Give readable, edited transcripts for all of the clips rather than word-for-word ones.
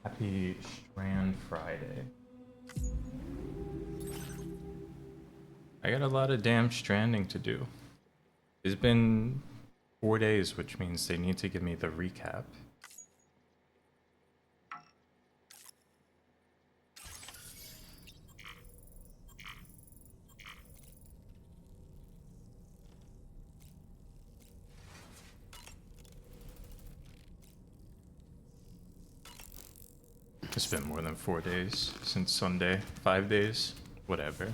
Happy Strand Friday. I got a lot of damn stranding to do. It's been 4 days, which means they need to give me the recap. It's been more than 4 days since Sunday. 5 days, whatever.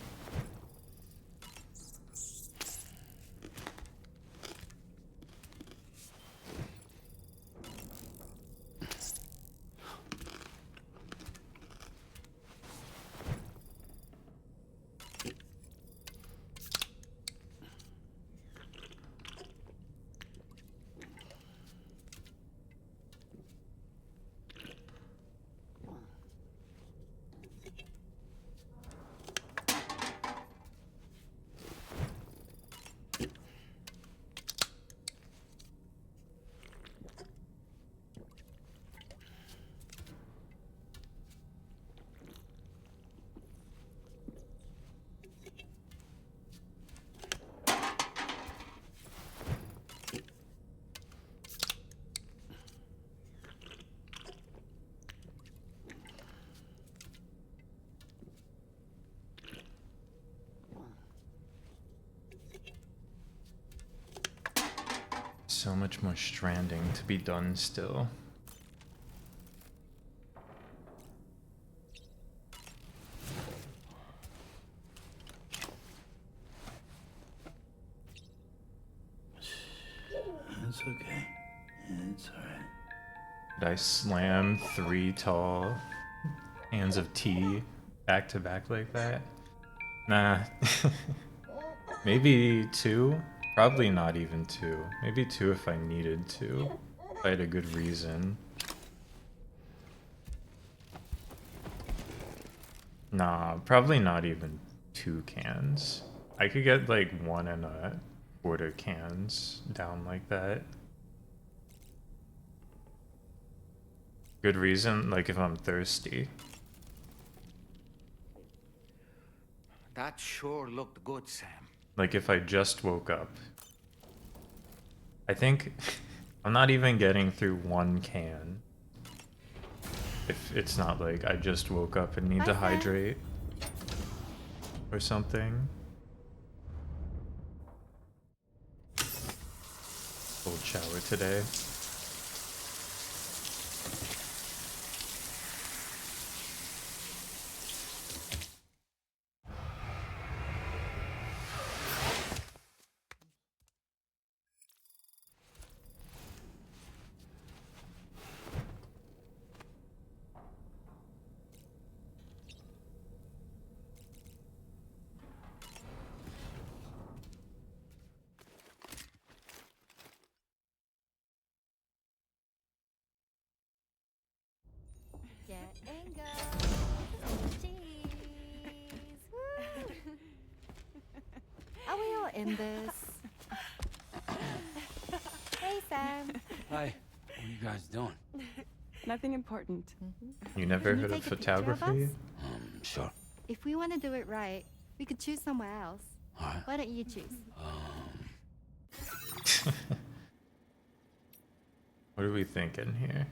So much more stranding to be done still. It's okay. It's alright. Did I slam 3 tall cans of tea back to back like that? Nah. Maybe 2? Probably not even 2. Maybe 2 if I needed to. If I had a good reason. Nah, probably not even 2 cans. I could get like 1 1/4 cans down like that. Good reason, like if I'm thirsty. That sure looked good, Sam. Like if I just woke up. I think I'm not even getting through 1 can. If it's not like I just woke up and need to hydrate or something. Cold shower today. Are we all in this? Hey, Sam. Hi. What are you guys doing? Nothing important. You never Can you heard of take a picture of photography? us? Sure. If we want to do it right, we could choose somewhere else. Alright. Why don't you choose? What are we thinking here?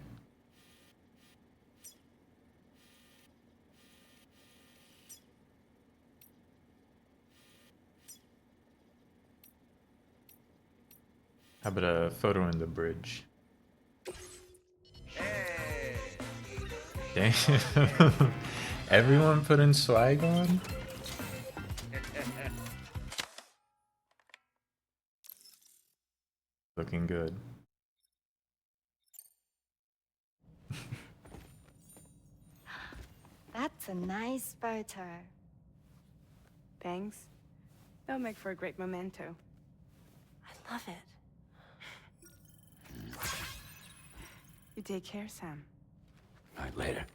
How about a photo in the bridge? Hey! Damn. Everyone putting swag on? Looking good. That's a nice photo. Thanks. They'll make for a great memento. I love it. You take care, Sam. Alright, later.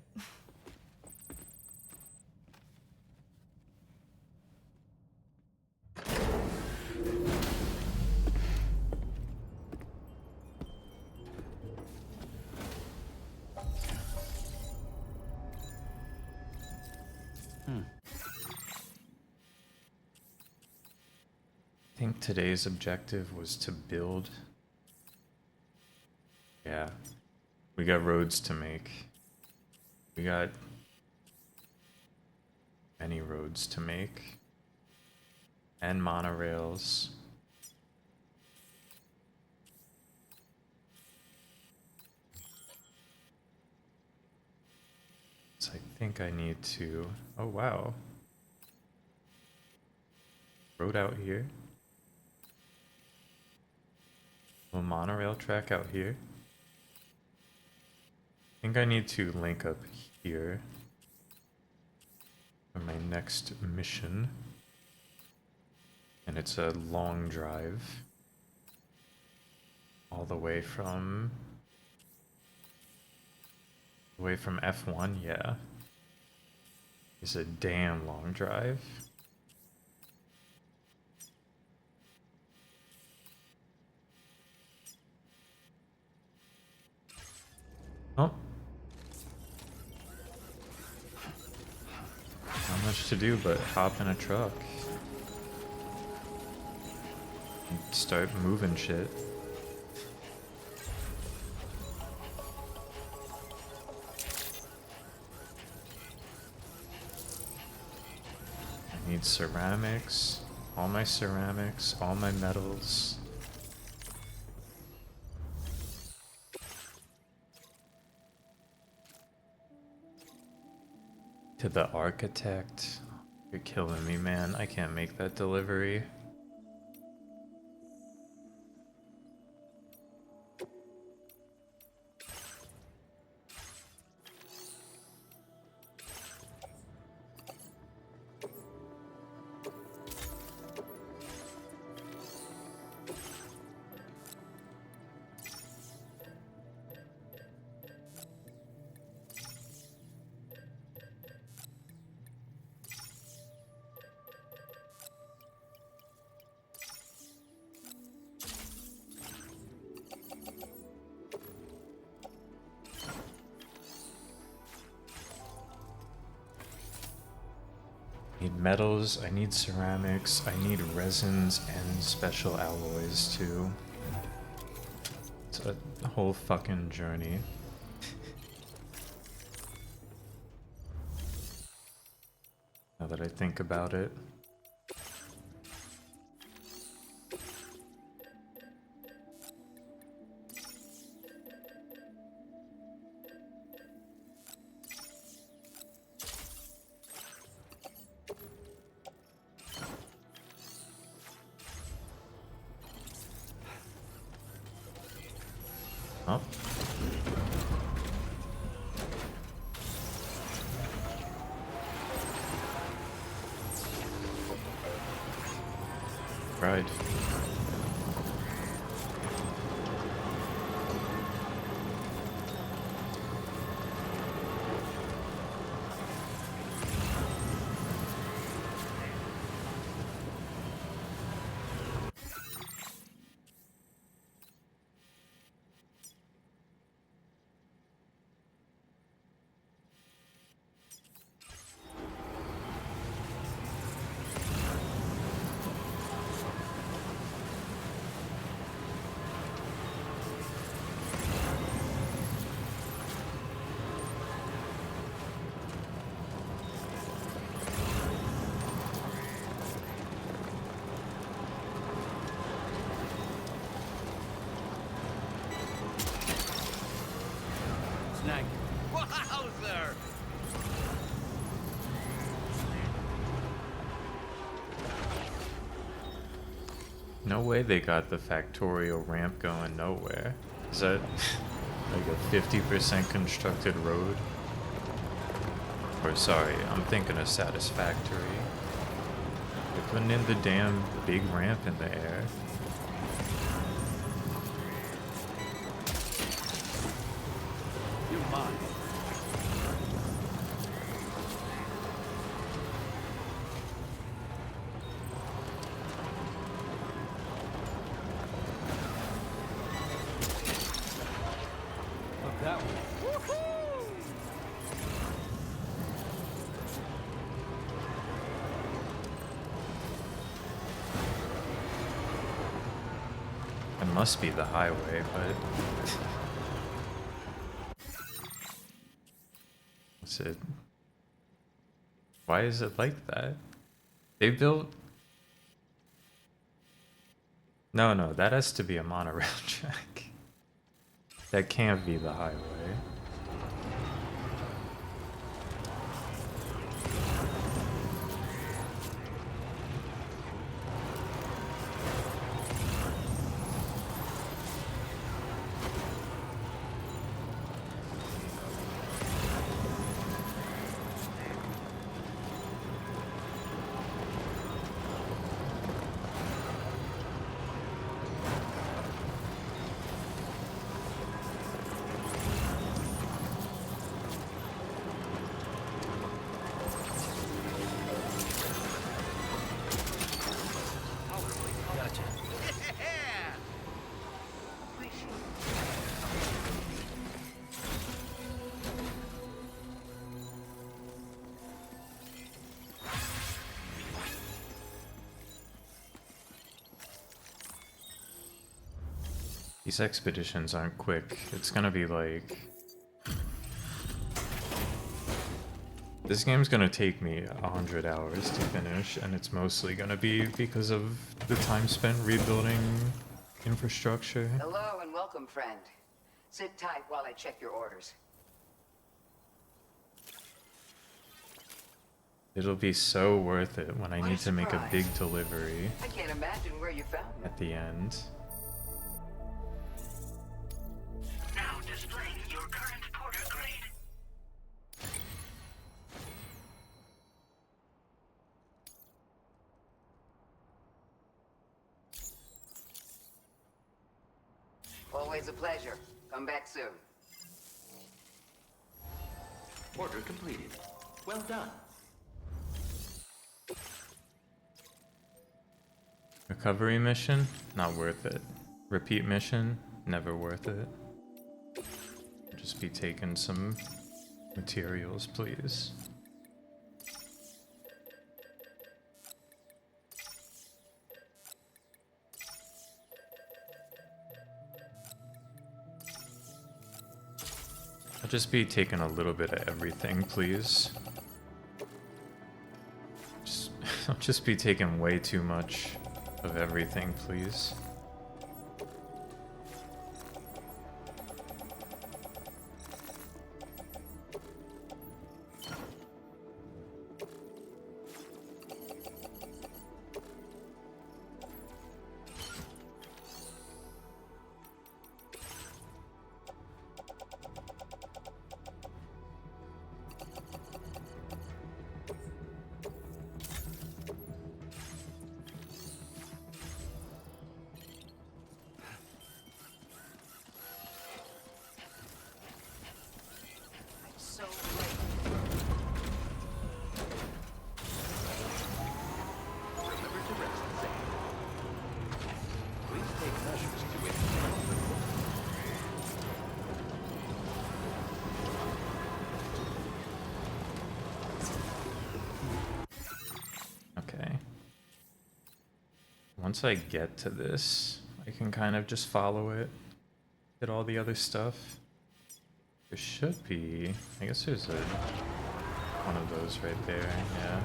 I think today's objective was to build. Yeah. We got roads to make. We got many roads to make. And monorails. So I think I need to... Oh wow. Road out here. A monorail track out here. I think I need to link up here for my next mission. And it's a long drive. All the way from... Away from F1, yeah. It's a damn long drive. Oh. Not much to do but hop in a truck. And start moving shit. I need ceramics, all my metals. To the architect. You're killing me, man. I can't make that delivery. Need metals, I need ceramics, I need resins and special alloys too. It's a whole fucking journey. Now that I think about it. Oh. Right. Snag. Wowzer! No way they got the factorial ramp going nowhere. Is that like a 50% constructed road? Or sorry, I'm thinking of Satisfactory. They're putting in the damn big ramp in the air. You're mine. Look that way. must be the highway, but what's it? Why is it like that? They built. No, no, that has to be a monorail track. That can't be the highway. Gotcha. These expeditions aren't quick. It's gonna be like... This game's gonna take me 100 hours to finish, and it's mostly gonna be because of the time spent rebuilding infrastructure. Hello and welcome, friend. Sit tight while I check your orders. It'll be so worth it when I What a need to make a surprise. big delivery I can't imagine where you found me. at the end. Now displaying your current porter grade. Always a pleasure. Come back soon. Order completed. Well done. Recovery mission? Not worth it. Repeat mission? Never worth it. Just be taking some materials, please. I'll just be taking a little bit of everything, please. I'll just be taking way too much of everything, please. So late. Remember to rest, Sam. Please take measures to withstand. Okay. Once I get to this, I can kind of just follow it. Get all the other stuff. There should be... I guess there's one of those right there, yeah.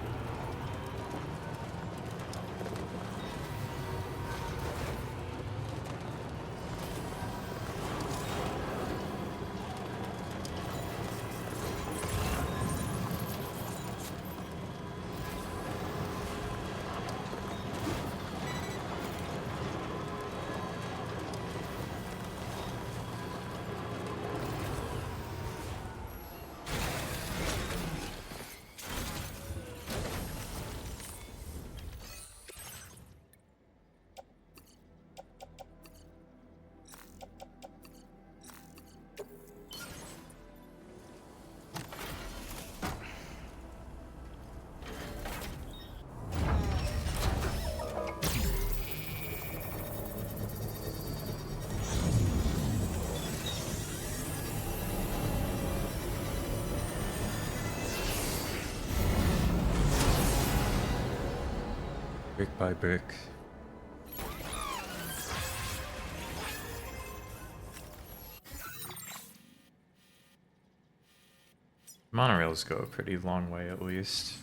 Brick by brick. Monorails go a pretty long way at least.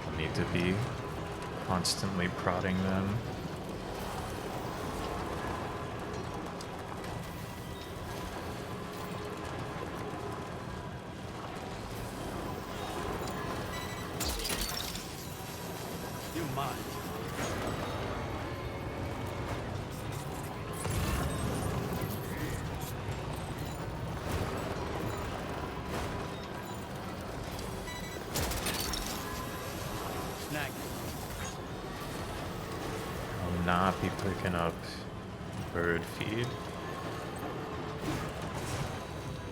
I need to be constantly prodding them. You mind? Snag. I'll not be picking up bird feed.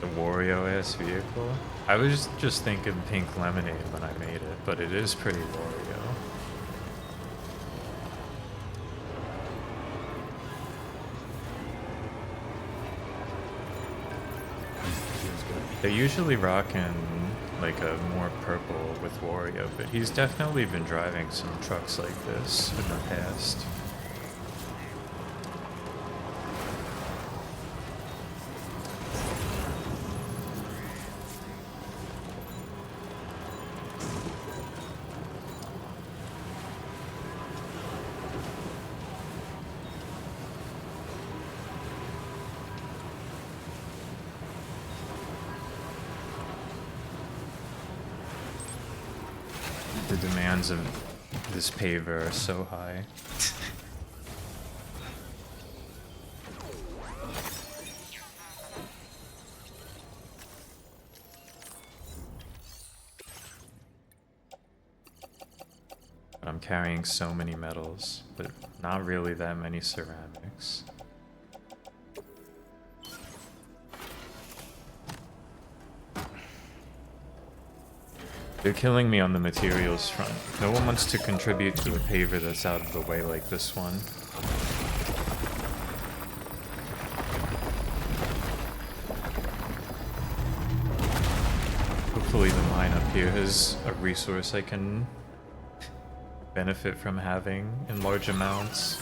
The Wario-ass vehicle. I was just thinking pink lemonade when I made it, but it is pretty Wario. They're usually rocking like a more purple with Wario, but he's definitely been driving some trucks like this in the past. The demands of this paver are so high. I'm carrying so many metals, but not really that many ceramics. They're killing me on the materials front. No one wants to contribute to a paver that's out of the way like this one. Hopefully the mine up here is a resource I can benefit from having in large amounts,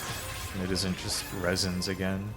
and it isn't just resins again.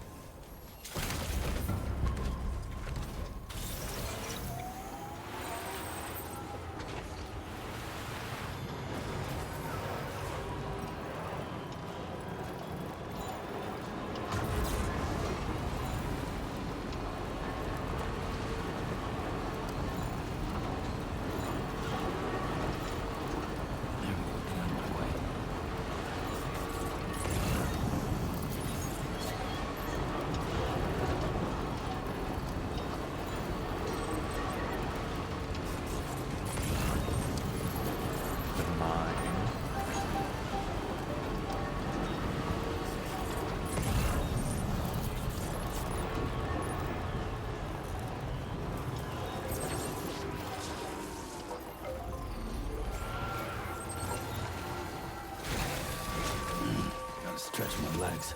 Stretch my legs.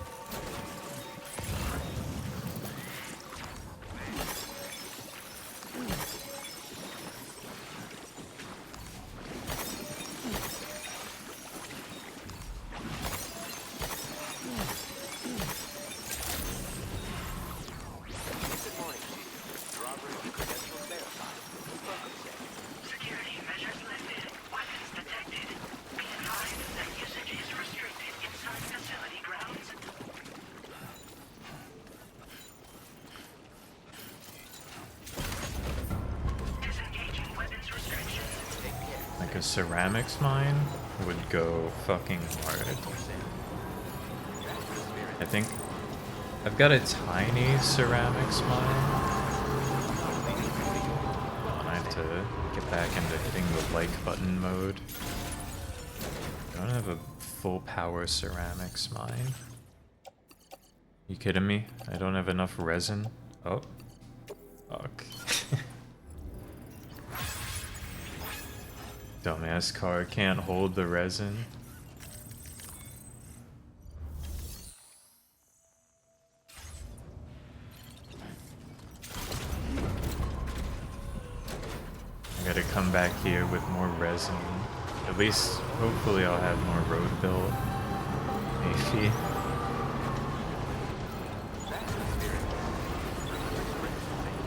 Good morning, Chief. Robbery credentials verified. Welcome, sir. Security measures lifted. Weapons detected. Be advised that usage is restricted inside facility grounds. Disengaging weapons restrictions. Like a ceramics mine would go fucking hard. I think I've got a tiny ceramics mine. I have to get back into hitting the like button mode. I don't have a full power ceramics mine. You kidding me? I don't have enough resin. Oh. Fuck. Dumbass car can't hold the resin. I gotta come back here with more resin. At least, hopefully I'll have more road built. squishy. That's the spirit. Remember to rest safe.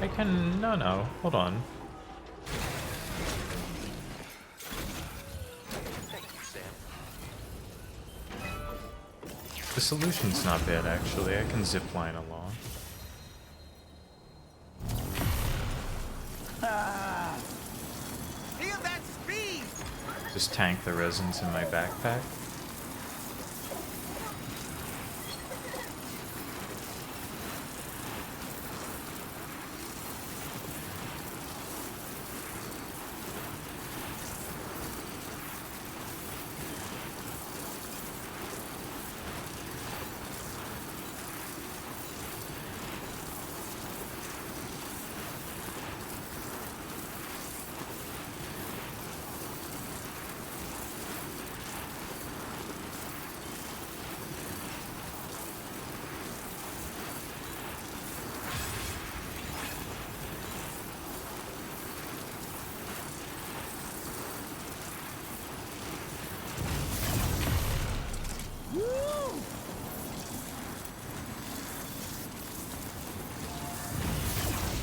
I can... No, hold on. Thank you, Sam. The solution's not bad, actually. I can zip line along. Feel that speed! Just tank the resins in my backpack.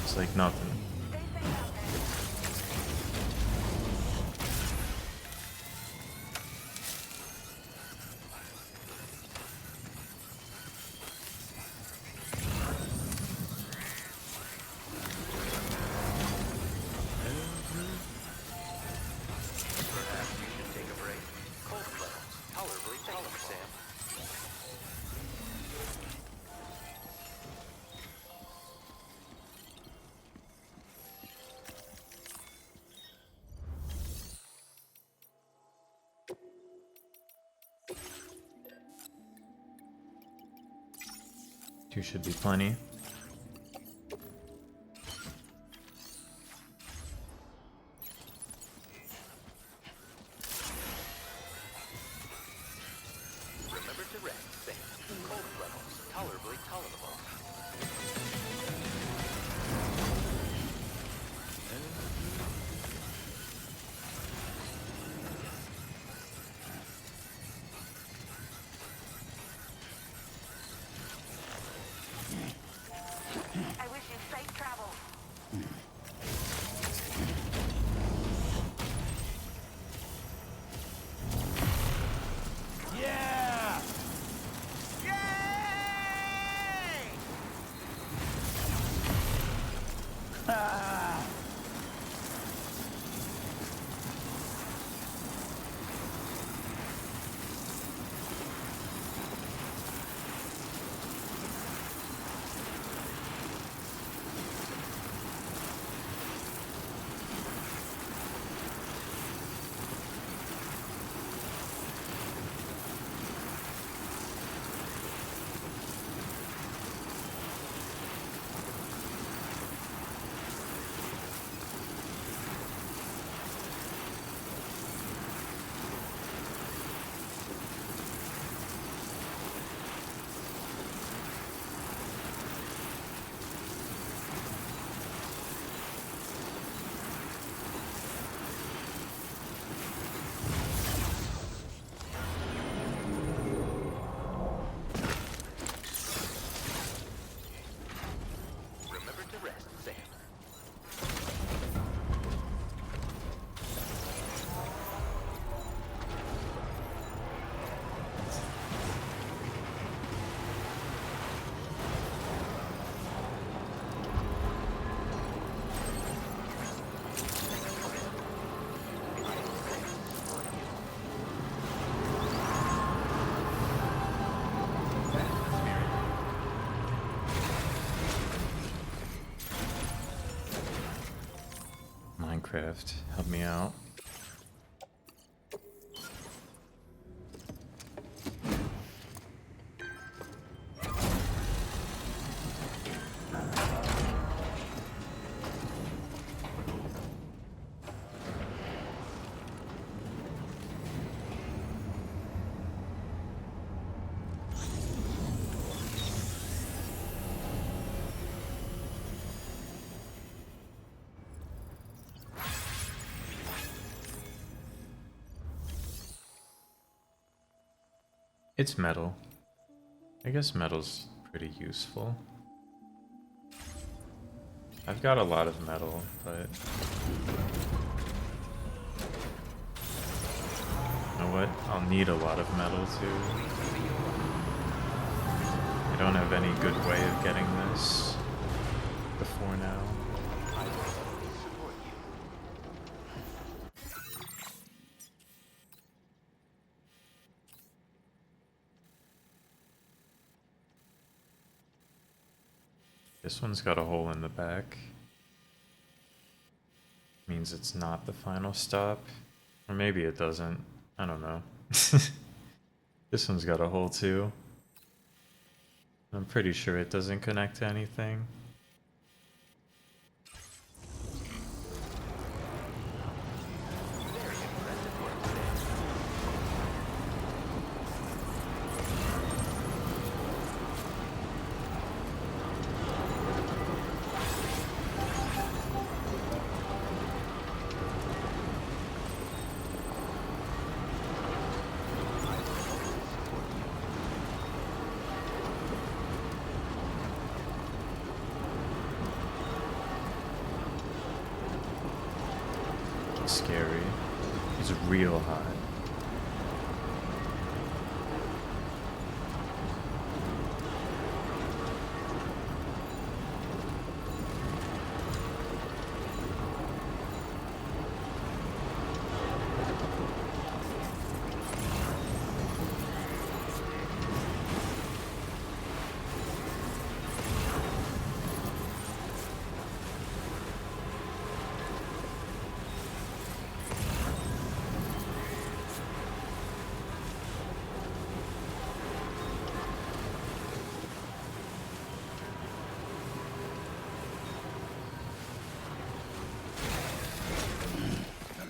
It's like nothing. Perhaps you should take a break. Cold levels. Tolerably tolerable, Sam. Two should be plenty. Remember to rest, Sam. Cold levels. Tolerably tolerable. I wish you safe travel. Yeah! Yay! Ah! Remember to rest, Sam. That's the spirit. Minecraft, help me out. It's metal. I guess metal's pretty useful. I've got a lot of metal, but... You know what? I'll need a lot of metal too. I don't have any good way of getting this before now. I will support you. This one's got a hole in the back. Means it's not the final stop. Or maybe it doesn't. I don't know. This one's got a hole too. I'm pretty sure it doesn't connect to anything. Scary. He's real hot.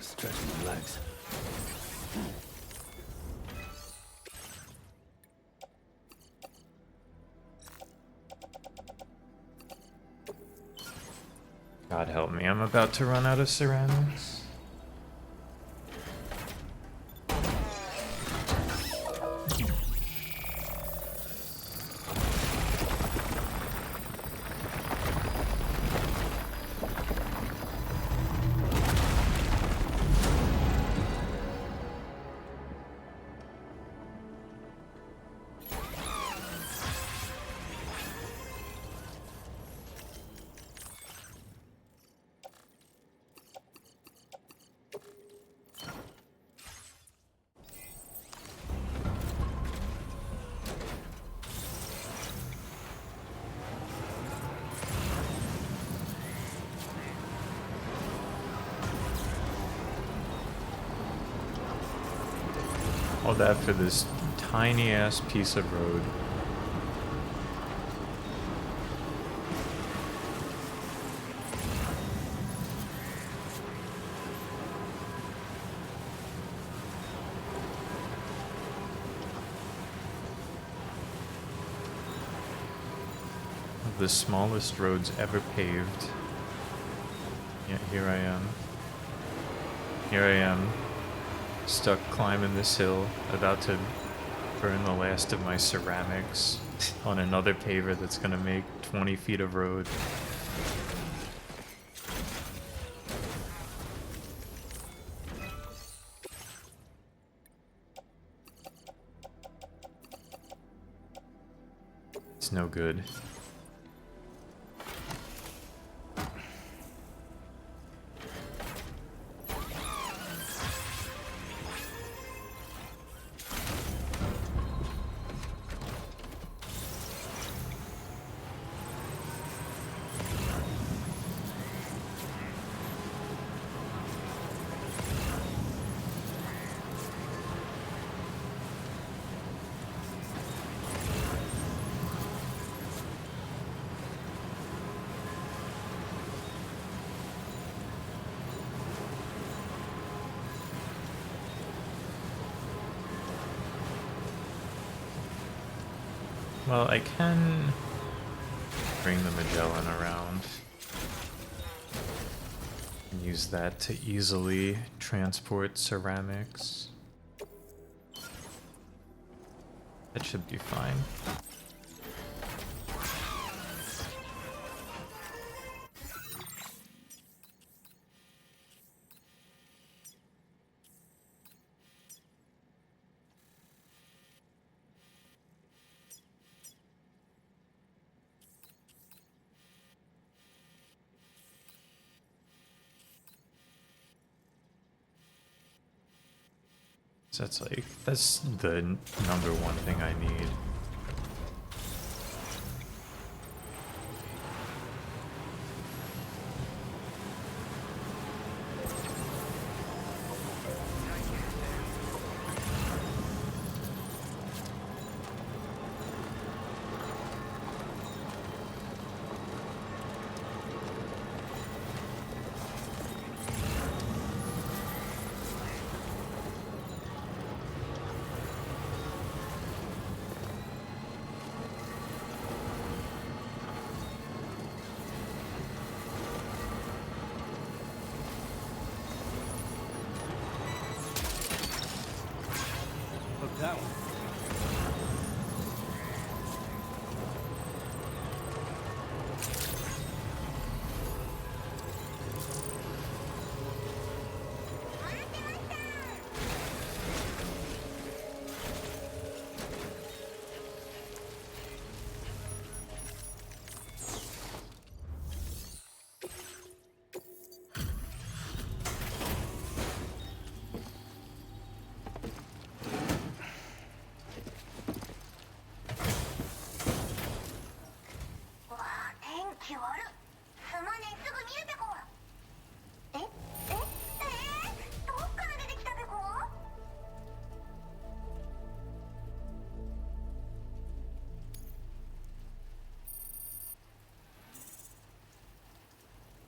Stretch my legs. God help me, I'm about to run out of ceramics. All that for this tiny ass piece of road. The smallest roads ever paved. Yet here I am. Here I am, stuck climbing this hill, about to burn the last of my ceramics on another paver that's gonna make 20 feet of road. It's no good. Well, I can bring the Magellan around and use that to easily transport ceramics. That should be fine. So that's the number one thing I need. Look that one.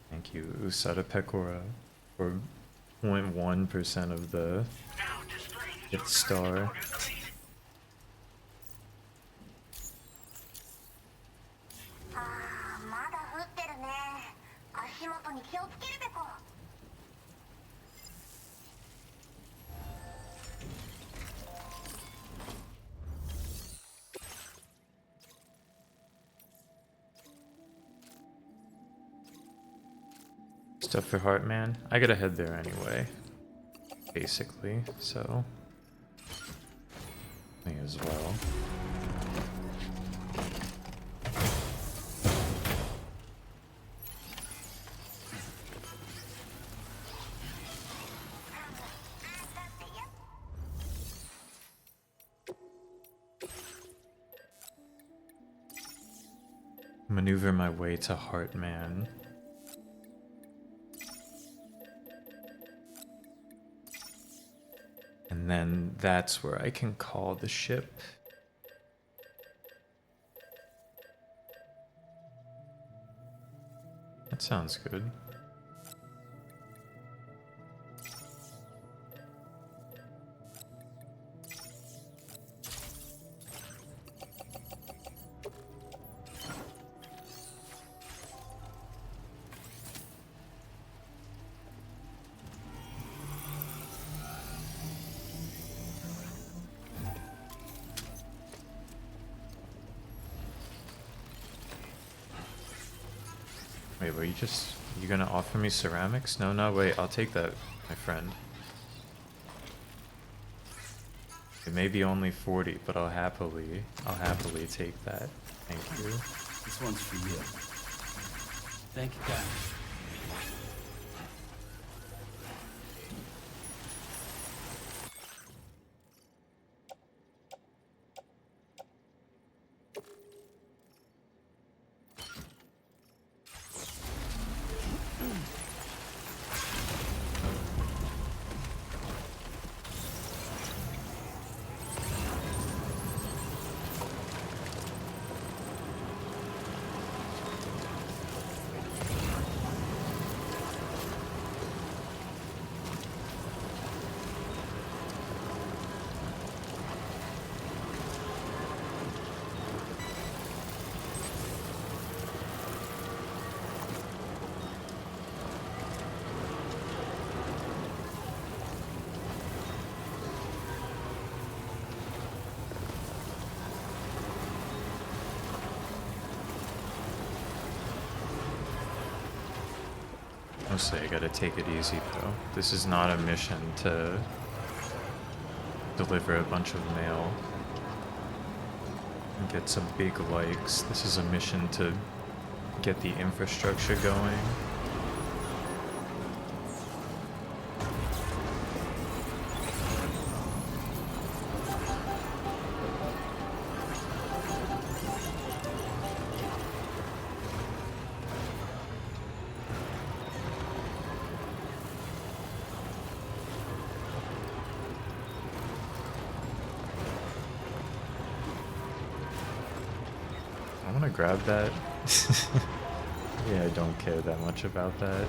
Thank you, Usada Pecora, for 0.1% of the Now displaying hit star. Stuff for Heartman. I gotta head there anyway, basically, so may as well. Maneuver my way to Heartman. And then that's where I can call the ship. That sounds good. Wait, were you gonna offer me ceramics? No, no, wait, I'll take that, my friend. It may be only 40, but I'll happily take that. Thank you. This one's for you. Thank you, guys. Mostly I gotta take it easy though. This is not a mission to deliver a bunch of mail and get some big likes. This is a mission to get the infrastructure going. I want to grab that. Yeah, I don't care that much about that.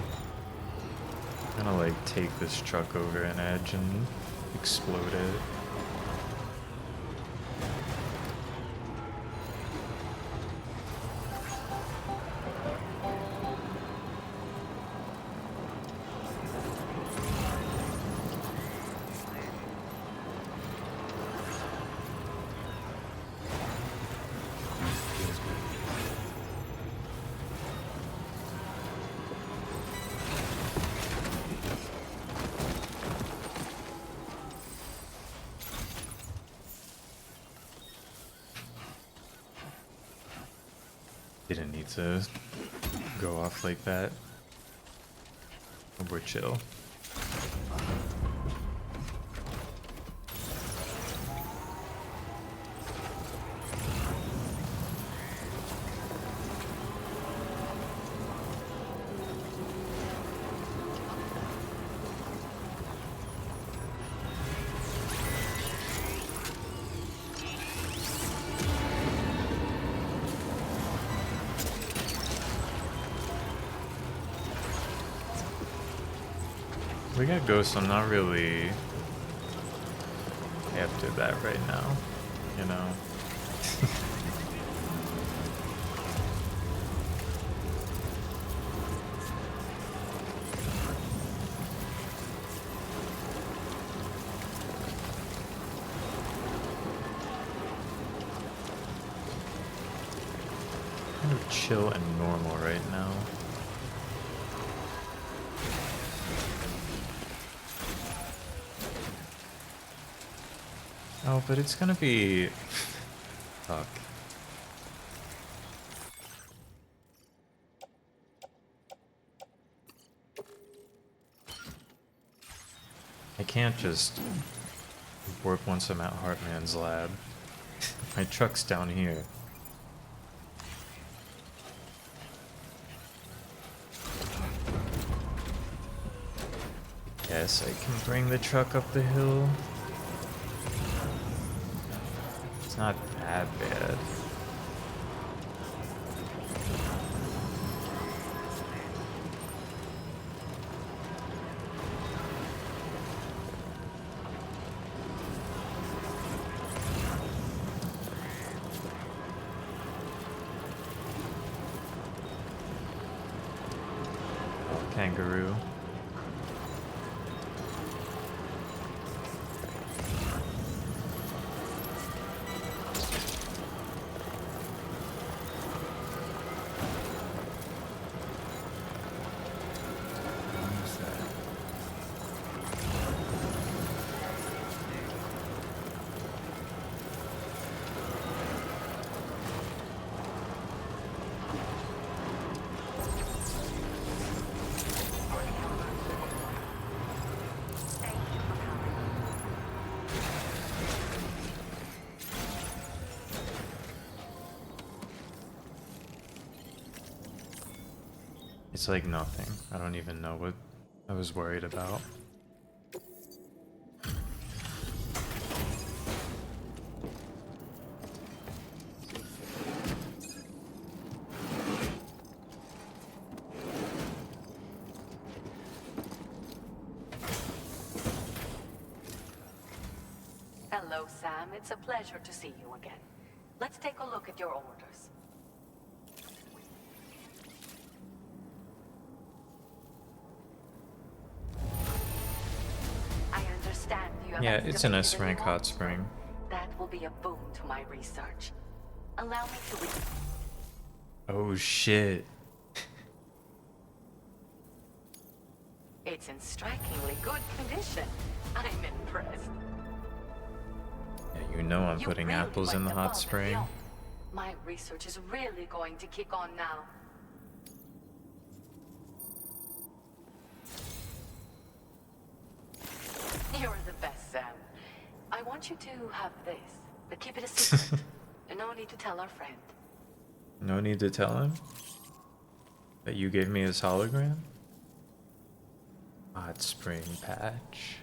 I'm gonna like take this truck over an edge and explode it. Feels good. Didn't need to go off like that. We're chill. We got ghosts. I'm not really after that right now, you know. Kind of chill and normal right now. Oh, but it's gonna be... Fuck. I can't just work once I'm at Heartman's lab. My truck's down here. Guess I can bring the truck up the hill. It's not that bad. Oh, kangaroo. Almost there. It's like nothing. I don't even know what I was worried about. Hello, Sam. It's a pleasure to see you again. Let's take a look at your orders. I understand you have Yeah, it's an excavated S rank new hot ores. spring. That will be a boon to my research. Allow me to Oh shit. It's in strikingly good condition. I'm impressed. Yeah, you know I'm You putting really apples in went the hot above and spring. beyond. My research is really going to kick on now. You're the best, Sam. I want you to have this, but keep it a secret. No need to tell our friend. No need to tell him that you gave me his hologram? Hot spring patch.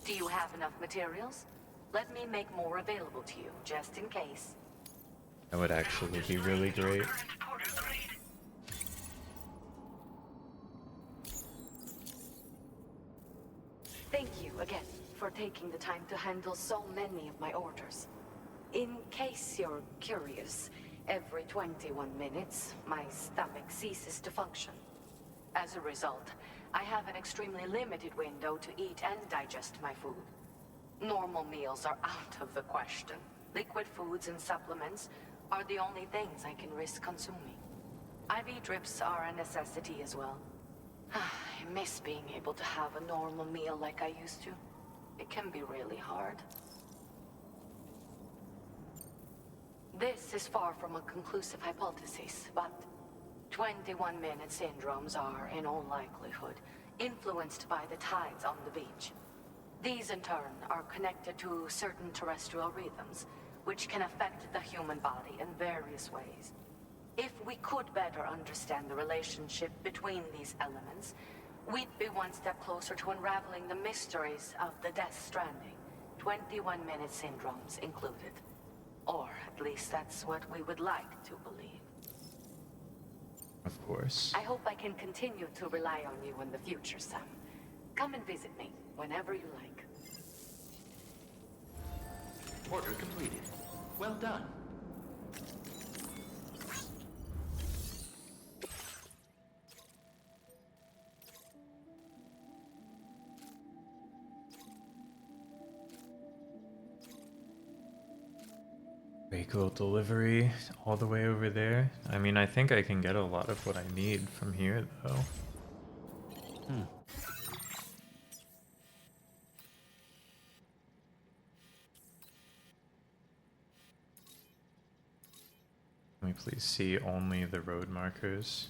Do you have enough materials? Let me make more available to you, just in case. That would actually be really great. Current portal grade. Thank you again for taking the time to handle so many of my orders. In case you're curious, every 21 minutes, my stomach ceases to function. As a result, I have an extremely limited window to eat and digest my food. Normal meals are out of the question. Liquid foods and supplements are the only things I can risk consuming. IV drips are a necessity as well. I miss being able to have a normal meal like I used to. It can be really hard. This is far from a conclusive hypothesis, but 21-minute syndromes are, in all likelihood, influenced by the tides on the beach. These, in turn, are connected to certain terrestrial rhythms, which can affect the human body in various ways. If we could better understand the relationship between these elements, we'd be one step closer to unraveling the mysteries of the Death Stranding, 21-minute syndromes included. Or at least that's what we would like to believe. Of course. I hope I can continue to rely on you in the future, Sam. Come and visit me whenever you like. Order completed. Well done. Vehicle delivery all the way over there. I mean, I think I can get a lot of what I need from here, though. Can we please see only the road markers?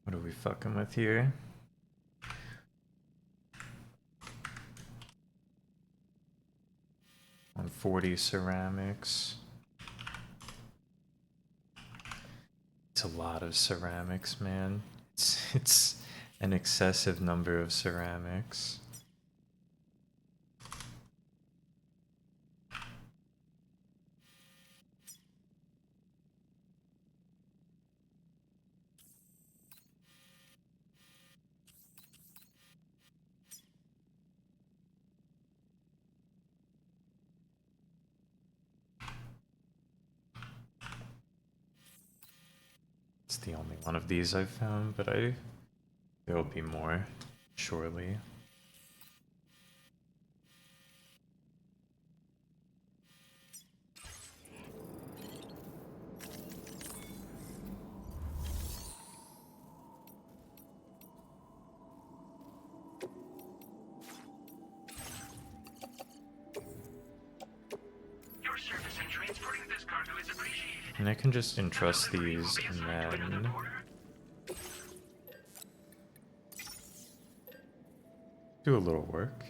What are we fucking with here? On 40 ceramics. It's a lot of ceramics, man. It's an excessive number of ceramics. It's the only one of these I've found, but there'll be more, surely. Your service in transporting this cargo is appreciated. And I can just entrust these and then do a little work.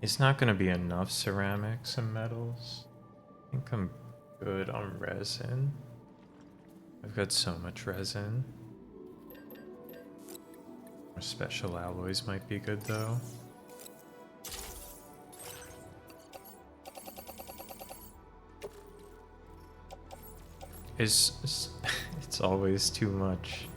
It's not going to be enough ceramics and metals. I think I'm good on resin. I've got so much resin. More special alloys might be good though. It's always too much.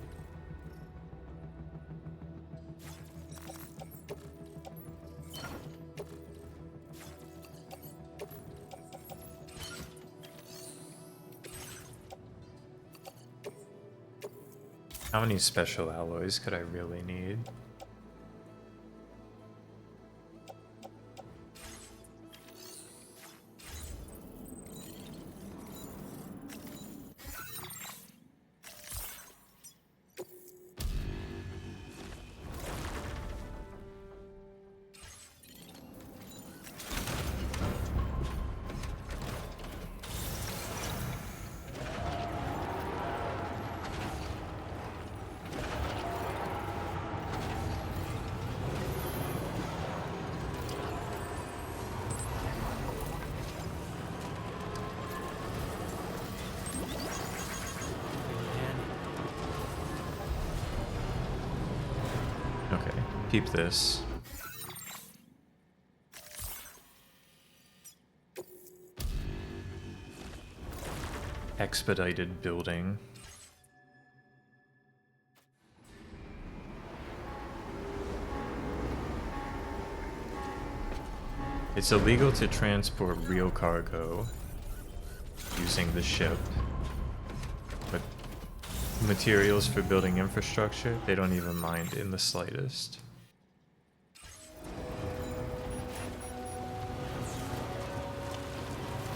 How many special alloys could I really need? Okay, keep this. Expedited building. It's illegal to transport real cargo using the ship, but materials for building infrastructure, they don't even mind in the slightest.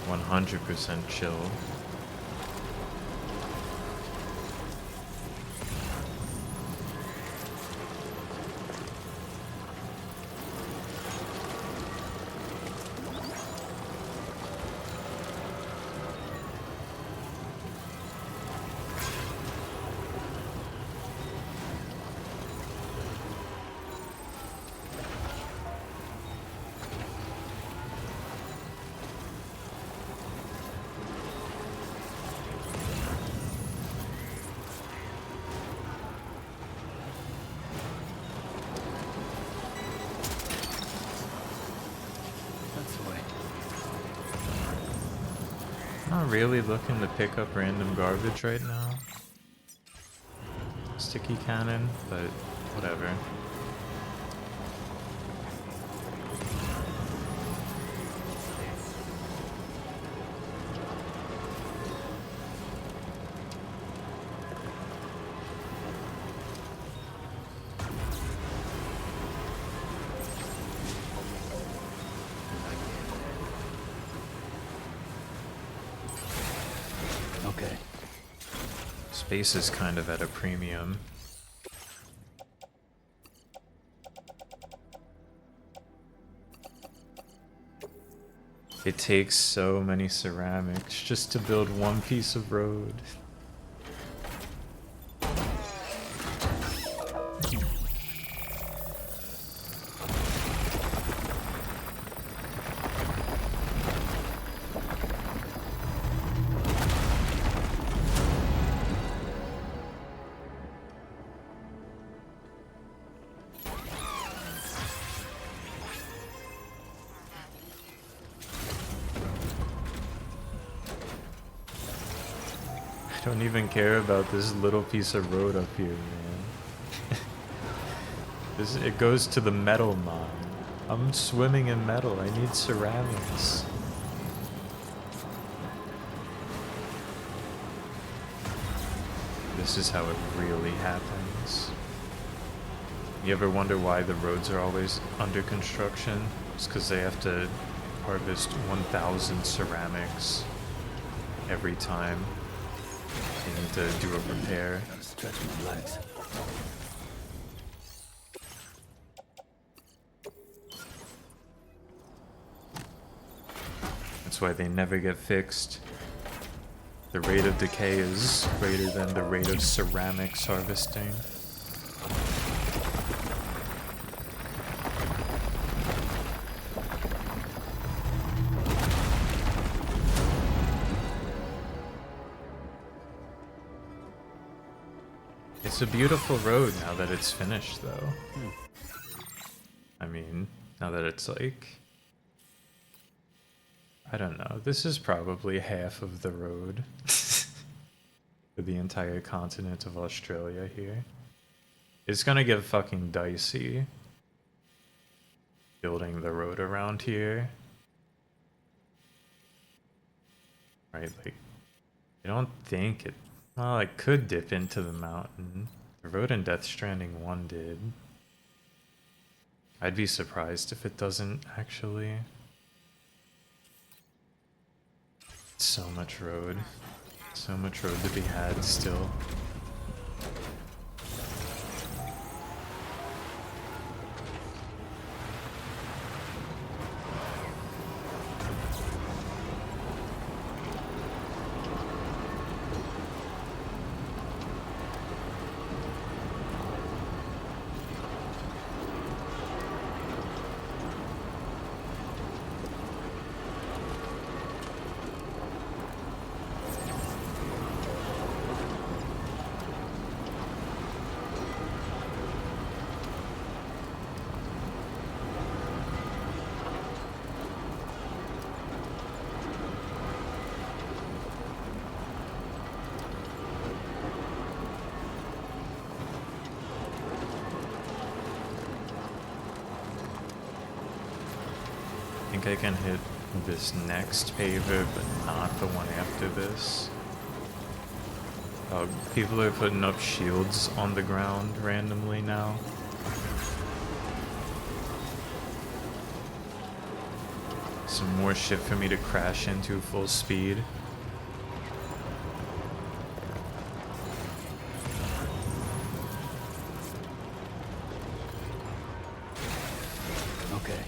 %100% chill. That's the way. Not really looking to pick up random garbage right now. Sticky cannon, but whatever. Okay. Space is kind of at a premium. It takes so many ceramics just to build one piece of road. I don't even care about this little piece of road up here, man. It goes to the metal mine. I'm swimming in metal. I need ceramics. This is how it really happens. You ever wonder why the roads are always under construction? It's because they have to harvest 1,000 ceramics every time they need to do a repair. Gotta stretch my legs. That's why they never get fixed. The rate of decay is greater than the rate of ceramics harvesting. It's a beautiful road now that it's finished, though. I mean, now that it's like... I don't know. This is probably half of the road for the entire continent of Australia here. It's gonna get fucking dicey building the road around here. Right, like, I don't think it... Well, it could dip into the mountain. The road in Death Stranding 1 did. I'd be surprised if it doesn't, actually. So much road. So much road to be had still. I think I can hit this next paver, but not the one after this. People are putting up shields on the ground randomly now. Some more shit for me to crash into full speed. Okay.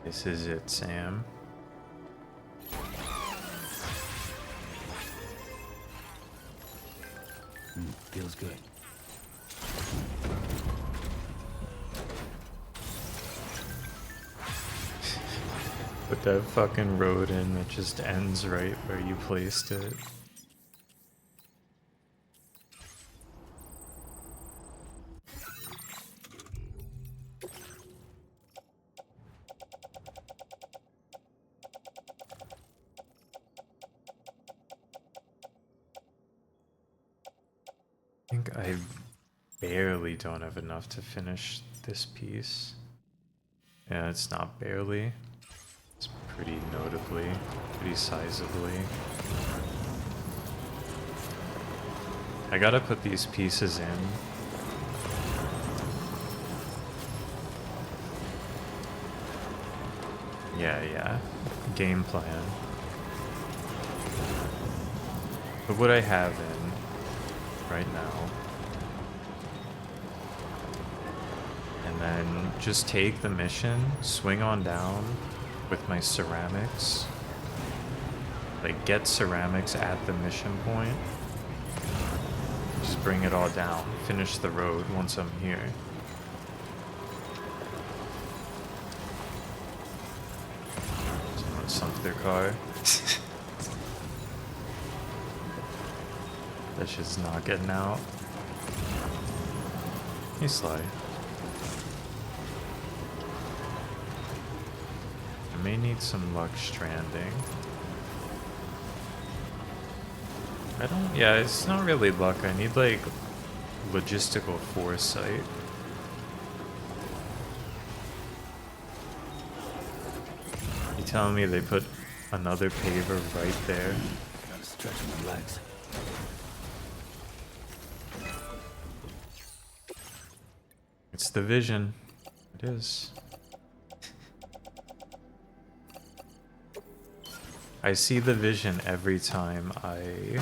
This is it, Sam. Feels good. Put that fucking road in that just ends right where you placed it. I think I barely don't have enough to finish this piece. Yeah, it's not barely. It's pretty notably, pretty sizably. I gotta put these pieces in. Yeah. Game plan. But what I have in right now. And then just take the mission, swing on down with my ceramics. Like, get ceramics at the mission point. Just bring it all down. Finish the road once I'm here. Someone sunk their car. That shit's not getting out. Hey, Sly. I may need some luck stranding. Yeah, it's not really luck. I need, like, logistical foresight. You telling me they put another paver right there? Gotta stretch my legs. It's the vision. It is. I see the vision every time I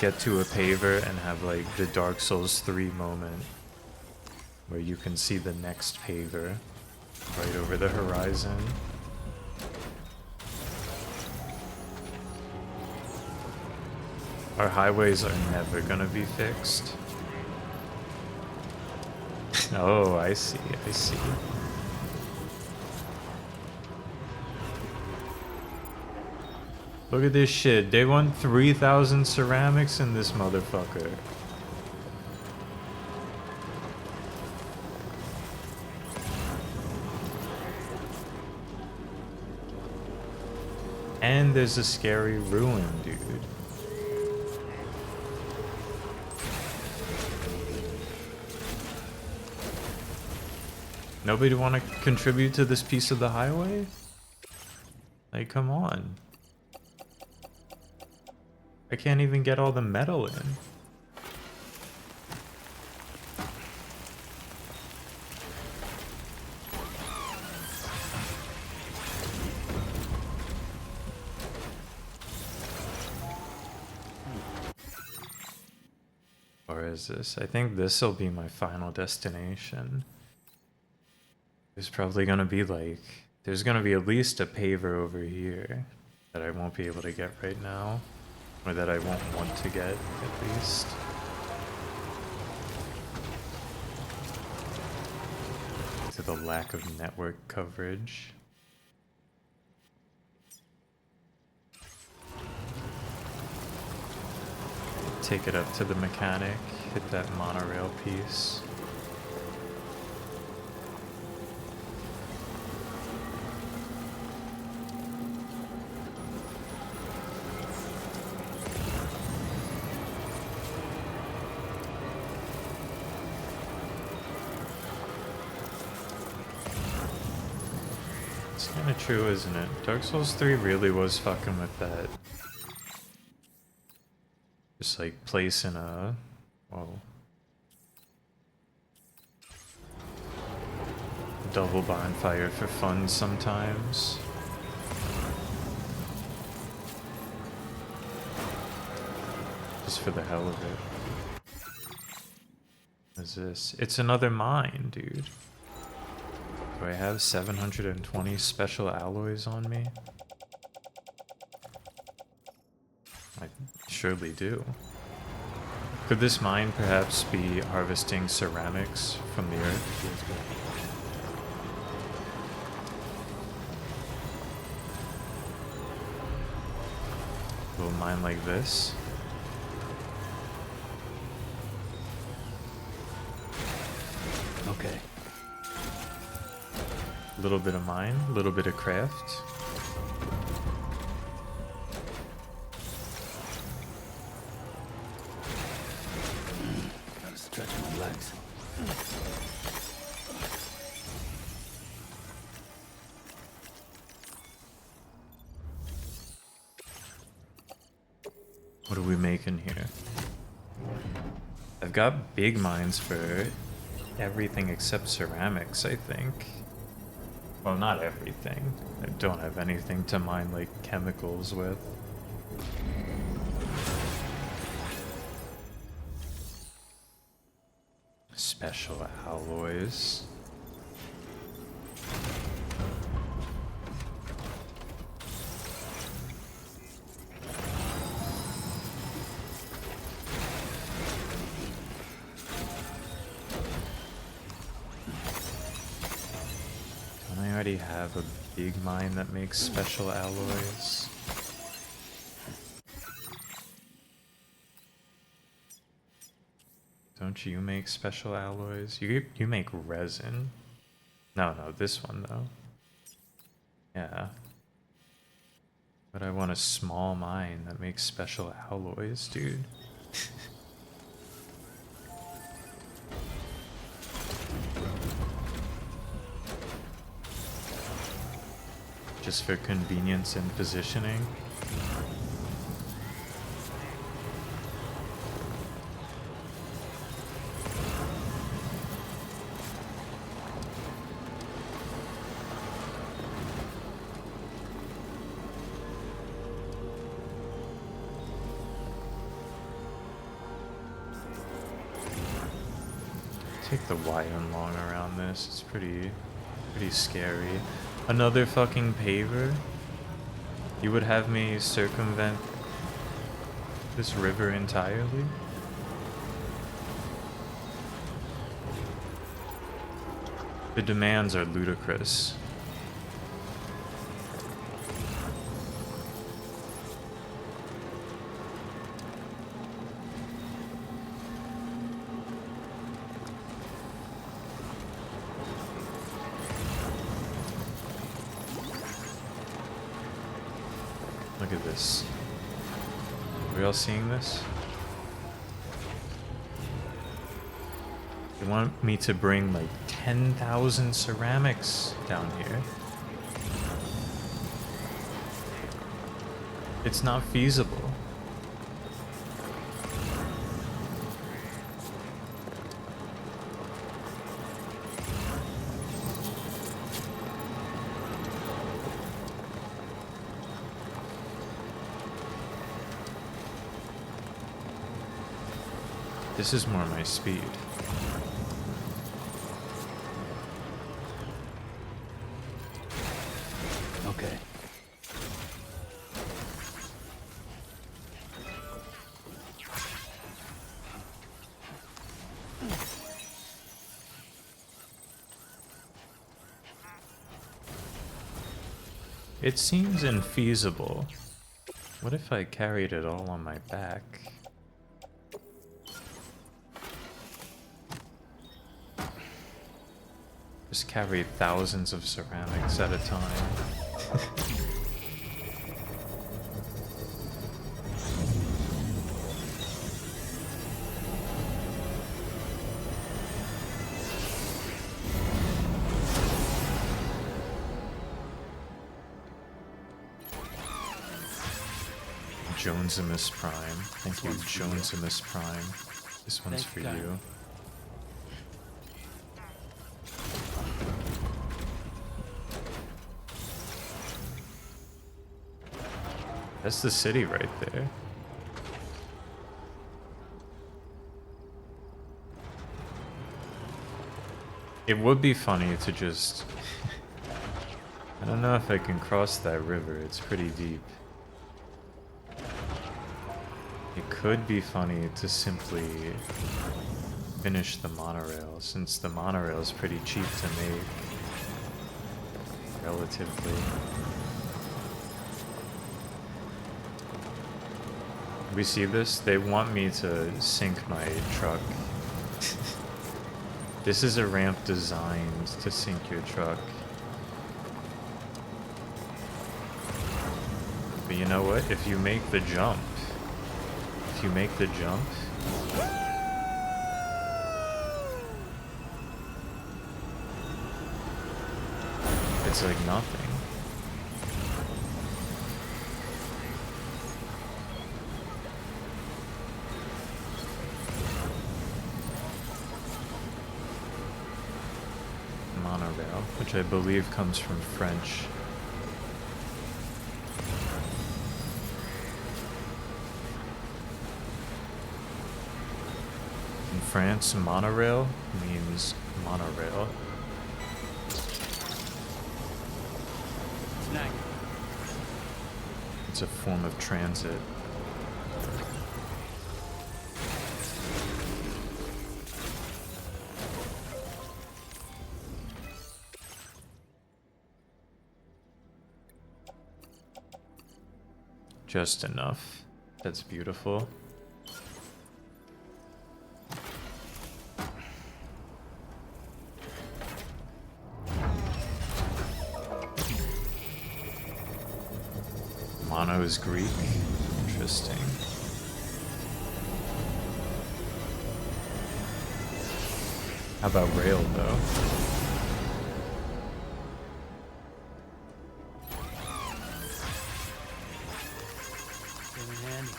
get to a paver and have like the Dark Souls 3 moment where you can see the next paver right over the horizon. Our highways are never gonna be fixed. Oh, I see, I see. Look at this shit. They want 3,000 ceramics in this motherfucker. And there's a scary ruin, dude. Nobody want to contribute to this piece of the highway? Like, come on. I can't even get all the metal in. Or is this? I think this will be my final destination. There's probably gonna be like, there's gonna be at least a paver over here that I won't be able to get right now. Or that I won't want to get, at least. To the lack of network coverage. Take it up to the mechanic, hit that monorail piece. It's kinda true, isn't it? Dark Souls 3 really was fucking with that. Just like placing a... whoa. Double bonfire for fun sometimes. Just for the hell of it. What is this? It's another mine, dude. Do I have 720 special alloys on me? I surely do. Could this mine perhaps be harvesting ceramics from the earth? A little mine like this. Okay. A little bit of mine, a little bit of craft. Gotta stretch my legs. What are we making here? I've got big mines for everything except ceramics, I think. Well, not everything. I don't have anything to mine like chemicals with. Special alloys. Don't I already have a big mine that makes special alloys? Don't you make special alloys? You make resin. No, this one though. Yeah. But I want a small mine that makes special alloys, dude. Just for convenience and positioning. Take the wide and long around this. It's pretty scary. Another fucking paver? You would have me circumvent this river entirely? The demands are ludicrous. Look at this. Are we all seeing this? They want me to bring like 10,000 ceramics down here. It's not feasible. This is more my speed. Okay. It seems infeasible. What if I carried it all on my back? Just carry thousands of ceramics at a time. Jonesimus Prime. Thank you, Jonesimus Prime. This one's for Thank God. you. That's the city right there. It would be funny to just... I don't know if I can cross that river, it's pretty deep. It could be funny to simply finish the monorail, since the monorail is pretty cheap to make. Relatively. We see this? They want me to sink my truck. This is a ramp designed to sink your truck. But you know what? If you make the jump, it's like nothing. Monorail, which I believe comes from French. In France, monorail means monorail. Snack. It's a form of transit. Just enough. That's beautiful. Mono is Greek. Interesting. How about rail, though? Really handy.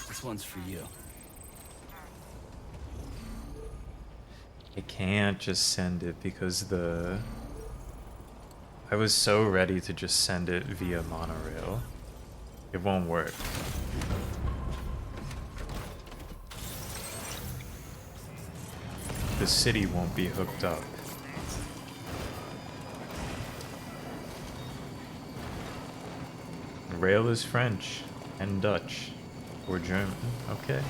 This one's for you. I can't just send it because I was so ready to just send it via monorail. It won't work. the city won't be hooked up. Rail is French and Dutch or German. Okay.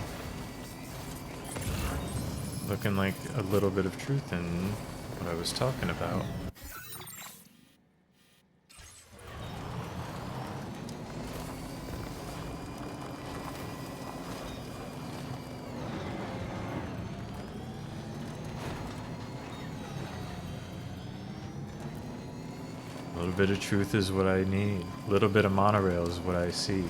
Looking like a little bit of truth in what I was talking about. A little bit of truth is what I need. A little bit of monorail is what I see.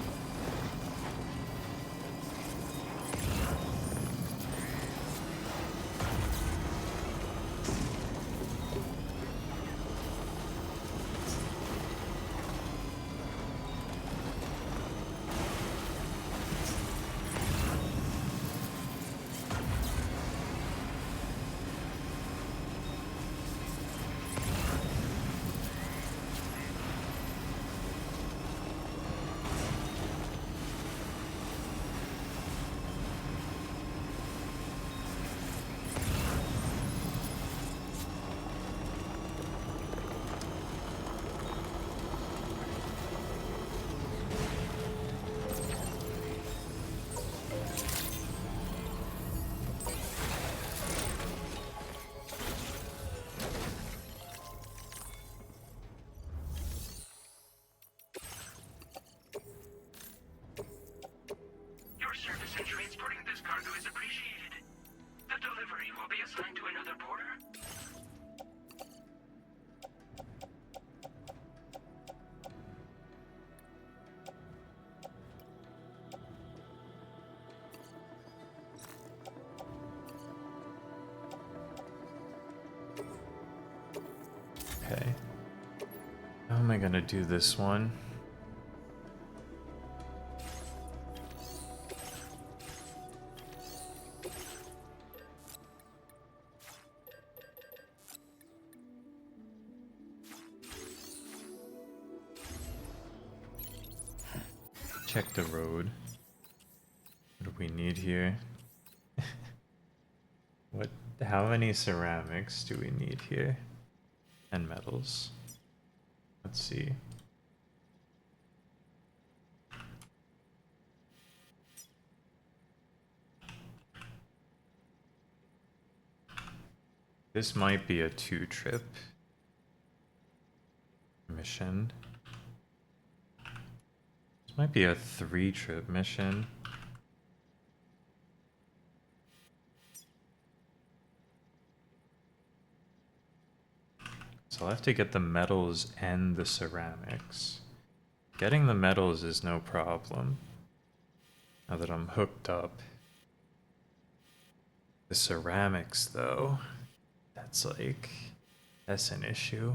Your service in transporting this cargo is appreciated. The delivery will be assigned to another porter. Okay. How am I gonna do this one? Check the road. What do we need here? What? How many ceramics do we need here? And metals. Let's see. This might be a 2-trip mission. This might be a 3-trip mission. So I'll have to get the metals and the ceramics. Getting the metals is no problem. Now that I'm hooked up. The ceramics, though, that's an issue.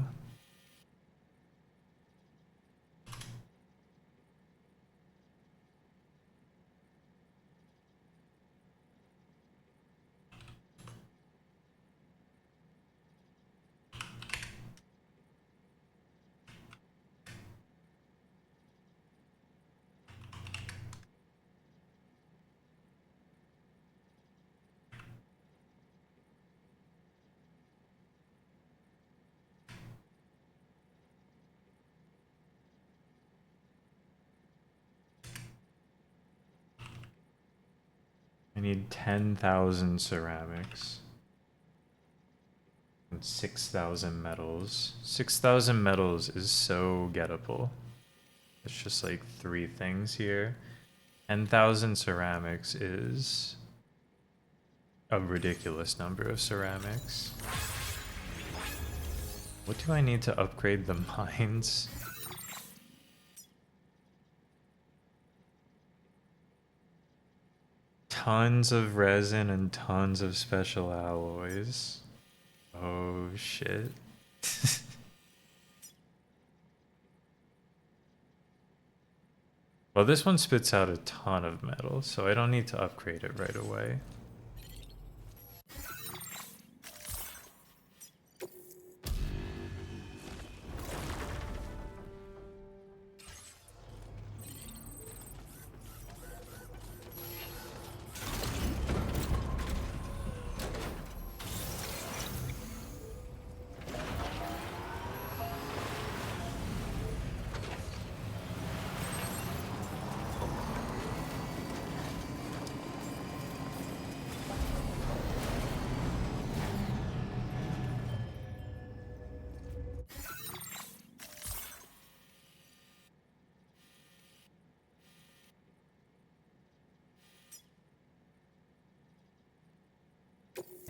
I need 10,000 ceramics and 6,000 metals. 6,000 metals is so gettable. It's just like 3 things here. 10,000 ceramics is a ridiculous number of ceramics. What do I need to upgrade the mines? Tons of resin and tons of special alloys. Oh shit. Well, this one spits out a ton of metal, so I don't need to upgrade it right away.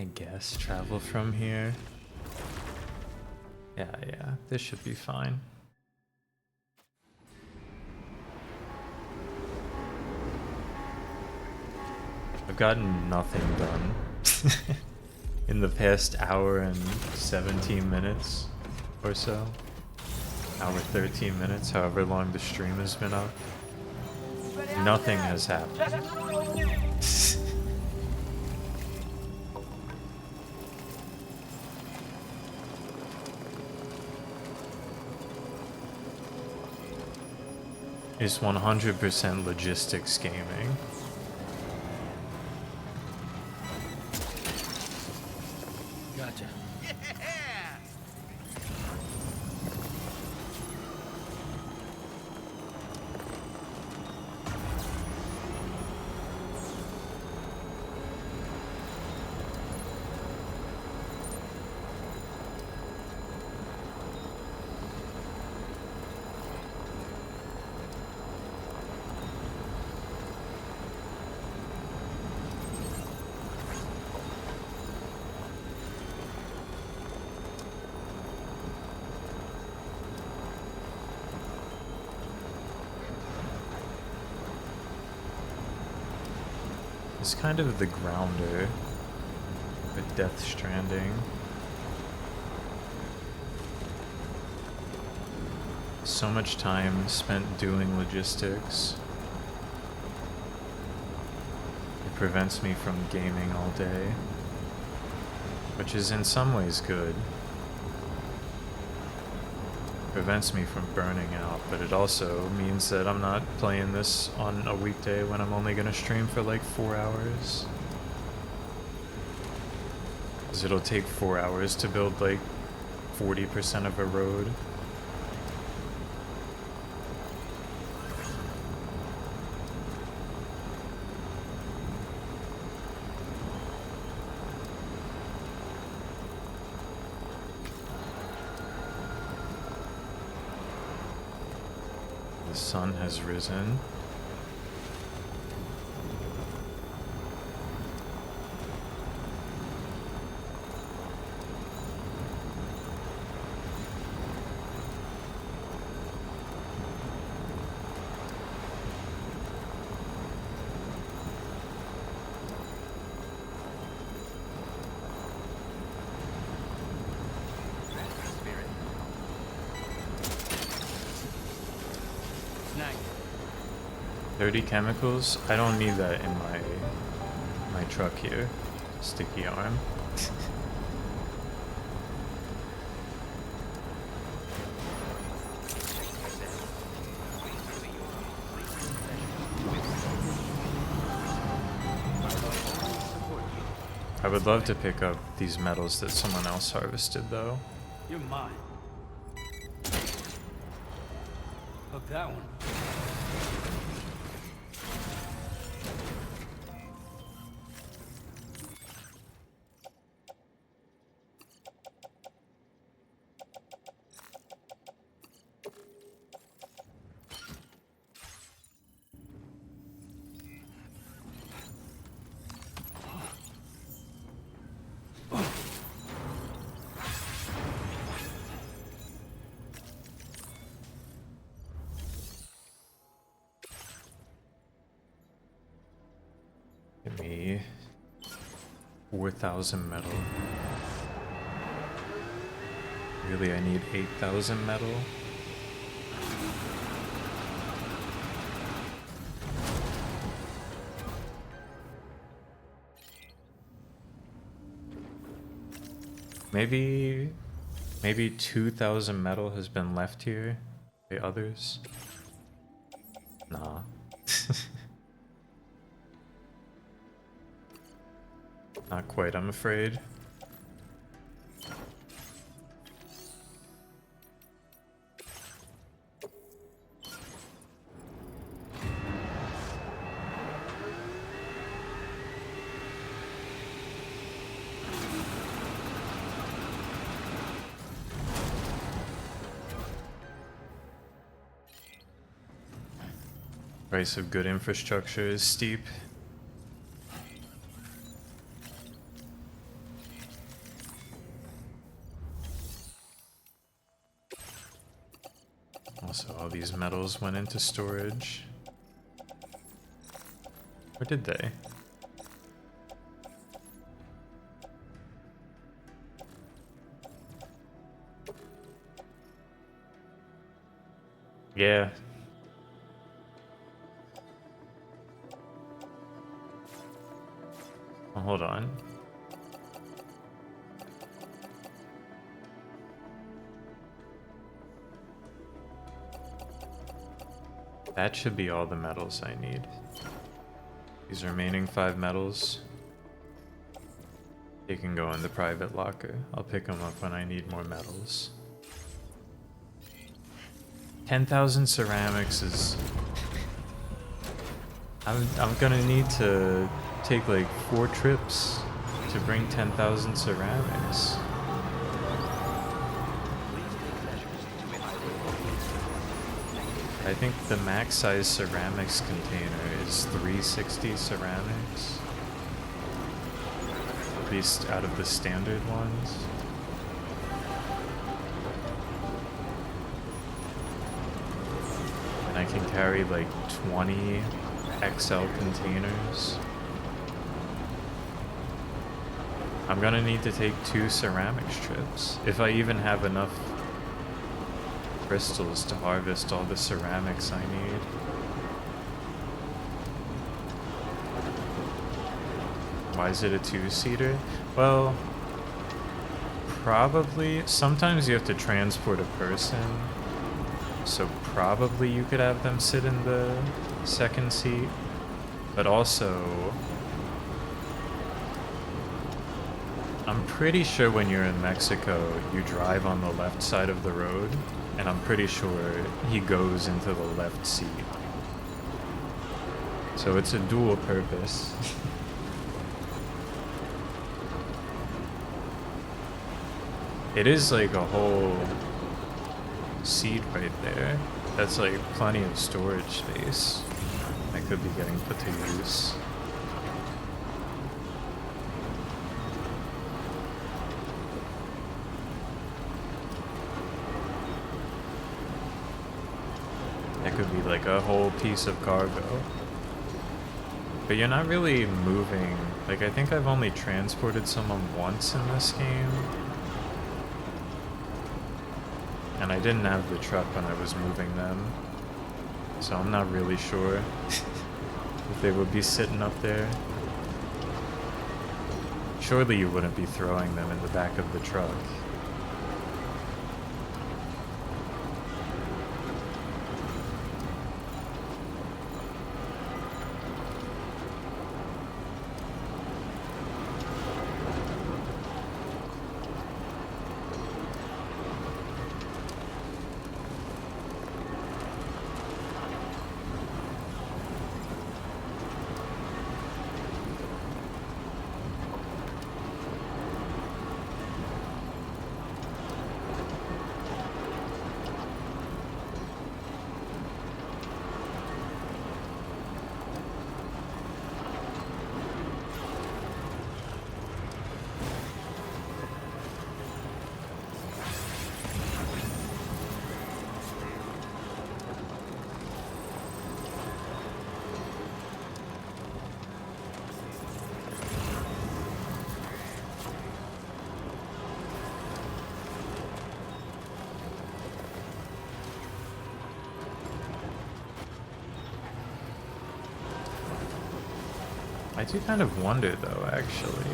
I guess travel from here. Yeah, this should be fine. I've gotten nothing done in the past hour and 17 minutes or so. Hour 13 minutes, however long the stream has been up. Nothing has happened. It's 100% logistics gaming. Gotcha. It's kind of the grounder with Death Stranding. So much time spent doing logistics. It prevents me from gaming all day, which is in some ways good. Prevents me from burning out, but it also means that I'm not playing this on a weekday when I'm only gonna stream for like 4 hours. Because it'll take 4 hours to build like 40% of a road. The sun has risen. Spirit. Snack. 30 chemicals? I don't need that in my truck here. Sticky arm. I would love to pick up these metals that someone else harvested though. You're mine. Hook that one. Give me 4,000 metal. Really, I need 8,000 metal. Maybe 2,000 metal has been left here by others. Nah. Not quite, I'm afraid. Price of good infrastructure is steep. So all these metals went into storage. Or did they? Yeah. Oh, hold on. That should be all the metals I need. These remaining 5 metals, they can go in the private locker. I'll pick them up when I need more metals. 10,000 ceramics is... I'm gonna need to take like 4 trips to bring 10,000 ceramics. I think the max size ceramics container is 360 ceramics. At least out of the standard ones. And I can carry like 20 XL containers. I'm gonna need to take 2 ceramics trips, if I even have enough crystals to harvest all the ceramics I need. Why is it a 2-seater? Well, probably, sometimes you have to transport a person, so probably you could have them sit in the second seat, but also I'm pretty sure when you're in Mexico you drive on the left side of the road, and I'm pretty sure he goes into the left seat, so it's a dual purpose. It is like a whole seat right there. That's like plenty of storage space that could be getting put to use. That could be like a whole piece of cargo. But you're not really moving. Like, I think I've only transported someone once in this game. And I didn't have the truck when I was moving them, so I'm not really sure if they would be sitting up there. Surely you wouldn't be throwing them in the back of the truck. I do kind of wonder though, actually.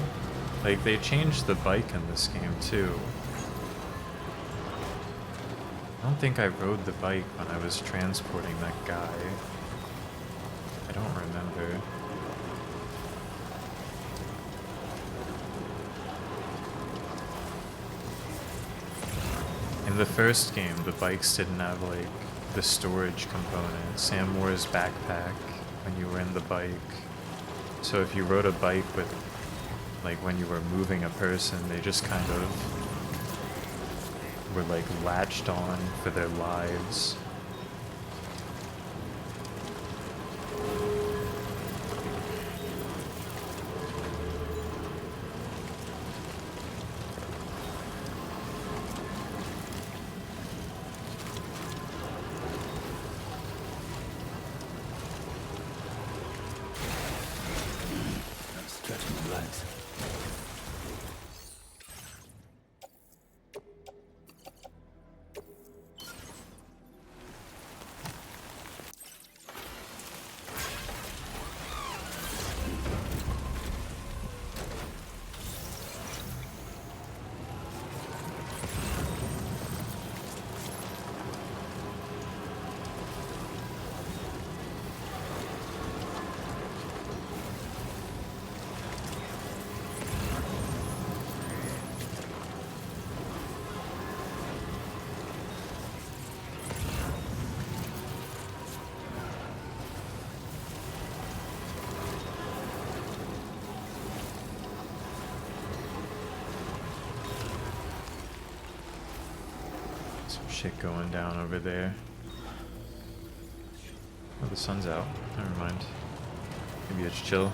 Like, they changed the bike in this game too. I don't think I rode the bike when I was transporting that guy. I don't remember. In the first game, the bikes didn't have like the storage component. Sam wore his backpack when you were in the bike. So if you rode a bike with, like, when you were moving a person, they just kind of were like latched on for their lives. shit going down over there. Oh, the sun's out. Never mind. Maybe it's chill.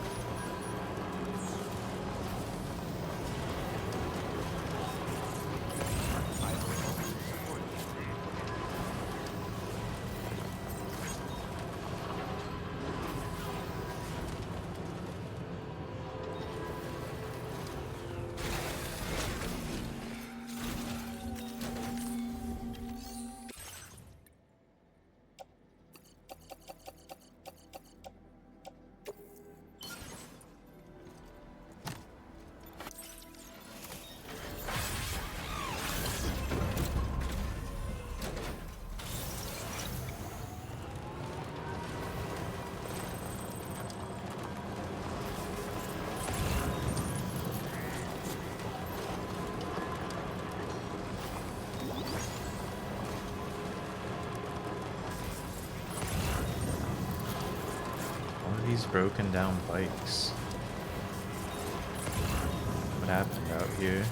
These broken down bikes. What happened out here?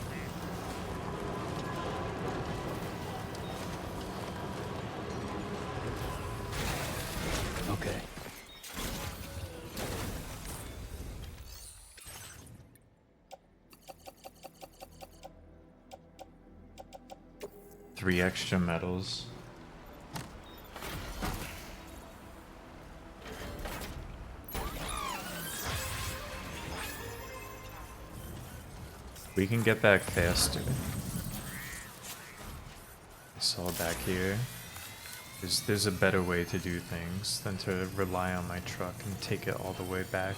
Okay. Three extra medals. We can get back faster. I saw back here. There's a better way to do things than to rely on my truck and take it all the way back.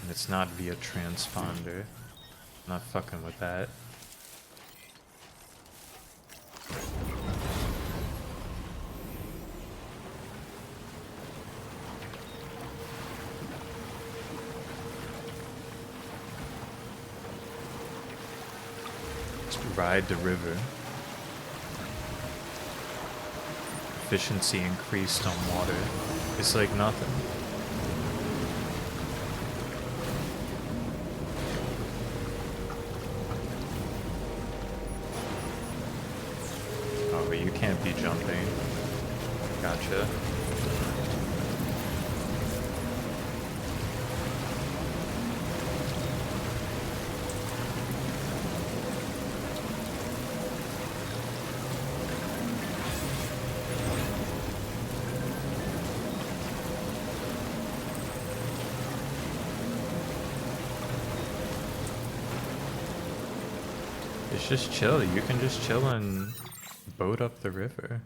And it's not via transponder. I'm not fucking with that. Ride the river. Efficiency increased on water. It's like nothing. Oh, but you can't be jumping. Gotcha. It's just chill. You can just chill and boat up the river.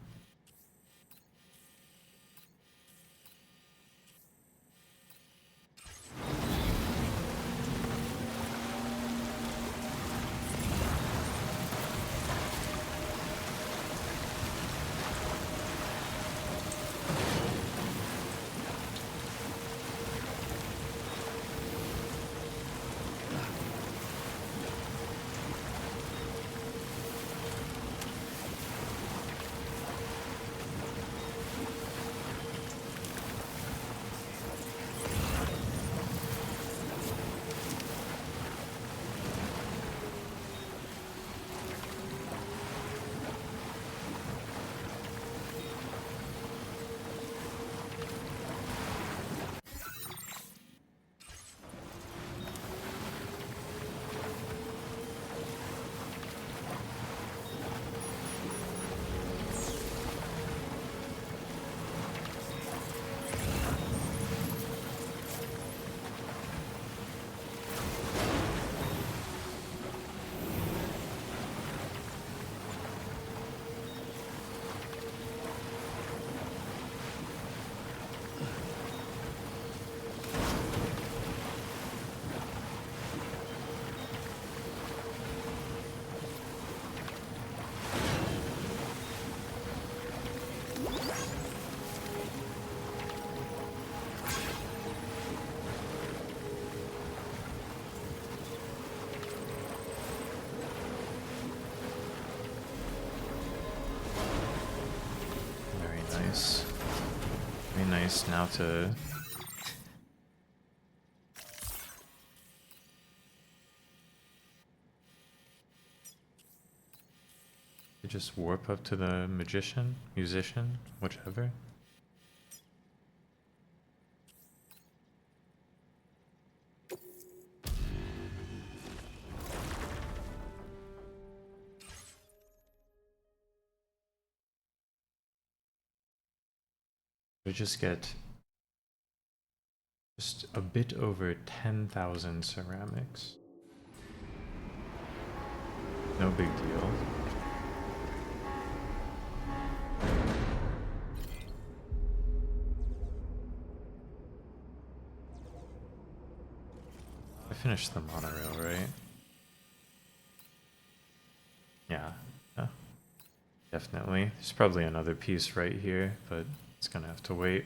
Nice. Very nice now to... You just warp up to the magician, musician, whichever. We just get just a bit over 10,000 ceramics. No big deal. I finished the monorail, right? Yeah. Yeah. Definitely. There's probably another piece right here, but it's gonna have to wait.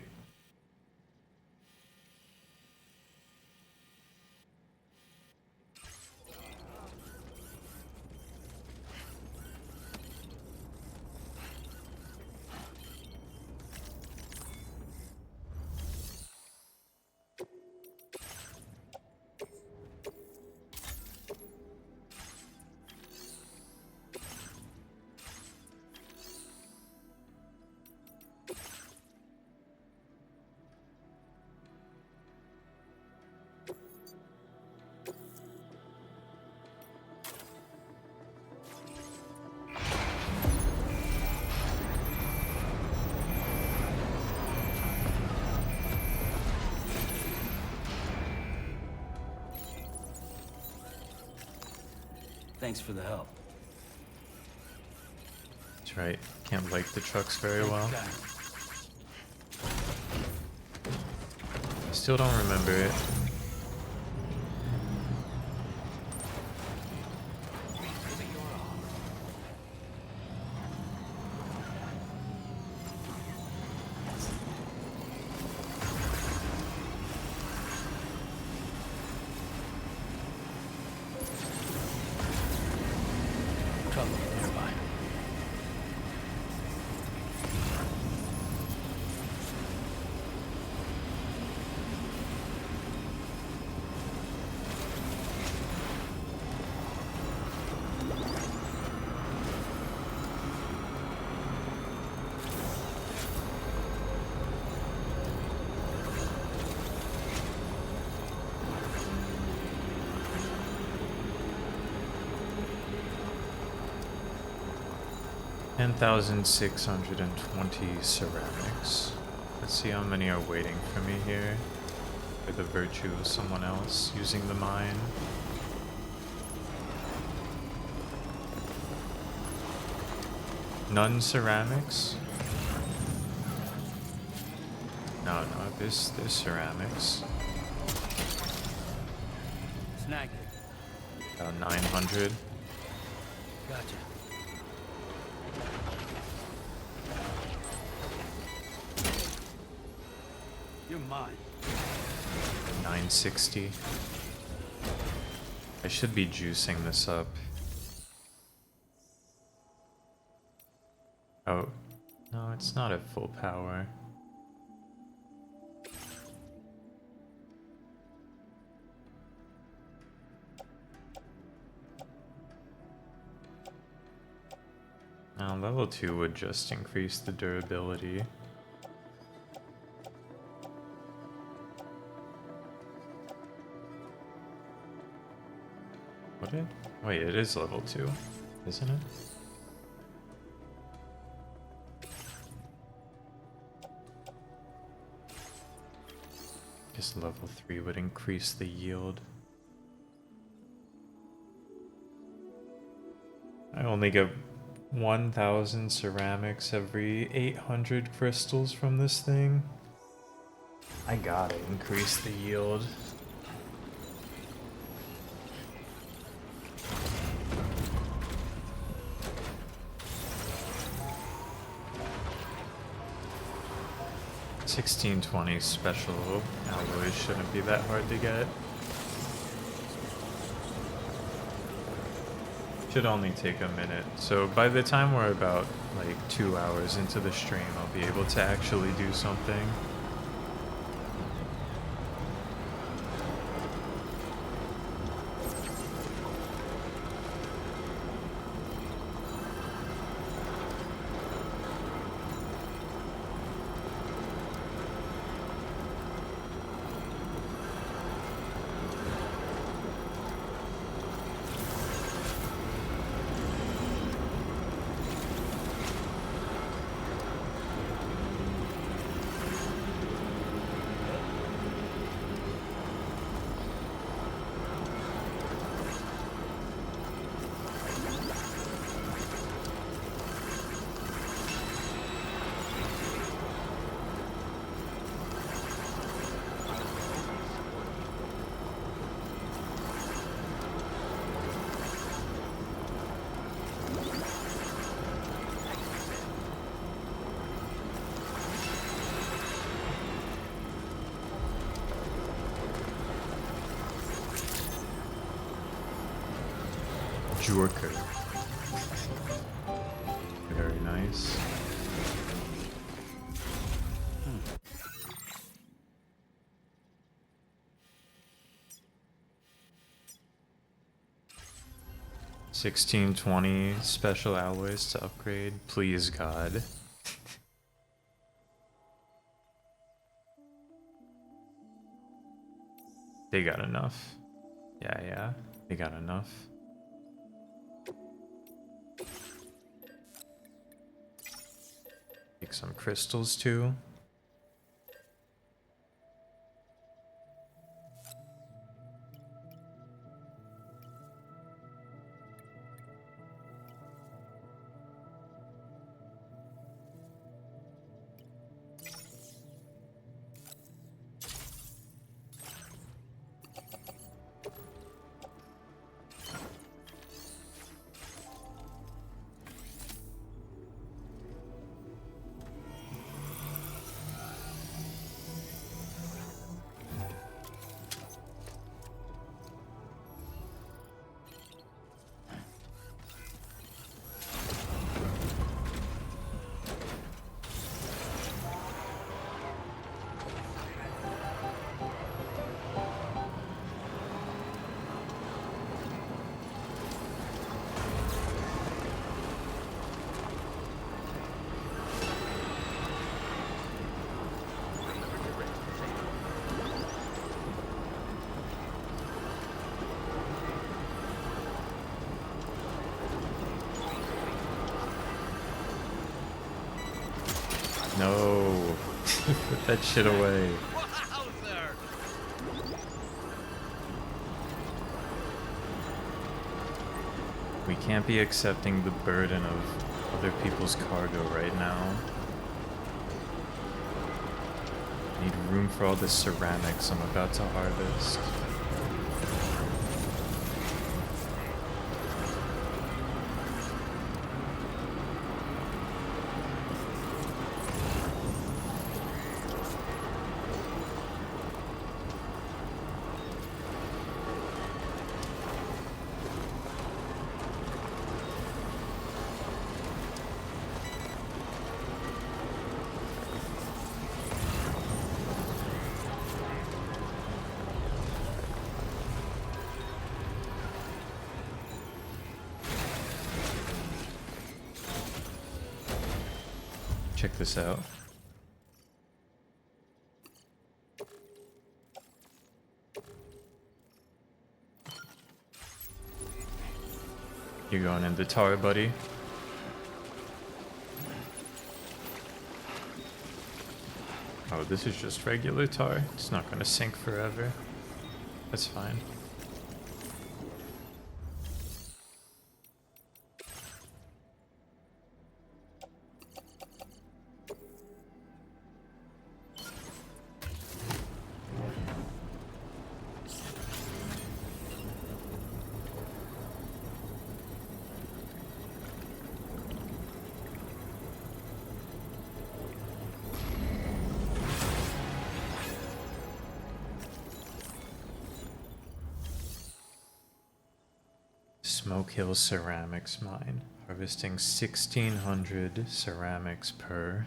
Thanks for the help. That's right. Can't like the trucks very well. Still don't remember it. Trouble nearby. Ten 10,620 ceramics. Let's see how many are waiting for me here. For the virtue of someone else using the mine. None ceramics? No, there's ceramics. Snagged it. About 900. Gotcha. You're mine. 960. I should be juicing this up. Oh, no, it's not at full power. Now, level 2 would just increase the durability. Would it? Wait, it is level 2, isn't it? Guess level 3 would increase the yield. I only get 1,000 ceramics every 800 crystals from this thing. I gotta increase the yield. $1620 special alloys shouldn't be that hard to get. Should only take a minute. So by the time we're about like 2 hours into the stream, I'll be able to actually do something. Jorker. Very nice. Hmm. 1620 special alloys to upgrade. Please, God. They got enough. Yeah, they got enough. Take some crystals too. No. Put that shit away. We can't be accepting the burden of other people's cargo right now. Need room for all the ceramics I'm about to harvest. Check this out. You're going in the tar, buddy. Oh, this is just regular tar. It's not gonna sink forever. That's fine. Smoke Hill Ceramics Mine. Harvesting 1,600 ceramics per.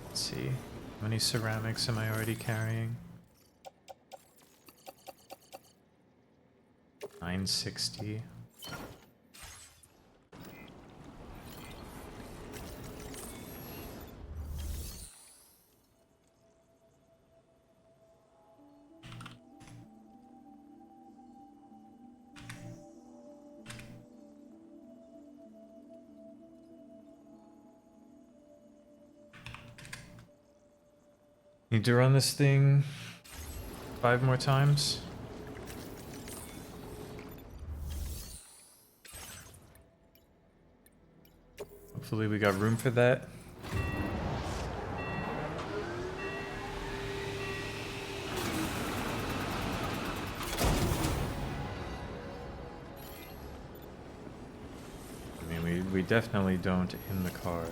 Let's see. How many ceramics am I already carrying? 960. Need to run this thing 5 more times. Hopefully we got room for that. we definitely don't in the car.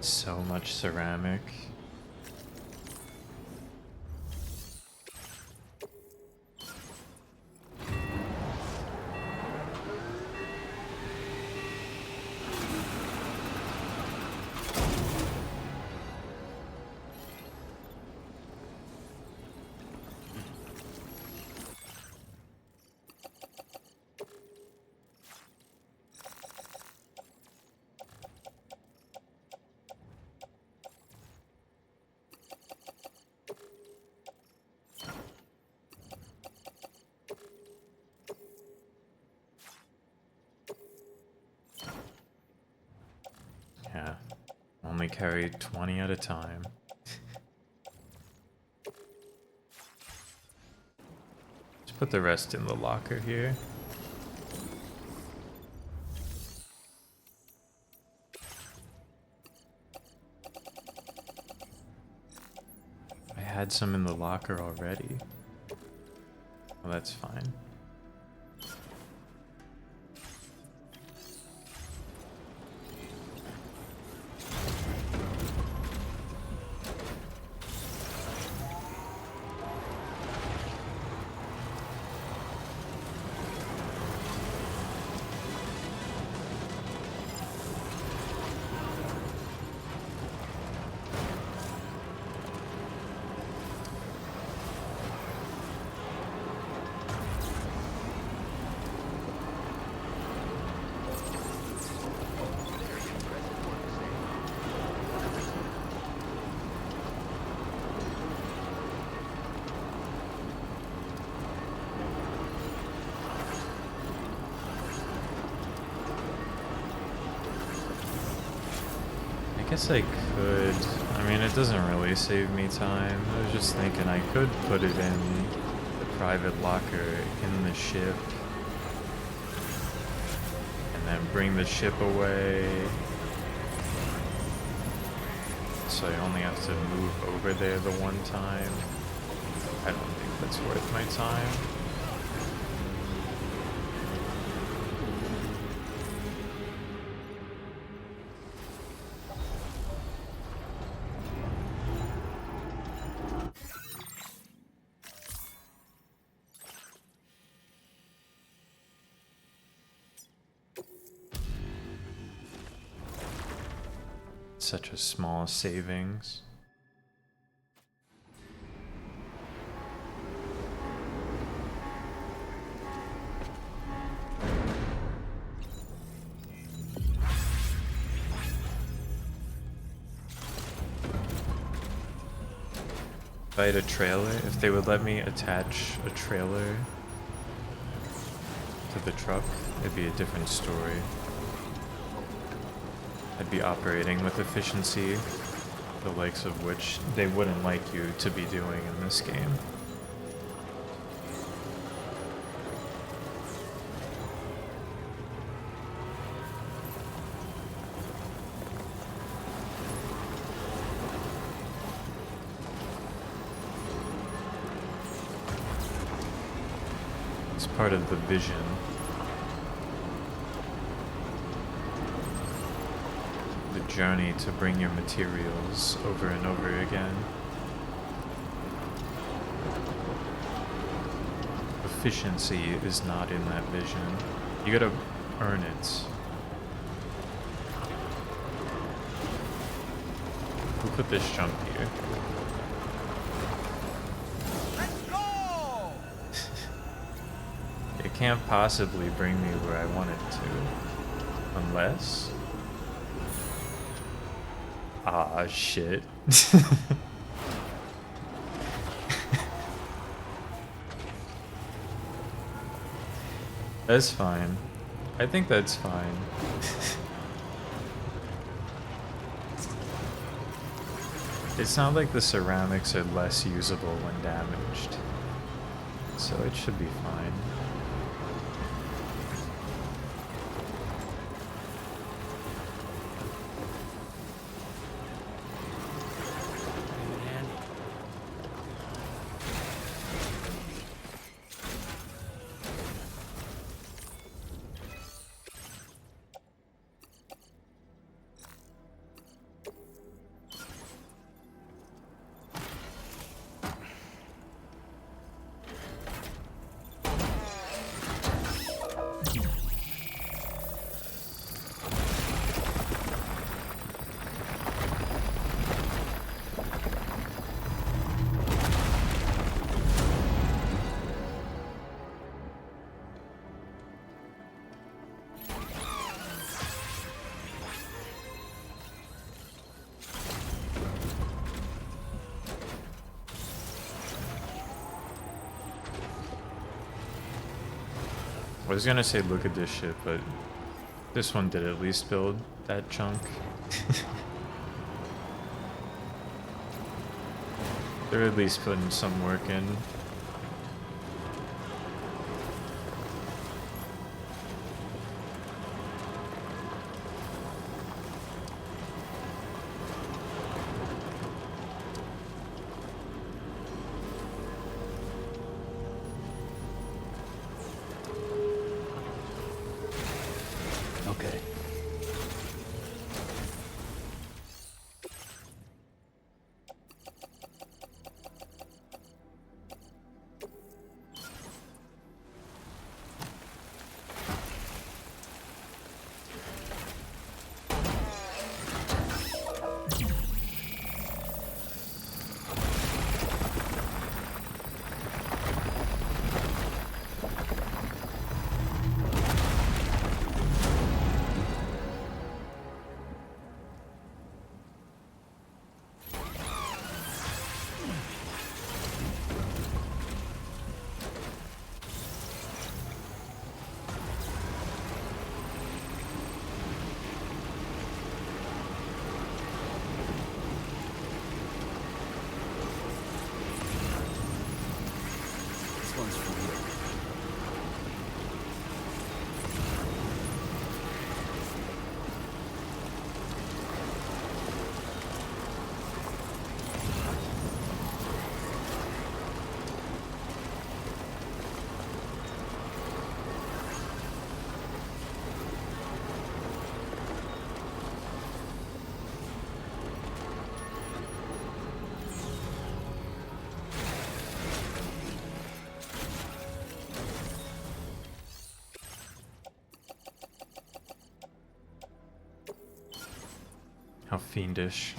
So much ceramic. Yeah, only carry 20 at a time. Just put the rest in the locker here. I had some in the locker already. Well, that's fine. I guess I could. I mean, it doesn't really save me time. I was just thinking I could put it in the private locker in the ship. And then bring the ship away. So I only have to move over there the one time. I don't think that's worth my time. Such a small savings. If I had a trailer, if they would let me attach a trailer to the truck, it'd be a different story. I'd be operating with efficiency, the likes of which they wouldn't like you to be doing in this game. It's part of the vision. Journey to bring your materials over and over again. Efficiency is not in that vision. You gotta earn it. Who put this jump here? Let's go! It can't possibly bring me where I want it to. Unless... Ah, shit. That's fine. I think that's fine. It's not like the ceramics are less usable when damaged, so it should be fine. Pretty handy. I was gonna say look at this shit, but this one did at least build that chunk. They're at least putting some work in. Okay. This one's for you. How fiendish.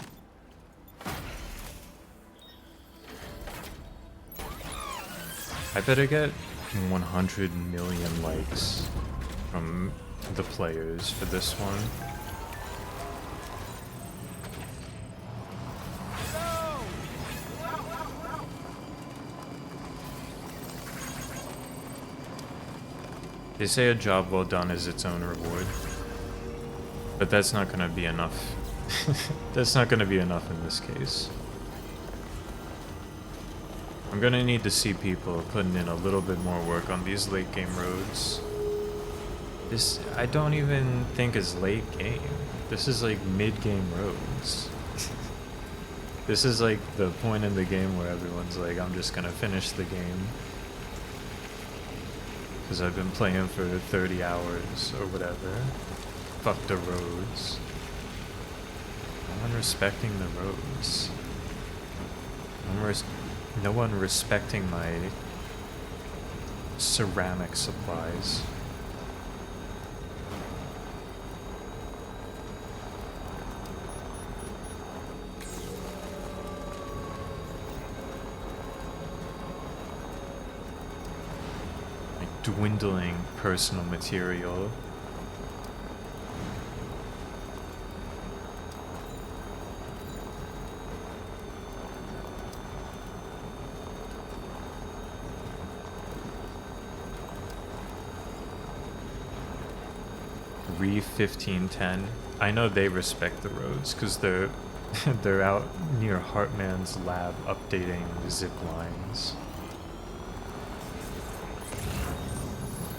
I better get 100 million likes from the players for this one. They say a job well done is its own reward, but that's not gonna be enough. That's not gonna be enough in this case. I'm gonna need to see people putting in a little bit more work on these late game roads. This, I don't even think is late game. This is like mid game roads. This is like the point in the game where everyone's like, I'm just gonna finish the game. Because I've been playing for 30 hours or whatever. Fuck the roads. No one respecting the roads. No one respecting my ceramic supplies. My dwindling personal material. Re 1510. I know they respect the roads because they're they're out near Hartman's lab updating zip lines.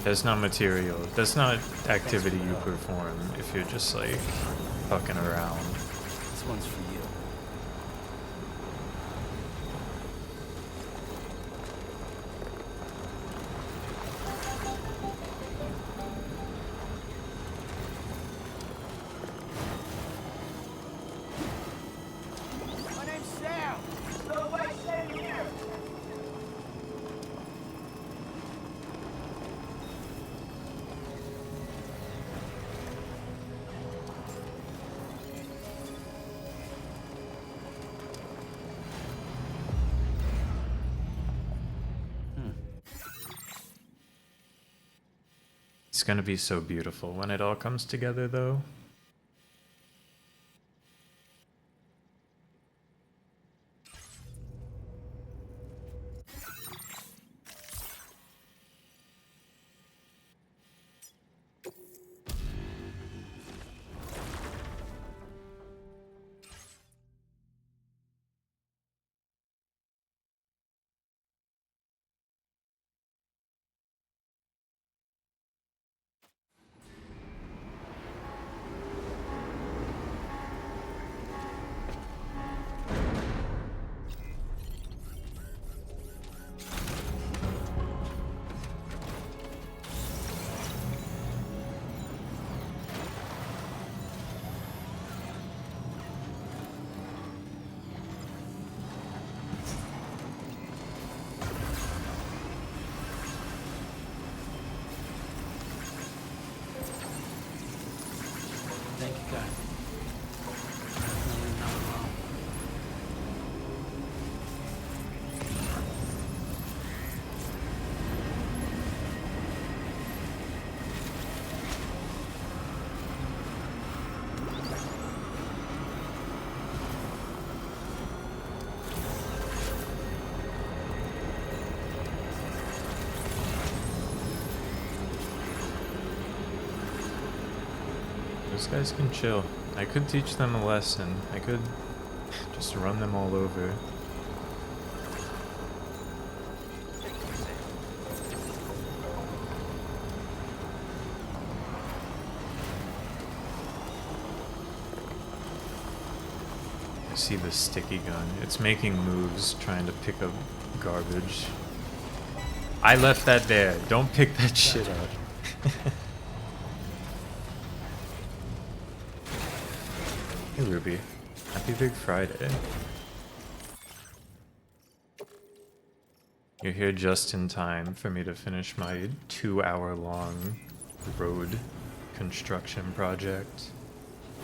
That's not material. That's not activity you perform if you're just like fucking around. This one's for you. My name's Sam. So why stay here? It's gonna be so beautiful when it all comes together, though. Thank you, guys. Definitely not alone. Those guys can chill. I could teach them a lesson. I could just run them all over. I see the sticky gun. It's making moves trying to pick up garbage. I left that there. Don't pick that shit up. Hey Ruby, happy Big Friday. You're here just in time for me to finish my 2-hour-long road construction project.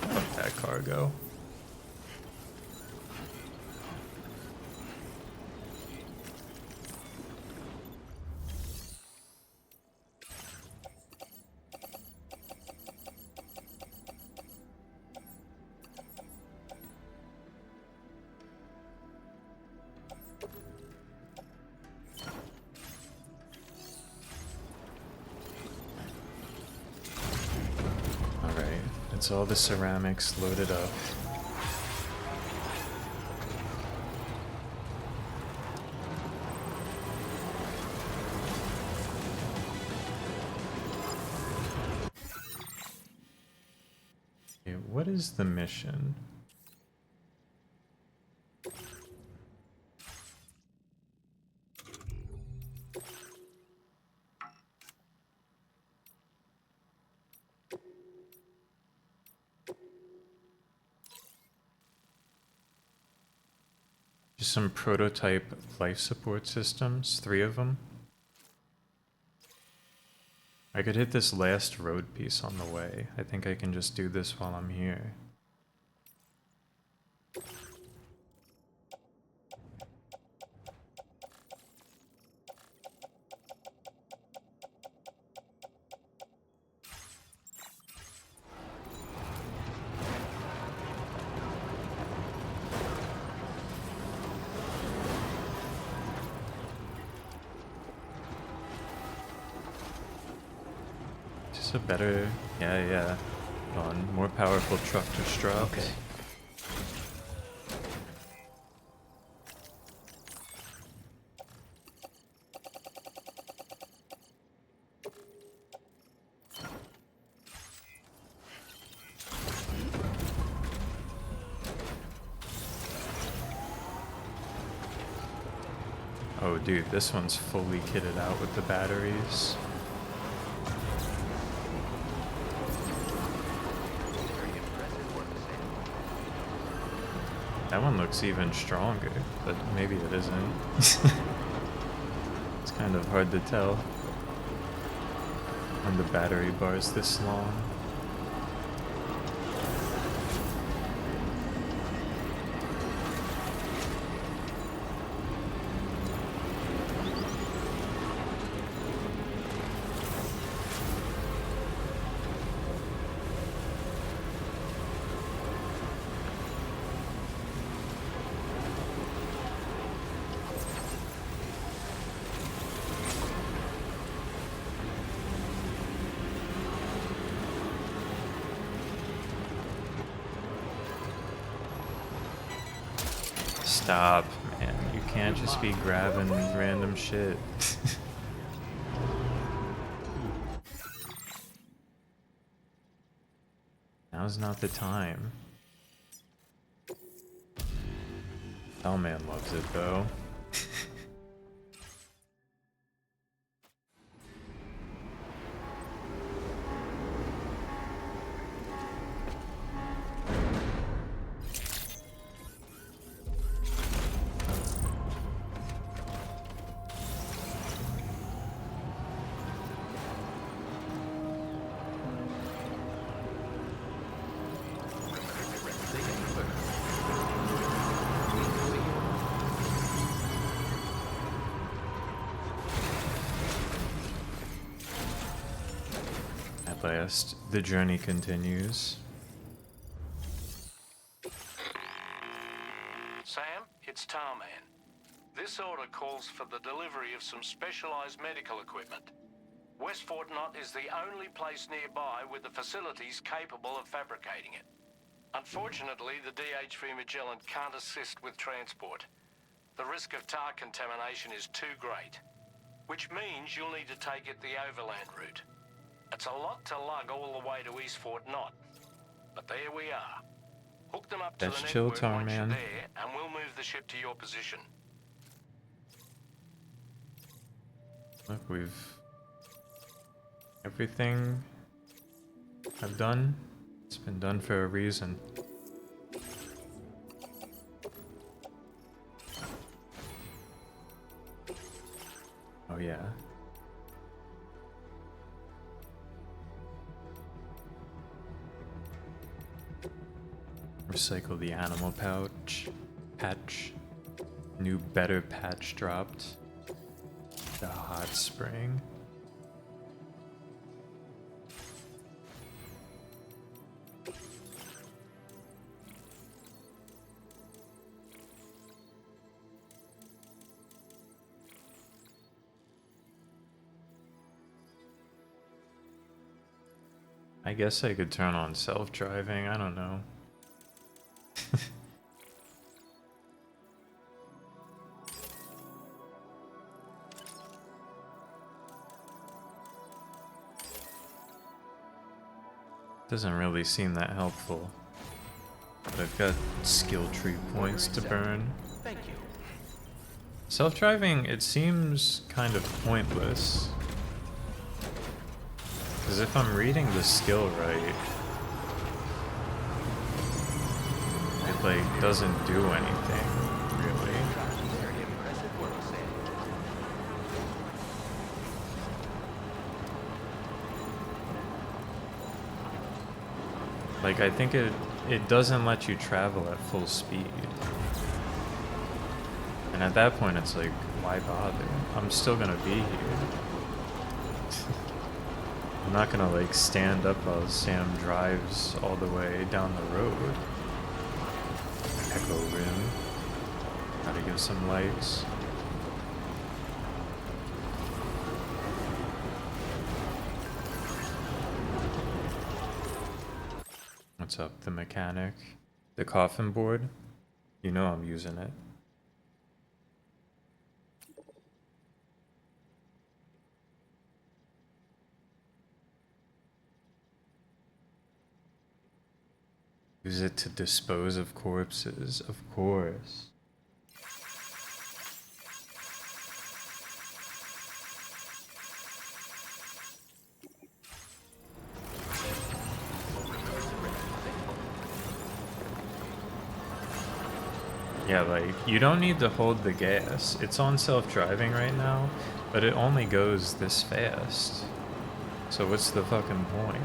Fuck that cargo. It's all the ceramics loaded up. Okay, what is the mission? Just some prototype life support systems, 3 of them. I could hit this last road piece on the way. I think I can just do this while I'm here. It's a better, yeah. On more powerful truck to strut. Okay. Oh, dude, this one's fully kitted out with the batteries. Very impressive work, Sam. That one looks even stronger, but maybe it isn't. It's kind of hard to tell when the battery bar's this long. Stop, man. You can't just be grabbing random shit. Now's not the time. Hellman loves it though. At last, the journey continues. Sam, it's Tarman. This order calls for the delivery of some specialized medical equipment. West Fort Knott is the only place nearby with the facilities capable of fabricating it. Unfortunately, the DHV Magellan can't assist with transport. The risk of tar contamination is too great, which means you'll need to take it the overland route. It's a lot to lug all the way to East Fort Knott, but there we are. Hook them up to That's the chill, network Tar once you're Man. there, and we'll move the ship to your position. Look, we've... everything I've done, it's been done for a reason. Oh yeah. Recycle the animal patch. New better patch dropped. The hot spring. I guess I could turn on self-driving, I don't know. Doesn't really seem that helpful. But I've got skill tree points to burn. Thank you. Self-driving, it seems kind of pointless. Because if I'm reading the skill right, it like doesn't do anything, really. Very impressive work, Sam. Like, I think it doesn't let you travel at full speed. And at that point, it's like, why bother? I'm still gonna be here. I'm not gonna, like, stand up while Sam drives all the way down the road. Echo Rim. Gotta give some lights. What's up, the mechanic? The coffin board? You know I'm using it. Use it to dispose of corpses, of course. Yeah, like, you don't need to hold the gas. It's on self-driving right now, but it only goes this fast. So what's the fucking point?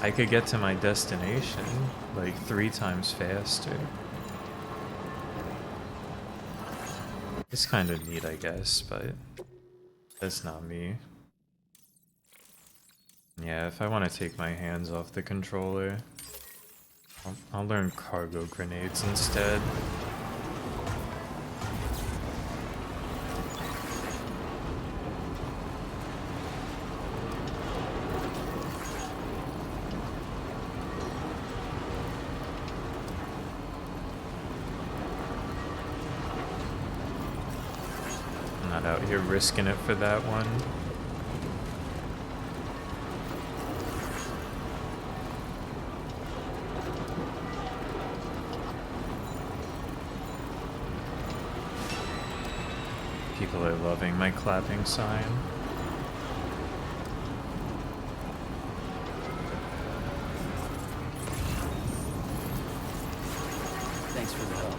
I could get to my destination, like, 3 times faster. It's kind of neat, I guess, but that's not me. Yeah, if I want to take my hands off the controller, I'll learn cargo grenades instead. I'm not out here risking it for that one. People are loving my clapping sign. Thanks for the help.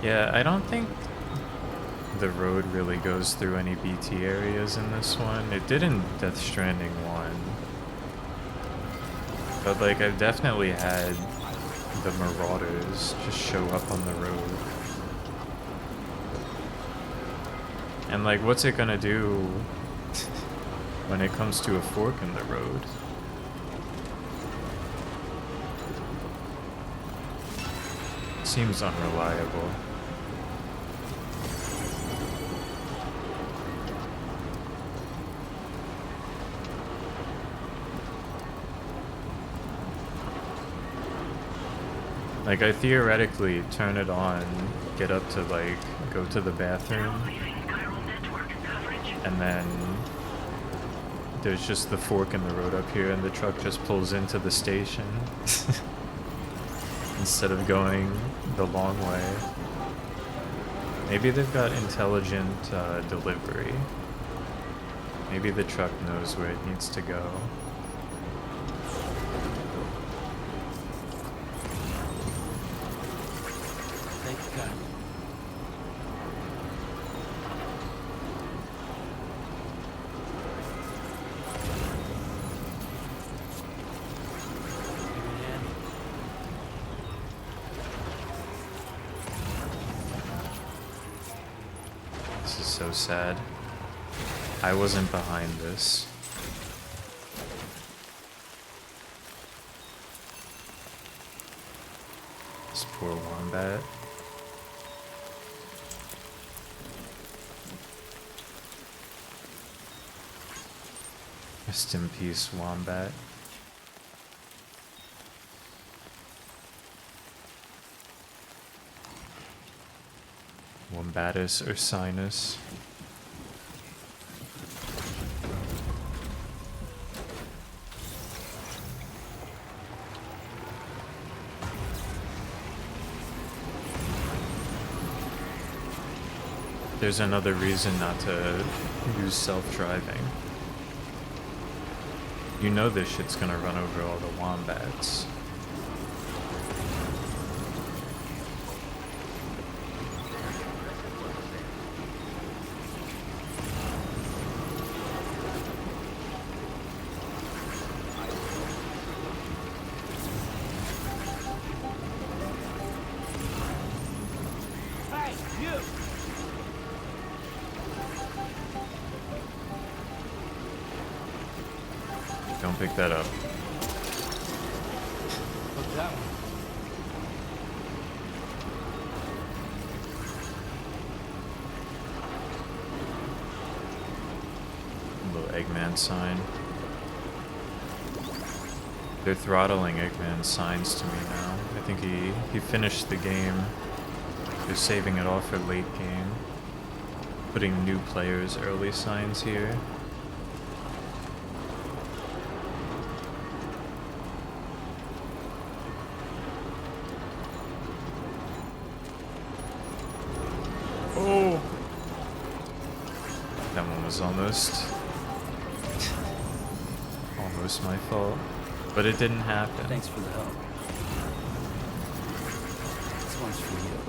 Yeah, I don't think the road really goes through any BT areas in this one. It did in Death Stranding 1. But like, I've definitely had the marauders just show up on the road. And like, what's it gonna do when it comes to a fork in the road? Seems unreliable. Like, I theoretically turn it on, get up to, like, go to the bathroom, and then there's just the fork in the road up here, and the truck just pulls into the station instead of going the long way. Maybe they've got intelligent delivery. Maybe the truck knows where it needs to go. Thank you, God. Give me a hand. This is so sad. I wasn't behind this. This poor wombat. Rest in peace, wombat. Wombatus ursinus. There's another reason not to use self-driving. You know this shit's gonna run over all the wombats. Hey, you! Don't pick that up. What's that one? little Eggman sign. They're throttling Eggman's signs to me now. I think he finished the game. They're saving it all for late game. Putting new players' early signs here. Oh! That one was almost my fault. But it didn't happen. Thanks for the help. This one's for you.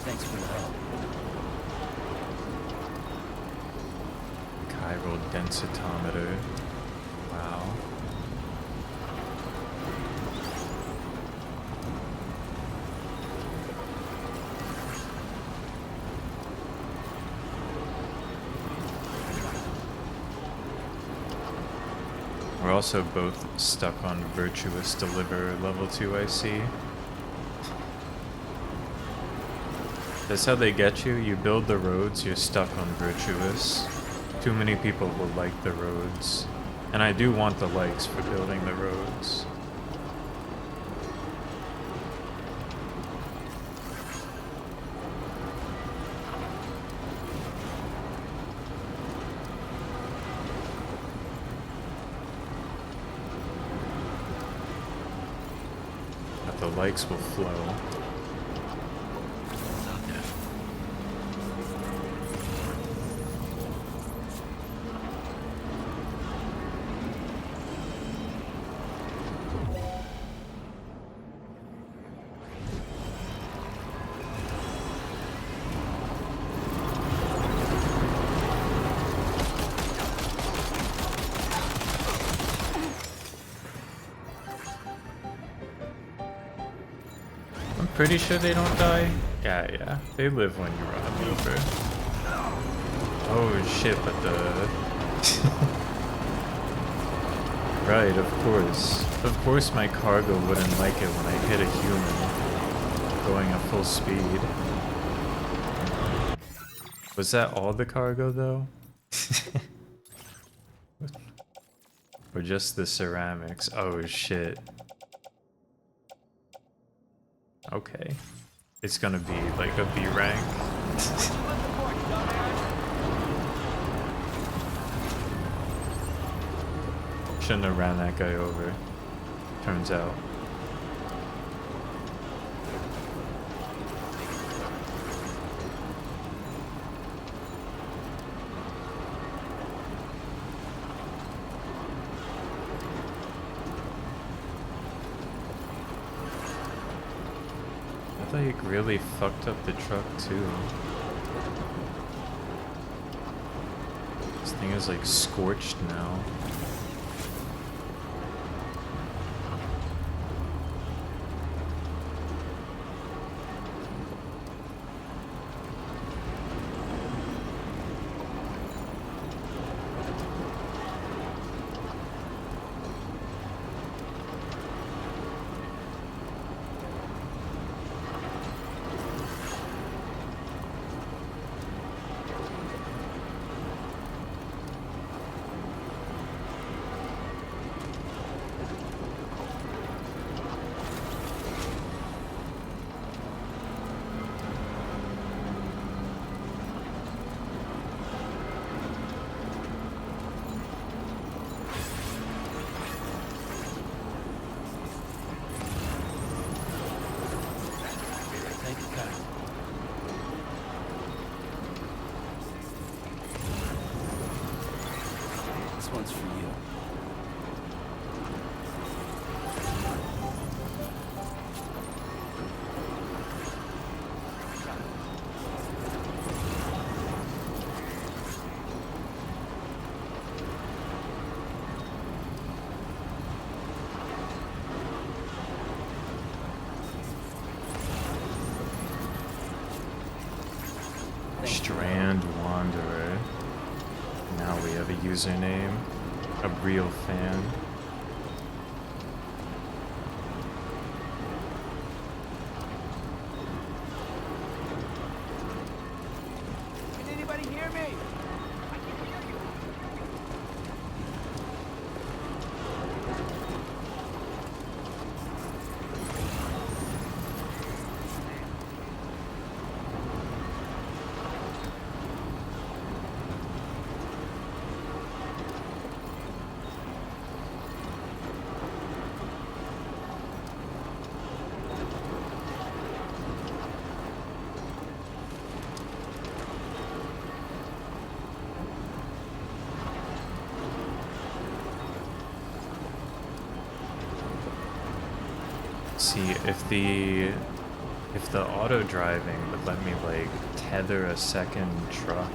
Thanks for the help. Chiral densitometer. Wow. We're also both stuck on Virtuous Deliver level 2, I see. That's how they get you. You build the roads, you're stuck on Virtuous. Too many people will like the roads. And I do want the likes for building the roads. But the likes will flow. Pretty sure they don't die? Yeah. They live when you run them over. Oh shit, but the... Right, of course. Of course my cargo wouldn't like it when I hit a human going at full speed. Was that all the cargo though? Or just the ceramics? Oh shit. Okay. It's gonna be like a B rank. Shouldn't have ran that guy over, turns out. Like really fucked up the truck too. This thing is like scorched now. one's for you. Strand Wanderer. Now we have a username. A real fan. Can anybody hear me? See, if the auto driving would let me like tether a second truck,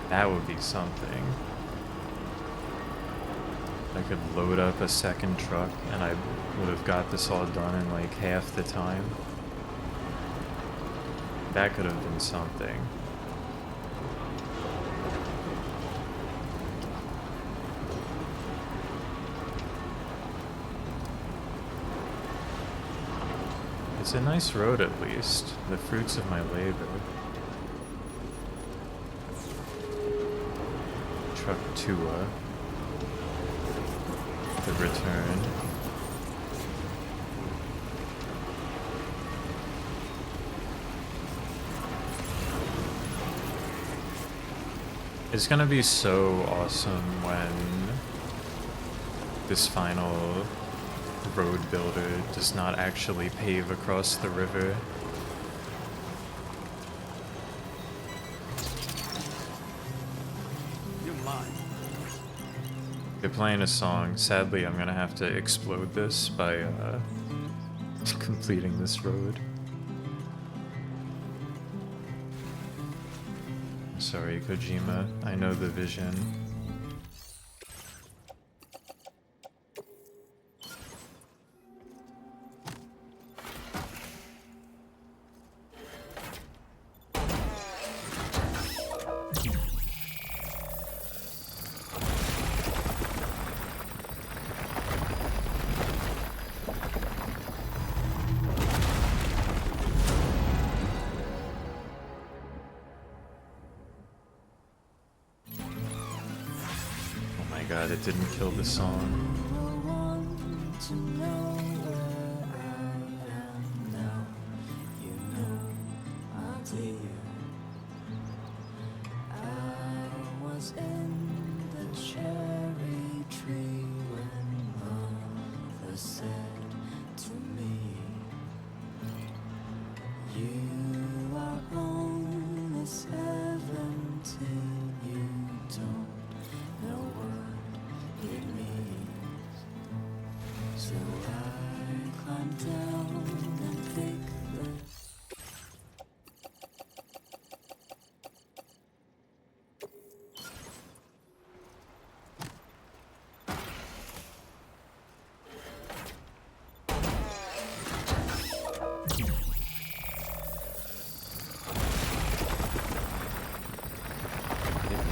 that would be something. I could load up a second truck and I would have got this all done in like half the time. That could have been something. It's a nice road at least, the fruits of my labor. Truck Tua. The return. It's gonna be so awesome when this final road builder does not actually pave across the river. You're mine. They're playing a song. Sadly, I'm gonna have to explode this by completing this road. Sorry, Kojima. I know the vision. God, it didn't kill the song.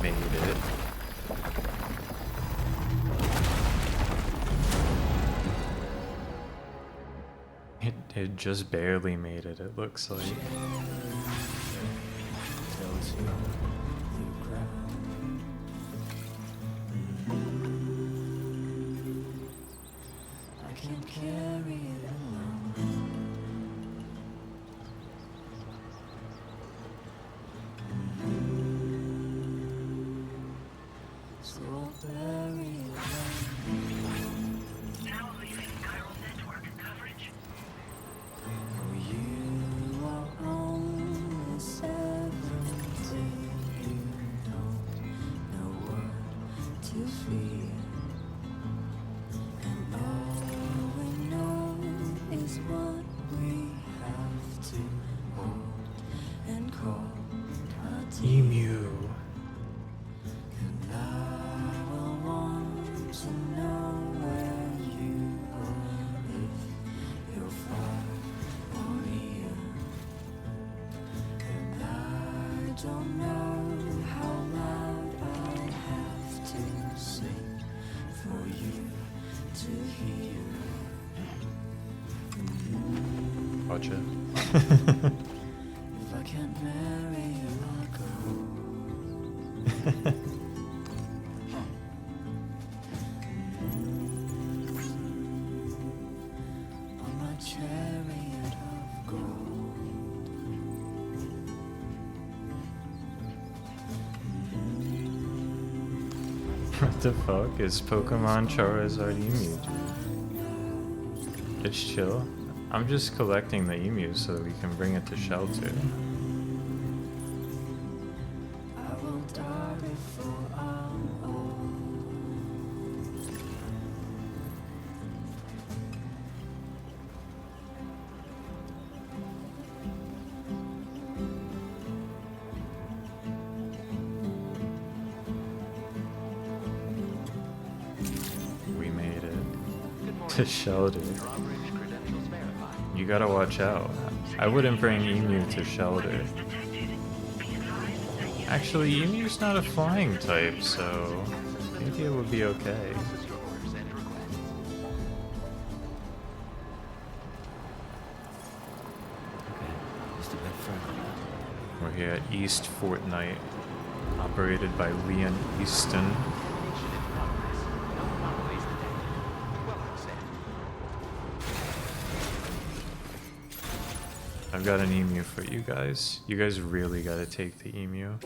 Made it. It just barely made it, it looks like. I can't carry it alone. So I'll bury it alone. Now leaving chiral network coverage. Oh, you are only Emu. And I will want to know where you are, if you're far or near. And I don't know how loud I'll have to sing for you to hear. Watch it. If I can't marry you, I'll go. On my chariot of gold. What the fuck is Pokemon Charizard Emu? It's chill. I'm just collecting the emus so that we can bring it to shelter. I will die before I'm old. We made it Good morning. to shelter. Drawbridge credentials verified. You gotta watch out. I wouldn't bring emu to shelter. Actually, emu's not a flying type, so maybe it would be okay. Process your orders and requests. Okay, just a bit further now. We're here at East Fortnite, operated by Leon Easton. Mission in progress. No anomalies detected. Well said. I've got an emu for you guys. You guys really gotta take the emu.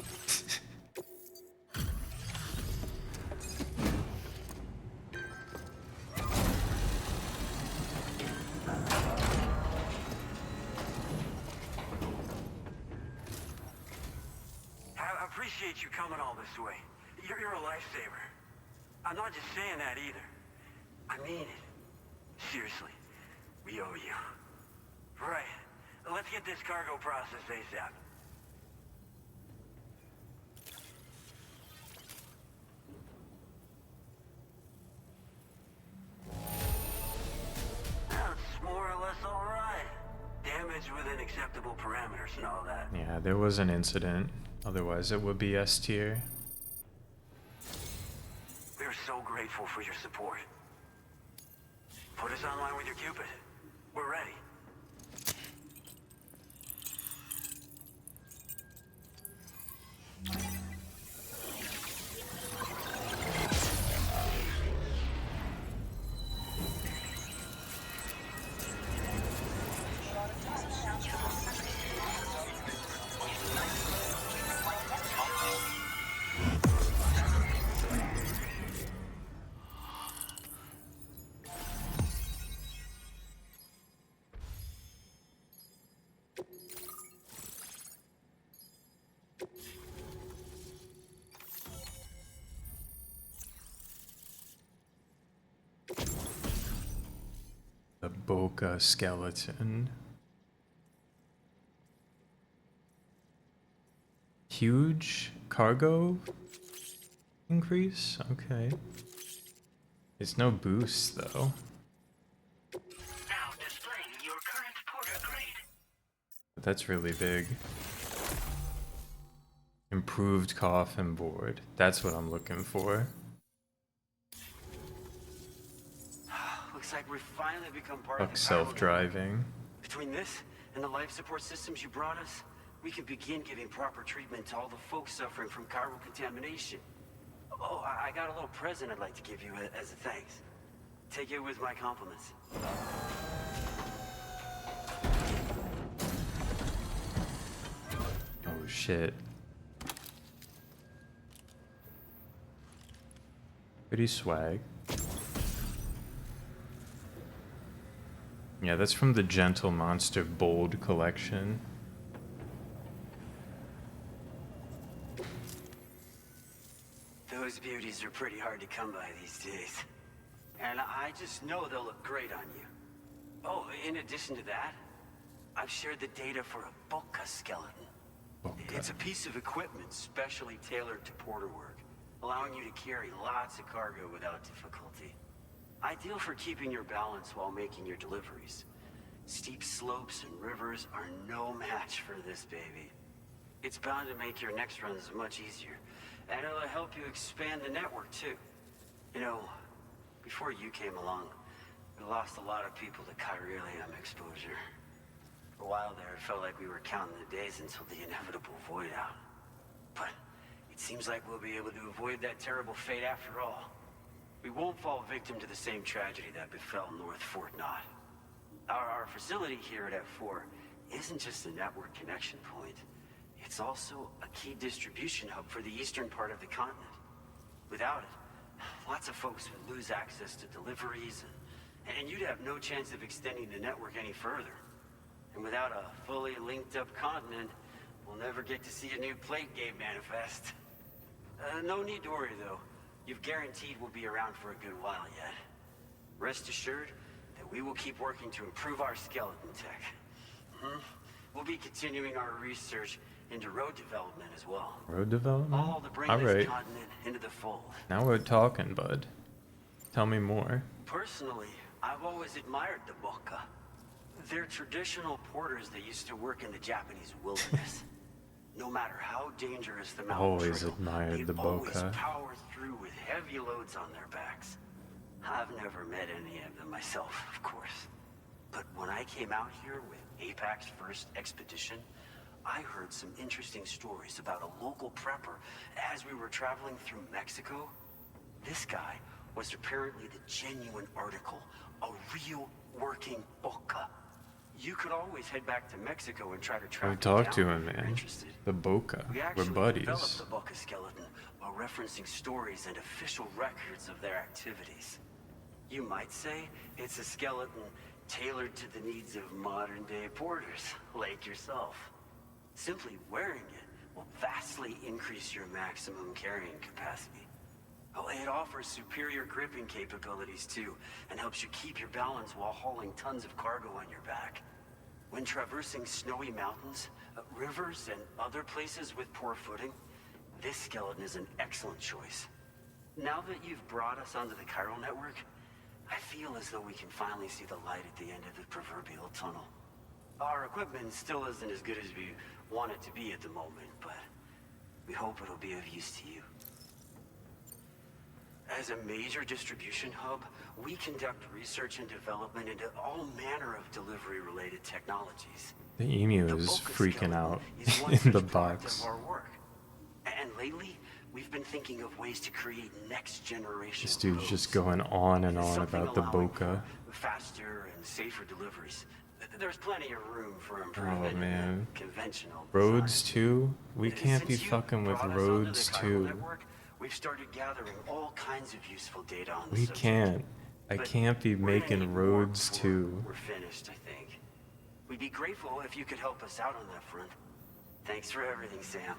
I appreciate you coming all this way. You're a lifesaver. I'm not just saying that either. I mean it. Seriously. We owe you. Right. Let's get this cargo processed ASAP. That's more or less all right. Damage within acceptable parameters and all that. Yeah, there was an incident. Otherwise, it would be S tier. We're so grateful for your support. Put us online with your Cupid. We're ready. The Boca skeleton. Huge cargo increase? Okay. It's no boost though. Now displaying your current porter grade. But that's really big. Improved coffin board. That's what I'm looking for. Looks like we've finally become part Fuck of the cargo. self-driving. Between this and the life support systems you brought us, we can begin giving proper treatment to all the folks suffering from cargo contamination. Oh, I got a little present I'd like to give you as a thanks. Take it with my compliments. Oh shit. Pretty swag. Yeah, that's from the Gentle Monster Bold collection. Those beauties are pretty hard to come by these days. And I just know they'll look great on you. Oh, in addition to that, I've shared the data for a Boca skeleton. It's a piece of equipment specially tailored to porter work, allowing you to carry lots of cargo without difficulty. Ideal for keeping your balance while making your deliveries. Steep slopes and rivers are no match for this baby. It's bound to make your next runs much easier, and it'll help you expand the network too. You know, before you came along, we lost a lot of people to chiralium exposure. For a while there, it felt like we were counting the days until the inevitable void out. But it seems like we'll be able to avoid that terrible fate after all. We won't fall victim to the same tragedy that befell North Fort Knott. Our facility here at F4 isn't just a network connection point. It's also a key distribution hub for the eastern part of the continent. Without it, lots of folks would lose access to deliveries, and you'd have no chance of extending the network any further. And without a fully linked up continent, we'll never get to see a new plate game manifest. No need to worry though. You've guaranteed we'll be around for a good while yet. Rest assured that we will keep working to improve our skeleton tech. We'll be continuing our research into road development as well. Road development? All to bring this continent into the fold. Now we're talking, bud. Tell me more. Personally, I've always admired the Boca. They're traditional porters that used to work in the Japanese wilderness. No matter how dangerous the mountain Always trail, admired they'd the always Boca. power through with heavy loads on their backs. I've never met any of them myself, of course. But when I came out here with APAC's first expedition, I heard some interesting stories about a local prepper as we were traveling through Mexico. This guy was apparently the genuine article, a real working Boca. You could always head back to Mexico and try to track I talked him to down him, if you're man. interested. The Boca. We We're actually buddies. developed the Boca skeleton while referencing stories and official records of their activities. You might say it's a skeleton tailored to the needs of modern-day porters, like yourself. Simply wearing it will vastly increase your maximum carrying capacity. Oh, it offers superior gripping capabilities too, and helps you keep your balance while hauling tons of cargo on your back. When traversing snowy mountains, rivers, and other places with poor footing, this skeleton is an excellent choice. Now that you've brought us onto the chiral network, I feel as though we can finally see the light at the end of the proverbial tunnel. Our equipment still isn't as good as we want it to be at the moment, but we hope it'll be of use to you. As a major distribution hub, we conduct research and development into all manner of delivery-related technologies. The emu The is Boca freaking skeleton out is one in such the product box. of our work. And lately, we've been thinking of ways to create next-generation This dude's just roads. going on and on Something about the allowing Boca. for faster and safer deliveries. There's plenty of room for Oh improvement in man. the conventional Roads design. too? We can't be Since you fucking with brought us onto roads the chiral too. network, we've started gathering all kinds of useful data on the We subject. can't. I But can't be we're gonna need making more roads before too. We're finished, I think. We'd be grateful if you could help us out on that front. Thanks for everything, Sam.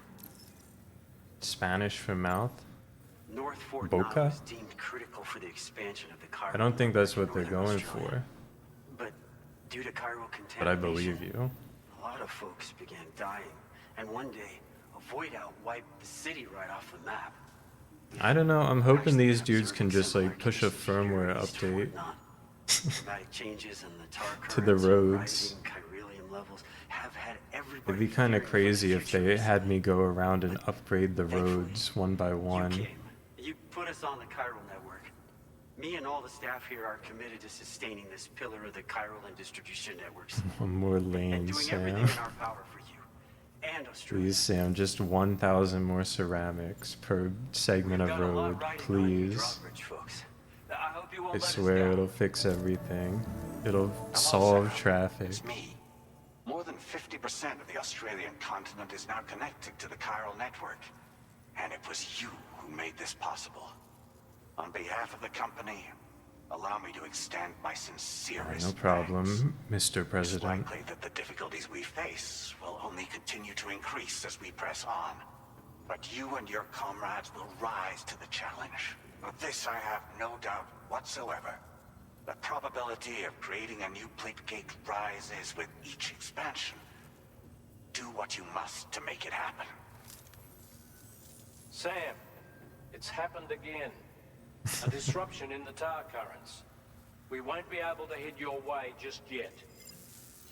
Spanish for mouth? North Fort Boca? Knott was deemed critical for the expansion of the chiral I don't think that's network what in they're Northern going Australia. for. But due to chiral contamination, But I believe you. a lot of folks began dying, and one day, a void out wiped the city right off the map. I don't know. I'm hoping Actually these dudes can observing just similar like push a conditions here firmware in East update. Fort Knott. Dramatic changes in the tar To the currents and roads. rising chiralium levels have had everybody It'd be kind of fearing for the crazy if future they of had the me city. go around and But upgrade the thankfully, roads one by You one. came. You put us on the chiral network. Me and all the staff here are committed to sustaining this pillar of the chiral and distribution networks. More and lane, doing everything Sam. in our power for you and Australia. Please, Sam, just 1,000 more ceramics per segment We've of got a lot road, riding on you please. drawbridge folks. I hope you won't I let us swear down. it'll fix everything. It'll Hello, solve Sam. traffic. It's me. More than 50% of the Australian continent is now connected to the chiral network. And it was you who made this possible. On behalf of the company, allow me to extend my sincerest No problem, Mr. It's President. likely that the difficulties we face will only continue to increase as we press on. But you and your comrades will rise to the challenge. Of this I have no doubt whatsoever. The probability of creating a new plate gate rises with each expansion. do what you must to make it happen. Sam, it's happened again. A disruption in the tar currents. We won't be able to head your way just yet.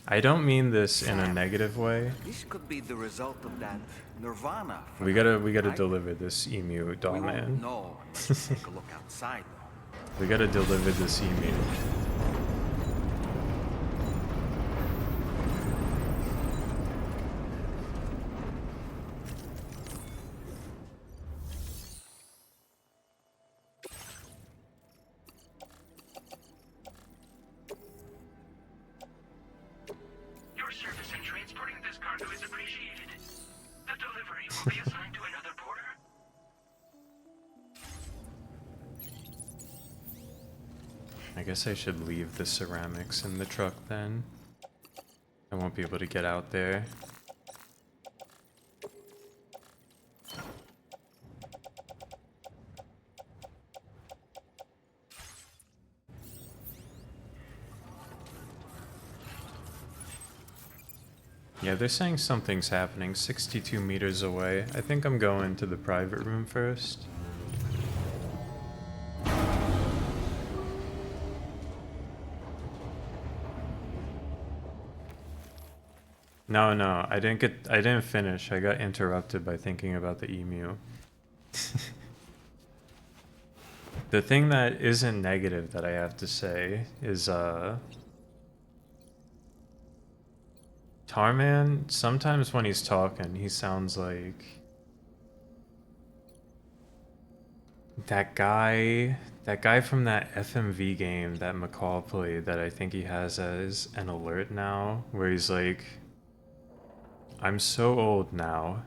I don't mean this in a negative way. This could be the result of that nirvana. We gotta right? deliver this emu, doll We won't man. know unless we take a look outside, though. We gotta deliver this emu. Your service in transporting this cargo is appreciated. The delivery will be assigned to another porter. I guess I should leave the ceramics in the truck then. I won't be able to get out there. Yeah, they're saying something's happening 62 meters away. I think I'm going to the private room first. No, I didn't finish. I got interrupted by thinking about the emu. The thing that isn't negative that I have to say is, Tarman, sometimes when he's talking, he sounds like that guy from that FMV game that McCall played that I think he has as an alert now, where he's like, I'm so old now.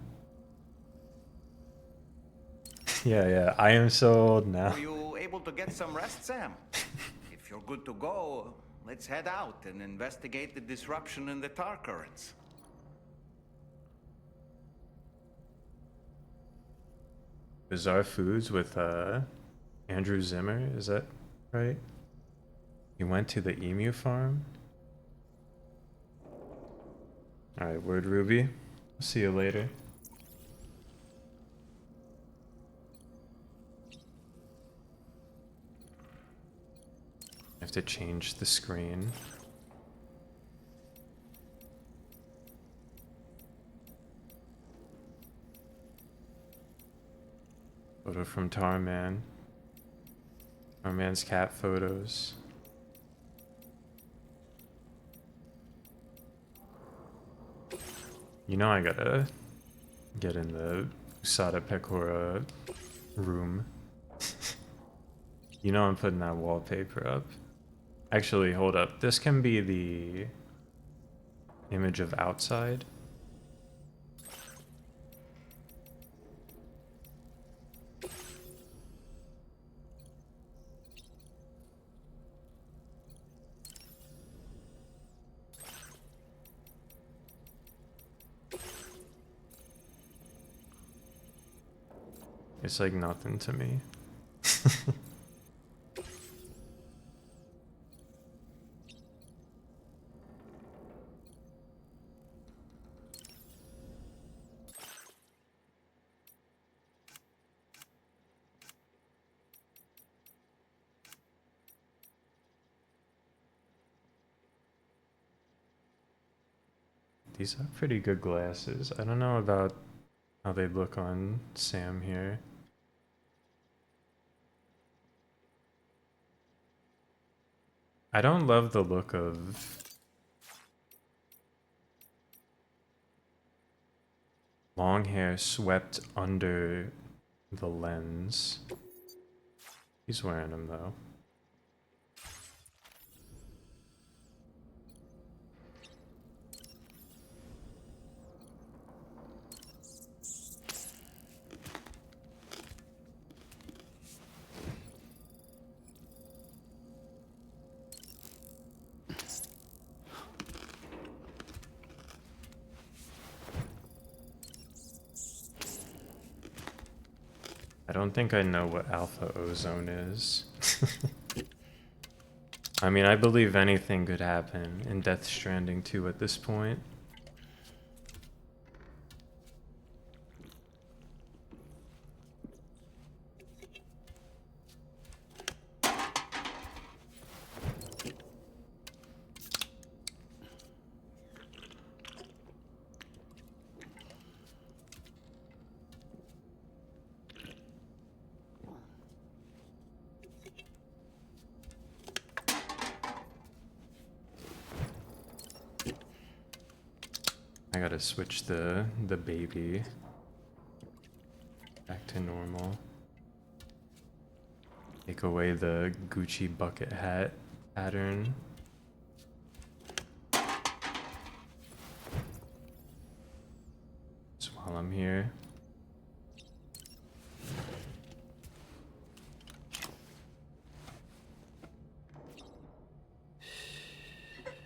Yeah, I am so old now. Were you able to get some rest, Sam? If you're good to go, let's head out and investigate the disruption in the tar currents. Bizarre Foods with Andrew Zimmer, is that right? He went to the emu farm? Alright, word Ruby. See you later. I have to change the screen. Photo from Tarman. Tarman's cat photos. You know I gotta get in the Usada Pecora room. You know I'm putting that wallpaper up. Actually, hold up. This can be the image of outside. It's like nothing to me. These are pretty good glasses. I don't know about how they look on Sam here. I don't love the look of long hair swept under the lens. He's wearing them though. I don't think I know what alpha ozone is. I mean, I believe anything could happen in Death Stranding 2 at this point. I gotta switch the baby back to normal. Take away the Gucci bucket hat pattern. Just while I'm here.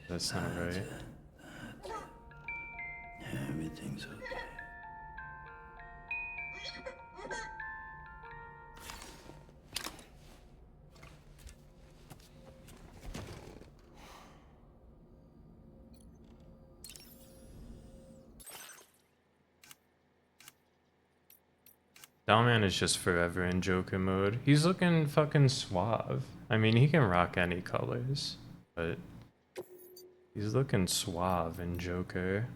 That's not right. Everything's okay. Dalman is just forever in Joker mode. He's looking fucking suave. I mean, he can rock any colors, but he's looking suave in Joker.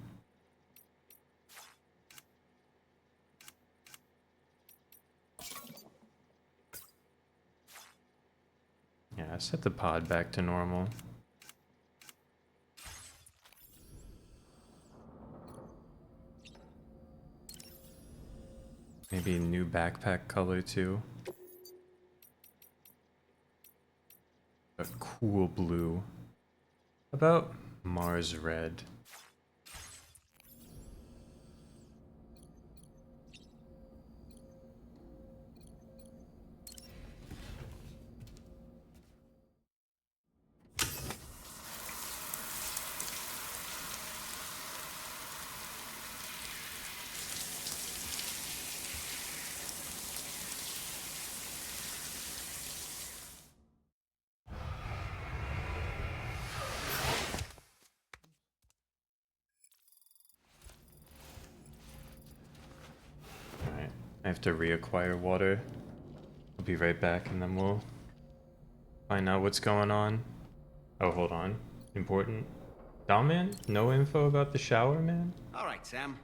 Yeah, I set the pod back to normal. Maybe a new backpack color too. A cool blue. How about Mars red? Alright, I have to reacquire water. I'll be right back and then we'll find out what's going on. Oh, hold on. Important. Dalman? No info about the shower, man? All right, Sam.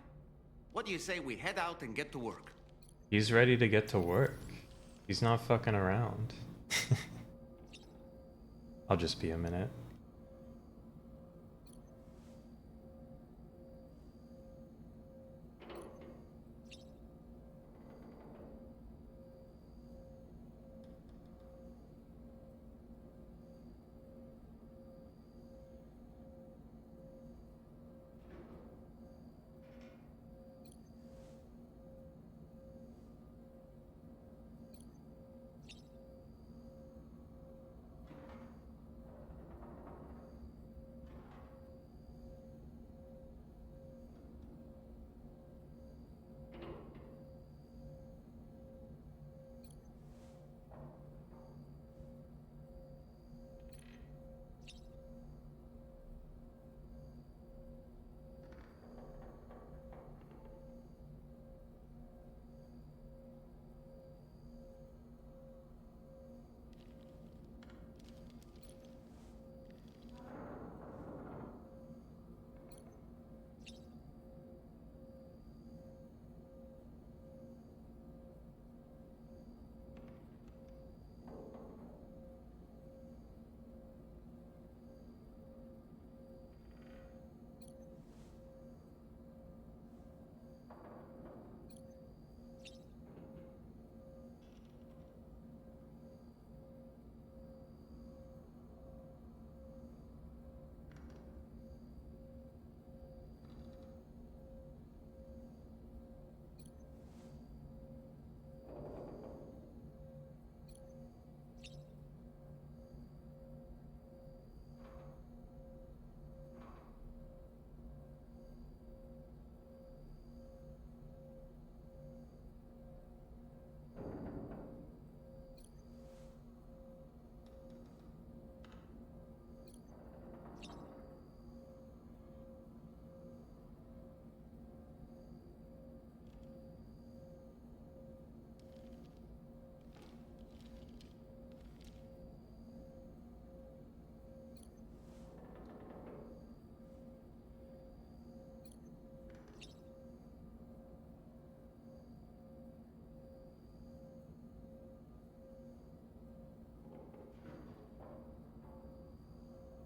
What do you say we head out and get to work? He's ready to get to work. He's not fucking around. I'll just be a minute.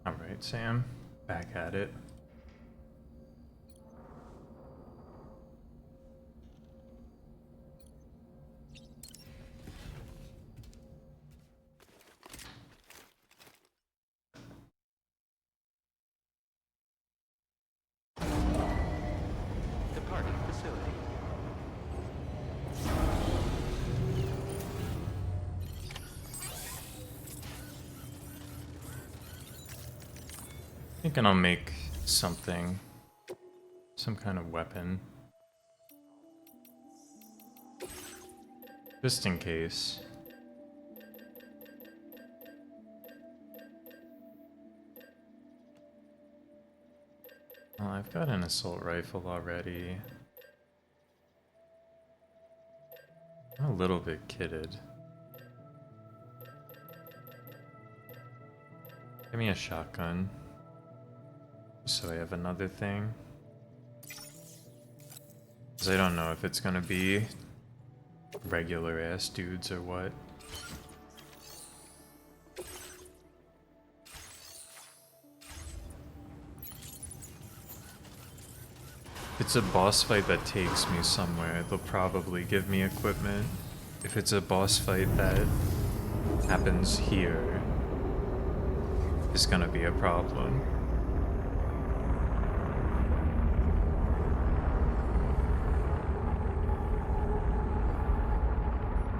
Alright, Sam. Back at it. Thinking I'll make something. Some kind of weapon. Just in case. Well, I've got an assault rifle already. I'm a little bit kitted. Give me a shotgun. So I have another thing. Because I don't know if it's gonna be regular ass dudes or what. If it's a boss fight that takes me somewhere, they'll probably give me equipment. If it's a boss fight that happens here, it's gonna be a problem.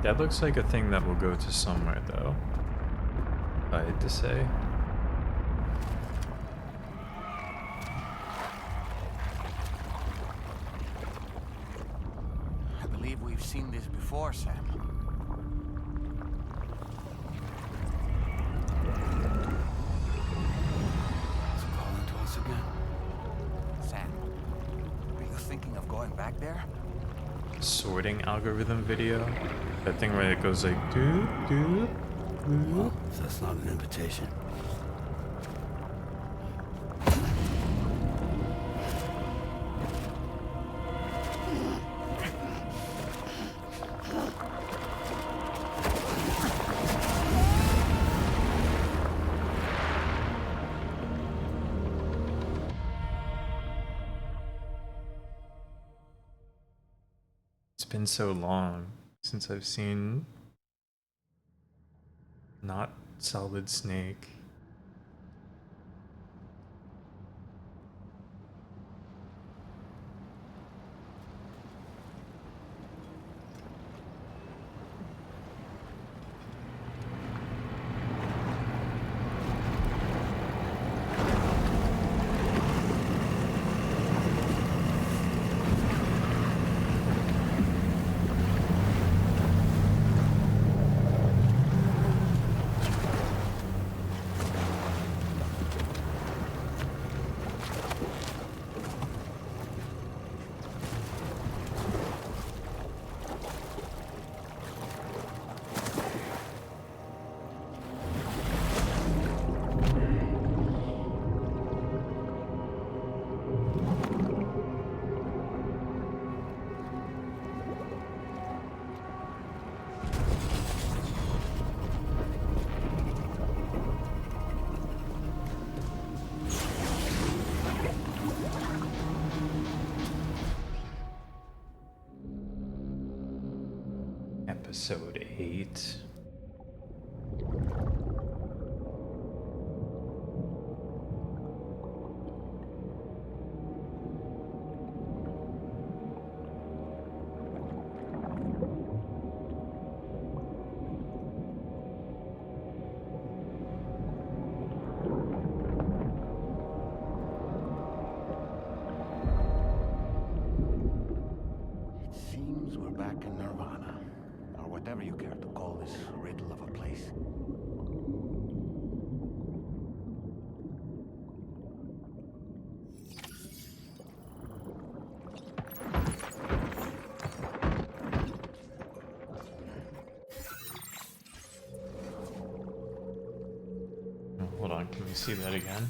That looks like a thing that will go to somewhere, though. I had to say. I believe we've seen this before, Sam. It's calling to us again. Sam, are you thinking of going back there? Sorting algorithm video? That thing where it goes like doo doo doo. Well, if that's not an invitation. It's been so long since I've seen not Solid Snake. Episode 8. It seems we're back in Nirvana, or whatever you care to call this riddle of a place. Oh, hold on, can we see that again?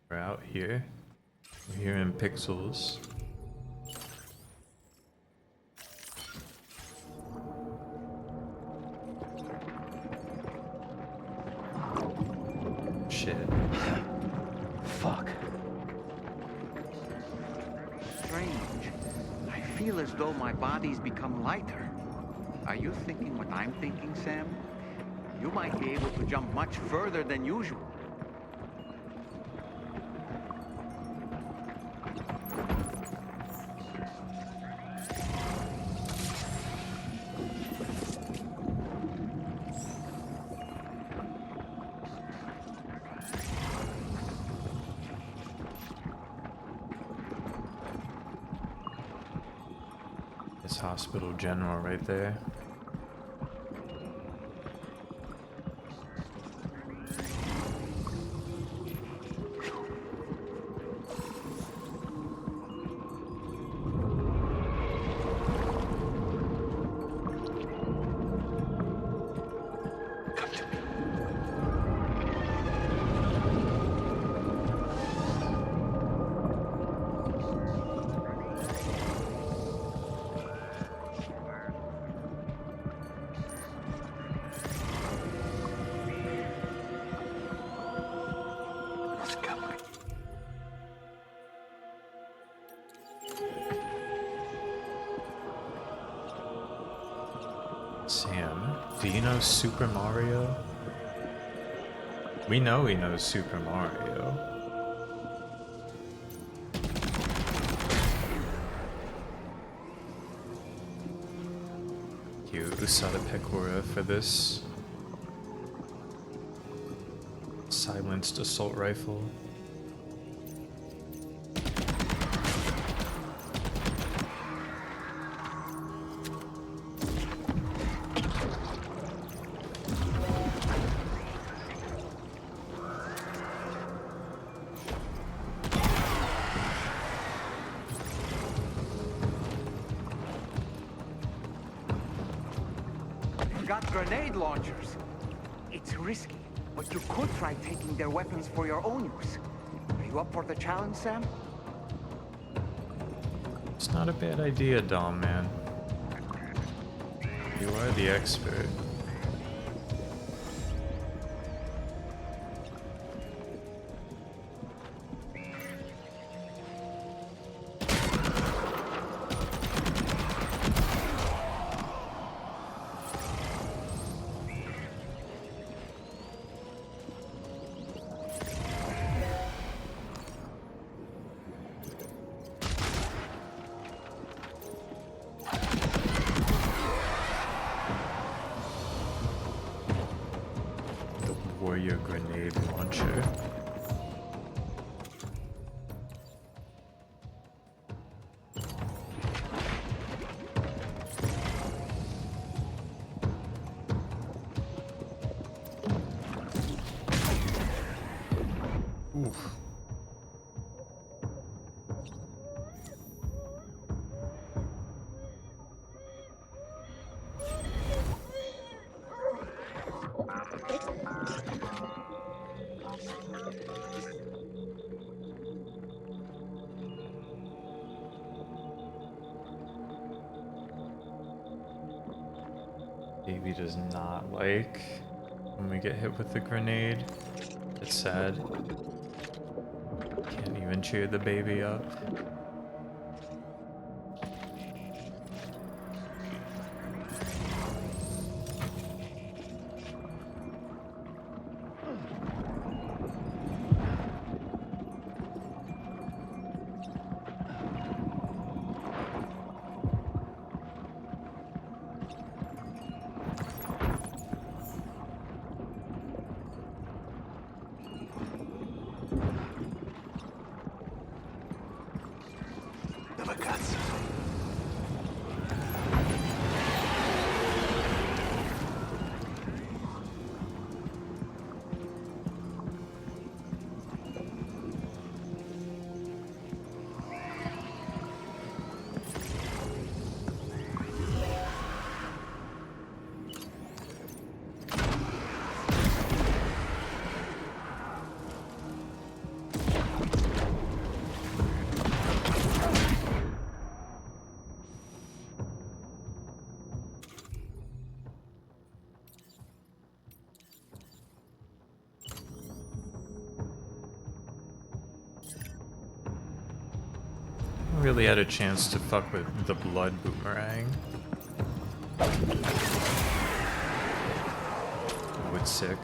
We're out here. We're here in pixels. Shit. Fuck. Strange. I feel as though my body's become lighter. Are you thinking what I'm thinking, Sam? You might be able to jump much further than usual. This hospital general right there. Sam, do you know Super Mario? We know he knows Super Mario. You Usada Pecora for this silenced assault rifle. They've got grenade launchers. It's risky, but you could try taking their weapons for your own use. Are you up for the challenge, Sam? It's not a bad idea, Dom, man. You are the expert. Warrior grenade launcher. Oof. Baby does not like when we get hit with the grenade. It's sad. Can't even cheer the baby up. Really had a chance to fuck with the blood boomerang. Would sick.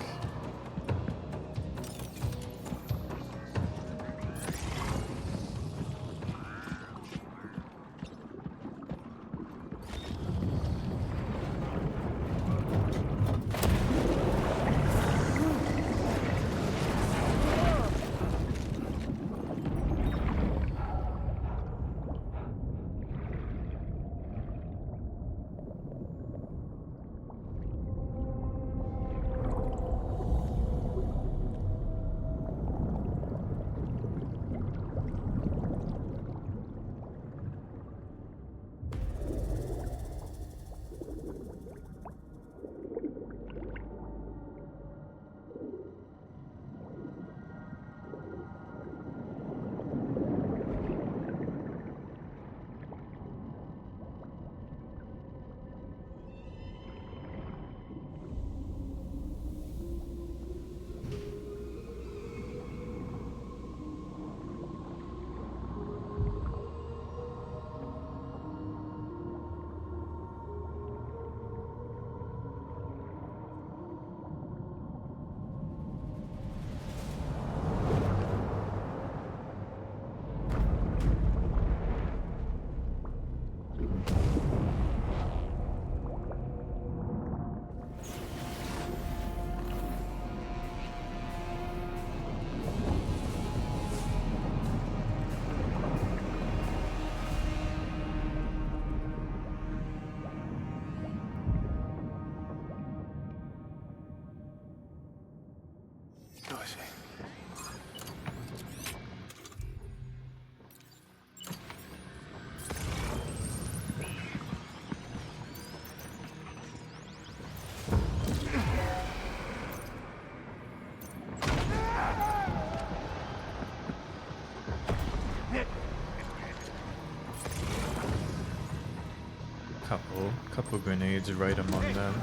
couple grenades right among them.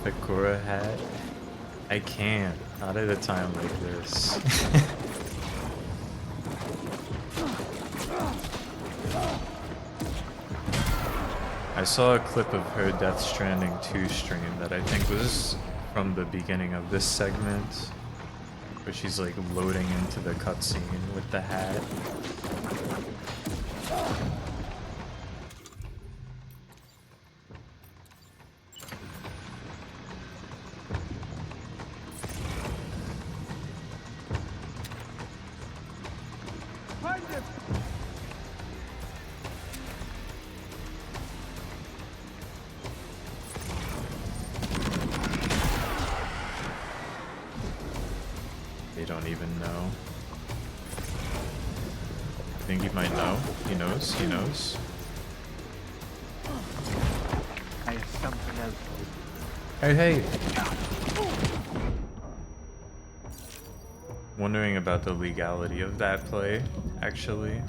The Sakura hat. I can't. Not at a time like this. I saw a clip of her Death Stranding 2 stream that I think was from the beginning of this segment, where she's like loading into the cutscene with the hat. They don't even know. I think he might know. He knows. He knows. I have something else. Hey, hey! Wondering about the legality of that play, actually.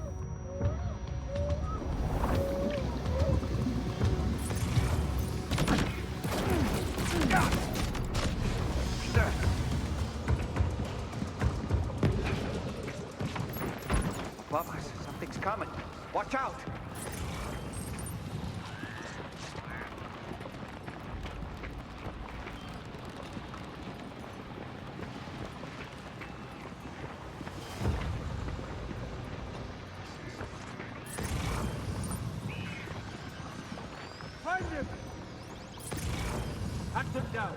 Above us, something's coming. Watch out! Find him! Hunt him down.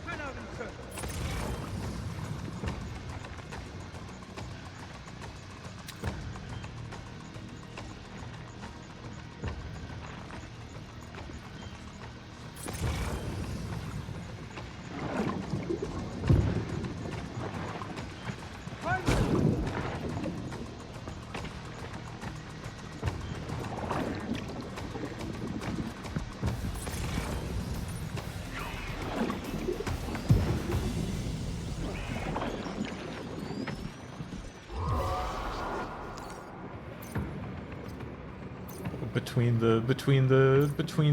Run out and search. Find him! Between the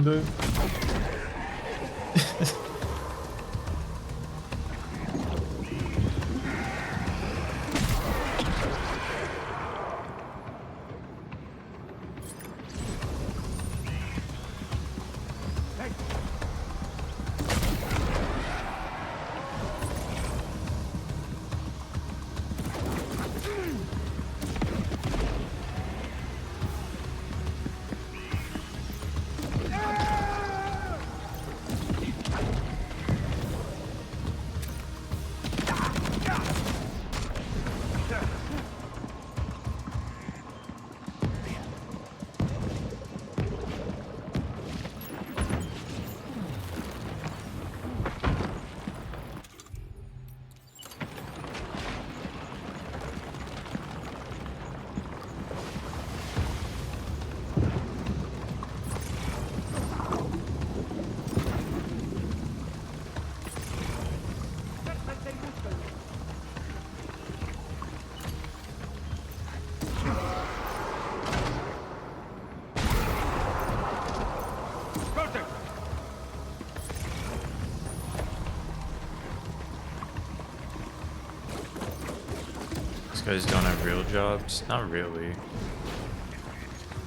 These guys don't have real jobs? Not really.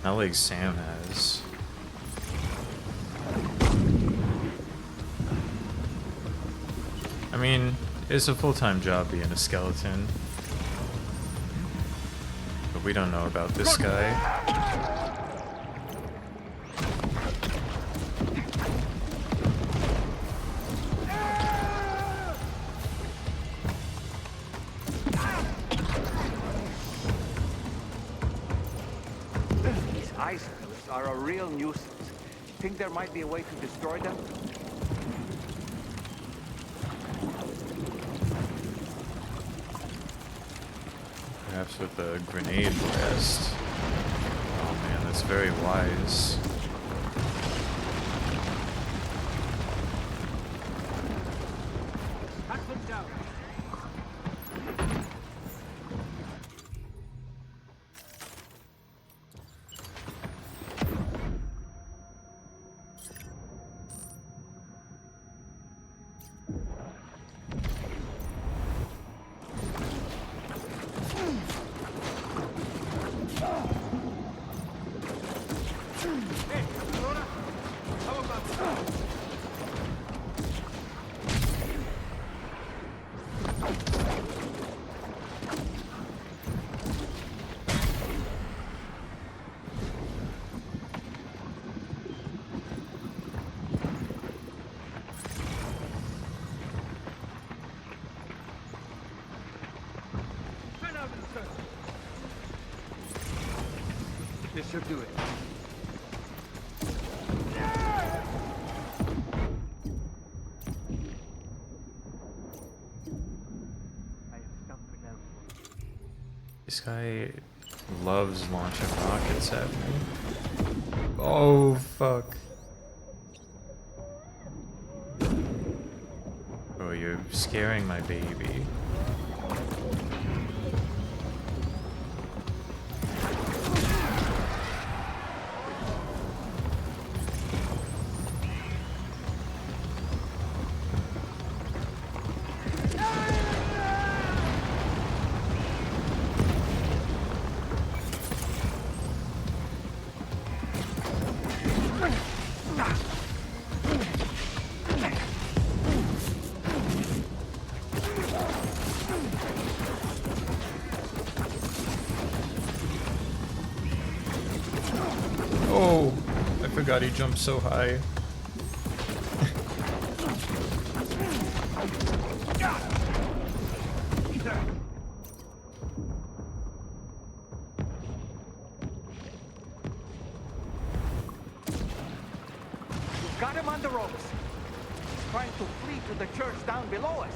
Not like Sam has. I mean, it's a full-time job being a skeleton. But we don't know about this guy. These isotopes are a real nuisance. Think there might be a way to destroy them? We have mess with the grenade blast. Oh man, that's very wise. This should do it. I have something else for you. This guy loves launching rockets at me. Oh, fuck. Oh, you're scaring my baby. Oh, I forgot he jumped so high. You've got him on the ropes. He's trying to flee to the church down below us.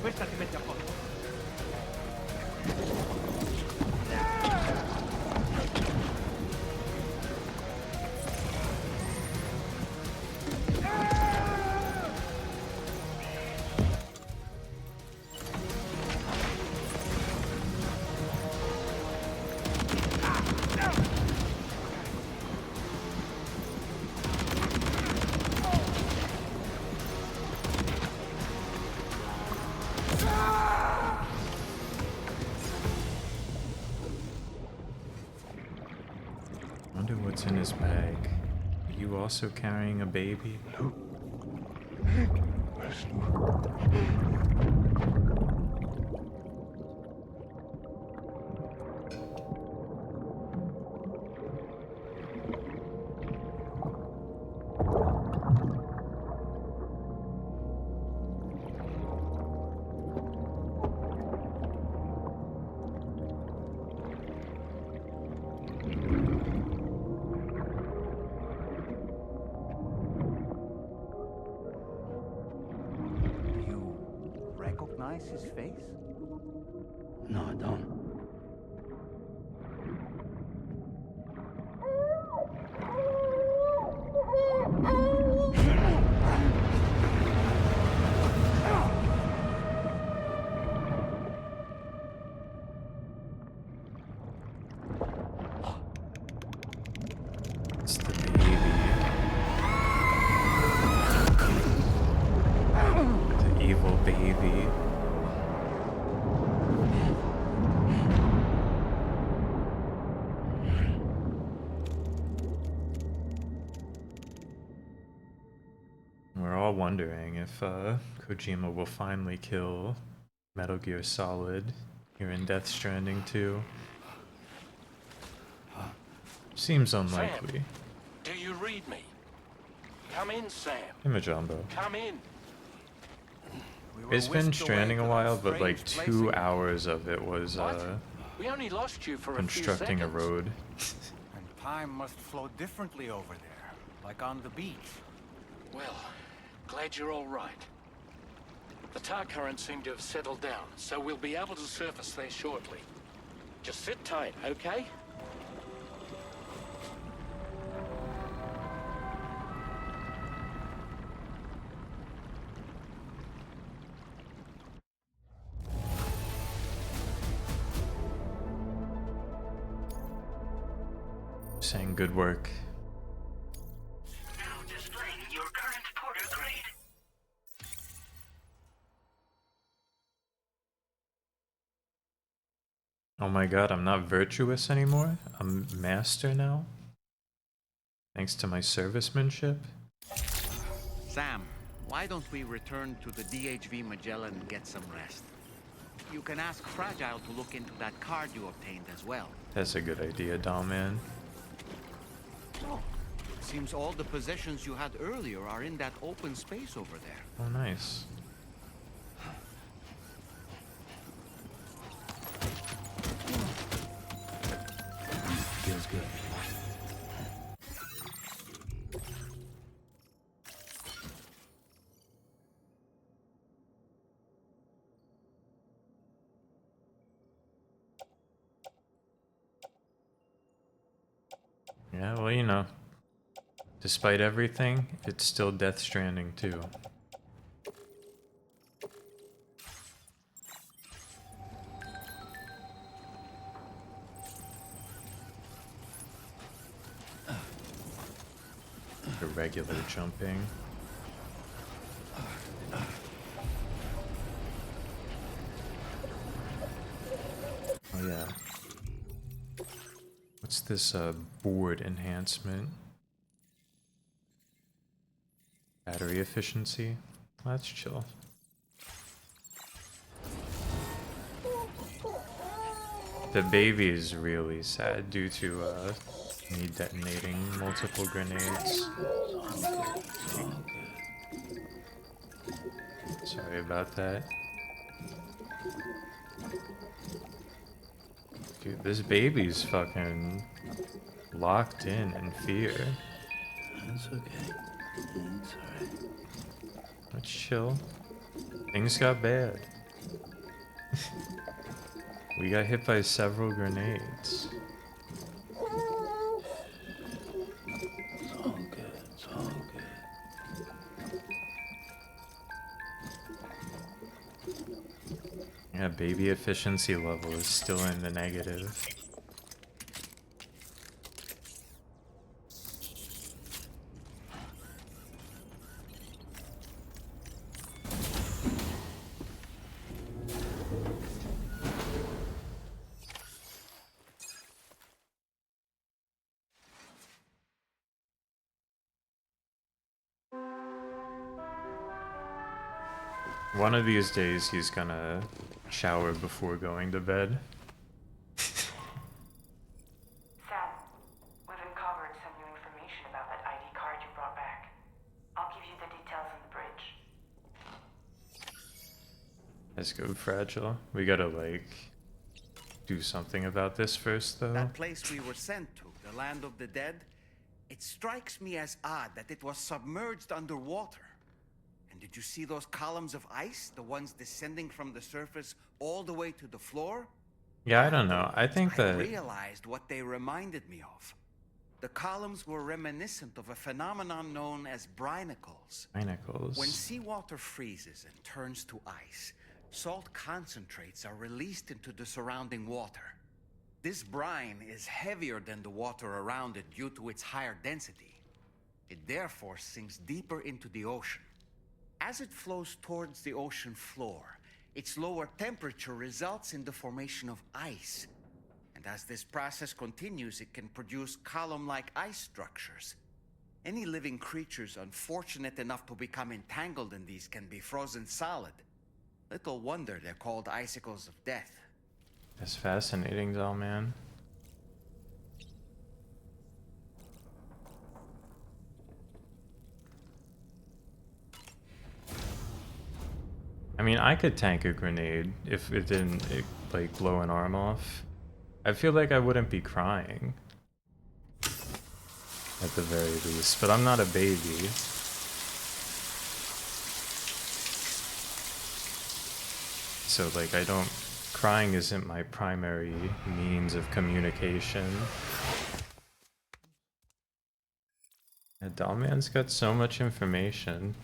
Questa ti mette a posto. Wonder what's in his bag. Are you also carrying a baby? Recognize his face? No, I don't. It's the baby. The evil baby. We're all wondering if Kojima will finally kill Metal Gear Solid here in Death Stranding 2. Seems unlikely. Sam, do you read me? Come in, Sam. Imajambo. Come in. It's been Stranding a while, but like 2 hours of it was We only lost you for constructing a a few seconds. road. And time must flow differently over there, like on the beach. Well, glad you're all right. The tar currents seem to have settled down, so we'll be able to surface there shortly. Just sit tight, okay? Saying good work. Now displaying your current porter grade. Oh my god, I'm not virtuous anymore? I'm master now? Thanks to my servicemanship? Sam, why don't we return to the DHV Magellan and get some rest? You can ask Fragile to look into that card you obtained as well. That's a good idea, Dollman. Oh, seems all the possessions you had earlier are in that open space over there. Oh, nice. Feels good. Yeah, well, you know. Despite everything, it's still Death Stranding too. The regular jumping. Oh yeah. What's this board enhancement? Battery efficiency? That's chill. The baby is really sad due to me detonating multiple grenades. Sorry about that. Dude, this baby's fucking locked in fear. That's okay. It's alright. Let's chill. Things got bad. We got hit by several grenades. It's all good. It's all good. Yeah, baby efficiency level is still in the negative. One of these days he's gonna shower before going to bed. Sam, we've uncovered some new information about that ID card you brought back. I'll give you the details on the bridge. Let's go, Fragile. We gotta, like, do something about this first, though. That place we were sent to, the land of the dead, it strikes me as odd that it was submerged underwater. And did you see those columns of ice? The ones descending from the surface all the way to the floor? Yeah, I don't know. I think I that... realized what they reminded me of. The columns were reminiscent of a phenomenon known as brinicles. Brinicles. When seawater freezes and turns to ice, salt concentrates are released into the surrounding water. This brine is heavier than the water around it due to its higher density. It therefore sinks deeper into the ocean. As it flows towards the ocean floor, its lower temperature results in the formation of ice. And as this process continues, it can produce column-like ice structures. Any living creatures unfortunate enough to become entangled in these can be frozen solid. Little wonder they're called icicles of death. That's fascinating, though, man. mean, I could tank a grenade if it didn't, like, blow an arm off. I feel like I wouldn't be crying. At the very least, but I'm not a baby. So, like, I don't... Crying isn't my primary means of communication. Yeah, Dollman's got so much information.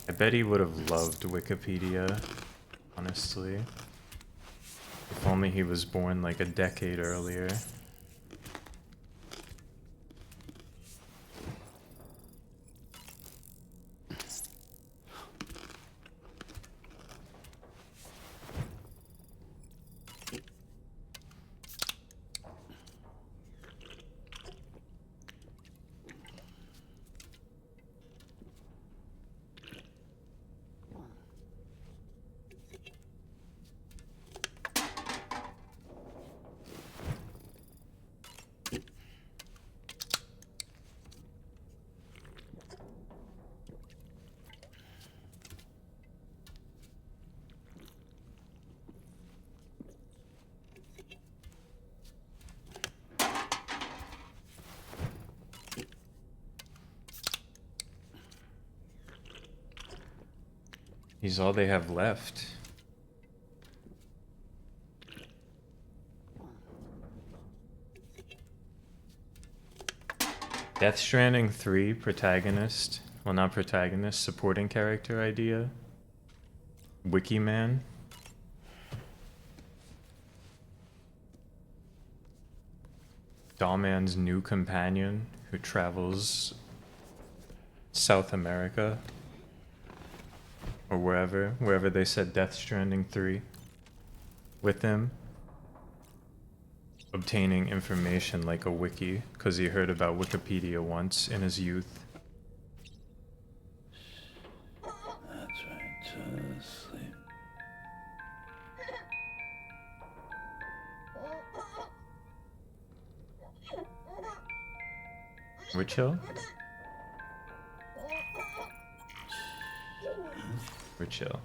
I bet he would have loved Wikipedia, honestly. If only he was born like a decade earlier. He's all they have left. Death Stranding 3 protagonist, well not protagonist, supporting character idea. Wikiman. Dollman's new companion who travels South America. Or wherever they said Death Stranding 3 with him, obtaining information like a wiki, because he heard about Wikipedia once in his youth. That's right, just sleep. We're chill? We're chill.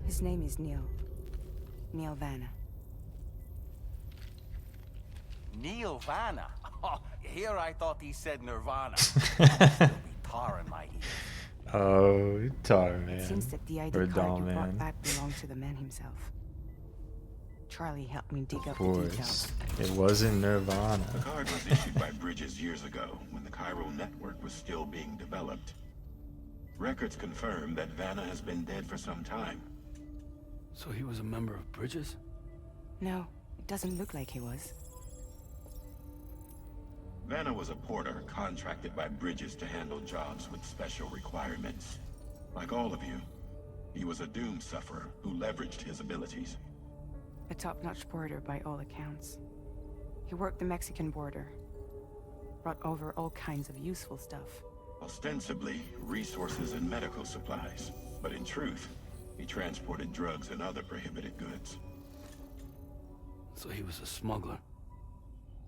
His name is Neil. Neil Vanna. Neil Vanna? Oh, here I thought he said Nirvana. I'll still be tar in my ears. Oh, Tar It seems Man. that the ID Or card Doll you brought Man. back belonged to the man himself. Charlie helped me dig Of up the course. details. It wasn't Nirvana. The card was issued by Bridges years ago, when the chiral network was still being developed. Records confirm that Vanna has been dead for some time. So he was a member of Bridges? No, it doesn't look like he was. Vanna was a porter contracted by Bridges to handle jobs with special requirements. Like all of you, he was a doom sufferer who leveraged his abilities. A top-notch porter by all accounts. He worked the Mexican border. Brought over all kinds of useful stuff. Ostensibly, resources and medical supplies. But in truth, he transported drugs and other prohibited goods. So he was a smuggler.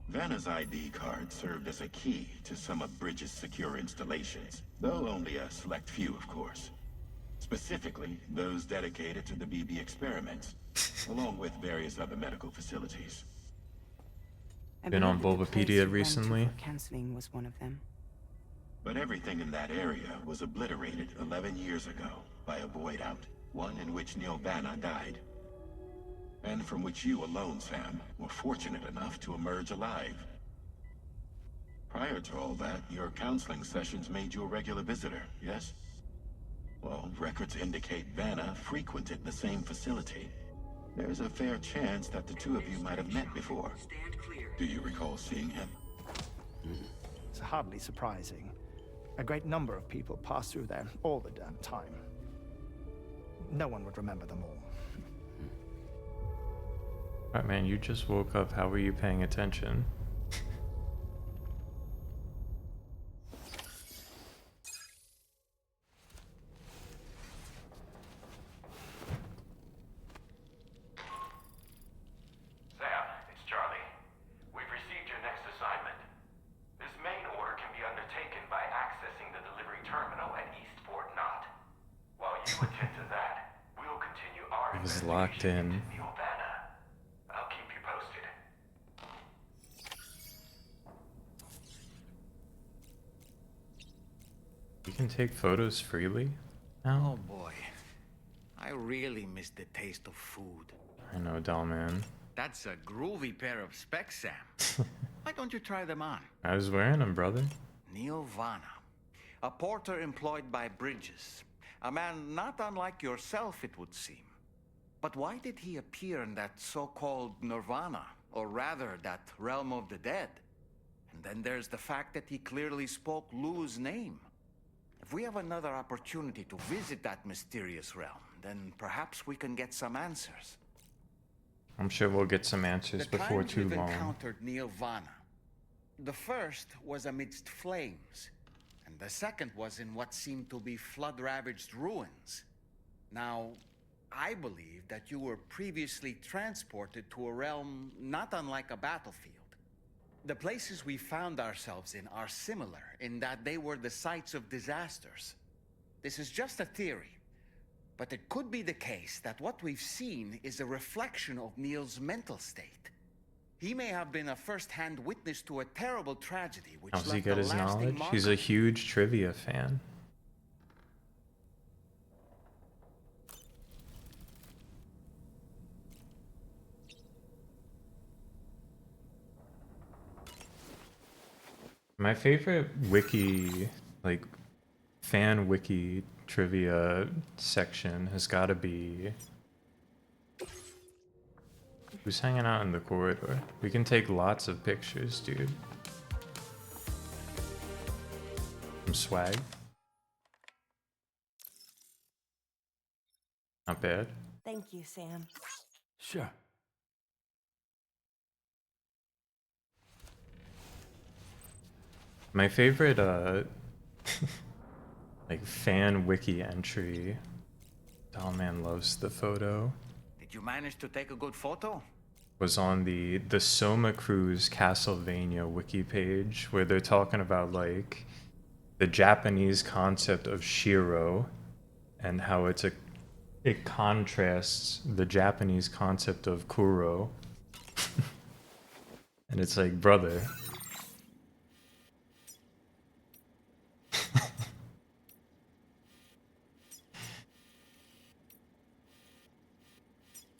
Vanna's ID card served as a key to some of Bridges' secure installations, though only a select few, of course. Specifically, those dedicated to the BB experiments, along with various other medical facilities. I Been on believe that the place Bulbapedia you went to recently? for counseling was one of them. But everything in that area was obliterated 11 years ago by a void out, one in which Neil Vanna died. And from which you alone, Sam, were fortunate enough to emerge alive. Prior to all that, your counseling sessions made you a regular visitor, yes? Well, records indicate Vanna frequented the same facility. There's a fair chance that the two of you might have met before. Do you recall seeing him? It's hardly surprising. A great number of people pass through there all the damn time. No one would remember them all. Alright, man, you just woke up. How were you paying attention? Sam, it's Charlie. We've received your next assignment. This main order can be undertaken by accessing the delivery terminal at East Fort Knott. While you attend to that, we'll continue our It was locked in. Nirvana. I'll keep you posted. You can take photos freely now? Oh boy. I really miss the taste of food. I know, doll man. That's a groovy pair of specs, Sam. Why don't you try them on? I was wearing them, brother. Nirvana. A porter employed by Bridges. A man not unlike yourself, it would seem. But why did he appear in that so-called Nirvana? Or rather, that realm of the dead? And then there's the fact that he clearly spoke Lou's name. If we have another opportunity to visit that mysterious realm, then perhaps we can get some answers. I'm sure we'll get some answers before too we've long. encountered Nirvana. The first was amidst flames, and the second was in what seemed to be flood-ravaged ruins. Now, I believe that you were previously transported to a realm not unlike a battlefield. The places we found ourselves in are similar in that they were the sites of disasters. This is just a theory, but it could be the case that what we've seen is a reflection of Neil's mental state. He may have been a first-hand witness to a terrible tragedy which How does he left get a his lasting knowledge? mark. He's a huge trivia fan. My favorite wiki, like fan wiki trivia section has got to be who's hanging out in the corridor. We can take lots of pictures, dude. Some swag. Not bad. Thank you, Sam. Sure. My favorite like fan wiki entry. Dollman loves the photo. Did you manage to take a good photo? Was on the Soma Cruise Castlevania wiki page where they're talking about like the Japanese concept of shiro and how it contrasts the Japanese concept of kuro. And it's like, brother,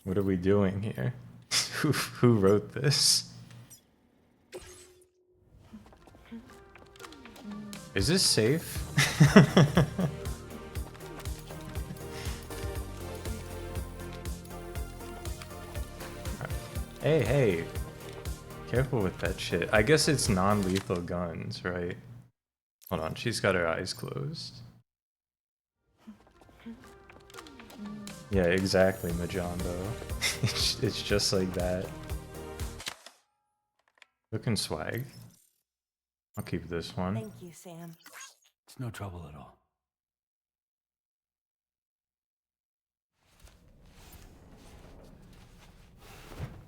what are we doing here? Who wrote this? Is this safe? Hey, careful with that shit. I guess it's non-lethal guns, right? Hold on, she's got her eyes closed. Yeah, exactly, Majando. It's just like that. Looking swag. I'll keep this one. Thank you, Sam. It's no trouble at all.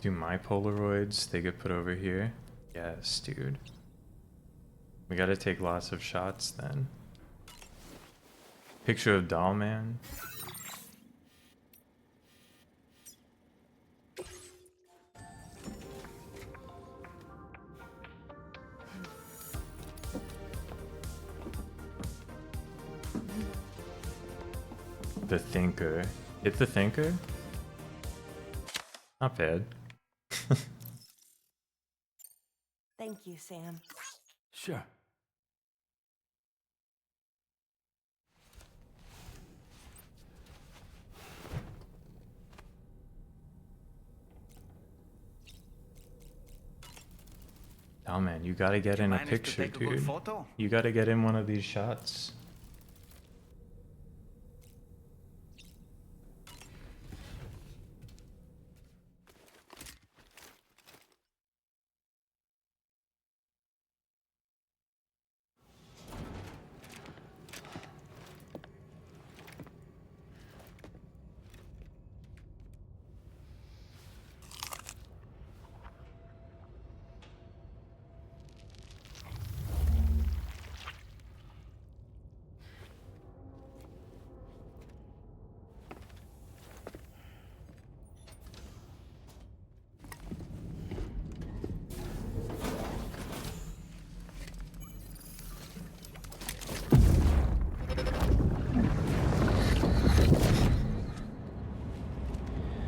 Do my Polaroids, they get put over here? Yes, dude. We gotta take lots of shots then. Picture of Dollman. The Thinker. Hit the Thinker? Not bad. Thank you, Sam. Sure. Oh man, you gotta get in a Managed to picture, take a good dude. photo? You gotta get in one of these shots.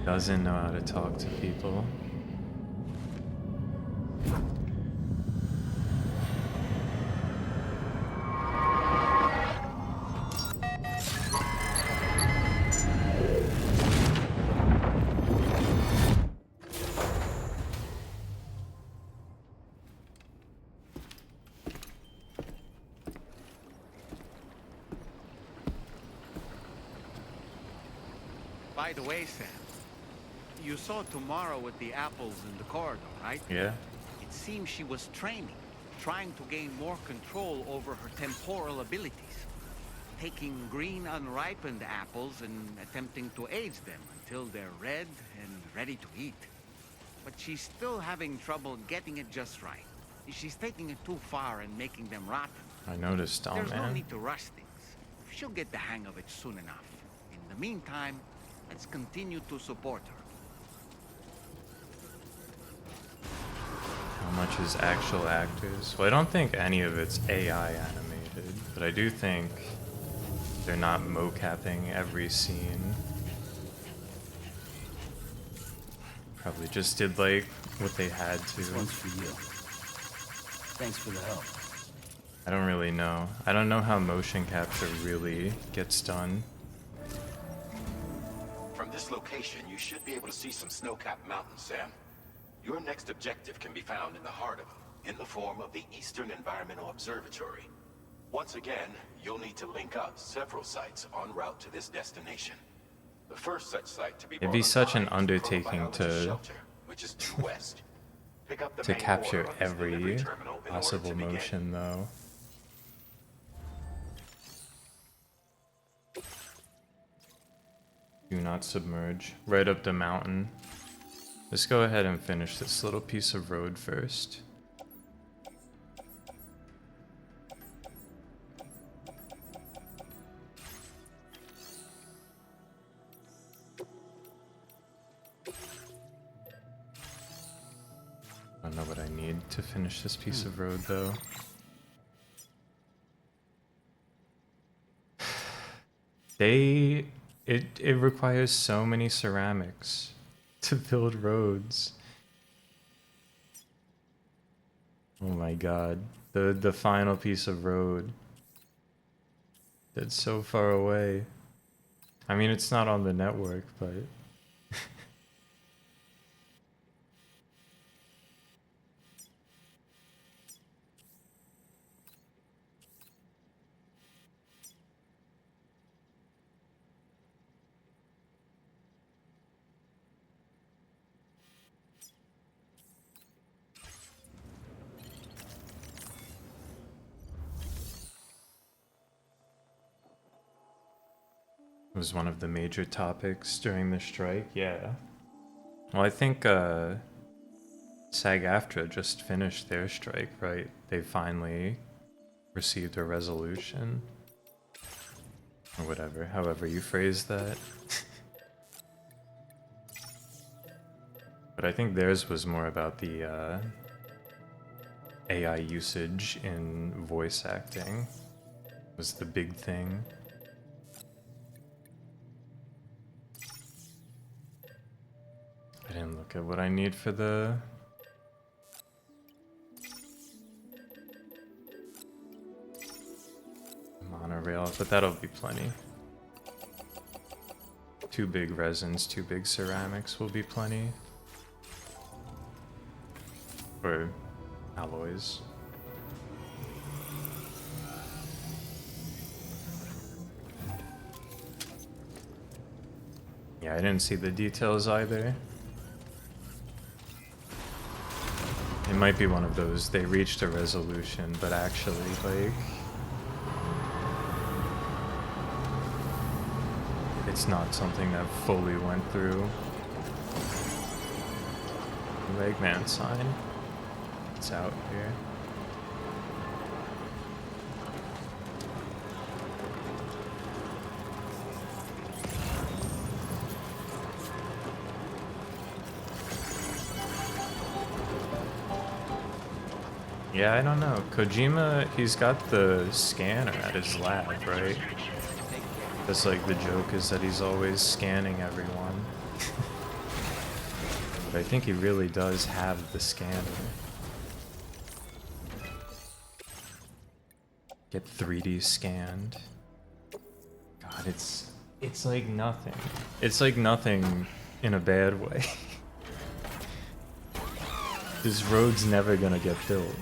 Doesn't know how to talk to people. By the way, Sam, you saw Tomorrow with the apples in the corridor, right? Yeah. It seems she was training, trying to gain more control over her temporal abilities. Taking green unripened apples and attempting to age them until they're red and ready to eat. But she's still having trouble getting it just right. She's taking it too far and making them rotten. I noticed, oh There's no man. need to rush things. She'll get the hang of it soon enough. In the meantime, let's continue to support her. How much is actual actors? Well, I don't think any of it's AI animated, but I do think they're not mocapping every scene. Probably just did like what they had to. This one's for you. Thanks for the help. I don't really know. I don't know how motion capture really gets done. From this location, you should be able to see some snow-capped mountains, Sam. Your next objective can be found in the heart of them, in the form of the Eastern Environmental Observatory. Once again, you'll need to link up several sites en route to this destination. The first such site to be It'd be such an undertaking to shelter, which is due west. Pick up the to main capture order on this delivery every terminal in order possible to begin. motion though. Do not submerge. Right up the mountain. Let's go ahead and finish this little piece of road first. I don't know what I need to finish this piece of road though. It requires so many ceramics to build roads. Oh my god. The final piece of road. That's so far away. I mean, it's not on the network, but it was one of the major topics during the strike, yeah. Well, I think SAG-AFTRA just finished their strike, right? They finally received a resolution. Or whatever, however you phrase that. But I think theirs was more about the AI usage in voice acting was the big thing. I didn't look at what I need for the monorail, but that'll be plenty. 2 big resins, 2 big ceramics will be plenty. Or alloys. Yeah, I didn't see the details either. It might be one of those, they reached a resolution, but actually, like, it's not something that fully went through. Eggman sign. It's out here. Yeah, I don't know. Kojima, he's got the scanner at his lab, right? That's like the joke is that he's always scanning everyone. But I think he really does have the scanner. Get 3D scanned. God, it's like nothing. It's like nothing in a bad way. This road's never gonna get built.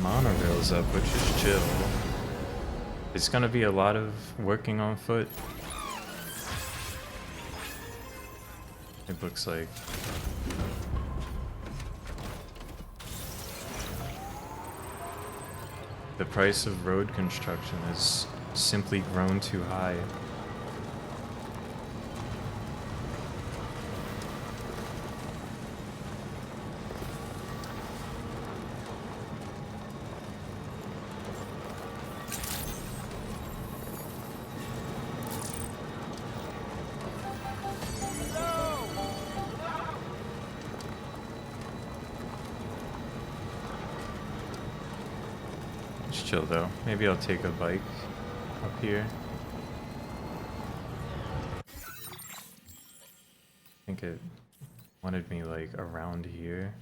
Monorail's up, which is chill. It's gonna be a lot of working on foot. It looks like. The price of road construction has simply grown too high. Chill though. Maybe I'll take a bike up here. I think it wanted me like around here.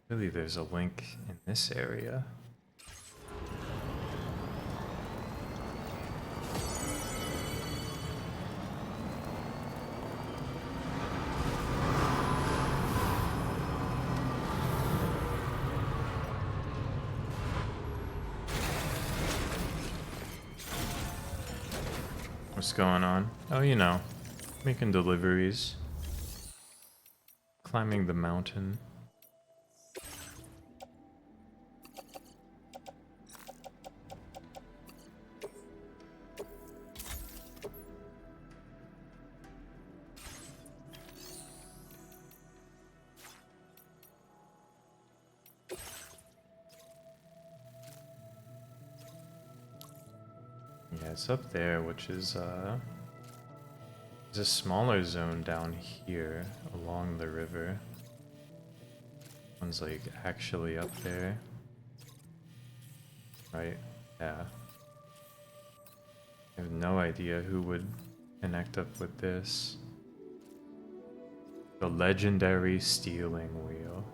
Really, there's a link in this area. What's going on? Oh, you know, making deliveries. Climbing the mountain. Yeah, it's up there, which is, there's a smaller zone down here along the river. One's like actually up there. Right? Yeah. I have no idea who would connect up with this. The legendary steering wheel.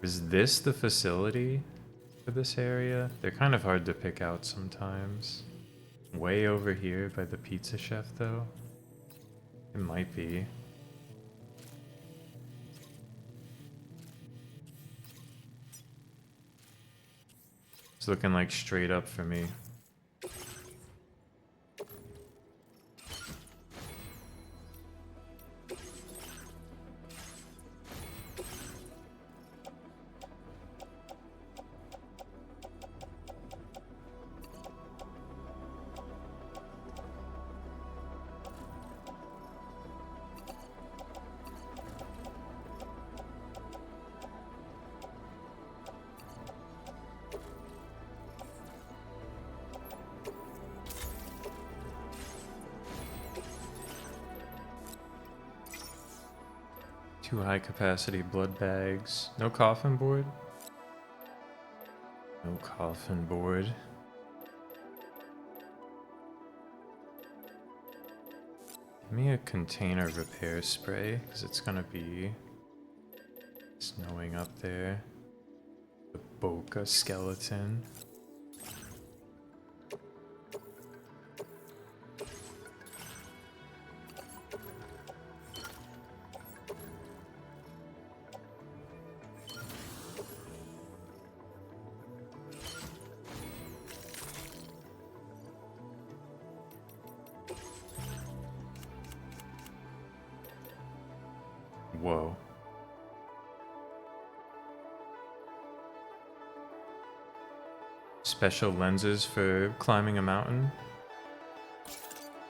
Is this the facility for this area? They're kind of hard to pick out sometimes. Way over here by the pizza chef, though? It might be. It's looking like straight up for me. 2 high capacity blood bags. No coffin board? No coffin board. Give me a container repair spray, because it's gonna be snowing up there. The Boca skeleton. Whoa. Special lenses for climbing a mountain.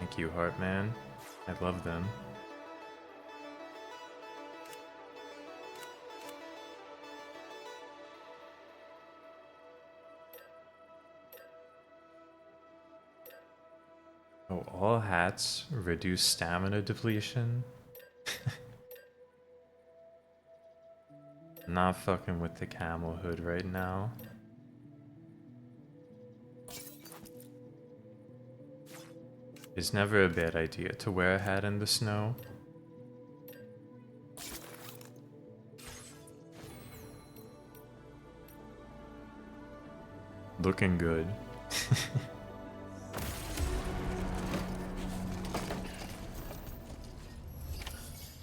Thank you, Heartman. I love them. Oh, all hats reduce stamina depletion. Not fucking with the camel hood right now. It's never a bad idea to wear a hat in the snow. Looking good.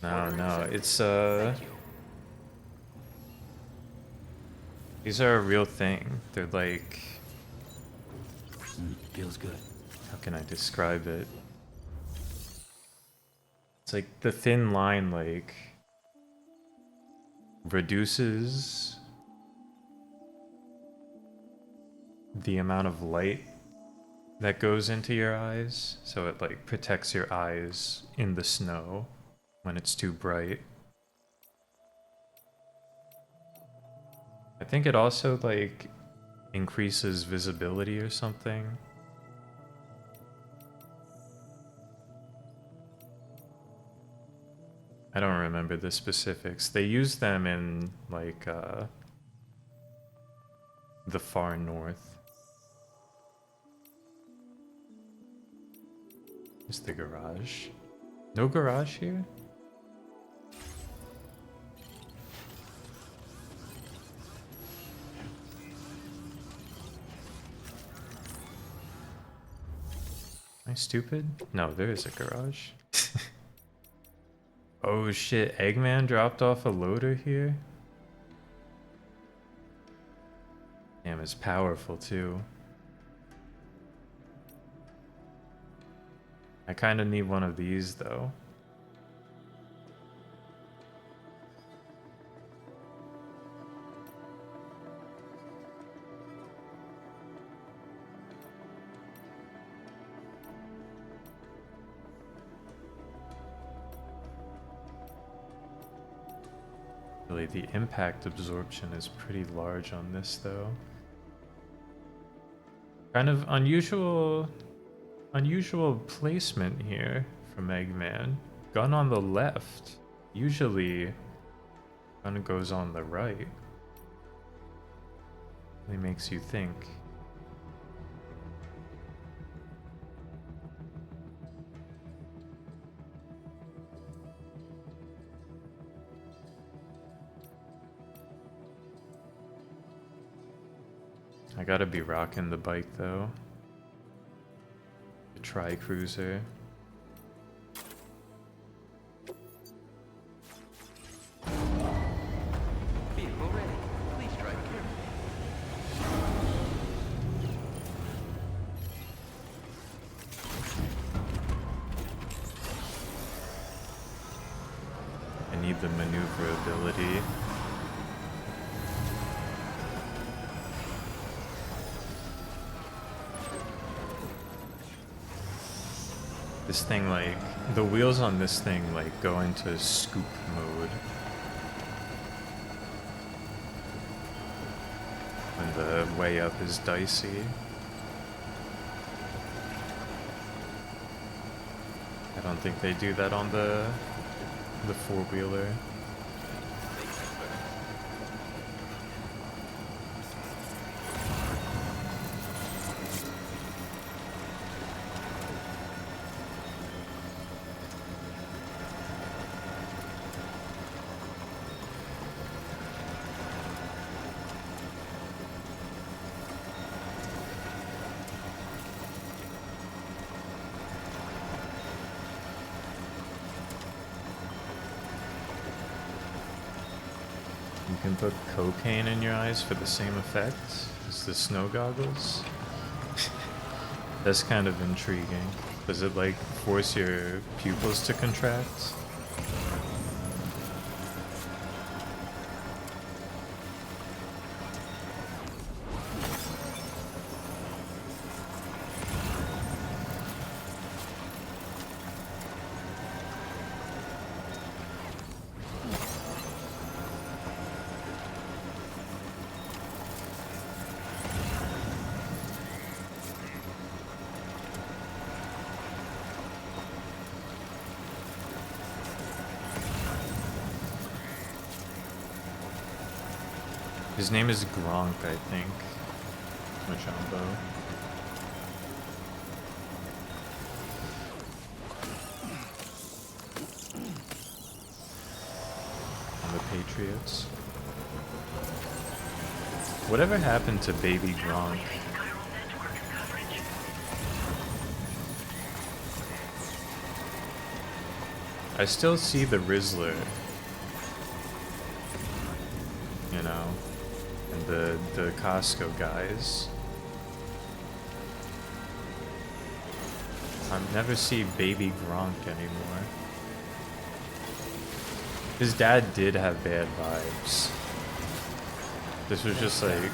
No, it's these are a real thing. They're like... feels good. How can I describe it? It's like the thin line, like, reduces the amount of light that goes into your eyes. So it, like, protects your eyes in the snow when it's too bright. I think it also, like, increases visibility or something. I don't remember the specifics. They use them in, like, the far north. Is the garage? No garage here? Am I stupid? No, there is a garage. Oh shit, Eggman dropped off a loader here? Damn, it's powerful too. I kinda need one of these though. Really, the impact absorption is pretty large on this though. Kind of unusual placement here from Eggman. Gun on the left. Usually gun goes on the right. Really makes you think. I gotta be rocking the bike though. The Tri-Cruiser. Vehicle ready. Please drive carefully. I need the maneuverability. This thing, like, the wheels on this thing, like, go into scoop mode. When the way up is dicey. I don't think they do that on the four-wheeler. can put cocaine in your eyes for the same effect as the snow goggles. That's kind of intriguing. Does it like force your pupils to contract? His name is Gronk, I think. Machambo. On the Patriots. Whatever happened to baby Gronk? I still see the Rizzler. You know? And the Costco guys. I never see baby Gronk anymore. His dad did have bad vibes. This was just like...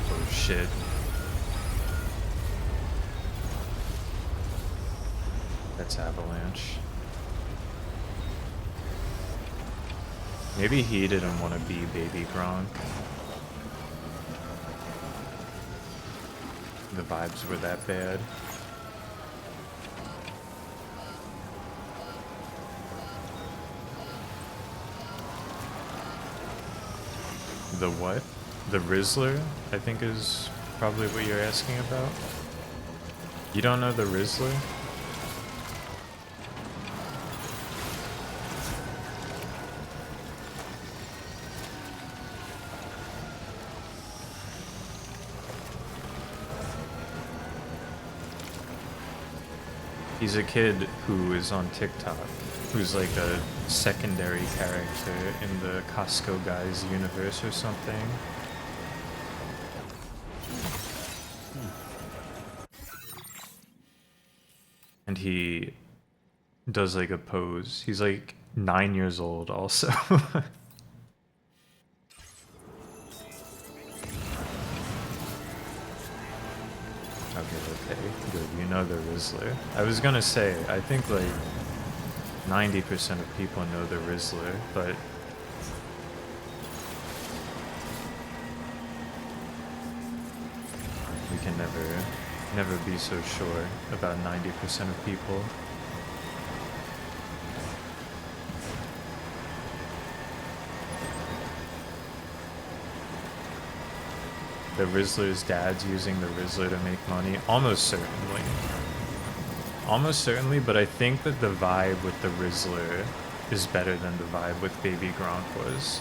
Oh shit. That's Avalanche. Maybe he didn't want to be baby Gronk. The vibes were that bad. The what? The Rizzler, I think is probably what you're asking about. You don't know the Rizzler? He's a kid who is on TikTok, who's like a secondary character in the Costco guys universe or something. And he does like a pose. He's like 9 years old also. Okay, good. You know the Rizzler. I was gonna say, I think like 90% of people know the Rizzler, but we can never be so sure about 90% of people. The Rizzler's dad's using the Rizzler to make money? Almost certainly. Almost certainly, but I think that the vibe with the Rizzler is better than the vibe with Baby Gronk was.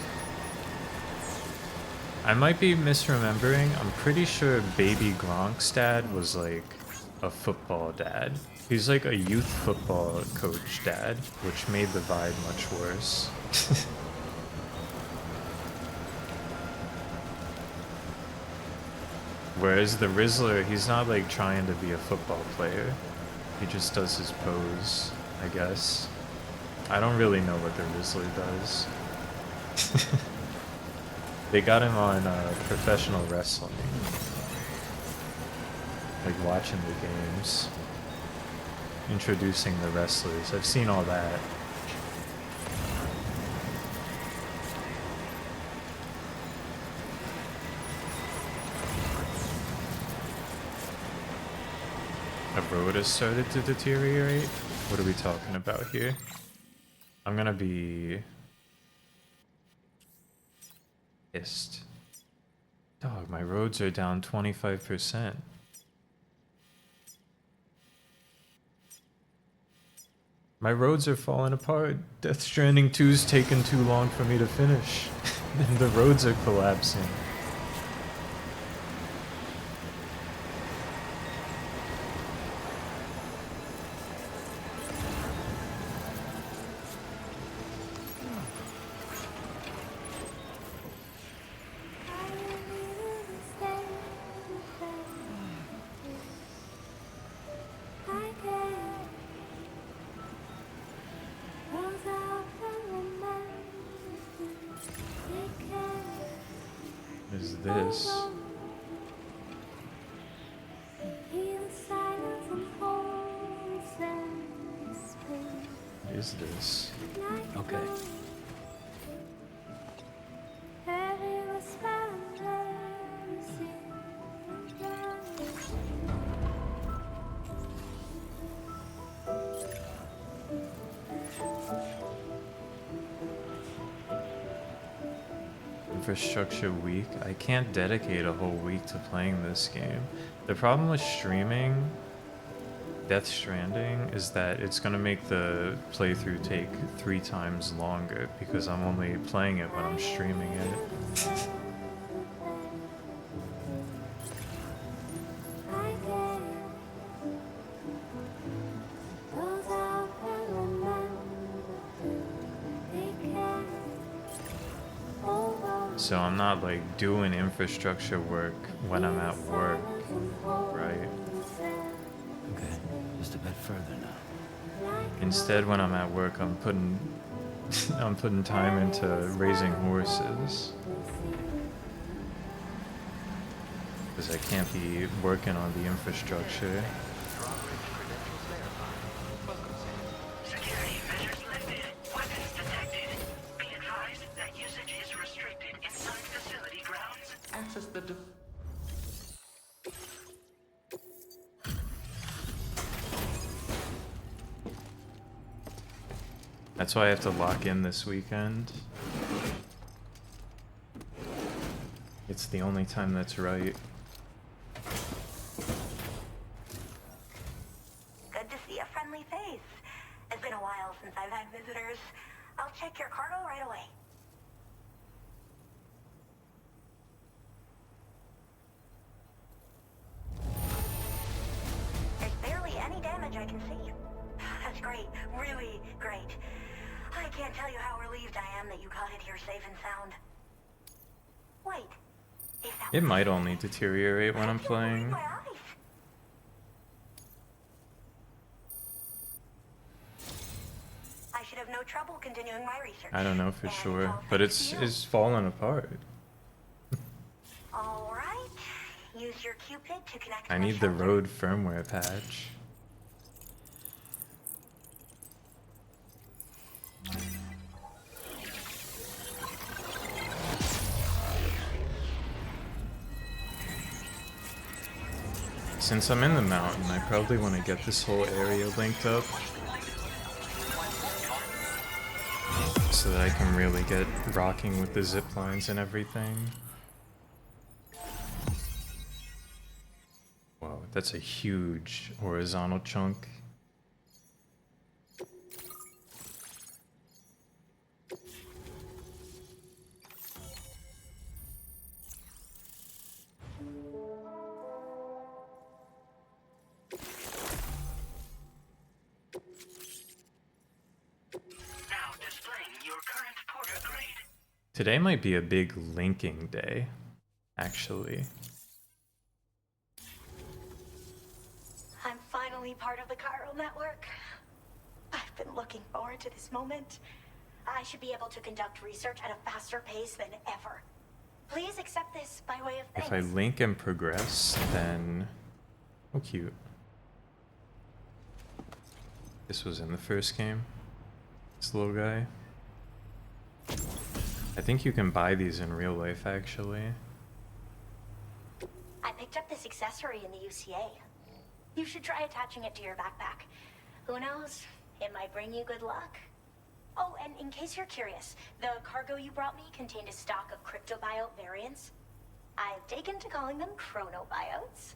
I might be misremembering. I'm pretty sure Baby Gronk's dad was like a football dad. He's like a youth football coach dad, which made the vibe much worse. Whereas the Rizzler, he's not like trying to be a football player. He just does his pose, I guess. I don't really know what the Rizzler does. They got him on professional wrestling. Like watching the games. Introducing the wrestlers. I've seen all that. A road has started to deteriorate? What are we talking about here? I'm gonna be pissed. Dog, my roads are down 25%. My roads are falling apart. Death Stranding 2's taken too long for me to finish. And the roads are collapsing. this. What is this? Okay. Infrastructure week. I can't dedicate a whole week to playing this game. The problem with streaming Death Stranding is that it's gonna make the playthrough take 3 times longer because I'm only playing it when I'm streaming it. So I'm not like doing infrastructure work when I'm at work, right? Okay, just a bit further now. Instead, when I'm at work, I'm putting I'm putting time into raising horses. Because I can't be working on the infrastructure. Security measures lifted. Weapons detected. Be advised that usage is restricted inside facility grounds. Access the That's why I have to lock in this weekend. It's the only time that's right. Good to see a friendly face. It's been a while since I've had visitors. I'll check your cargo right away. There's barely any damage I can see. That's great. Really great. I can't tell you how relieved I am that you got it here safe and sound. Wait. It might only deteriorate when I'm playing. I should have no trouble continuing my research. I don't know for sure, but it's falling apart. All right. Use your Cupid to connect. I need the road firmware patch. Since I'm in the mountain, I probably want to get this whole area linked up so that I can really get rocking with the zip lines and everything. Whoa, that's a huge horizontal chunk. Today might be a big linking day, actually. I'm finally part of the chiral network. I've been looking forward to this moment. I should be able to conduct research at a faster pace than ever. Please accept this by way of thanks. If I link and progress, then... Oh, cute. This was in the first game. This little guy. I think you can buy these in real life, actually. I picked up this accessory in the UCA. You should try attaching it to your backpack. Who knows? It might bring you good luck. Oh, and in case you're curious, the cargo you brought me contained a stock of cryptobiote variants. I've taken to calling them chronobiotes.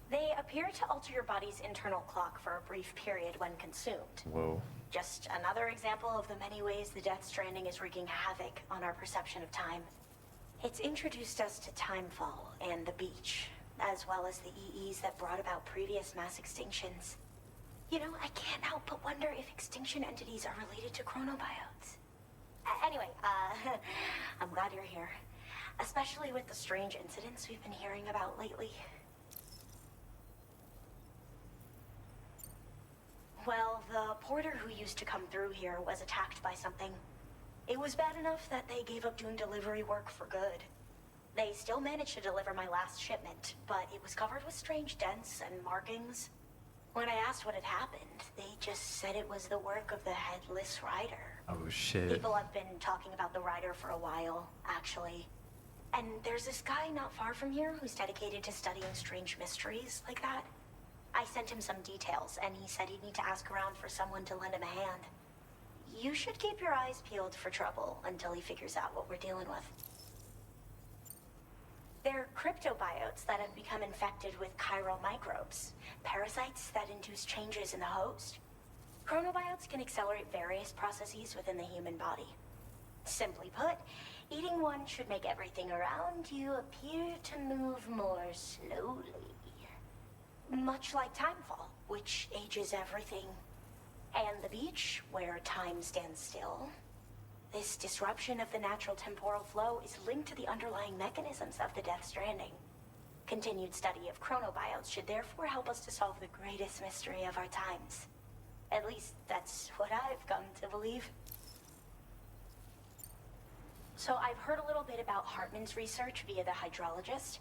They appear to alter your body's internal clock for a brief period when consumed. Whoa. Just another example of the many ways the Death Stranding is wreaking havoc on our perception of time. It's introduced us to Timefall and the beach, as well as the EEs that brought about previous mass extinctions. You know, I can't help but wonder if extinction entities are related to chronobiotes. Anyway, I'm glad you're here. Especially with the strange incidents we've been hearing about lately. Well, the porter who used to come through here was attacked by something. It was bad enough that they gave up doing delivery work for good. They still managed to deliver my last shipment, but it was covered with strange dents and markings. When I asked what had happened, they just said it was the work of the Headless Rider. Oh shit. People have been talking about the Rider for a while, actually. And there's this guy not far from here who's dedicated to studying strange mysteries like that. I sent him some details, and he said he'd need to ask around for someone to lend him a hand. You should keep your eyes peeled for trouble until he figures out what we're dealing with. They're cryptobiotes that have become infected with chiral microbes, parasites that induce changes in the host. Chronobiotes can accelerate various processes within the human body. Simply put, eating one should make everything around you appear to move more slowly. Much like timefall, which ages everything. And the beach, where time stands still. This disruption of the natural temporal flow is linked to the underlying mechanisms of the Death Stranding. Continued study of chronobiotes should therefore help us to solve the greatest mystery of our times. At least, that's what I've come to believe. So I've heard a little bit about Hartman's research via the hydrologist.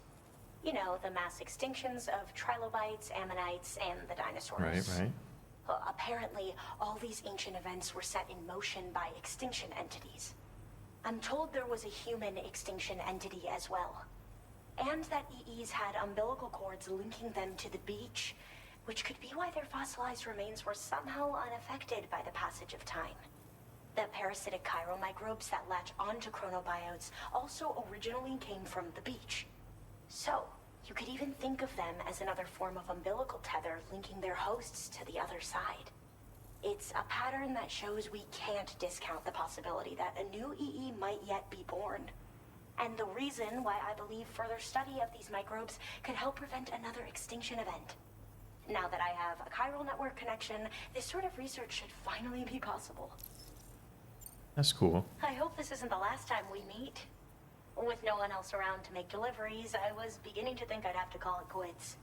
You know, the mass extinctions of trilobites, ammonites, and the dinosaurs. Right. Apparently, all these ancient events were set in motion by extinction entities. I'm told there was a human extinction entity as well. And that EEs had umbilical cords linking them to the beach, which could be why their fossilized remains were somehow unaffected by the passage of time. The parasitic chiral microbes that latch onto chronobiotes also originally came from the beach. So, you could even think of them as another form of umbilical tether linking their hosts to the other side. It's a pattern that shows we can't discount the possibility that a new EE might yet be born. And the reason why I believe further study of these microbes could help prevent another extinction event. Now that I have a chiral network connection, this sort of research should finally be possible. That's cool. I hope this isn't the last time we meet. With no one else around to make deliveries, I was beginning to think I'd have to call it quits.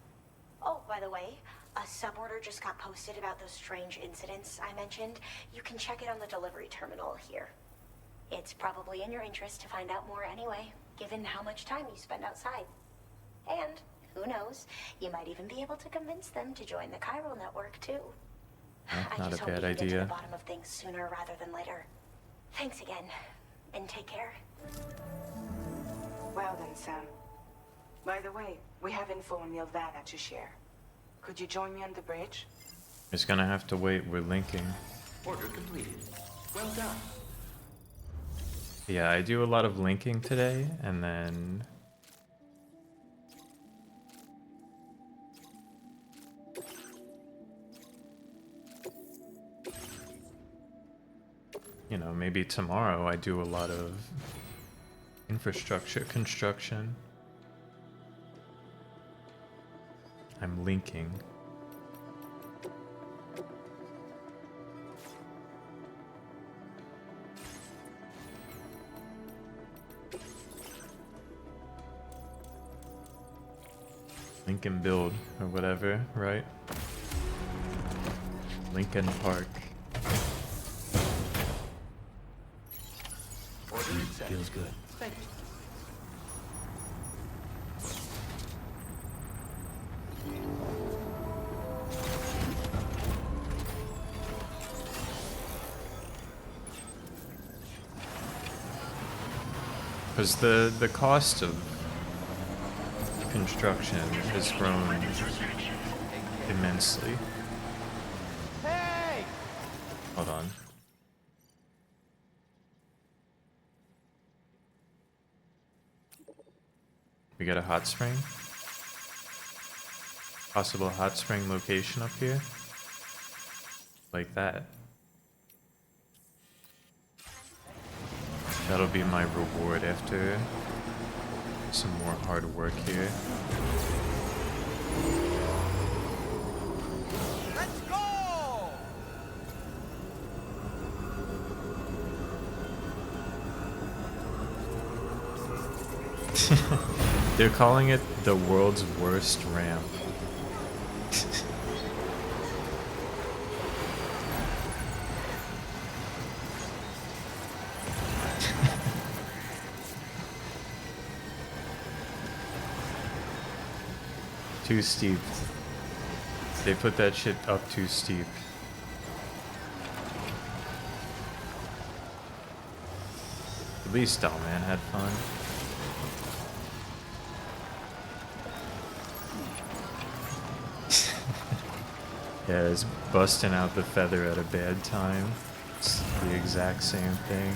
Oh, by the way, a suborder just got posted about those strange incidents I mentioned. You can check it on the delivery terminal here. It's probably in your interest to find out more anyway, given how much time you spend outside. And, who knows, you might even be able to convince them to join the chiral network too. I Not just a hope bad we can get to idea. the bottom of things sooner rather than later. Thanks again, and take care. Well then, Sam. By the way, we have info on Nilvana to share. Could you join me on the bridge? Just gonna have to wait. We're linking. Order completed. Well done. Yeah, I do a lot of linking today, and then you know, maybe tomorrow I do a lot of infrastructure construction. I'm linking. Lincoln build or whatever, right? Lincoln Park. Feels good. Thank you. Because the cost of construction has grown immensely. Hey! Hold on. We got a hot spring. Possible hot spring location up here. Like that. That'll be my reward after some more hard work here. Let's go! They're calling it the world's worst ramp. Too steep. They put that shit up too steep. At least Stallman had fun. Yeah, it's busting out the feather at a bad time. It's the exact same thing.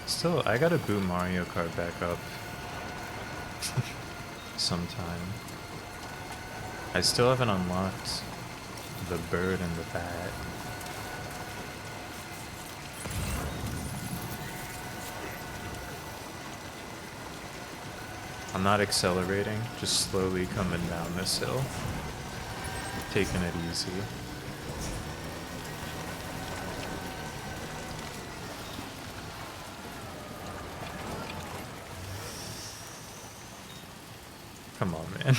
Still, I gotta boot Mario Kart back up sometime. I still haven't unlocked the bird and the bat. I'm not accelerating, just slowly coming down this hill. Taking it easy. Come on, man.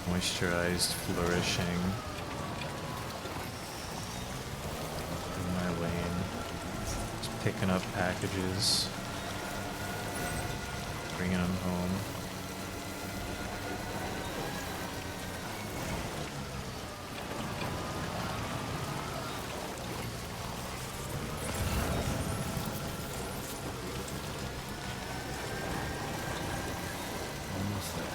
Moisturized, flourishing. In my lane. Just picking up packages. Bringing them home. Almost there.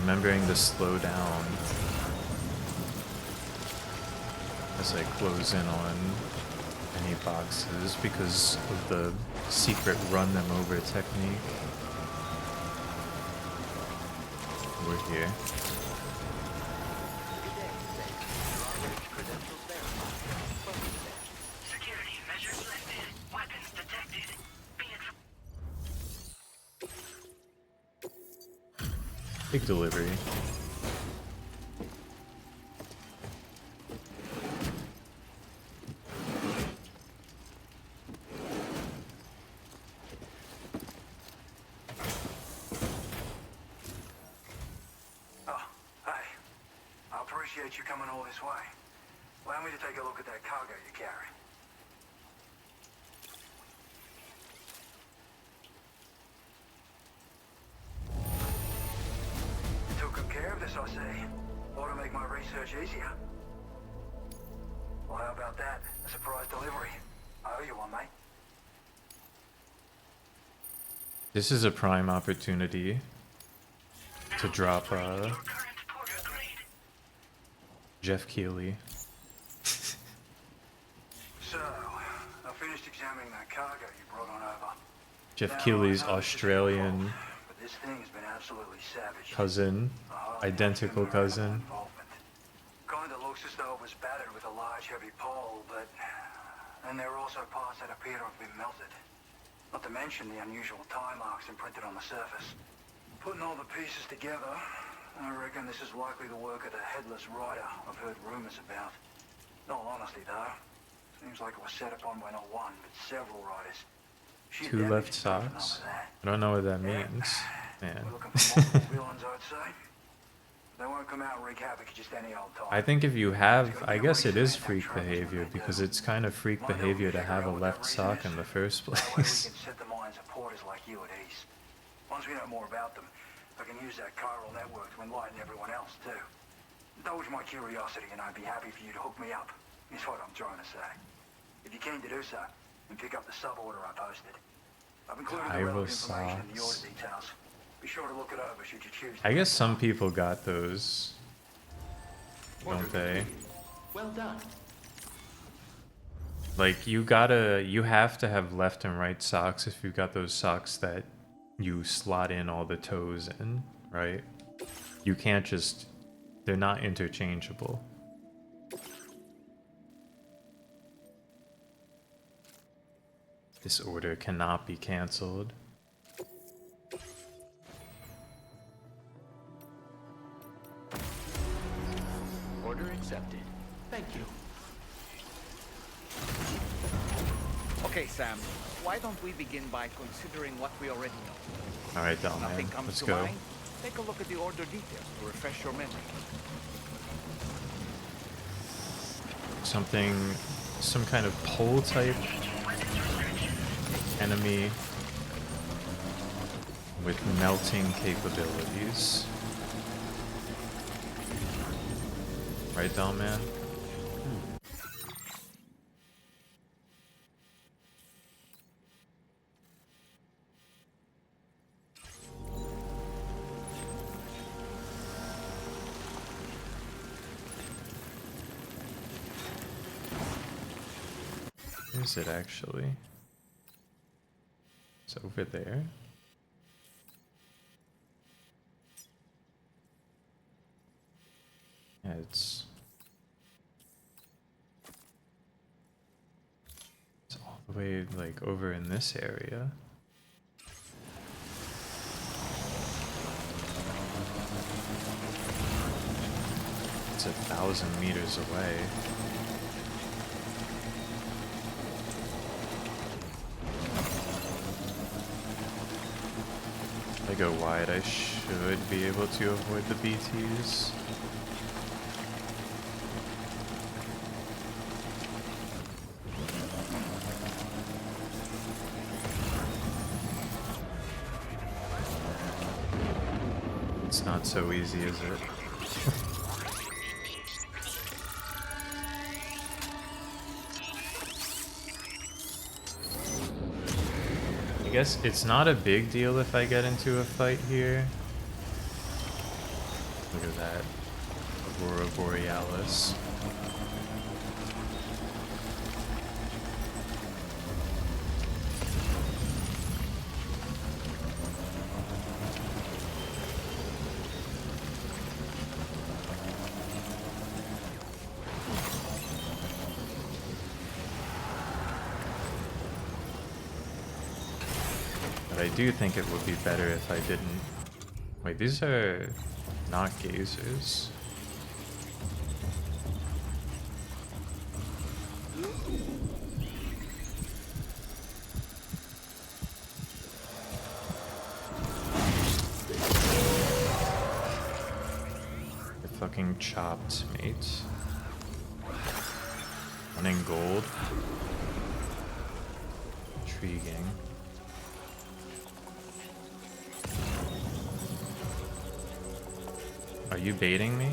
Remembering to slow down as I close in on any boxes because of the secret run them over technique. We're here. Security measures lifted. Weapons detected. Big delivery. Oh, hey. I appreciate you coming all this way. Allow me to take a look at that cargo you carry. Took good care of this, I see. Ought to make my research easier. Well, how about that? A surprise delivery. I owe you one, mate. This is a prime opportunity to drop Jeff Keighley. So, I finished examining that cargo you brought on over. Jeff Now, Keighley's I know this is your Australian fault, but this thing has been absolutely savage. cousin, identical cousin. Kinda looks as though it was battered with a large heavy pole, but... And there are also parts that appear to have been melted. Not to mention the unusual tie marks imprinted on the surface. Putting all the pieces together, I reckon this is likely the work of the headless rider I've heard rumors about. In all honesty, though, seems like it was set upon by not one, but several riders. Shit, Two that left is tough enough socks? of that. I don't know what that means, man. We're looking for multiple villains, I'd say. They won't come out and wreak havoc just any old time. I think if you have, I guess it is freak behavior because it's kind of freak behavior to have a left sock in the first That way we place. can set the minds of porters like you at ease. Once we know more about them, I can use that chiral network to enlighten everyone else, too. Indulge my curiosity and I'd be happy for you to hook me up, is what I'm trying to say. If you're keen to do so, then pick up the sub-order I posted. I've included the relevant information in the order details. Be sure to look it over should you choose to. I guess some people got those, don't they? Well done. Like you have to have left and right socks if you've got those socks that you slot in all the toes in, right? You can't just, they're not interchangeable. This order cannot be cancelled. Order accepted. Thank you. Okay, Sam. Why don't we begin by considering what we already know? Alright, Dom, Nothing man. comes Let's to go. mind? Take a look at the order details to refresh your memory. Something, some kind of pole type enemy with melting capabilities. Right, Dom, man? Where is it actually? It's over there. Yeah, it's all the way like over in this area. It's 1,000 meters away. If I go wide, I should be able to avoid the BTs. It's not so easy, is it? I guess it's not a big deal if I get into a fight here. Look at that. Aurora Borealis. But I do think it would be better if I didn't. Wait, these are not gazers. The fucking chopped, mate. One in gold. Intriguing. Are you baiting me?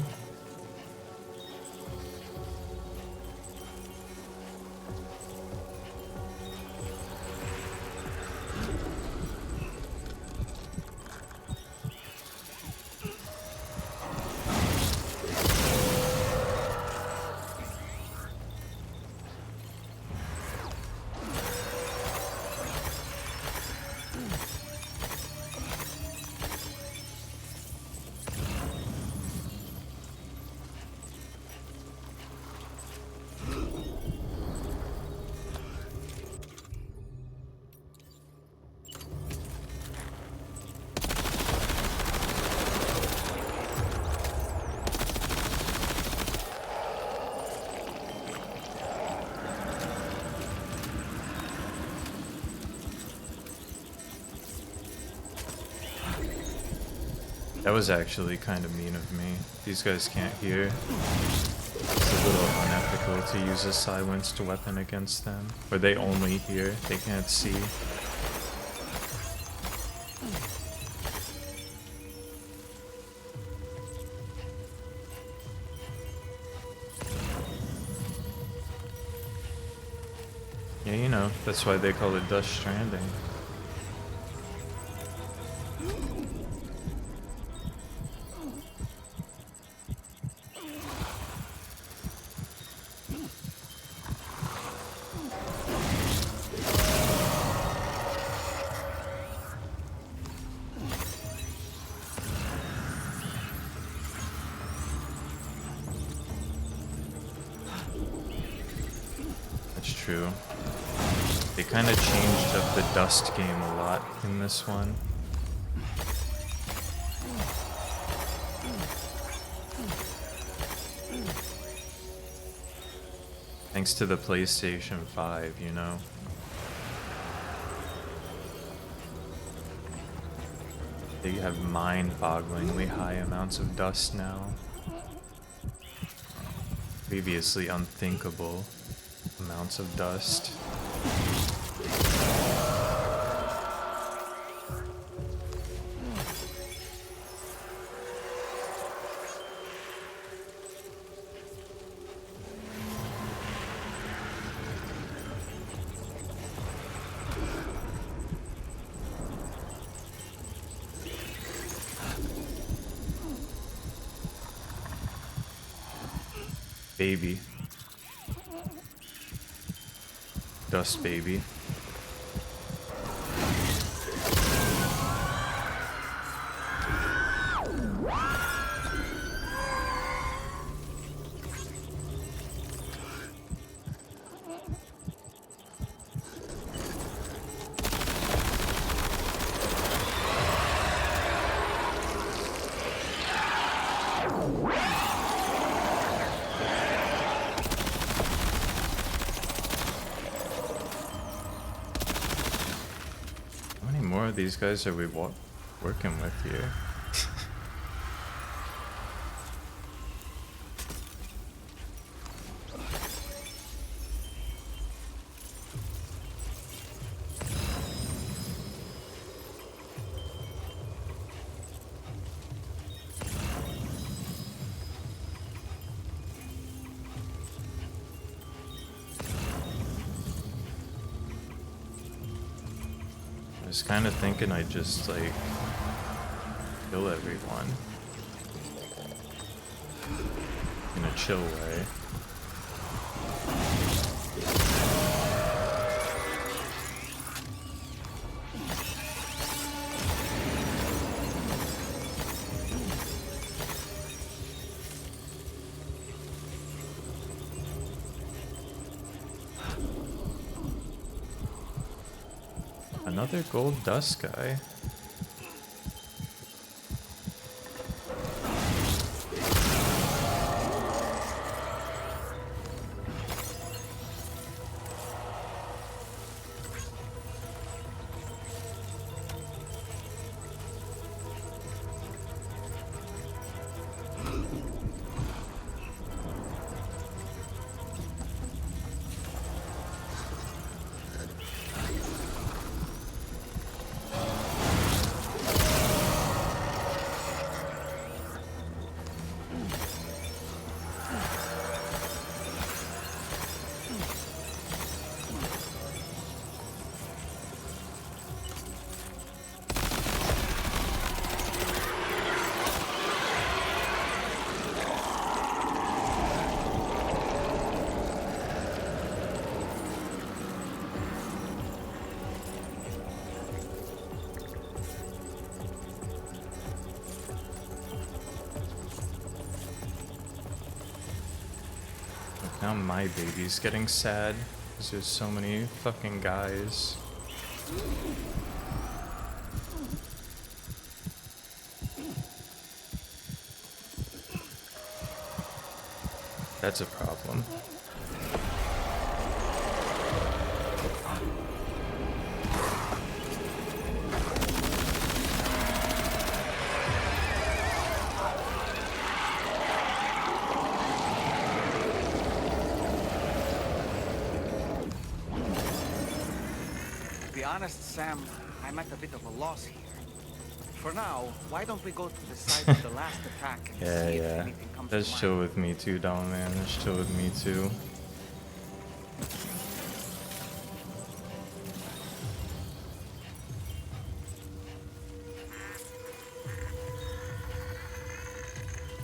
That was actually kind of mean of me. These guys can't hear. It's a little unethical to use a silenced weapon against them. Or they only hear, they can't see. Yeah, you know, that's why they call it Dust Stranding. true. They kind of changed up the dust game a lot in this one. Thanks to the PlayStation 5, you know. They have mind-bogglingly high amounts of dust now. Previously unthinkable amounts of dust. Baby. Dust baby. How many more of these guys are we working with here? I was kind of thinking I'd just, like, kill everyone. In a chill way. Another gold dust guy. Now my baby's getting sad because there's so many fucking guys. That's a problem. To be honest, Sam, I'm at a bit of a loss here. For now, why don't we go to the site of the last attack and see if anything comes to That's mind? chill with me too, Dom, man. That's chill with me too.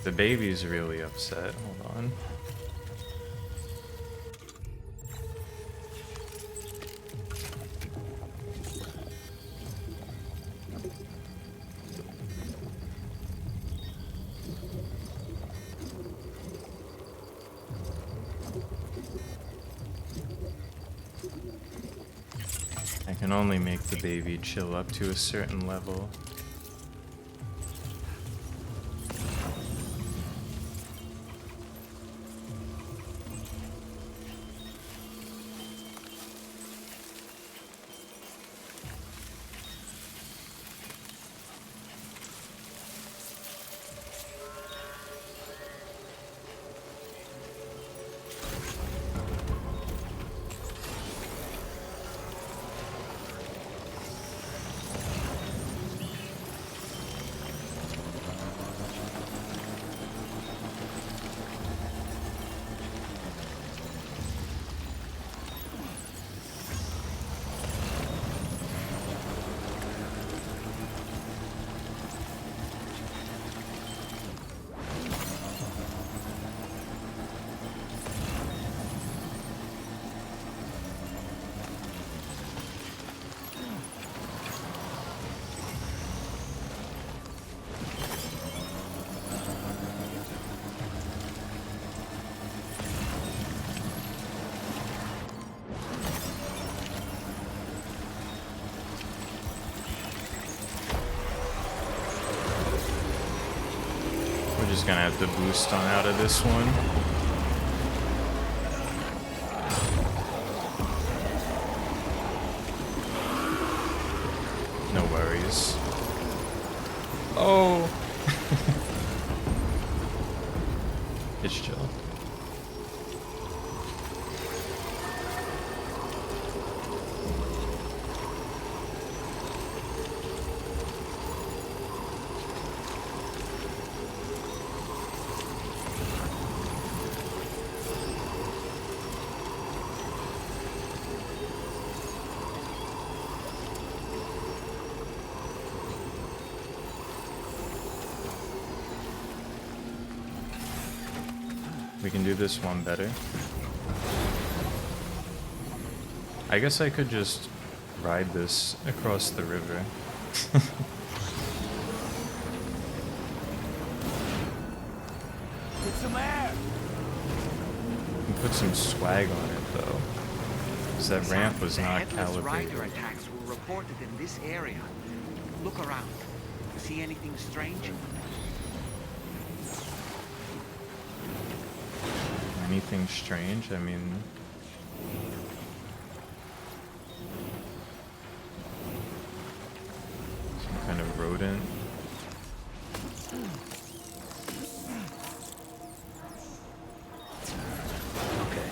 The baby's really upset. Hold on. I can only make the baby chill up to a certain level. Just gonna have to boost on out of this one. No worries. Oh! It's chill. We can do this one better. I guess I could just ride this across the river. Get some air! And put some swag on it though. Because that ramp was not Headless calibrated. rider attacks were reported in this area. Look around. See anything strange? Anything strange? I mean... some kind of rodent? Okay.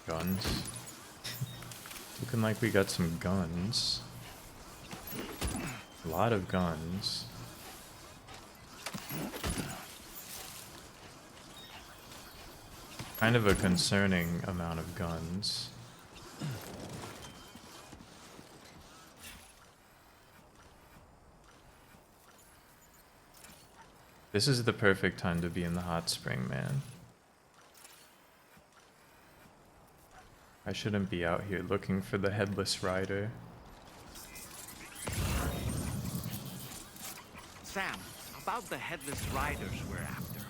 Guns. Looking like we got some guns. A lot of guns. Kind of a concerning amount of guns. This is the perfect time to be in the hot spring, man. I shouldn't be out here looking for the headless rider. Sam, about the headless riders we're after.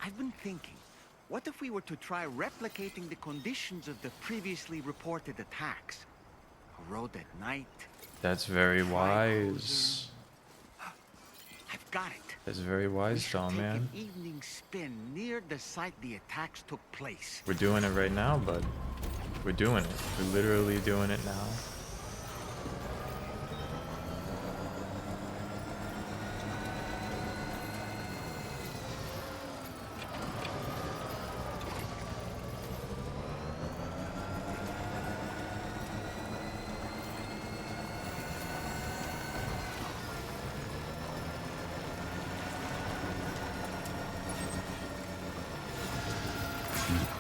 I've been thinking, what if we were to try replicating the conditions of the previously reported attacks? A road at night. That's very wise. I've got it. That's very wise, doll man. An evening spin near the site the attacks took place. We're doing it right now, bud. We're doing it. We're literally doing it now.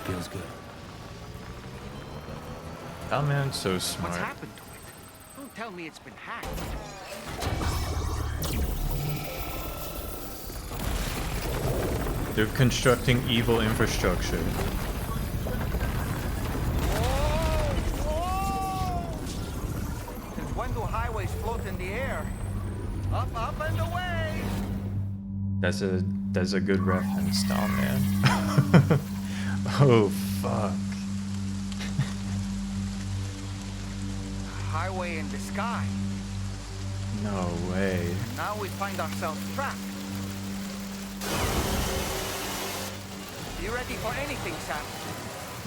Feels good. That man's so smart. What's happened to it? Don't tell me it's been hacked. They're constructing evil infrastructure. Since when do highways float in the air? Up, up, and away! That's a good reference, down man. Oh fuck. Highway in the sky. No way. Now we find ourselves trapped. You ready for anything, Sam?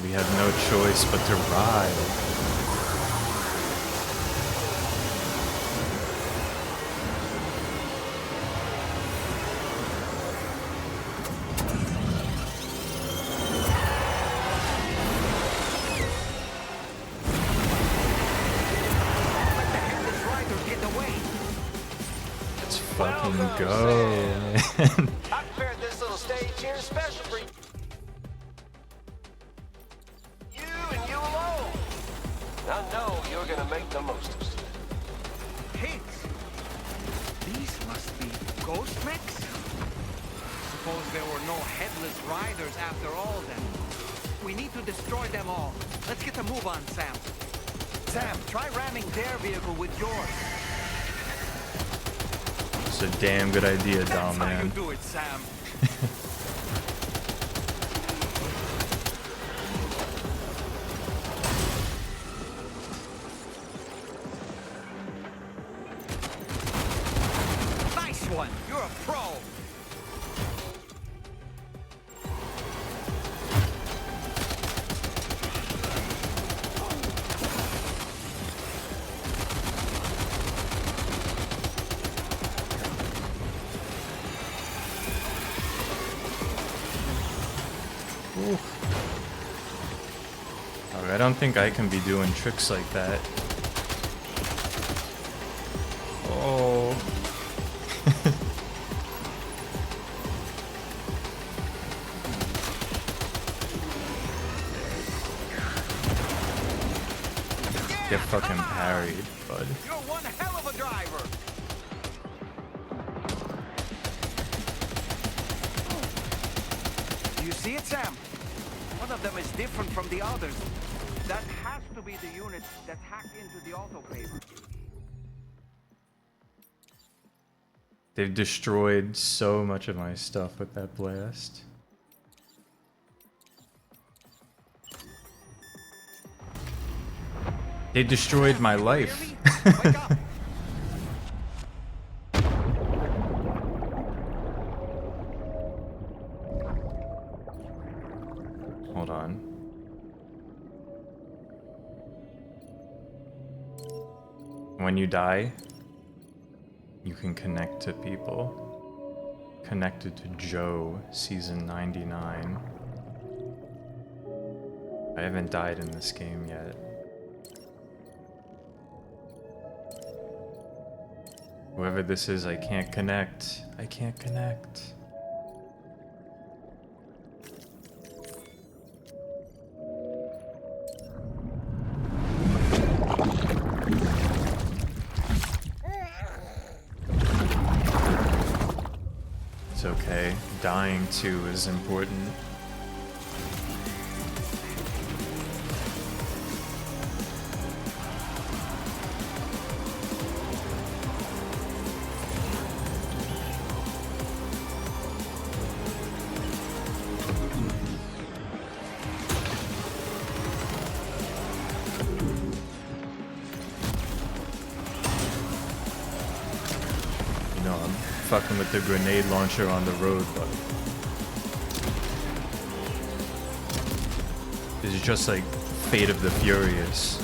We have no choice but to ride. Let's fucking go, man. I prepared this little stage here special for you and you alone. I know you're gonna make the most of it. Pigs? These must be ghost mechs? Suppose there were no headless riders after all then. We need to destroy them all. Let's get a move on, Sam. Sam, try ramming their vehicle with yours. It's a damn good idea, down That's how man. you do it, Sam. Nice one. You're a pro. I don't think I can be doing tricks like that. Oh. Get fucking parried, bud. You're one hell of a driver. Do you see it, Sam? One of them is different from the others. That has to be the unit that hacked into the autopaver. They've destroyed so much of my stuff with that blast. They destroyed my life. Hold on. When you die, you can connect to people. Connected to Joe, season 99. I haven't died in this game yet. Whoever this is, I can't connect. I can't connect. It's okay. Dying too is important. You know, I'm fucking with the grenade launcher on the road, but this is just like Fate of the Furious.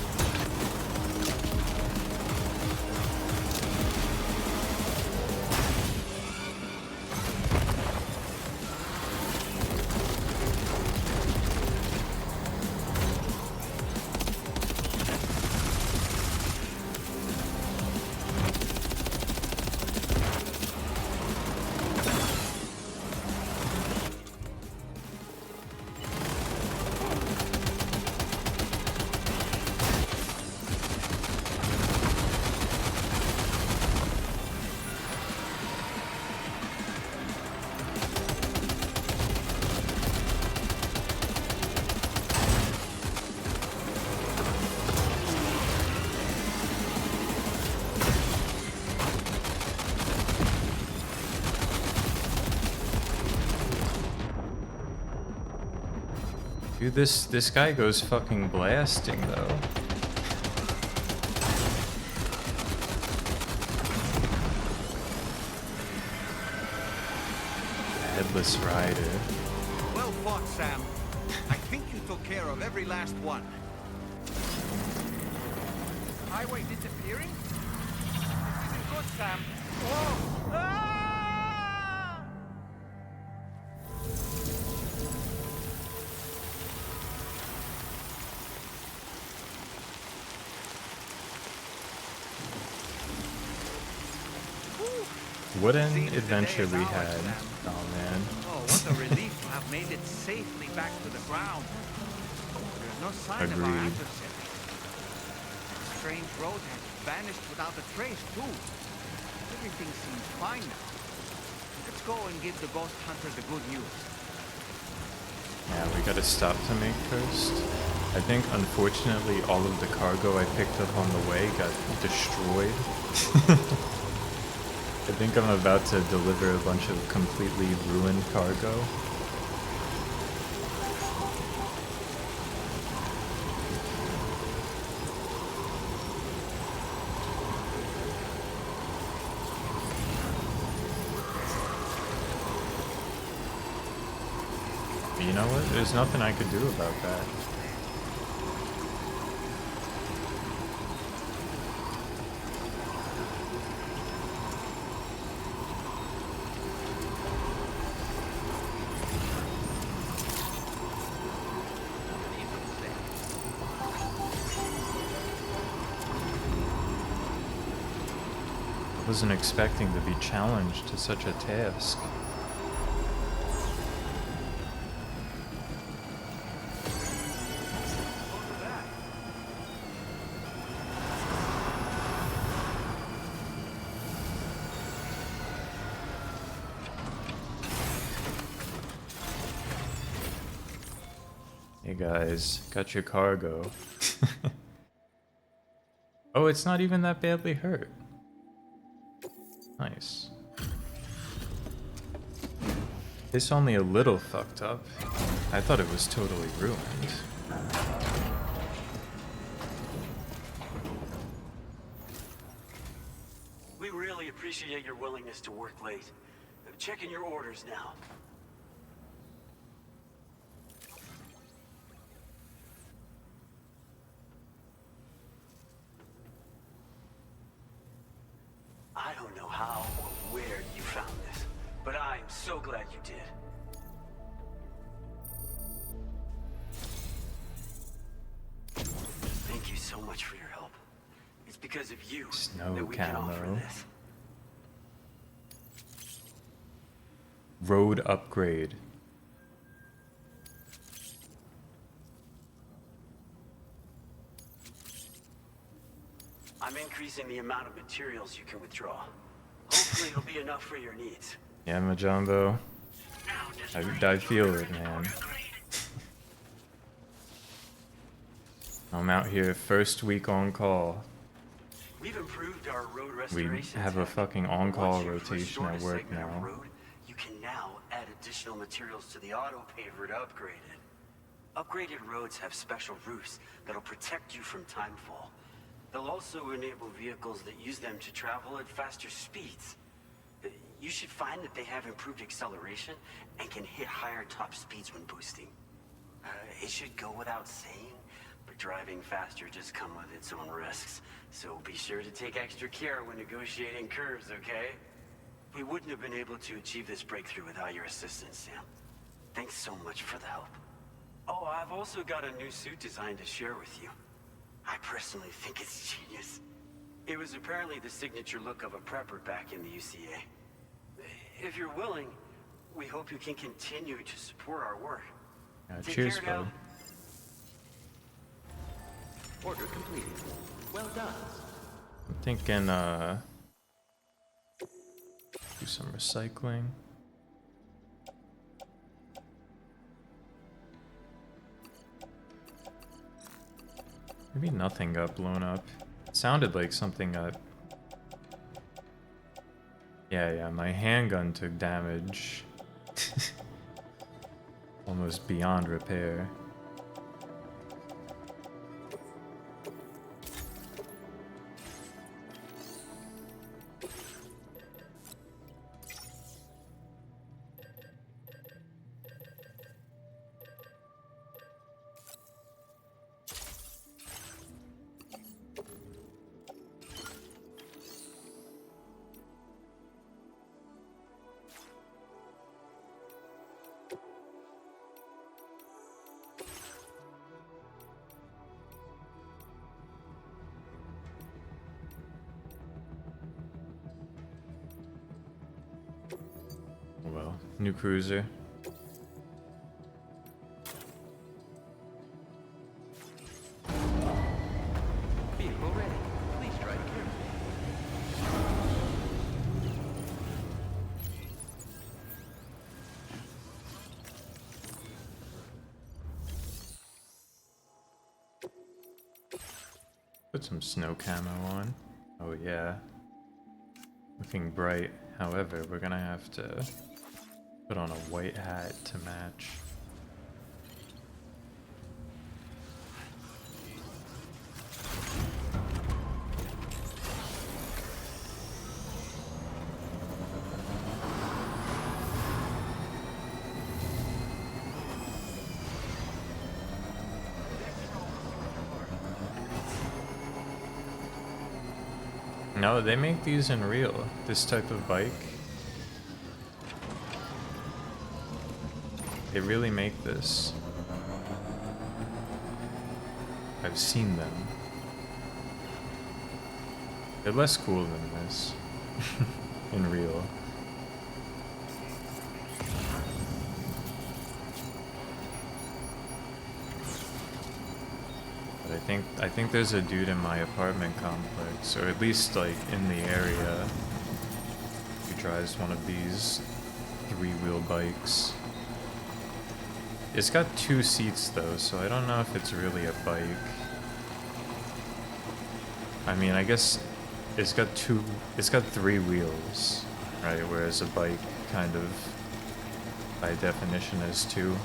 Dude, this guy goes fucking blasting though. Headless rider. Well fought, Sam. I think you took care of every last one. Highway disappearing? This isn't good, Sam. Whoa! Ah! What an adventure we had. Oh man. Oh, what a relief to have made it safely back to the ground. There's no sign of our Agreed. adversary. The strange road has vanished without a trace, too. Everything seems fine now. Let's go and give the ghost hunter the good news. Yeah, we gotta stop to make first. I think unfortunately all of the cargo I picked up on the way got destroyed. I think I'm about to deliver a bunch of completely ruined cargo. You know what? There's nothing I could do about that. I wasn't expecting to be challenged to such a task. Hey guys, got your cargo. Oh, it's not even that badly hurt. Nice. It's only a little fucked up. I thought it was totally ruined. We really appreciate your willingness to work late. I'm checking your orders now. I don't know how or where you found this, but I am so glad you did. Thank you so much for your help. It's because of you Snow that we can offer camo. this. Road upgrade. I'm increasing the amount of materials you can withdraw. Hopefully it'll be enough for your needs. Yeah, Majumbo. I feel it, man. I'm out here first week on call. We've improved our road We restoration have a tech. fucking on-call Once you've rotation restored at a work segment of now. road, you can now add additional materials to the auto paver to upgrade it. Upgraded roads have special roofs that'll protect you from timefall. They'll also enable vehicles that use them to travel at faster speeds. You should find that they have improved acceleration and can hit higher top speeds when boosting. It should go without saying, but driving faster does come with its own risks. So be sure to take extra care when negotiating curves, okay? We wouldn't have been able to achieve this breakthrough without your assistance, Sam. Thanks so much for the help. Oh, I've also got a new suit designed to share with you. I personally think it's genius. It was apparently the signature look of a prepper back in the UCA. If you're willing, we hope you can continue to support our work. Take Cheers, care now. bud. Order completed. Well done. I'm thinking, do some recycling. Maybe nothing got blown up. It sounded like something got... Yeah, my handgun took damage. Almost beyond repair. New cruiser. Vehicle ready. Please drive carefully. Put some snow camo on. Oh yeah. Looking bright. However, we're gonna have to put on a white hat to match. No, they make these in real. This type of bike. They really make this. I've seen them. They're less cool than this. In real. But I think there's a dude in my apartment complex, or at least like in the area, who drives one of these 3-wheel bikes. It's got 2 seats though, so I don't know if it's really a bike. I mean, I guess it's got 3 wheels, right? Whereas a bike kind of by definition is 2.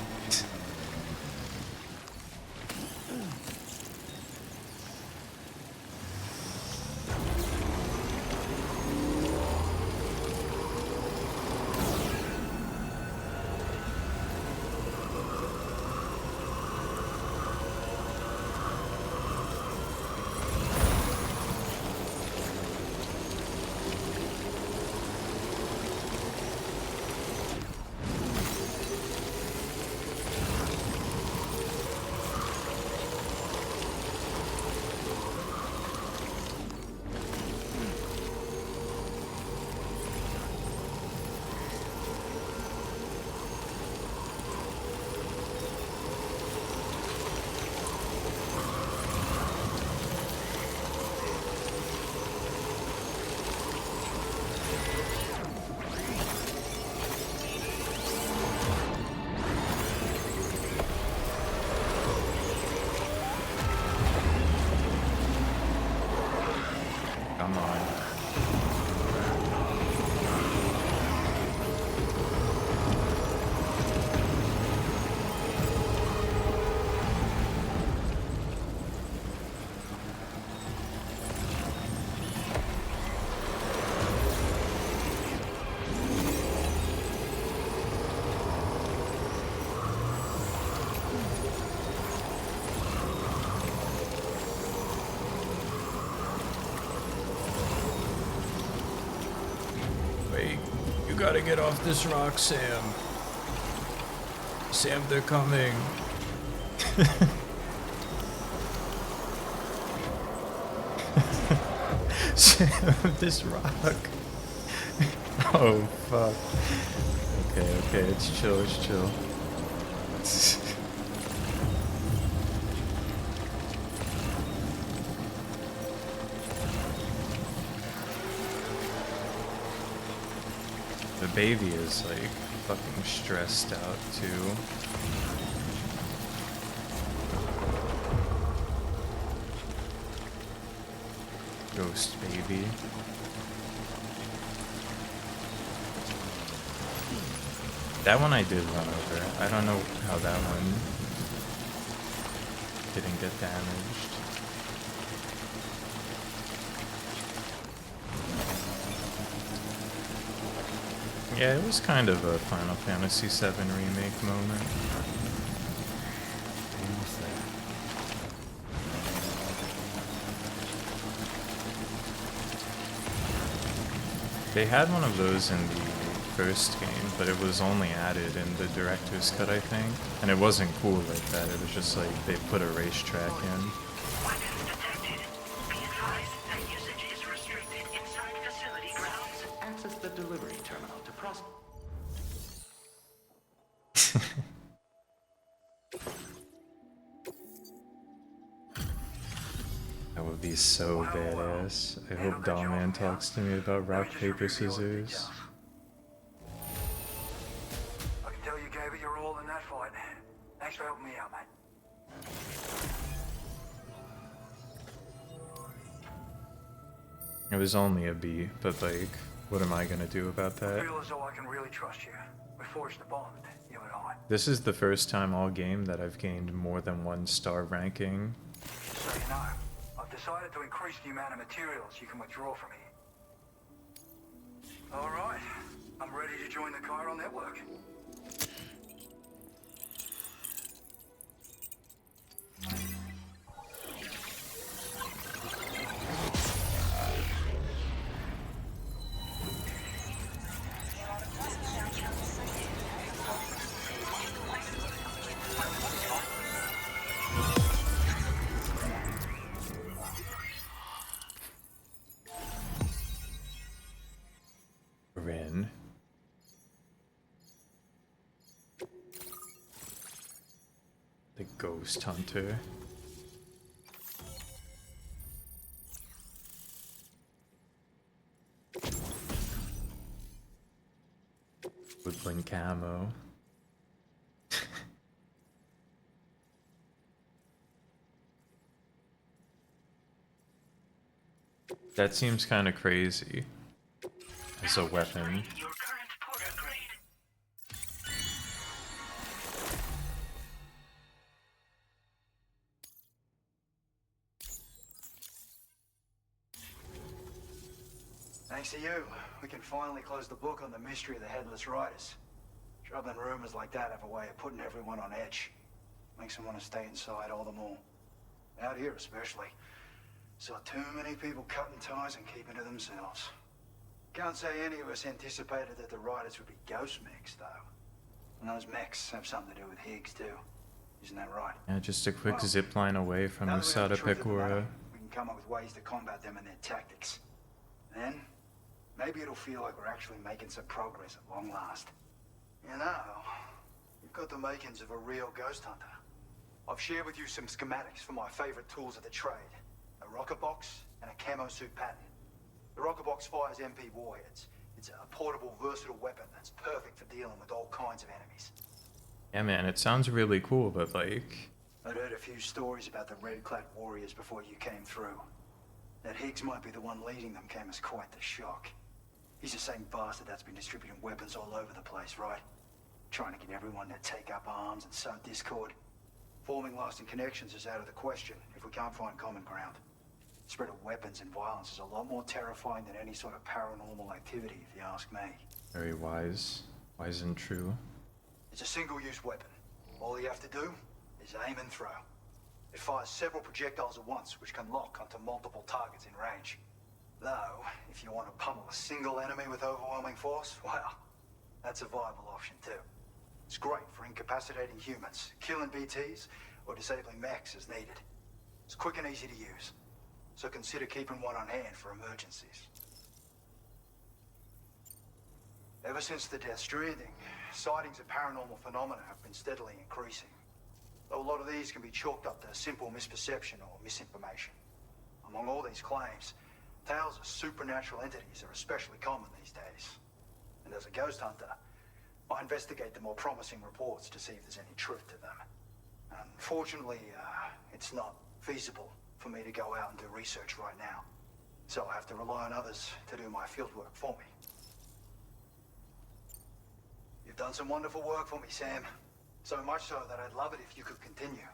Come on. You gotta get off this rock, Sam. Sam, they're coming. Sam, this rock. Oh, fuck. Okay, it's chill, it's chill. The baby is like fucking stressed out too. Ghost baby. That one I did run over. I don't know how that one didn't get damaged. Yeah, it was kind of a Final Fantasy VII remake moment. Almost there. They had one of those in the first game, but it was only added in the director's cut, I think. And it wasn't cool like that, it was just like they put a racetrack in. Weapons detected. Be advised that usage is restricted inside facility grounds. Access the delivery terminal to process. would be so badass. I hope Dollman talks to me about rock, paper, scissors. I can tell you gave it your all in that fight. Thanks for helping me out, mate. It was only a B, but like, what am I gonna do about I that? feel as though I can really trust you. We forged a bond, you and I. This is the first time all game that I've gained more than 1 star ranking. Just so you know, I've decided to increase the amount of materials you can withdraw from here. All right, I'm ready to join the Chiral network. Rin. The Ghost Hunter. Woodland camo. That seems kind of crazy as a weapon. Thanks to you, we can finally close the book on the mystery of the Headless Riders. Troubling rumors like that have a way of putting everyone on edge. Makes them want to stay inside all the more. Out here especially. Saw too many people cutting ties and keeping to themselves. Can't say any of us anticipated that the Riders would be ghost mechs, though. And those mechs have something to do with Higgs, too. Isn't that right? Yeah, just a quick zip line away from Now that we have the Usada truth of the matter, Pecora. we can come up with ways to combat them and their tactics. Then, maybe it'll feel like we're actually making some progress at long last. You know, you've got the makings of a real ghost hunter. I've shared with you some schematics for my favorite tools of the trade. A rocket box and a camo suit pattern. The rocket box fires MP warheads. It's a portable, versatile weapon that's perfect for dealing with all kinds of enemies. Yeah, man, it sounds really cool, but like... I'd heard a few stories about the red-clad warriors before you came through. That Higgs might be the one leading them came as quite the shock. He's the same bastard that's been distributing weapons all over the place, right? Trying to get everyone to take up arms and sow discord. Forming lasting connections is out of the question if we can't find common ground. The spread of weapons and violence is a lot more terrifying than any sort of paranormal activity, if you ask me. Very wise. Wise and true. It's a single-use weapon. All you have to do is aim and throw. It fires several projectiles at once, which can lock onto multiple targets in range. Though, if you want to pummel a single enemy with overwhelming force, well, that's a viable option too. It's great for incapacitating humans, killing BTs, or disabling mechs as needed. It's quick and easy to use, so consider keeping one on hand for emergencies. Ever since the Death Stranding, sightings of paranormal phenomena have been steadily increasing. Though a lot of these can be chalked up to simple misperception or misinformation. Among all these claims, tales of supernatural entities are especially common these days. And as a ghost hunter, I investigate the more promising reports to see if there's any truth to them. Unfortunately, it's not feasible for me to go out and do research right now. So I have to rely on others to do my fieldwork for me. You've done some wonderful work for me, Sam. So much so that I'd love it if you could continue.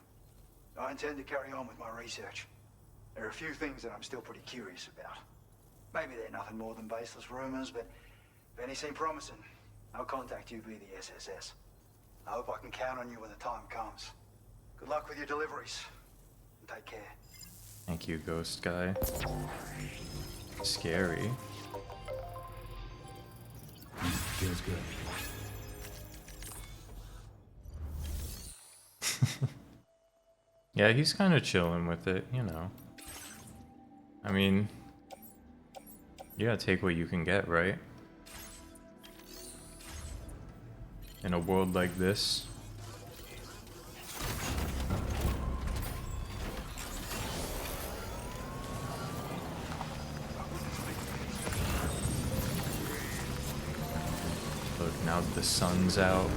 I intend to carry on with my research. There are a few things that I'm still pretty curious about. Maybe they're nothing more than baseless rumors, but if any seem promising, I'll contact you via the SSS. I hope I can count on you when the time comes. Good luck with your deliveries, and take care. Thank you, ghost guy. Scary. Feels good. Yeah, he's kind of chilling with it, you know. I mean, you gotta take what you can get, right? In a world like this. now the sun's out.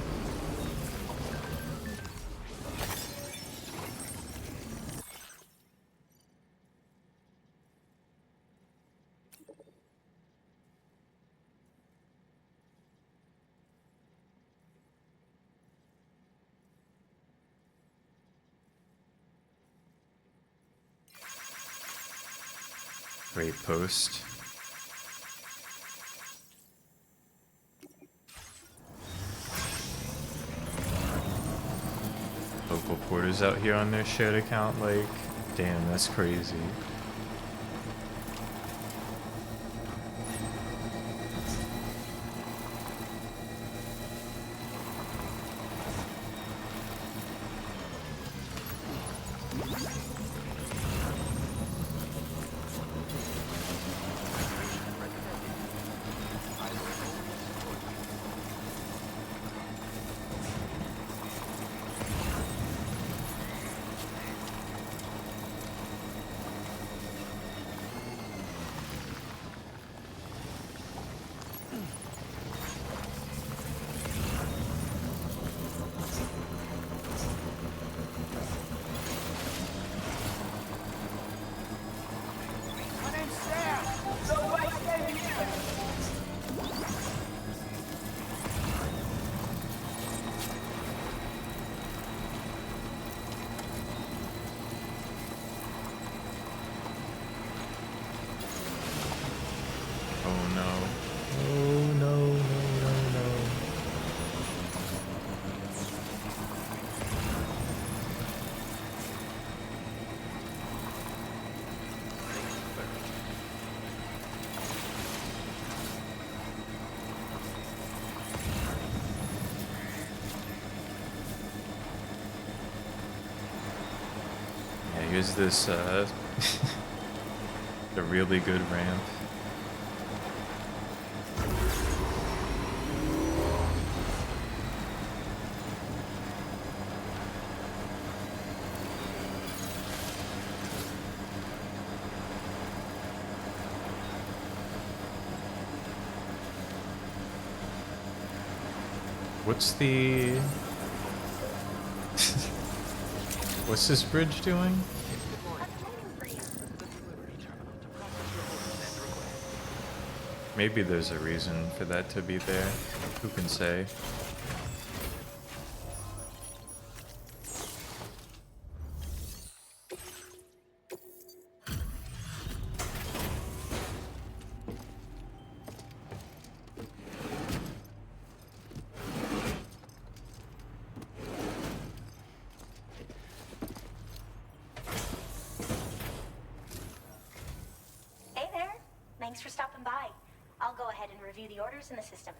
Great post. Local porters out here on their shared account, like, damn, that's crazy. Here's this, a really good ramp. What's the... What's this bridge doing? Maybe there's a reason for that to be there. Who can say? Hey there. Thanks for stopping by. I'll go ahead and review the orders in the system.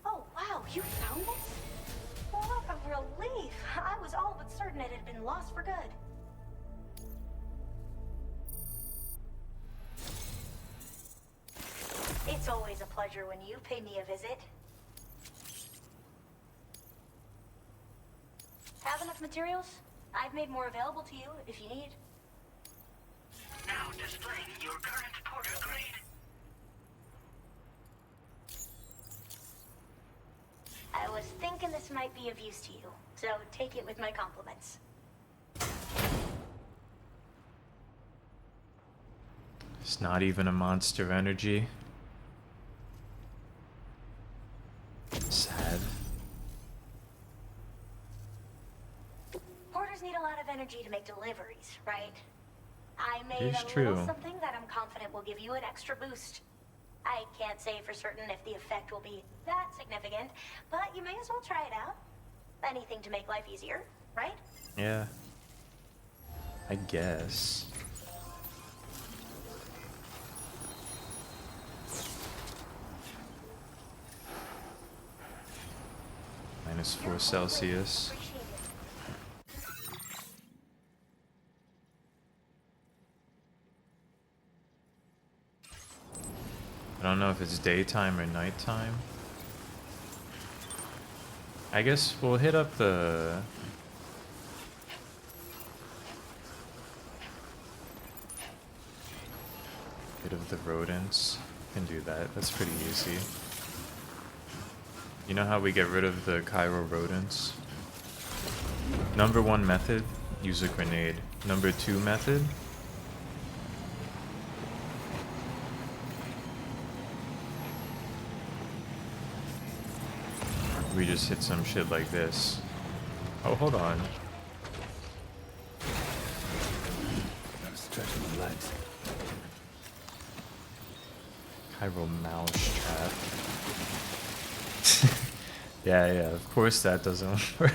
Oh, wow, you found this? What a relief. I was all but certain it had been lost for good. It's always a pleasure when you pay me a visit. Have enough materials? I've made more available to you if you need. Now displaying your current porter grade. I was thinking this might be of use to you, so take it with my compliments. It's not even a monster energy. Sad. Porters need a lot of energy to make deliveries, right? I made It's a true. little something that I'm confident will give you an extra boost. I can't say for certain if the effect will be that significant, but you may as well try it out. Anything to make life easier, right? Yeah. I guess. -4 Celsius. I don't know if it's daytime or nighttime. I guess we'll hit up the... Rid of the rodents. Can do that. That's pretty easy. You know how we get rid of the Cairo rodents? Number 1 method, use a grenade. Number 2 method, we just hit some shit like this. Oh, hold on. Gotta stretch my legs. Cairo mouse trap. Yeah, of course that doesn't work.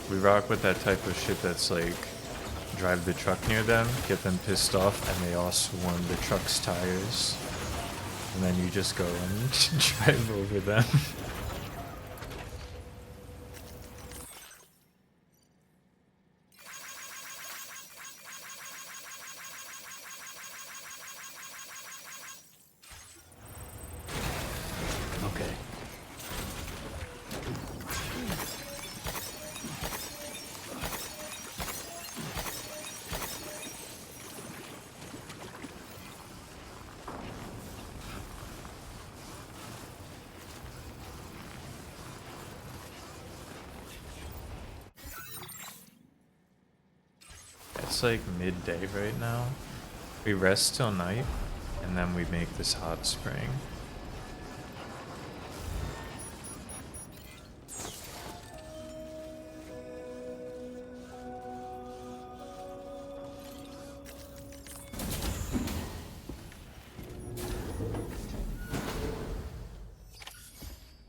We rock with that type of shit that's like, drive the truck near them, get them pissed off, and they all swarm the truck's tires. And then you just go and drive over them. Okay. It's like midday right now. We rest till night, and then we make this hot spring.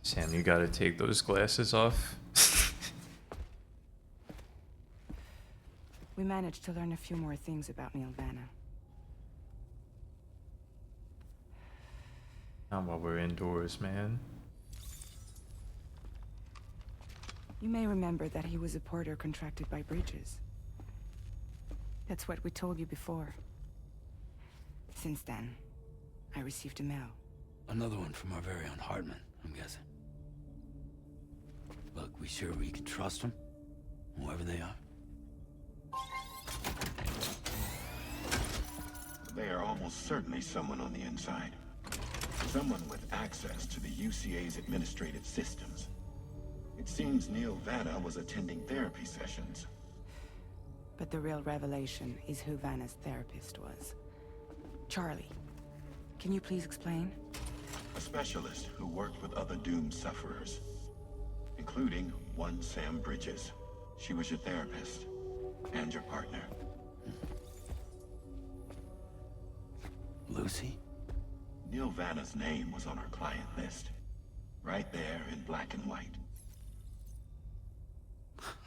Sam, you gotta take those glasses off. We managed to learn a few more things about Nilvana. Not while we're indoors, man. You may remember that he was a porter contracted by Bridges. That's what we told you before. Since then, I received a mail. Another one from our very own Hartman, I'm guessing. Look, we sure we can trust them? Whoever they are? They are almost certainly someone on the inside. Someone with access to the UCA's administrative systems. It seems Neil Vanna was attending therapy sessions. But the real revelation is who Vanna's therapist was. Charlie, can you please explain? A specialist who worked with other doomed sufferers, including one Sam Bridges. She was your therapist and your partner. Lucy? Neil Vanna's name was on our client list. Right there in black and white.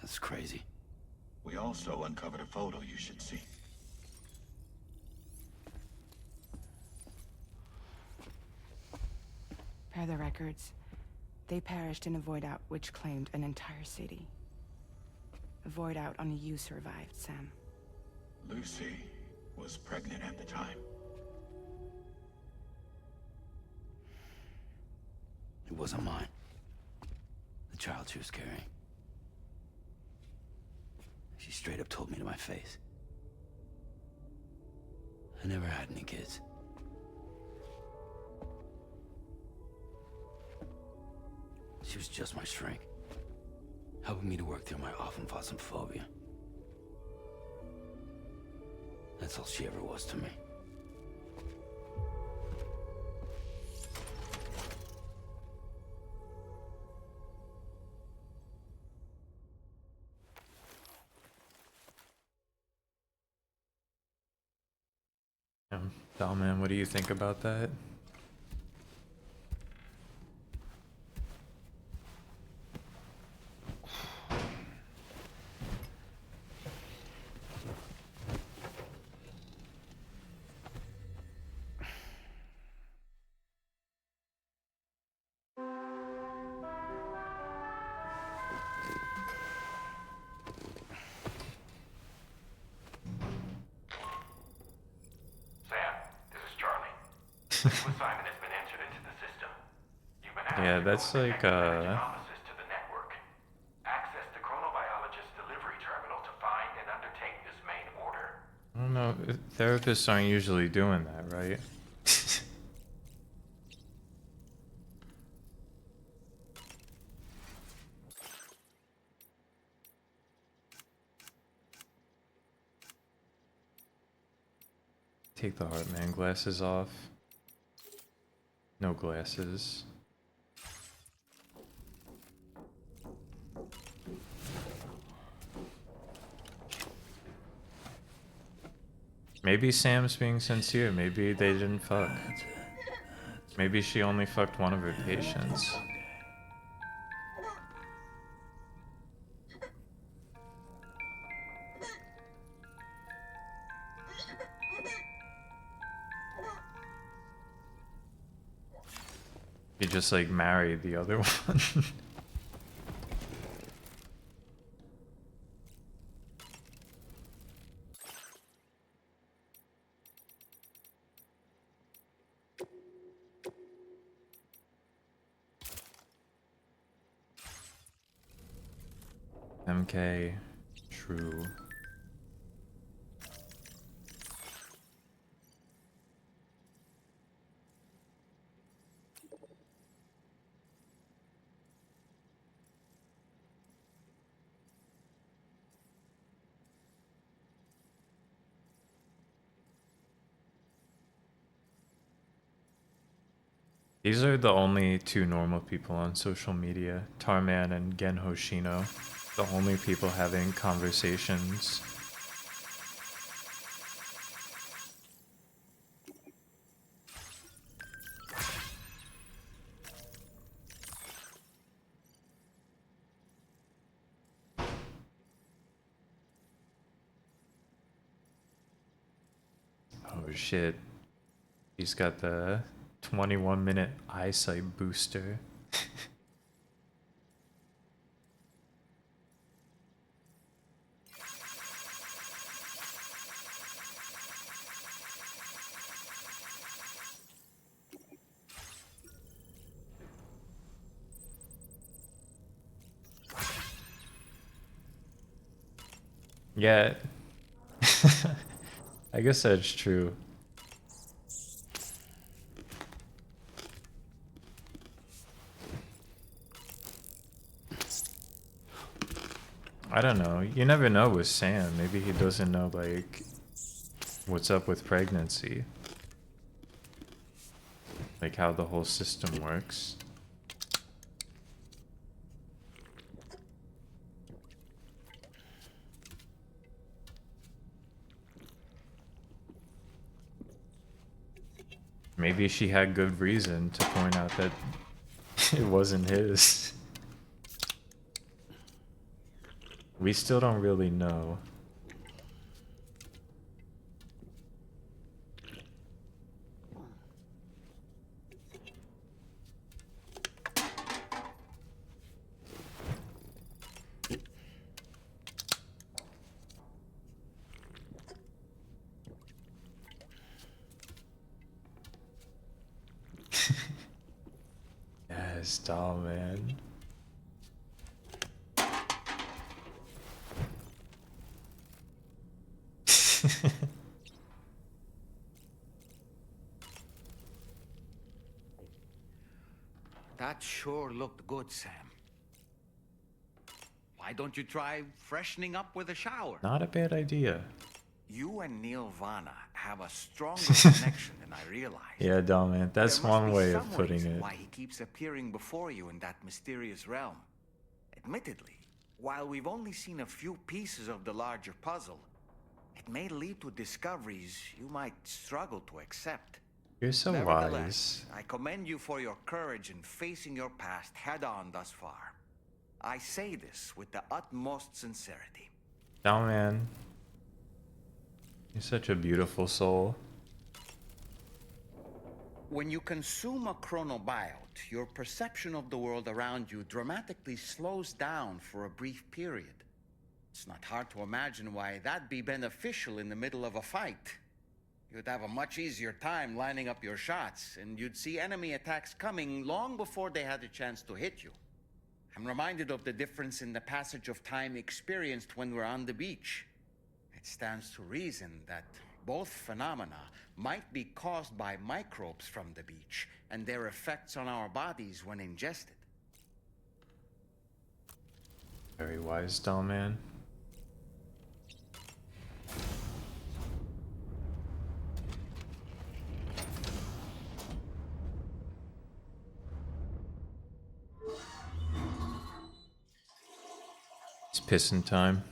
That's crazy. We also uncovered a photo you should see. Per the records, they perished in a void out which claimed an entire city. A void out only you survived, Sam. Lucy was pregnant at the time. It wasn't mine. The child she was carrying. She straight up told me to my face. I never had any kids. She was just my shrink, helping me to work through my often phobia. That's all she ever was to me. Bellman, what do you think about that? Sam, this is Charlie. New assignment has been entered into the system. You've been Yeah, that's like offices to the network. Access the chronobiologist delivery terminal to find and undertake this main order. I don't know. Therapists aren't usually doing that, right? Take the Heartman glasses off. No glasses. Maybe Sam's being sincere. Maybe they didn't fuck. Maybe she only fucked one of her patients. He just like married the other one. MK, true. These are the only two normal people on social media, Tarman and Gen Hoshino. The only people having conversations. Oh shit. He's got the 21-minute eyesight booster. Yeah. I guess that's true. I don't know. You never know with Sam. Maybe he doesn't know, like, what's up with pregnancy. Like, how the whole system works. Maybe she had good reason to point out that it wasn't his. We still don't really know. Yes, doll man. That sure looked good, Sam. Why don't you try freshening up with a shower? Not a bad idea. You and Nirvana have a stronger connection than I realized. Yeah, doll man. That's There must one be way of some putting reason it. why he keeps appearing before you in that mysterious realm. Admittedly, while we've only seen a few pieces of the larger puzzle, it may lead to discoveries you might struggle to accept. You're so Nevertheless, wise. I commend you for your courage in facing your past head-on thus far. I say this with the utmost sincerity. Doll man. You're such a beautiful soul. When you consume a chronobiot, your perception of the world around you dramatically slows down for a brief period. It's not hard to imagine why that'd be beneficial in the middle of a fight. You'd have a much easier time lining up your shots, and you'd see enemy attacks coming long before they had a chance to hit you. I'm reminded of the difference in the passage of time experienced when we're on the beach. It stands to reason that both phenomena might be caused by microbes from the beach and their effects on our bodies when ingested. Very wise, doll man. It's pissing time.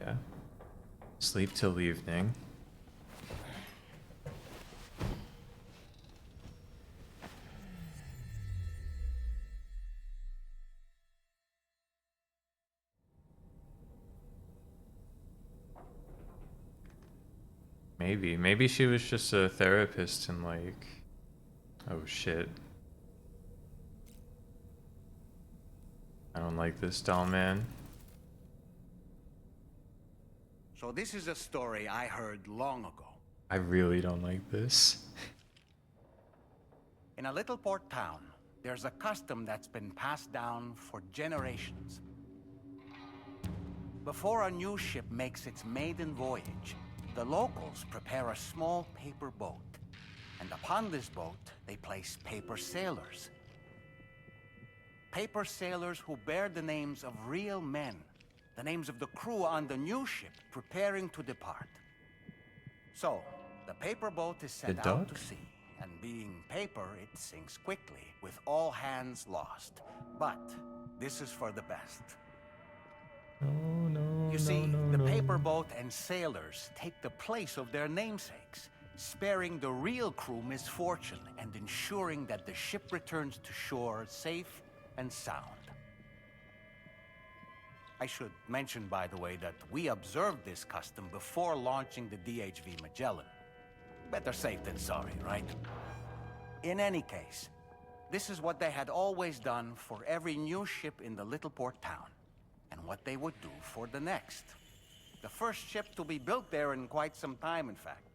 Yeah. Sleep till evening. Maybe she was just a therapist and like, oh shit. I don't like this, doll man. So this is a story I heard long ago. I really don't like this. In a little port town, there's a custom that's been passed down for generations. Before a new ship makes its maiden voyage, the locals prepare a small paper boat. And upon this boat, they place paper sailors. Paper sailors who bear the names of real men, the names of the crew on the new ship preparing to depart. So, the paper boat is sent out to sea, and being paper, it sinks quickly, with all hands lost. But this is for the best. You see, the paper boat and sailors take the place of their namesakes, sparing the real crew misfortune and ensuring that the ship returns to shore safe and sound. I should mention, by the way, that we observed this custom before launching the DHV Magellan. Better safe than sorry, right? In any case, this is what they had always done for every new ship in the little port town, and what they would do for the next. The first ship to be built there in quite some time, in fact.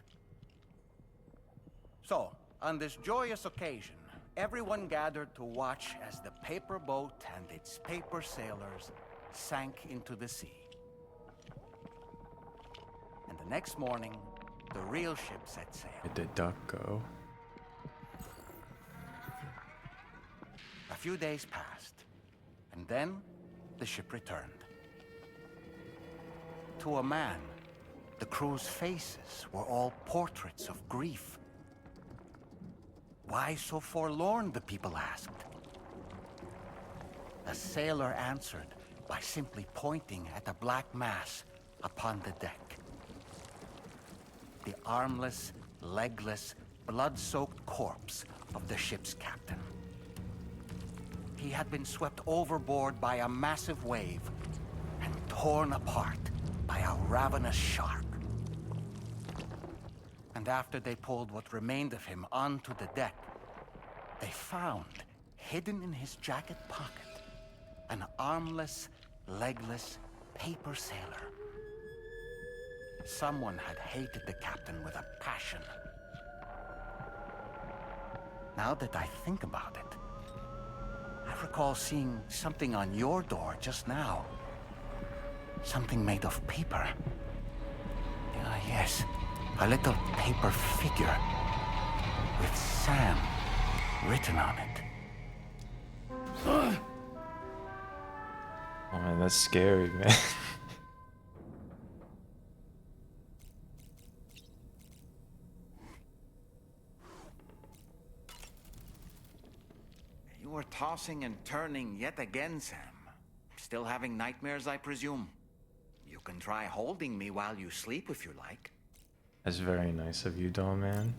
So, on this joyous occasion, everyone gathered to watch as the paper boat and its paper sailors sank into the sea. And the next morning, the real ship set sail. Where'd the duck go? A few days passed, and then the ship returned. To a man, the crew's faces were all portraits of grief. Why so forlorn, the people asked. A sailor answered by simply pointing at a black mass upon the deck. The armless, legless, blood-soaked corpse of the ship's captain. He had been swept overboard by a massive wave and torn apart by a ravenous shark. And after they pulled what remained of him onto the deck, they found, hidden in his jacket pocket, an armless, legless paper sailor. Someone had hated the captain with a passion. Now that I think about it, I recall seeing something on your door just now. Something made of paper. Yes, a little paper figure with Sam written on it. Oh man, that's scary, man. You were tossing and turning yet again, Sam. Still having nightmares, I presume? You You can try holding me while you sleep if you like. That's very nice of you, doll man.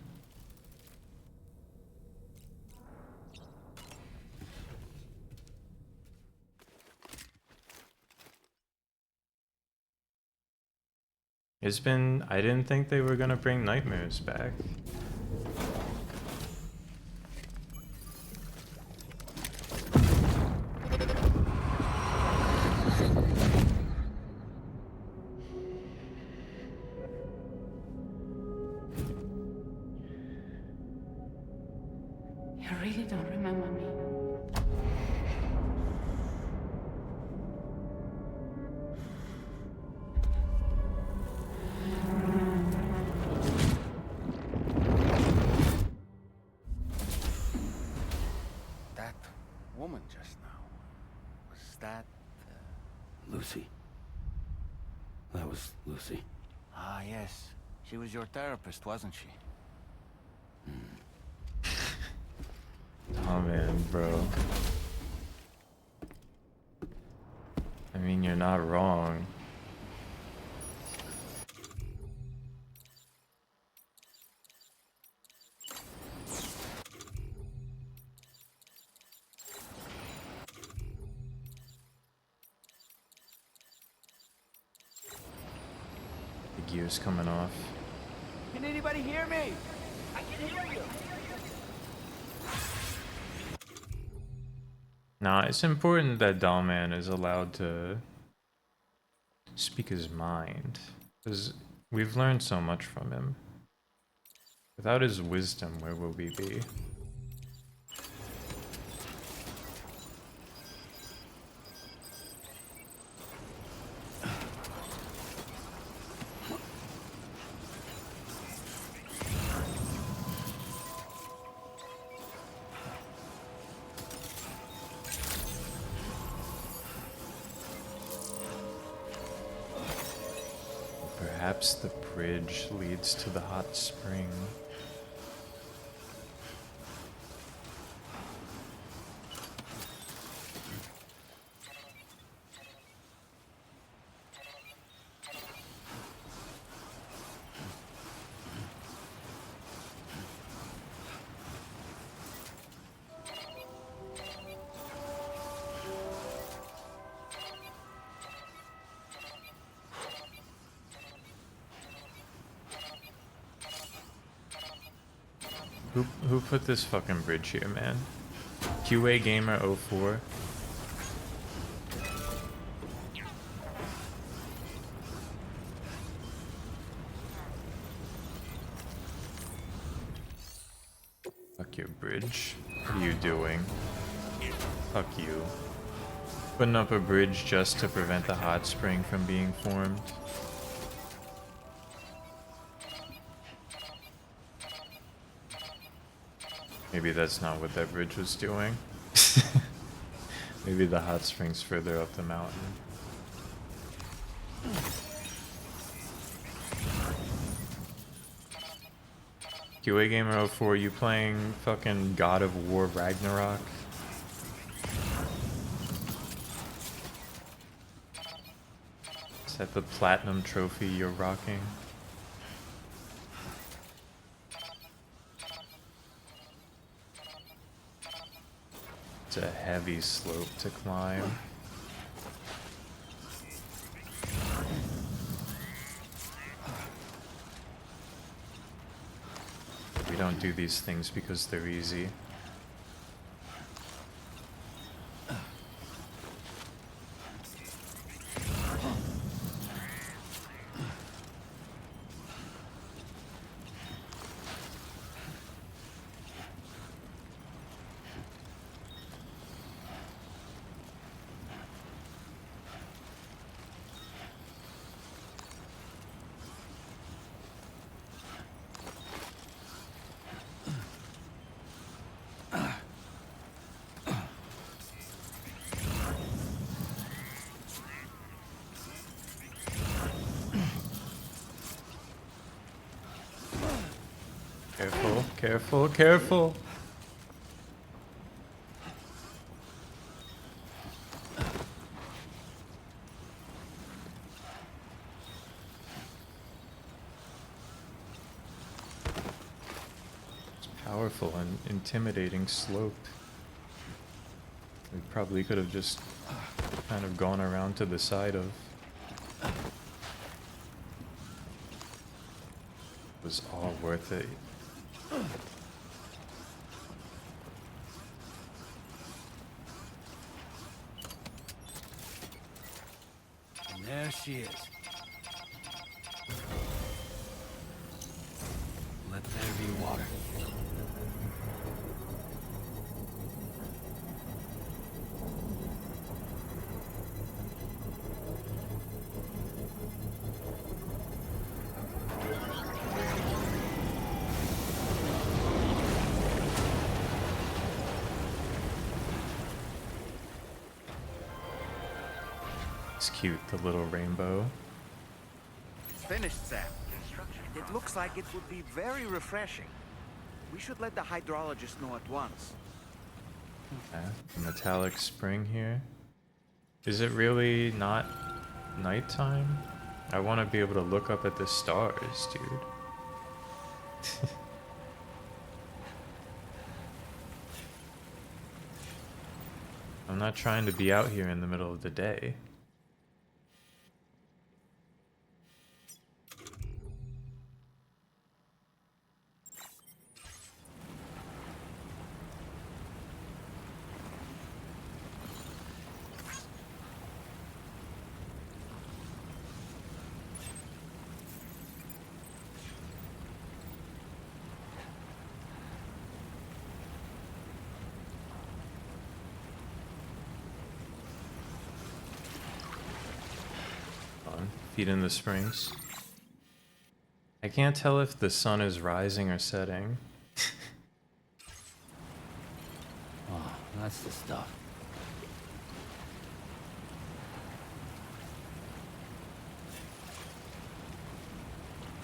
I didn't think they were gonna bring nightmares back. You really don't remember me. That woman just now, was that... Lucy. That was Lucy. Ah, yes. She was your therapist, wasn't she? Oh man, bro. I mean, you're not wrong. The gear's coming off. Can anybody hear me? I can hear you. Now, it's important that Dollman is allowed to speak his mind, because we've learned so much from him. Without his wisdom, where will we be? Perhaps the bridge leads to the hot spring. Who put this fucking bridge here, man? QA Gamer 04. Fuck your bridge. What are you doing? Fuck you. Putting up a bridge just to prevent the hot spring from being formed. Maybe that's not what that bridge was doing. Maybe the hot spring's further up the mountain. QA Gamer 04, you playing fucking God of War Ragnarok? Is that the platinum trophy you're rocking? It's a heavy slope to climb. We don't do these things because they're easy. Careful, careful, careful! beautiful and intimidating slope. We probably could have just kind of gone around to the side of. It was all worth it. And there she is. Let there be water. It's cute, the little rainbow. It's finished, Sam. It looks like it would be very refreshing. We should let the hydrologist know at once. Okay, metallic spring here. Is it really not nighttime? I want to be able to look up at the stars, dude. I'm not trying to be out here in the middle of the day. Feet in the springs. I can't tell if the sun is rising or setting. Oh, that's the stuff.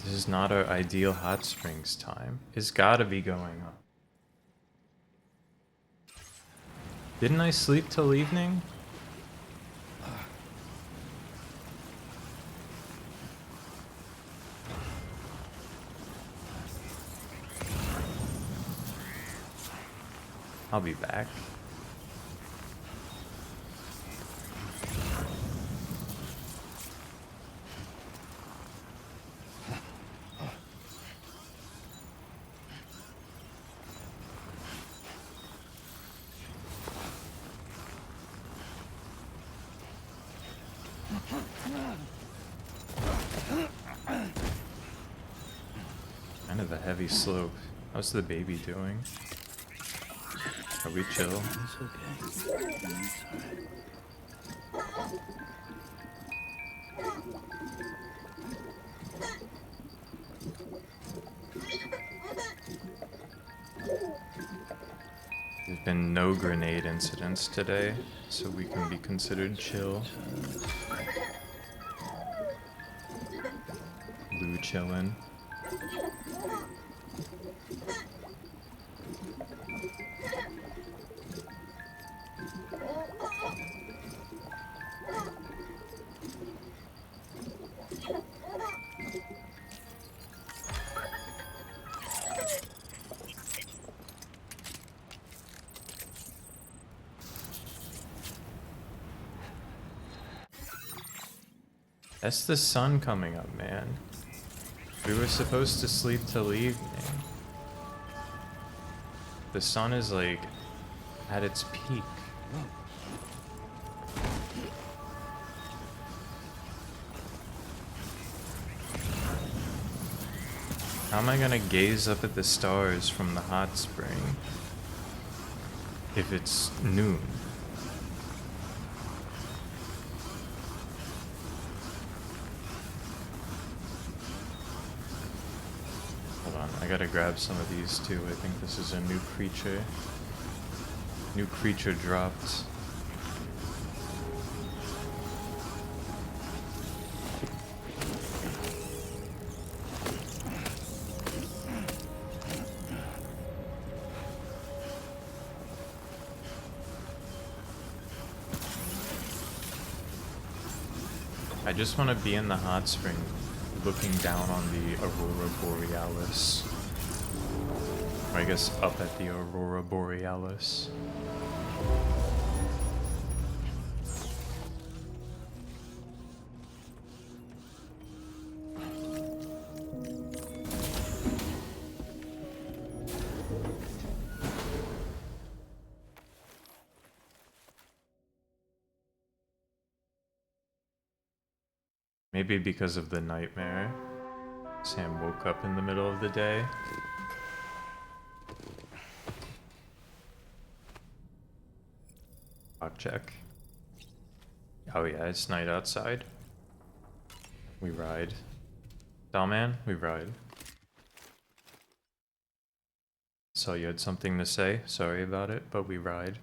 This is not our ideal hot springs time. It's gotta be going up. Didn't I sleep till evening? I'll be back. Kind of a heavy slope. How's the baby doing? Are we chill? It's okay. It's alright. There's been no grenade incidents today, so we can be considered chill. Blue chillin'. That's the sun coming up, man. We were supposed to sleep till evening. The sun is like at its peak. How am I gonna gaze up at the stars from the hot spring if it's noon? I gotta grab some of these too. I think this is a new creature. New creature dropped. I just want to be in the hot spring looking down on the Aurora Borealis. Or I guess up at the Aurora Borealis. Maybe because of the nightmare, Sam woke up in the middle of the day. Clock check. Oh yeah, it's night outside. We ride. Dollman, we ride. So you had something to say? Sorry about it, but we ride.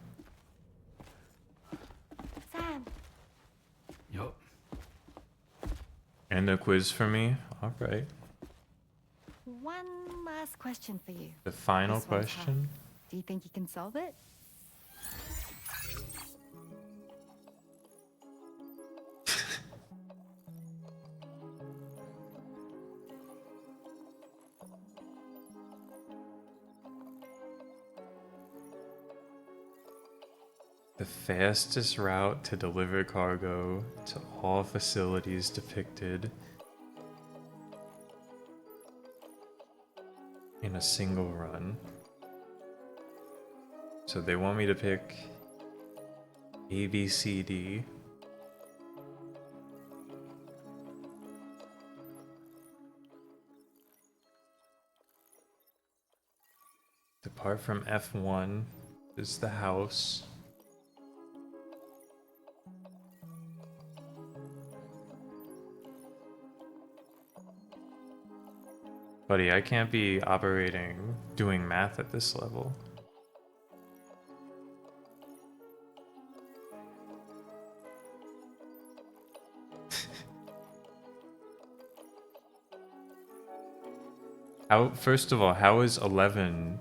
Sam. Yup. And a quiz for me? Alright. One last question for you. The final This one's hard. question? Do you think you can solve it? The fastest route to deliver cargo to all facilities depicted in a single run. So they want me to pick A, B, C, D. Depart from F1 is the house. Buddy, I can't be doing math at this level. First of all, how is 11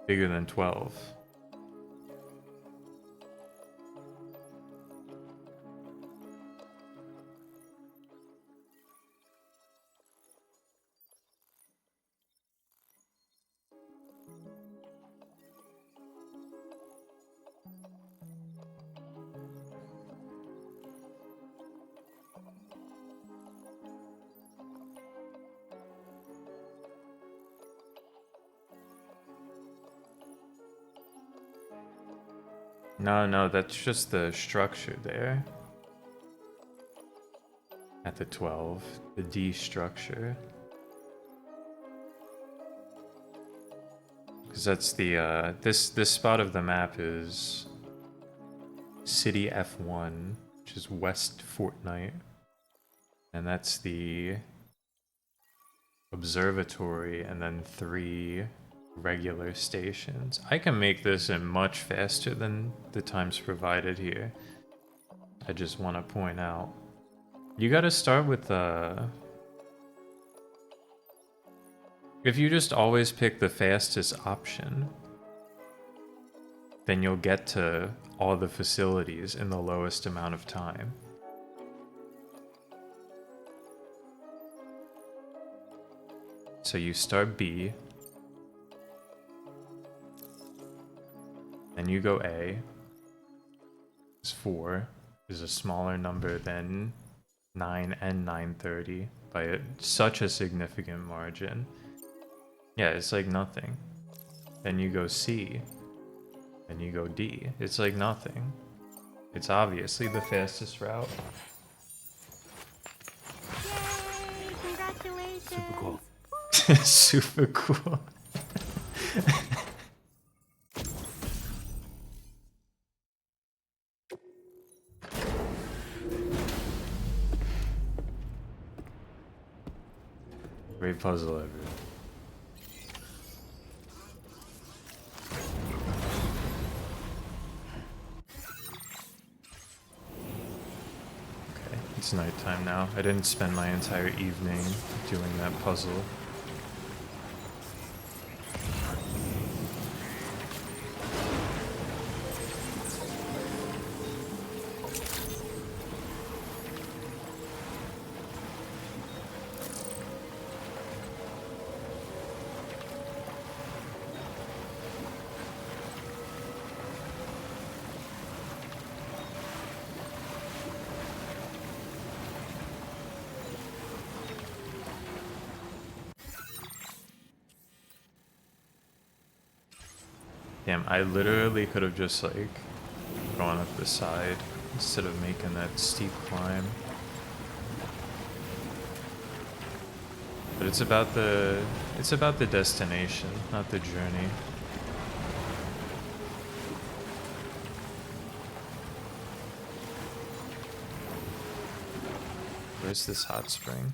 bigger than 12? No, that's just the structure there. At the 12, the D structure. Because that's the, this spot of the map is City F1, which is West Fortnite. And that's the observatory, and then 3 regular stations. I can make this in much faster than the times provided here. I just want to point out. You gotta start with if you just always pick the fastest option, then you'll get to all the facilities in the lowest amount of time. So you start B, then you go A. It's 4 is a smaller number than 9 and 930 by such a significant margin. Yeah, it's like nothing. Then you go C, then you go D. It's like nothing. It's obviously the fastest route. Yay! Congratulations! Super cool. Super cool. Great puzzle, everyone. Okay, it's nighttime now. I didn't spend my entire evening doing that puzzle. Damn, I literally could have just like gone up the side instead of making that steep climb. But it's about the destination, not the journey. Where's this hot spring?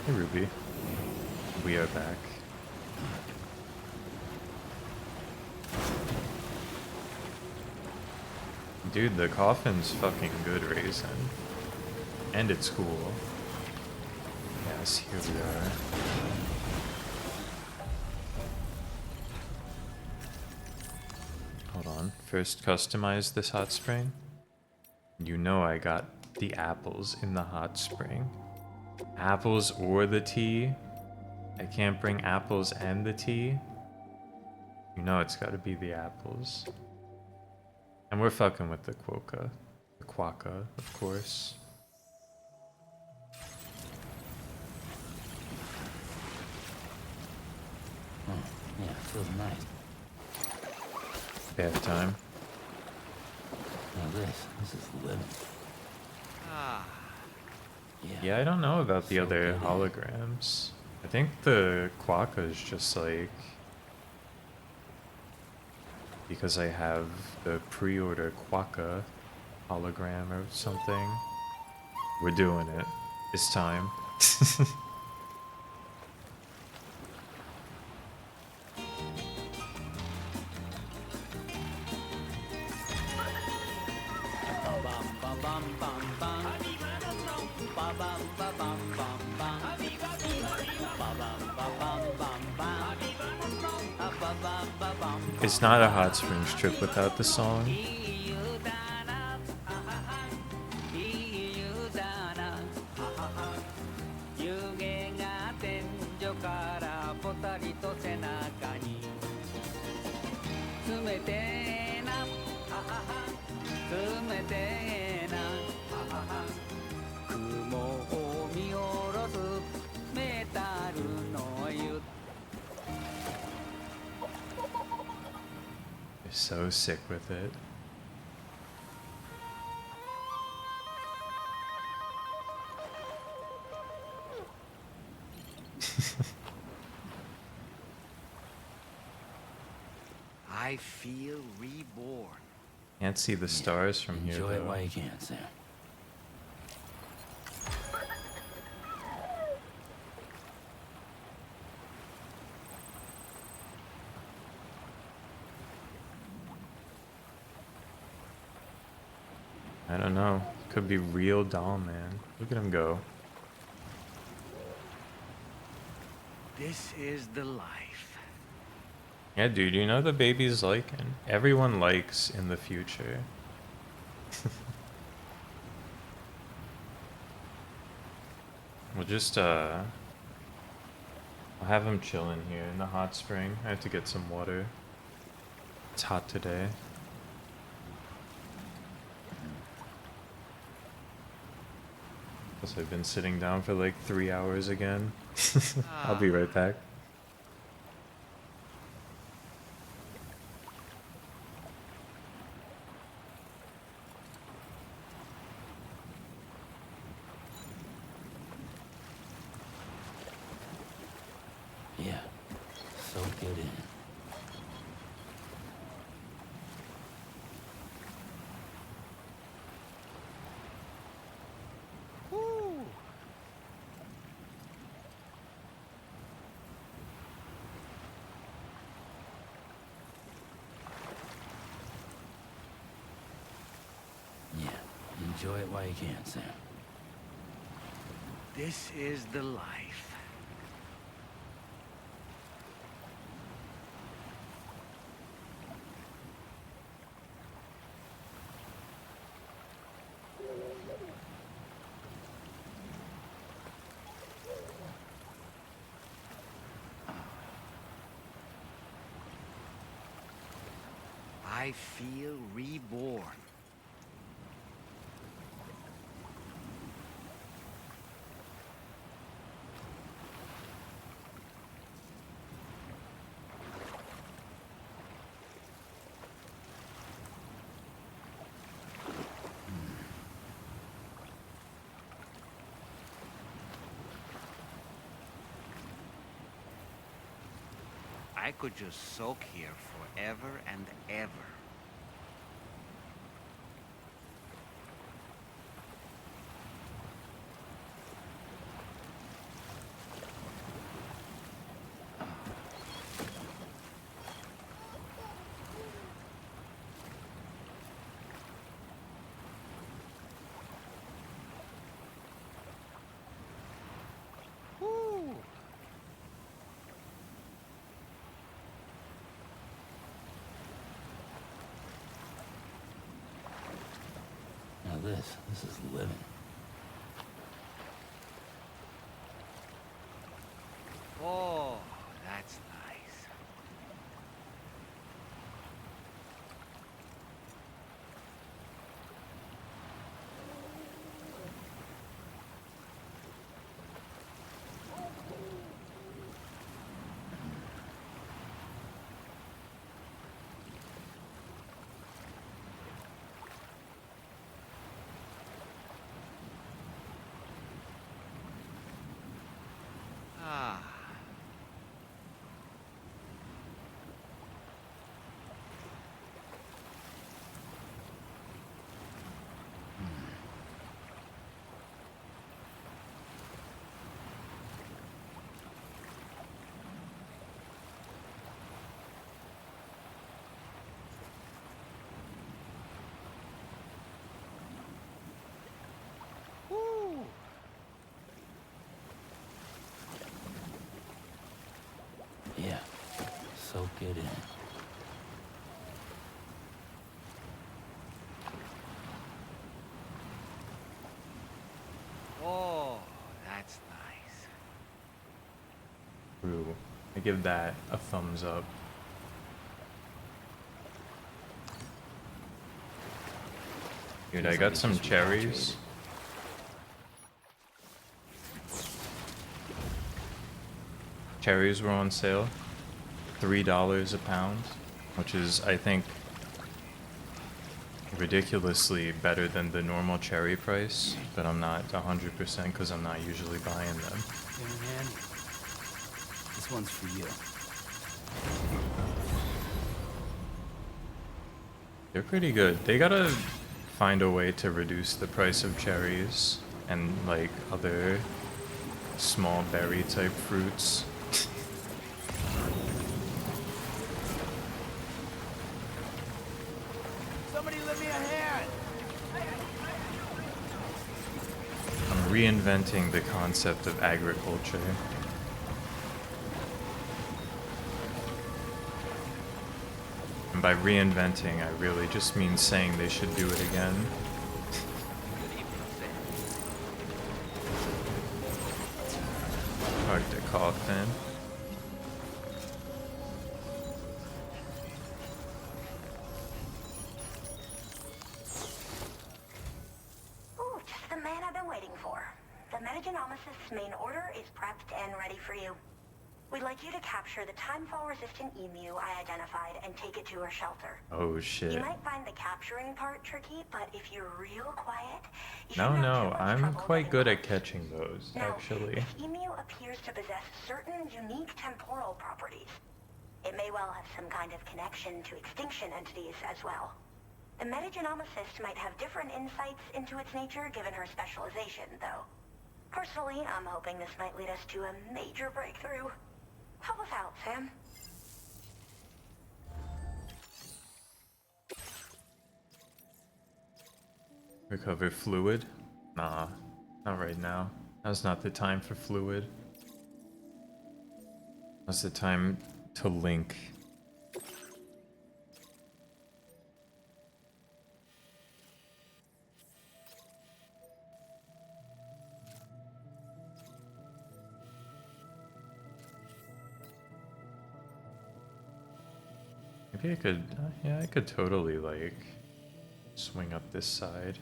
Hey Ruby. We are back. Dude, the coffin's fucking good raisin. And it's cool. Yes, here we are. Hold on. First customize this hot spring. You know I got the apples in the hot spring. Apples or the tea. I can't bring apples and the tea. You know it's gotta be the apples. And we're fucking with the quokka. The quokka, of course. Yeah, it feels nice. Bath time. Now this is living. Yeah, I don't know about the other holograms. I think the quokka is just like... because I have the pre-order quokka hologram or something. We're doing it. It's time. It's not a hot springs trip without the song. You're so sick with it. I feel reborn. Can't see the stars from here Enjoy it though. while you can, Sam. I don't know. Could be real doll man. Look at him go. This is the life. Yeah, dude, you know the baby's liking. Everyone likes in the future. We'll just, I'll have him chilling here in the hot spring. I have to get some water. It's hot today. Plus I've been sitting down for like 3 hours again. I'll be right back. Yeah, soak it in. Woo. Yeah, enjoy it while you can, Sam. This is the life. I feel reborn. I could just soak here forever and ever. Now this is living. Oh, that's nice. Ah. Woo. Yeah, soak it in. Oh, that's nice. Ooh, I give that a thumbs up. Dude, I got some cherries. Cherries were on sale. $3 a pound, which is, I think, ridiculously better than the normal cherry price, but I'm not 100% because I'm not usually buying them. Here, man. This one's for you. They're pretty good. They gotta find a way to reduce the price of cherries and like other small berry type fruits. Somebody lend me a hand! I'm reinventing the concept of agriculture. And by reinventing, I really just mean saying they should do it again. Park the coffin. Ooh, just the man I've been waiting for. The Metagenomicist's main order is prepped and ready for you. We'd like you to capture the timefall-resistant emu I identified and take it to her shelter. Oh shit. You might find the capturing part tricky, but if you're real quiet, you No, shouldn't have no, too much I'm trouble quite getting good lost. at catching those, Now, actually. this emu appears to possess certain unique temporal properties. It may well have some kind of connection to extinction entities as well. The metagenomicist might have different insights into its nature given her specialization, though. Personally, I'm hoping this might lead us to a major breakthrough. Help us out, Sam. Recover fluid? Nah, not right now. Now's not the time for fluid. Now's the time to link. Maybe I could, yeah, I could totally, like, swing up this side.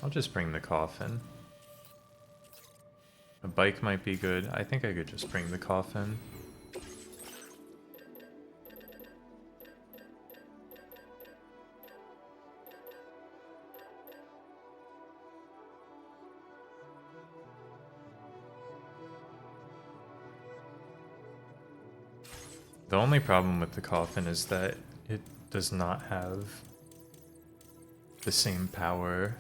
I'll just bring the coffin. A bike might be good. I think I could just bring the coffin. The only problem with the coffin is that it does not have the same power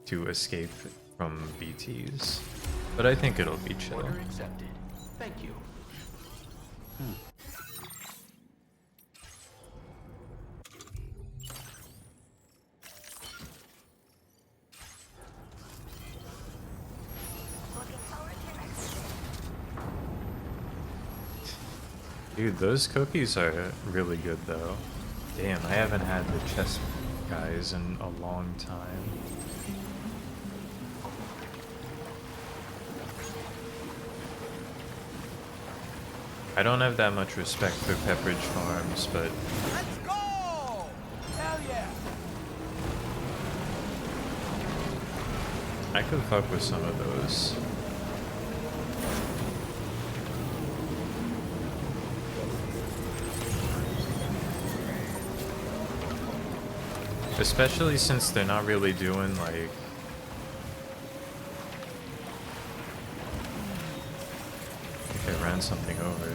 to escape from BTs. But I think it'll be chill. Order accepted. Thank you. Dude, those cookies are really good though. Damn, I haven't had the chess guys in a long time. I don't have that much respect for Pepperidge Farms, but Let's go! Hell yeah! I could fuck with some of those. Especially since they're not really doing like... I think I ran something over.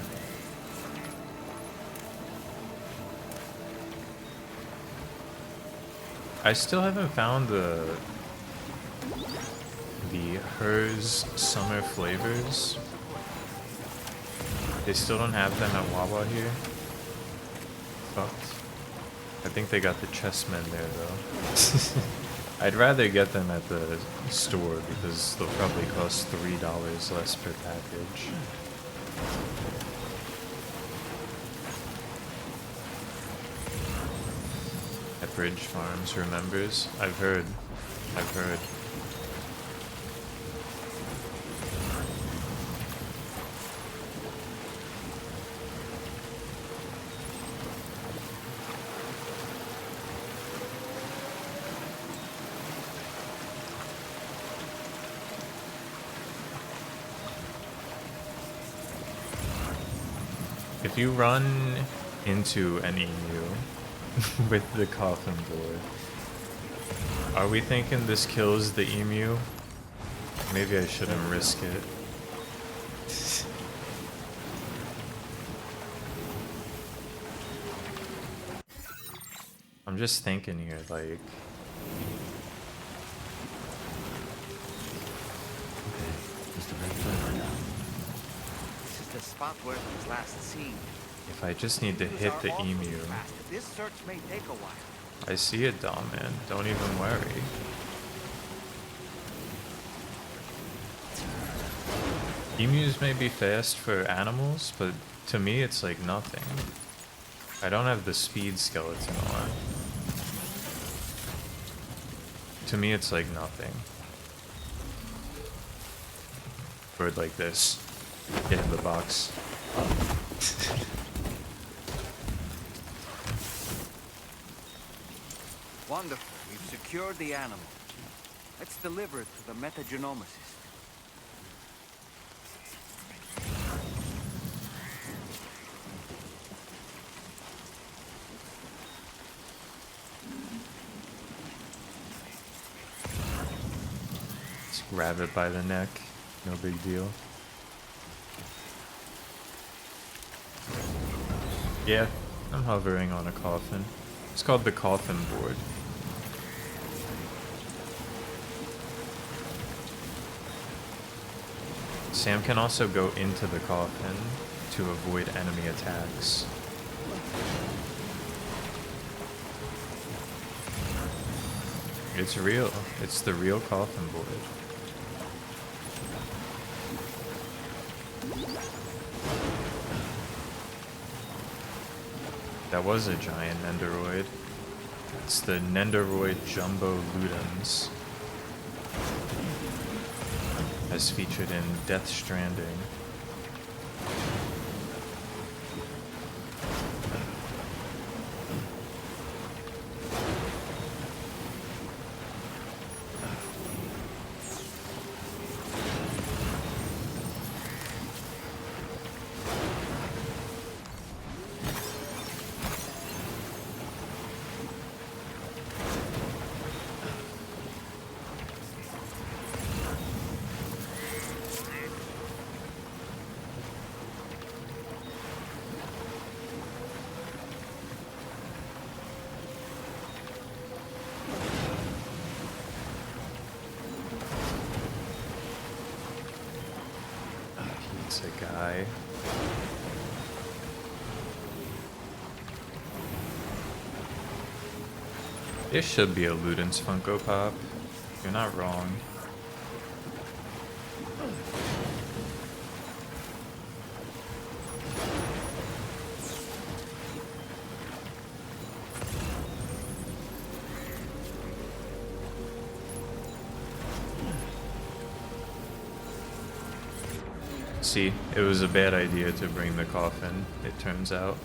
I still haven't found the Hers summer flavors. They still don't have them at Wawa here. Fucked. I think they got the chessmen there though. I'd rather get them at the store because they'll probably cost $3 less per package. Pepperidge Farms remembers? I've heard. I've heard. If you run into an emu with the coffin board, are we thinking this kills the emu? Maybe I shouldn't risk it. I'm just thinking here, like... Just a bit further down. This is the spot where it was last seen. If I just need to hit the emu... This search may take a while. I see it, Dom, man. Don't even worry. Emus may be fast for animals, but to me it's like nothing. I don't have the speed skeleton on. To me it's like nothing. Bird like this. Get in the box. Wonderful. We've secured the animal. Let's deliver it to the metagenomicist. Just grab it by the neck. No big deal. Yeah, I'm hovering on a coffin. It's called the coffin board. Sam can also go into the coffin to avoid enemy attacks. It's real. It's the real coffin board. That was a giant Nendoroid. It's the Nendoroid Jumbo Ludens, as featured in Death Stranding. die. This should be a Ludens Funko Pop. You're not wrong. See, it was a bad idea to bring the coffin, it turns out.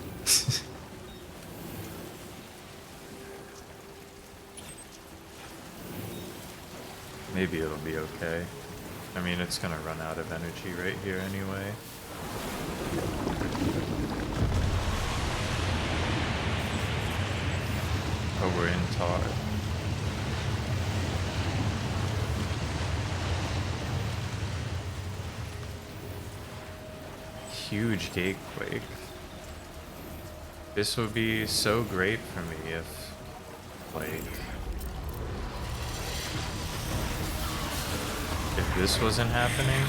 Maybe it'll be okay. I mean, it's gonna run out of energy right here anyway. Oh, we're in tar. Huge gatequake. This would be so great for me if, like, if this wasn't happening.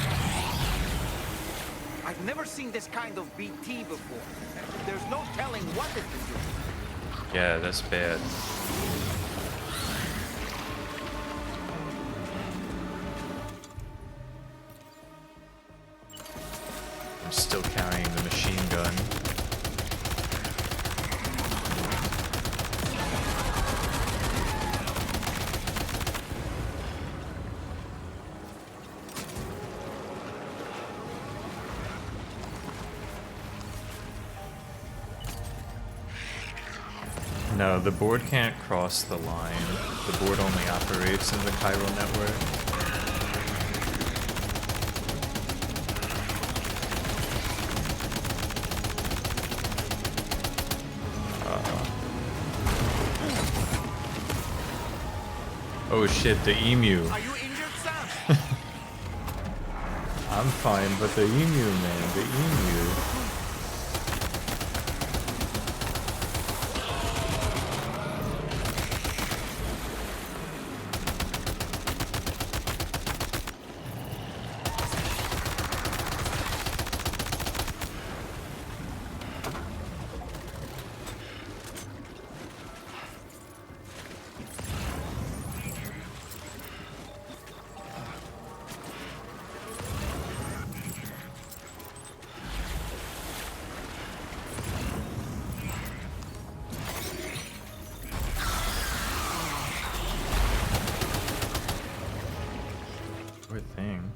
I've never seen this kind of BT before. There's no telling what it can do. Yeah, that's bad. I'm still carrying the machine gun. No, the board can't cross the line. The board only operates in the chiral network. Oh shit, the emu. Are you injured, Sam? I'm fine, but the emu, man, the emu. Poor thing.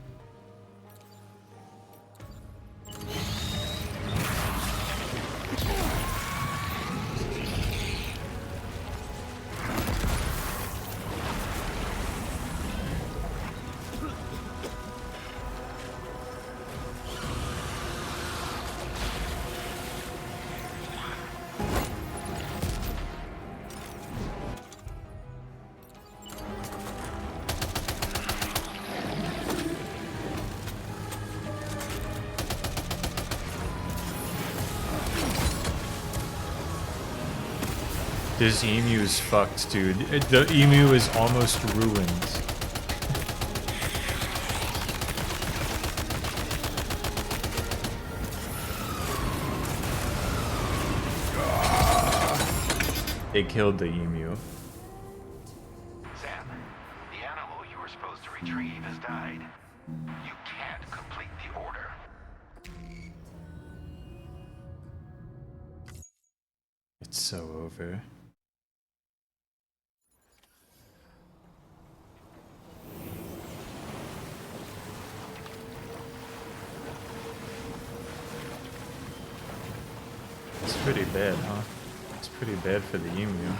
This emu is fucked, dude. The emu is almost ruined. They killed the emu. Sam, the animal you were supposed to retrieve has died. You can't complete the order. It's so over. It's pretty bad, huh? It's pretty bad for the emu.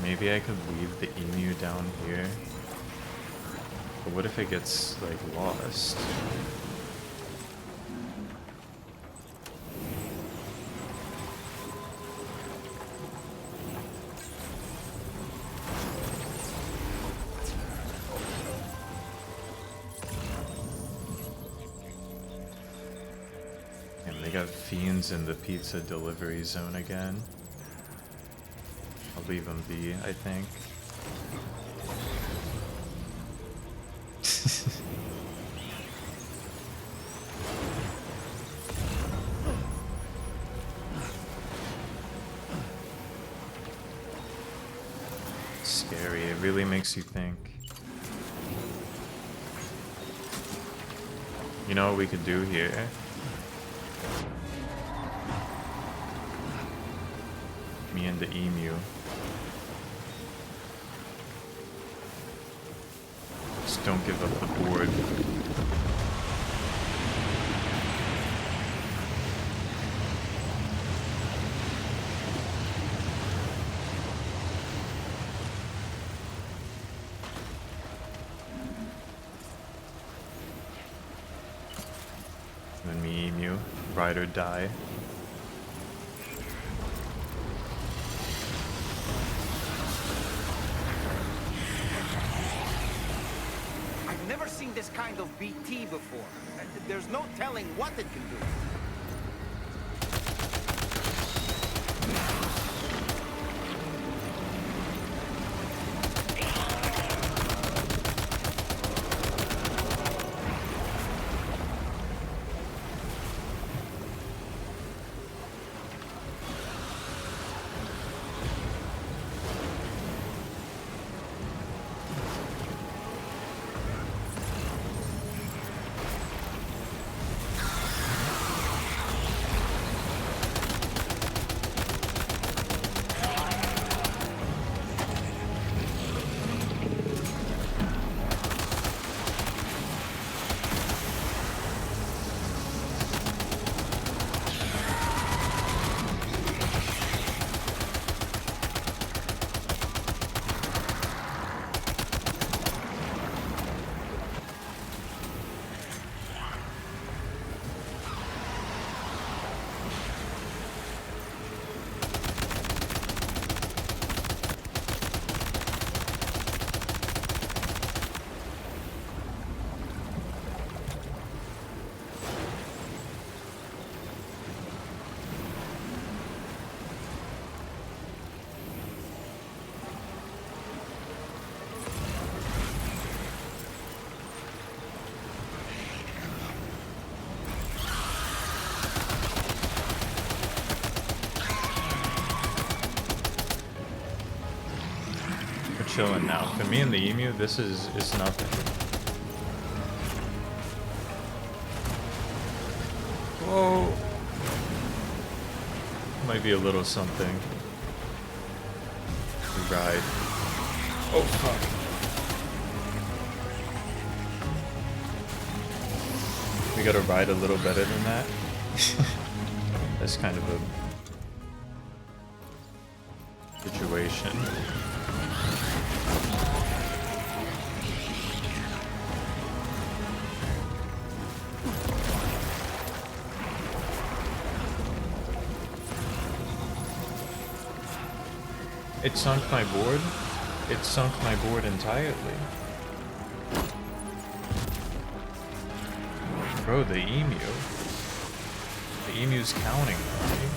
Maybe I could leave the emu down here. But what if it gets, like, lost? And they got fiends in the pizza delivery zone again. I'll leave them be, I think. really makes you think. You know what we could do here? Me and the emu. Just don't give up the board. Then me, emu, ride or die. I've never seen this kind of BT before. There's no telling what it can do. Chilling now. For me and the emu, this is nothing. Whoa. Might be a little something. We ride. Oh fuck. We gotta ride a little better than that. That's kind of a situation. It sunk my board? It sunk my board entirely. Bro, the emu. The emu's counting, right?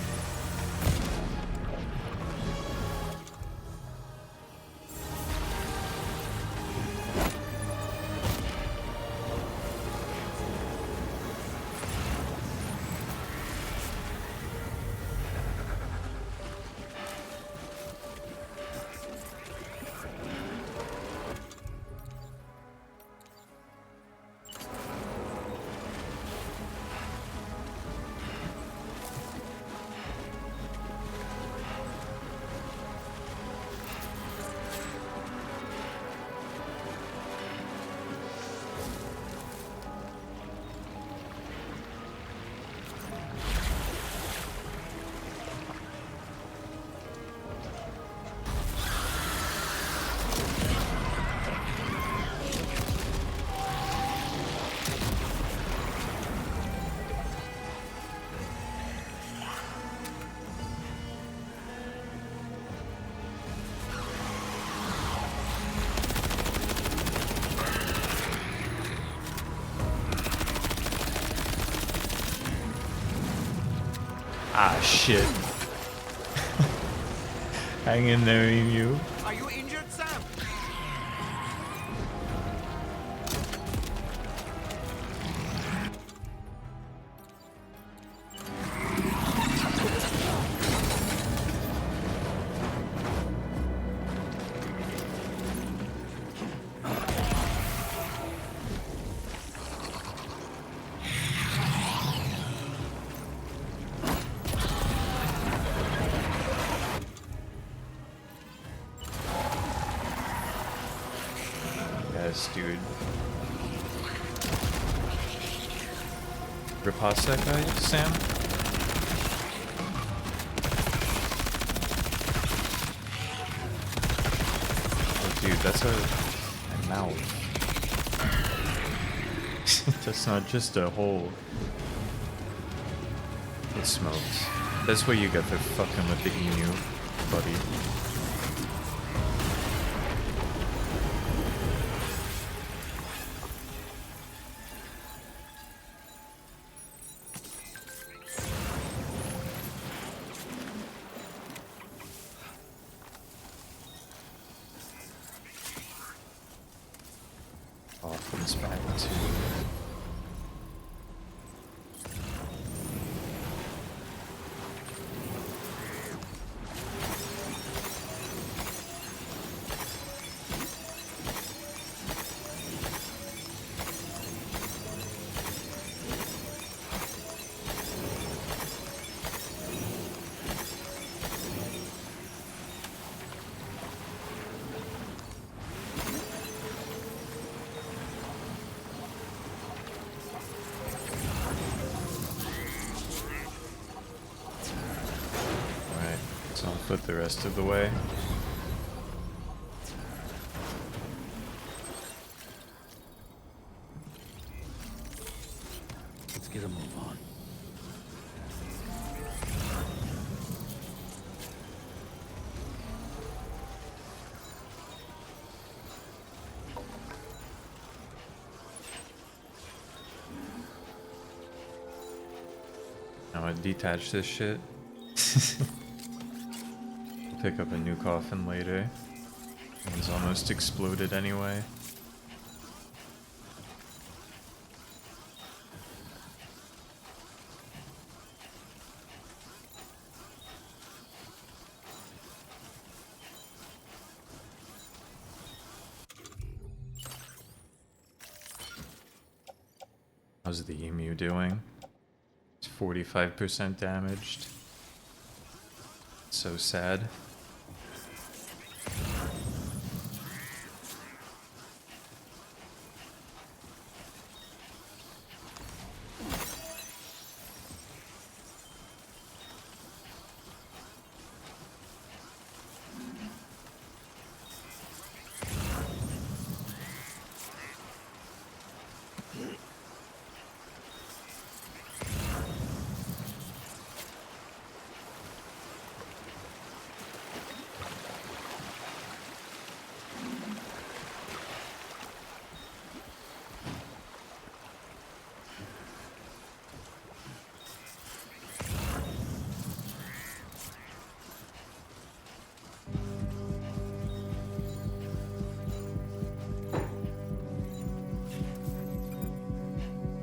Ah, shit. Hang in there, emu. Are you injured, Sam? dude. Riposte that guy, Sam? Oh, dude, that's a mouth. That's not just a hole. It smokes. That's what you get for fucking with the emu, buddy. Offense back to... So I'll put the rest of the way. Let's get a move on. Now I detach this shit. Pick up a new coffin later. It was almost exploded anyway. How's the emu doing? It's 45% damaged. So sad.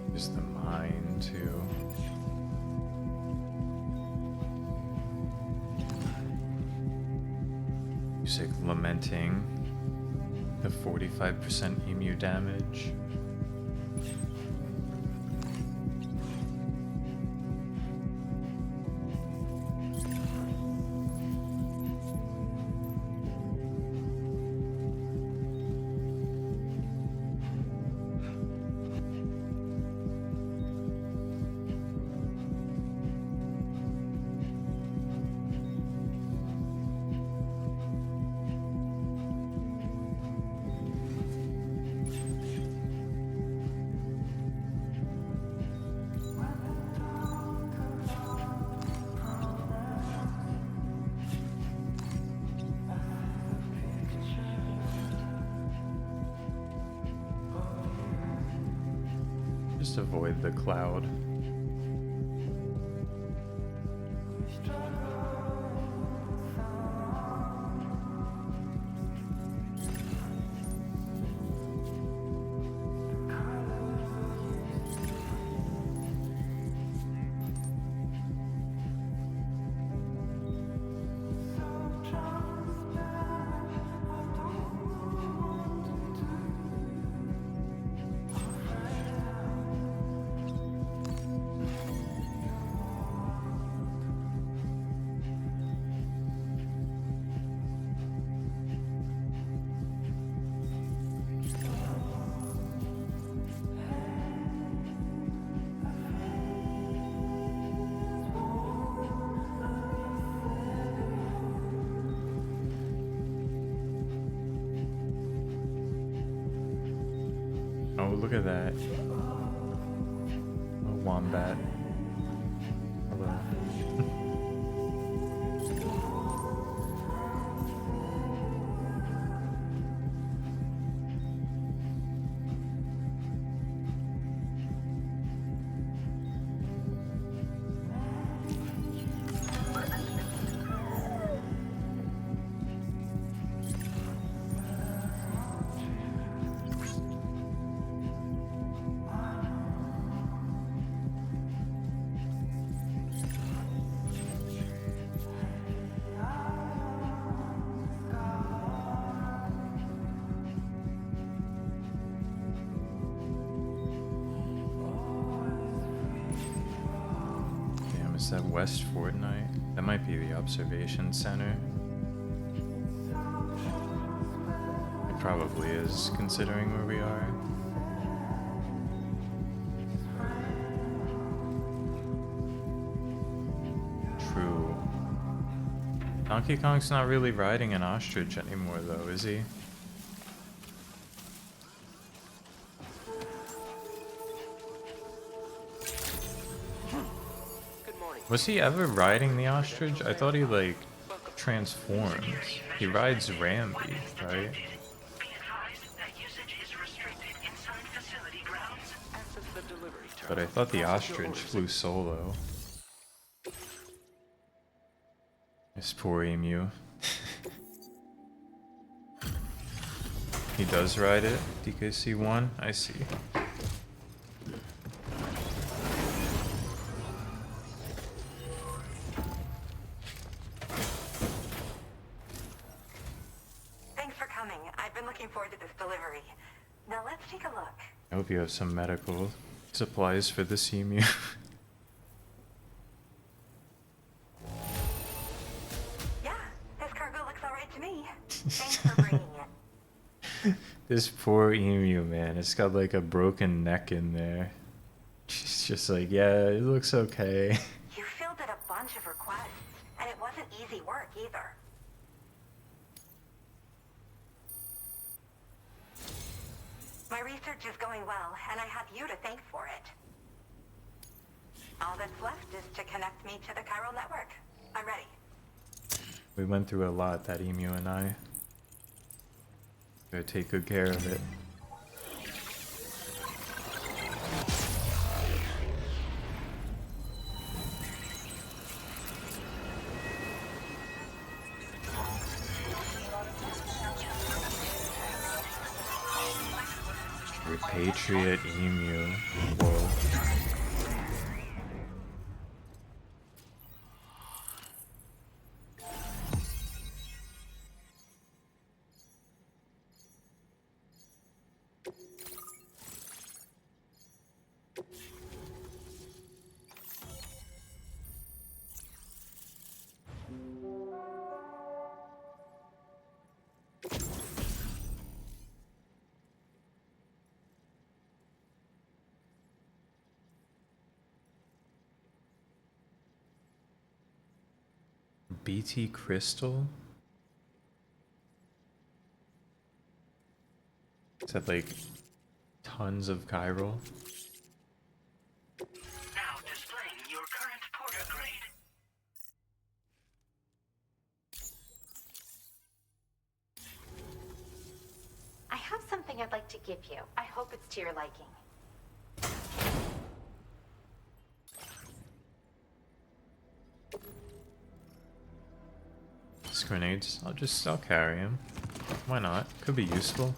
There's the mine too. Music lamenting the 45% emu damage. Just avoid the cloud. Oh, look at that. A wombat. Hello. Damn, is that West Fortnite? That might be the observation center. It probably is, considering where we are. True. Donkey Kong's not really riding an ostrich anymore, though, is he? Was he ever riding the ostrich? I thought he, like, transforms. He rides Rambi, right? But I thought the ostrich flew solo. This poor emu. He does ride it? DKC1? I see. Thanks for coming. I've been looking forward to this delivery. Now let's take a look. I hope you have some medical supplies for this emu. Yeah, this cargo looks alright to me. Thanks for bringing it. This poor emu, man. It's got like a broken neck in there. She's just like, yeah, it looks okay. You fielded a bunch of requests, and it wasn't easy work either. My research is going well, and I have you to thank for it. All that's left is to connect me to the chiral network. I'm ready. We went through a lot, that emu and I. Gotta take good care of it. Repatriate emu. Whoa. BT crystal? Is that like tons of chiral? Now displaying your current porter grade. I have something I'd like to give you. I hope it's to your liking. These grenades, I'll carry them. Why not? Could be useful.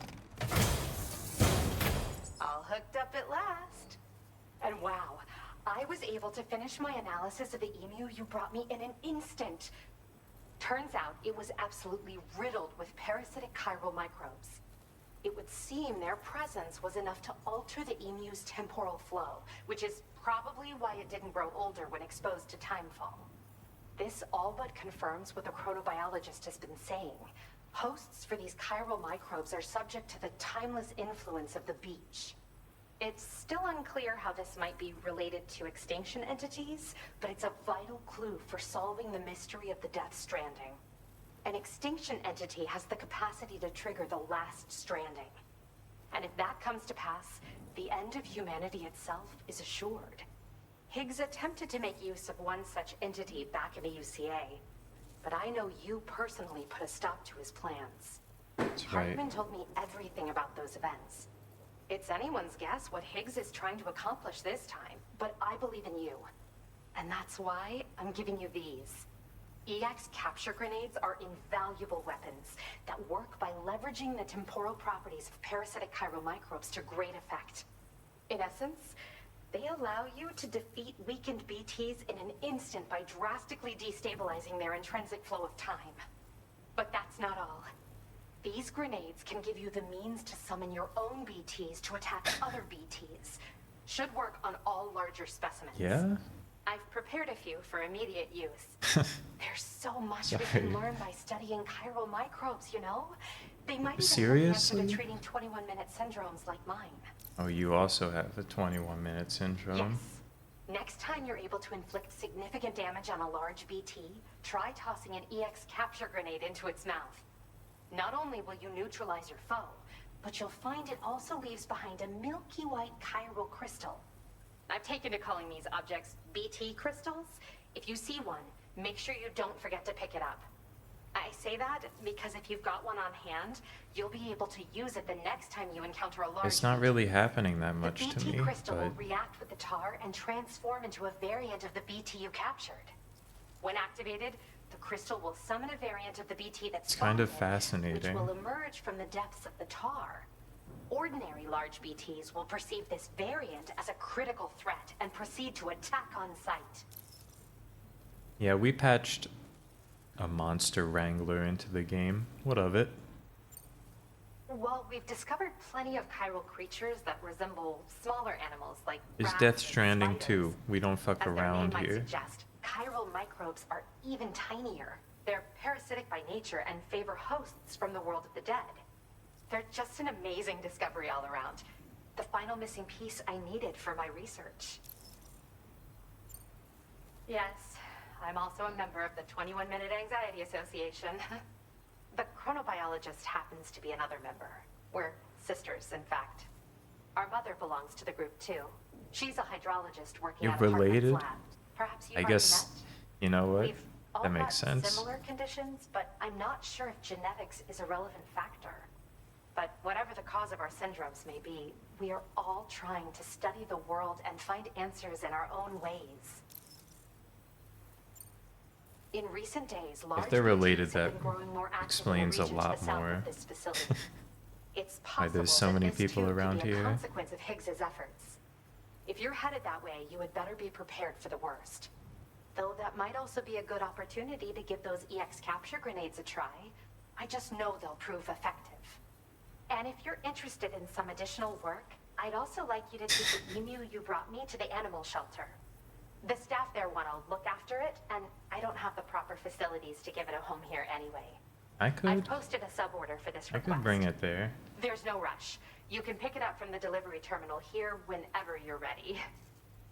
All hooked up at last. And wow, I was able to finish my analysis of the emu you brought me in an instant. Turns out it was absolutely riddled with parasitic chiral microbes. It would seem their presence was enough to alter the emu's temporal flow, which is probably why it didn't grow older when exposed to timefall. This all but confirms what the chronobiologist has been saying. Hosts for these chiral microbes are subject to the timeless influence of the beach. It's still unclear how this might be related to extinction entities, but it's a vital clue for solving the mystery of the Death Stranding. An extinction entity has the capacity to trigger the last stranding. And if that comes to pass, the end of humanity itself is assured. Higgs attempted to make use of one such entity back in the UCA, but I know you personally put a stop to his plans. That's right. Hartman told me everything about those events. It's anyone's guess what Higgs is trying to accomplish this time, but I believe in you. And that's why I'm giving you these. EX capture grenades are invaluable weapons that work by leveraging the temporal properties of parasitic chiromicrobes to great effect. In essence, they allow you to defeat weakened BTs in an instant by drastically destabilizing their intrinsic flow of time. But that's not all. These grenades can give you the means to summon your own BTs to attack other BTs. Should work on all larger specimens. Yeah? I've prepared a few for immediate use. There's so much we can learn by studying chiral microbes, you know? They might even have the answer to treating 21-minute syndromes like mine. Oh, you also have a 21-minute syndrome? Yes. Next time you're able to inflict significant damage on a large BT, try tossing an EX capture grenade into its mouth. Not only will you neutralize your foe, but you'll find it also leaves behind a milky white chiral crystal. I've taken to calling these objects BT crystals. If you see one, make sure you don't forget to pick it up. I say that because if you've got one on hand, you'll be able to use it the next time you encounter a large It's not really happening that much to BT me, crystal will but react with the tar and transform into a variant of the BT you captured. When activated, the crystal will summon a variant of the BT that's it's kind of which fascinating. will emerge from the depths of the tar. Ordinary large BTs will perceive this variant as a critical threat and proceed to attack on sight. Yeah, we patched a monster wrangler into the game. What of it? Well, we've discovered plenty of chiral creatures that resemble smaller animals like It's rats Death and Stranding spiders. 2. We don't fuck As their name around might here. suggest, chiral microbes are even tinier. They're parasitic by nature and favor hosts from the world of the dead. They're just an amazing discovery all around. The final missing piece I needed for my research. Yes, I'm also a member of the 21-Minute Anxiety Association. The chronobiologist happens to be another member. We're sisters, in fact. Our mother belongs to the group, too. She's a hydrologist working You're at a related? lab. Perhaps you've I already guess, met. you know what? We've all That makes got sense. similar conditions, but I'm not sure if genetics is a relevant factor. But whatever the cause of our syndromes may be, we are all trying to study the world and find answers in our own ways. In recent days, large If they're related, BTs have that been growing more active in the explains a region to lot the south of more. this facility. It's Why possible there's so that many this people too could around be a here. consequence of Higgs's efforts. If you're headed that way, you had better be prepared for the worst. Though that might also be a good opportunity to give those EX capture grenades a try. I just know they'll prove effective. And if you're interested in some additional work, I'd also like you to take the emu you brought me to the animal shelter. The staff there want to look after it, and I don't have the proper facilities to give it a home here anyway. I've I've posted a suborder for this I request. could bring it there. There's no rush. You can pick it up from the delivery terminal here whenever you're ready.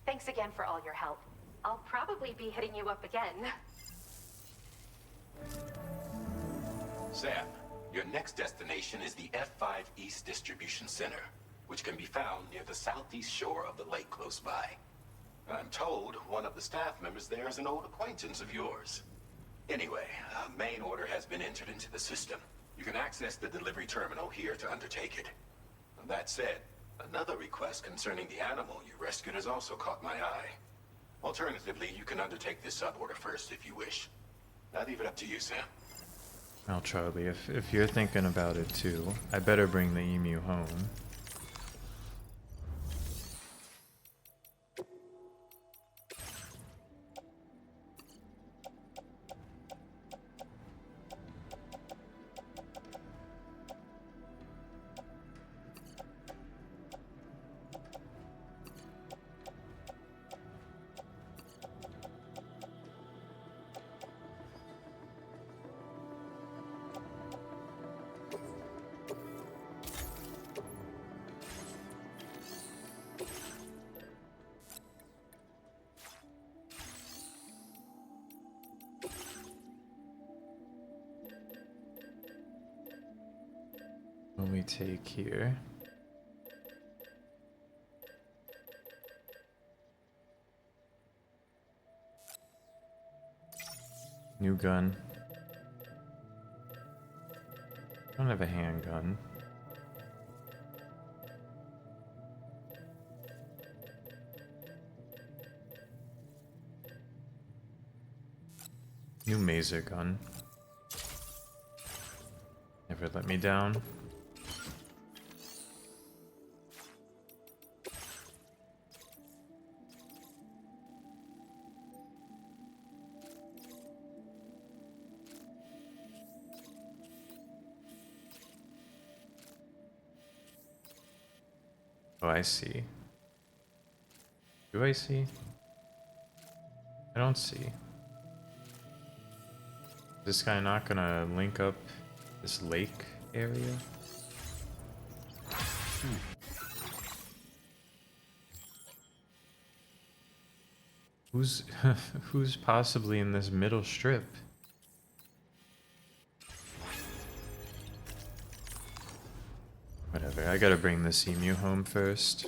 Thanks again for all your help. I'll probably be hitting you up again. Sam, your next destination is the F5 East Distribution Center, which can be found near the southeast shore of the lake close by. I'm told one of the staff members there is an old acquaintance of yours. Anyway, a main order has been entered into the system. You can access the delivery terminal here to undertake it. That said, another request concerning the animal you rescued has also caught my eye. Alternatively, you can undertake this suborder first if you wish. I'll leave it up to you, Sam. Well, Charlie, if you're thinking about it too, I better bring the emu home. What we take here? New gun. I don't have a handgun. New Mazer gun. Never let me down. Oh, I see. Do I see? I don't see. This guy not gonna link up this lake area? Who's who's possibly in this middle strip? Whatever, I gotta bring this emu home first.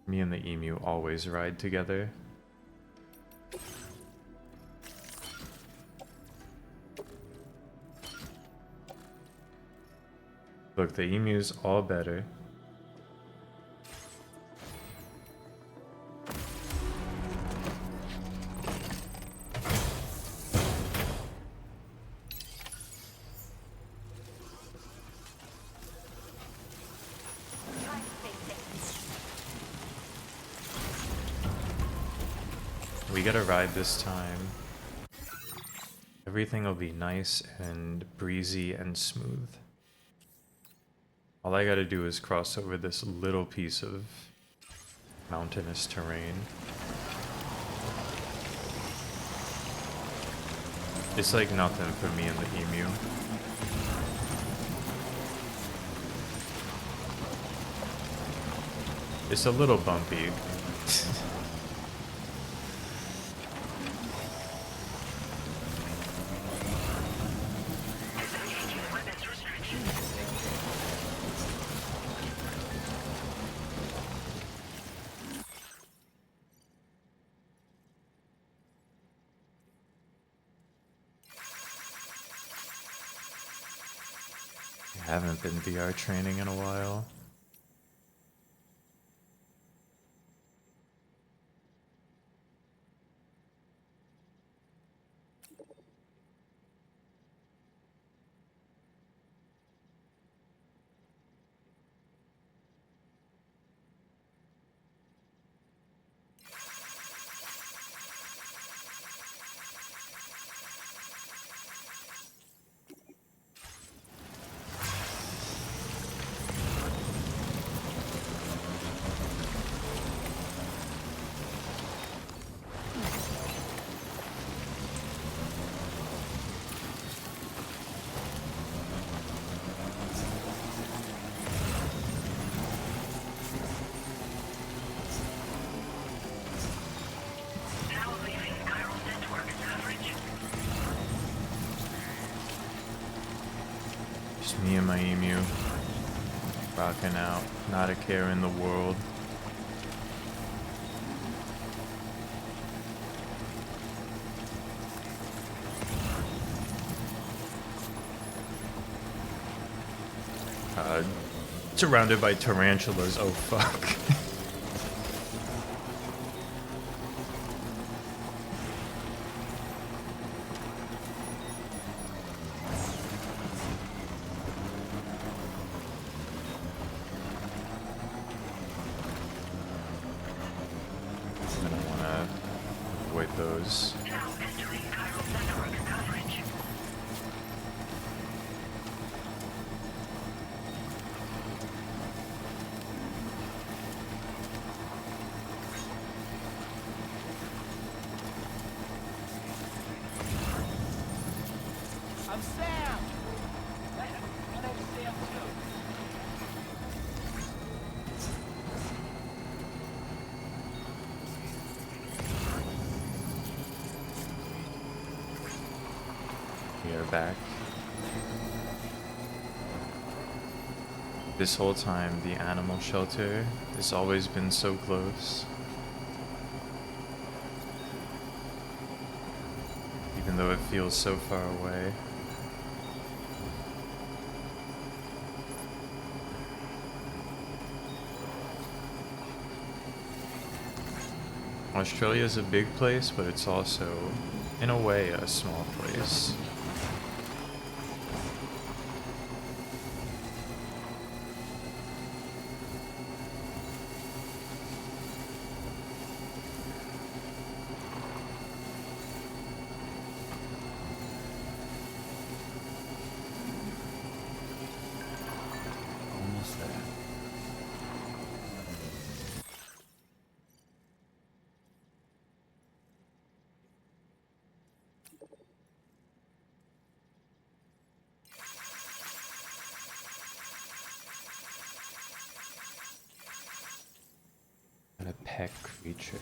Me and the emu always ride together. Look, the emu's all better. We gotta ride this time. Everything will be nice and breezy and smooth. All I gotta do is cross over this little piece of mountainous terrain. It's like nothing for me and the emu. It's a little bumpy. I haven't been VR training in a while. Just me and my emu. Rocking out. Not a care in the world. Surrounded by tarantulas. Oh fuck. I don't want to avoid those. Now entering chiral network coverage. I'm Sam! My name's Sam too. We are back. This whole time, the animal shelter has always been so close. even though it feels so far away. Australia is a big place, but it's also, in a way, a small place. Almost there. And a pet creature.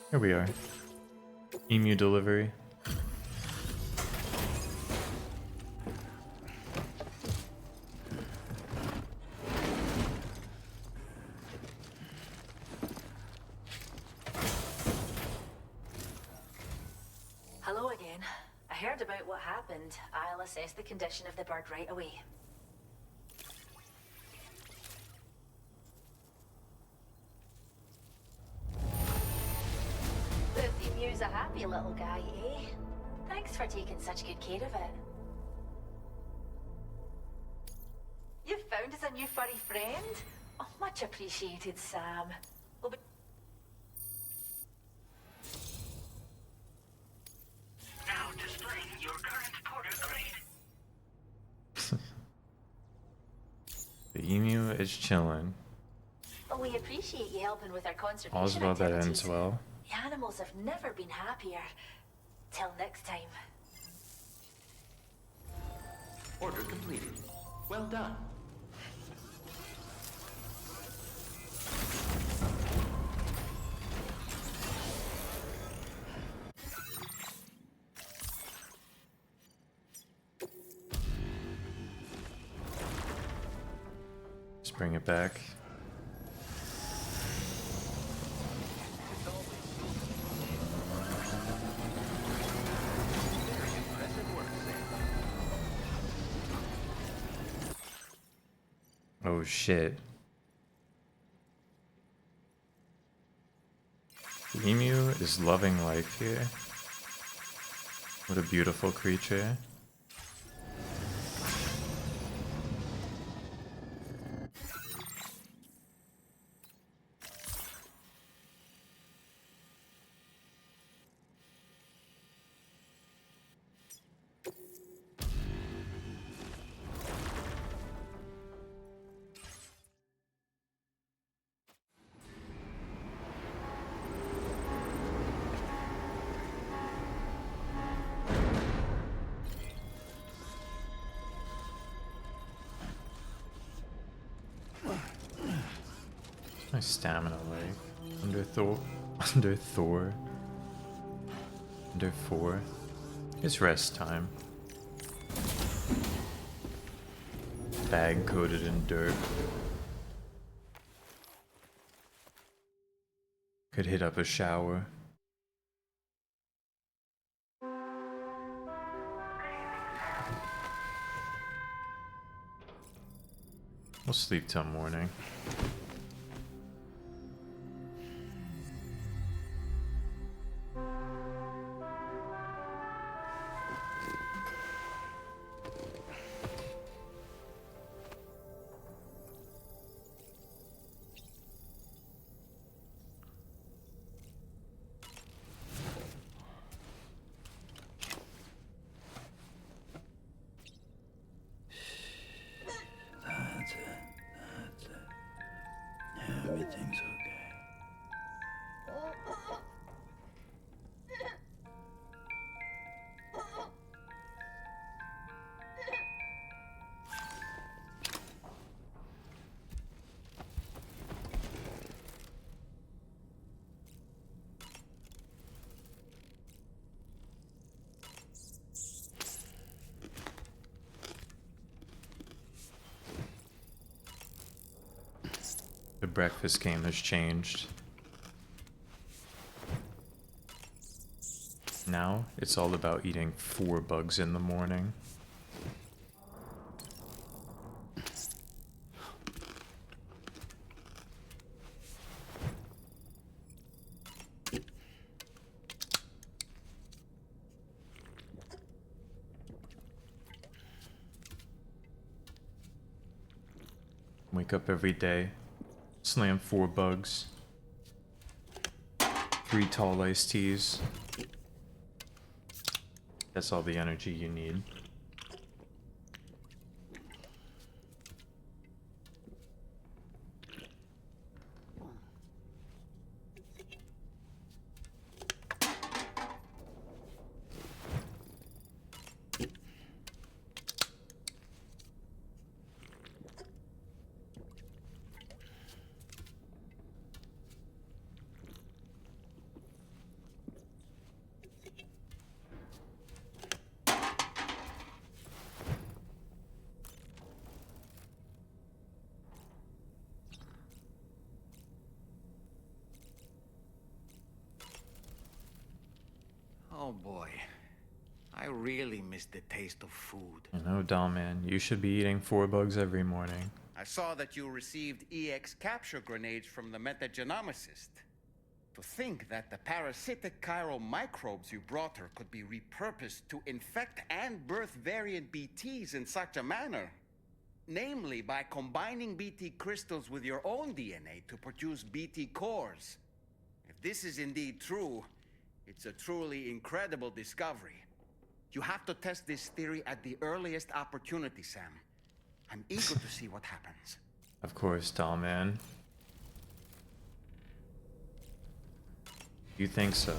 Here we are. Emu delivery. Hello again. I heard about what happened. I'll assess the condition of the bird right away. The emu's a happy little guy, eh? Thanks for taking such good care of it. You found us a new furry friend? Oh, much appreciated, Sam. We'll be... Now displaying your current porter grade. The emu is chilling. Well, we appreciate you helping with our conservation All's well that activities. ends well. The animals have never been happier. Till next time. Order completed. Well done. Let's bring it back. Oh shit. The emu is loving life here. What a beautiful creature. My stamina like under Thor, under 4. It's rest time. Bag coated in dirt. Could hit up a shower. We'll sleep till morning. The breakfast game has changed. Now it's all about eating 4 bugs in the morning. Wake up every day, slam 4 bugs, 3 tall iced teas. That's all the energy you need. Oh boy. I really miss the taste of food. I know, doll man, you should be eating 4 bugs every morning. I saw that you received EX capture grenades from the metagenomicist. To think that the parasitic chiral microbes you brought her could be repurposed to infect and birth variant BTs in such a manner. Namely, by combining BT crystals with your own DNA to produce BT cores. If this is indeed true, it's a truly incredible discovery. You have to test this theory at the earliest opportunity, Sam. I'm eager to see what happens. Of course, doll man. You think so?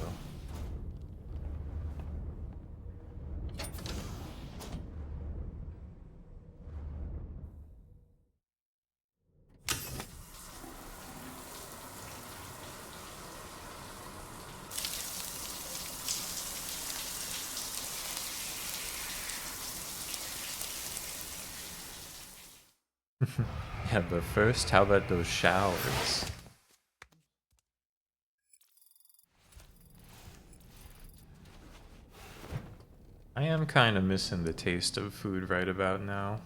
Yeah, but first, how about those showers? I am kind of missing the taste of food right about now.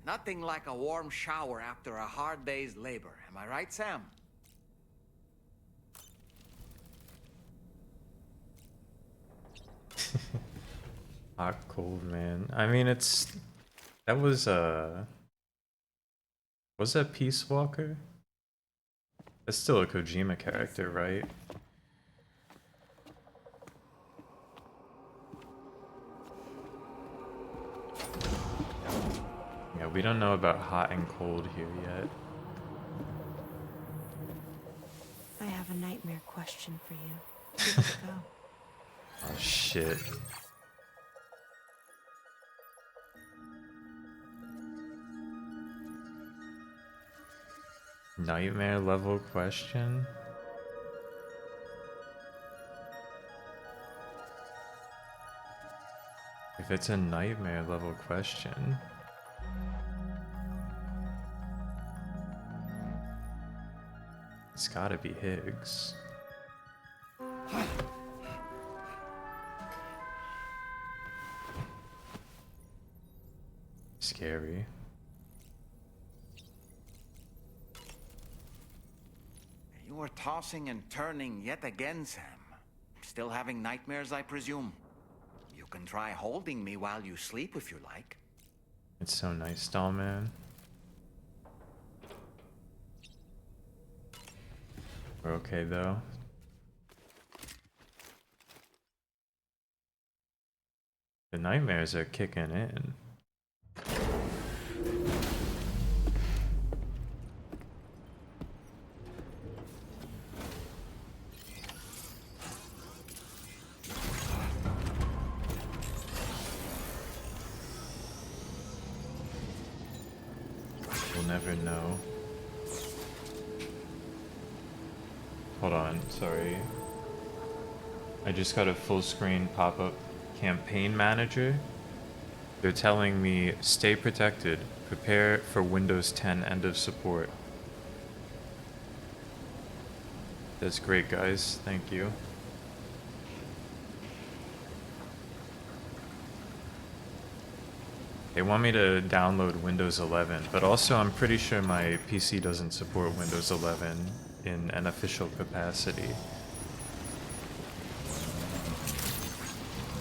Nothing like a warm shower after a hard day's labor. Am I right, Sam? Hot, cold, man. I mean, it's... That was that Peace Walker? That's still a Kojima character, right? Yeah, we don't know about hot and cold here yet. I have a nightmare question for you. Let's go. Oh shit. Nightmare level question? If it's a nightmare level question, it's gotta be Higgs. Scary. You were tossing and turning yet again, Sam. Still having nightmares, I presume? You can try holding me while you sleep if you like. It's so nice, doll man. We're okay though. The nightmares are kicking in. We'll never know. Hold on, sorry. I just got a full screen pop-up campaign manager. They're telling me, stay protected. Prepare for Windows 10 end of support. That's great, guys. Thank you. They want me to download Windows 11, but also I'm pretty sure my PC doesn't support Windows 11 in an official capacity.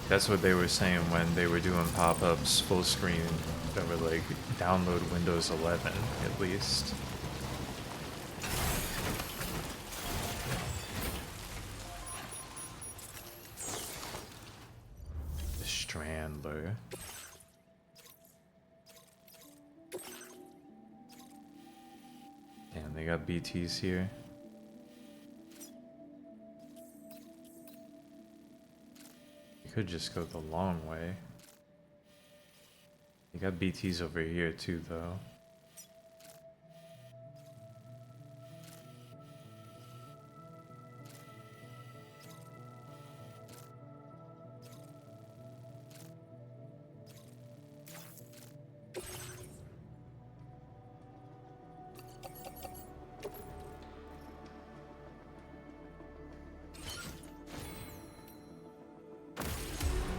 That's what they were saying when they were doing pop-ups full screen that were like, download Windows 11 at least. The Strandler. Damn, they got BTs here. You could just go the long way. They got BTs over here too, though.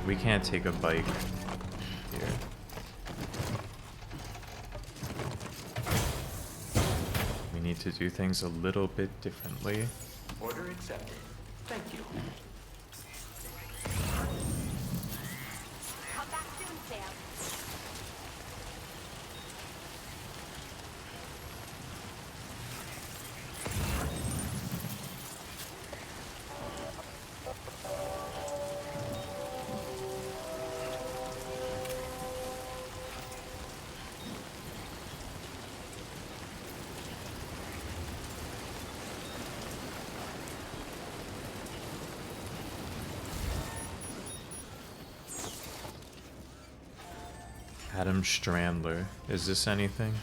We can't take a bike here. We need to do things a little bit differently. Order accepted. Thank you. Come back soon, Sam. Adam Strandler. Is this anything?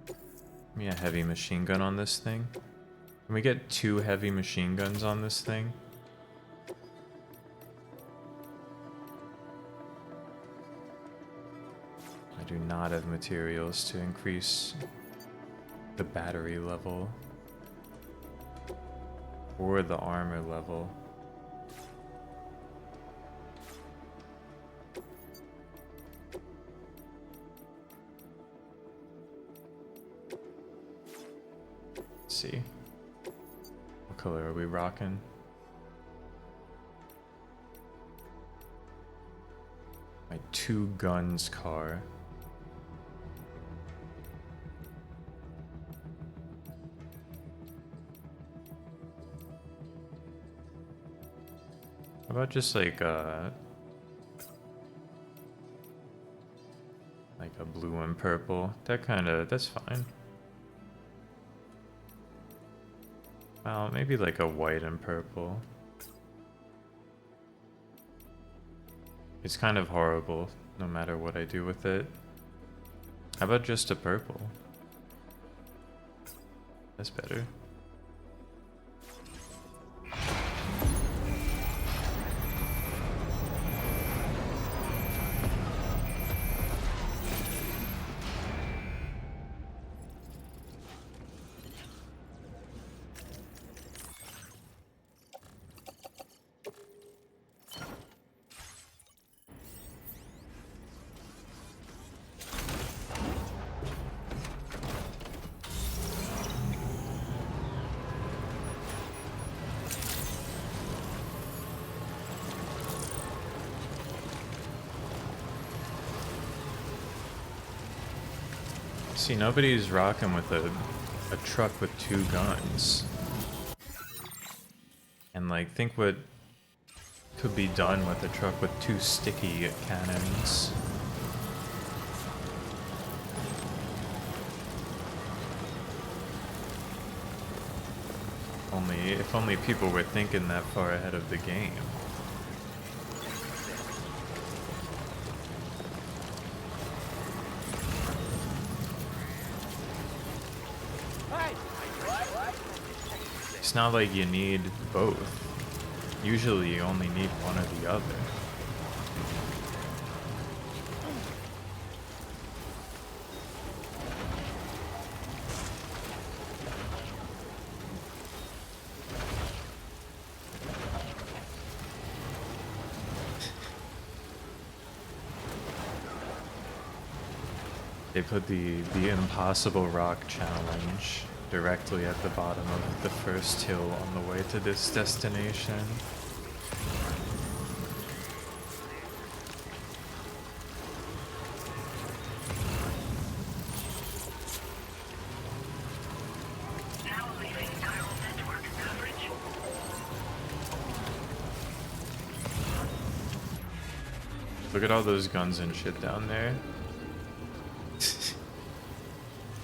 Give me a heavy machine gun on this thing. Can we get 2 heavy machine guns on this thing? I do not have materials to increase the battery level or the armor level. Let's see. What color are we rocking? My 2 guns car. How about just like a blue and purple? That's fine. Well, maybe like a white and purple. It's kind of horrible no matter what I do with it. How about just a purple? That's better. See, nobody's rocking with a truck with 2 guns. And like, think what could be done with a truck with 2 sticky cannons. If only people were thinking that far ahead of the game. it's not like you need both. Usually you only need one or the other. They put the impossible rock challenge directly at the bottom of the first hill on the way to this destination. Now leaving chiral network coverage. Look at all those guns and shit down there.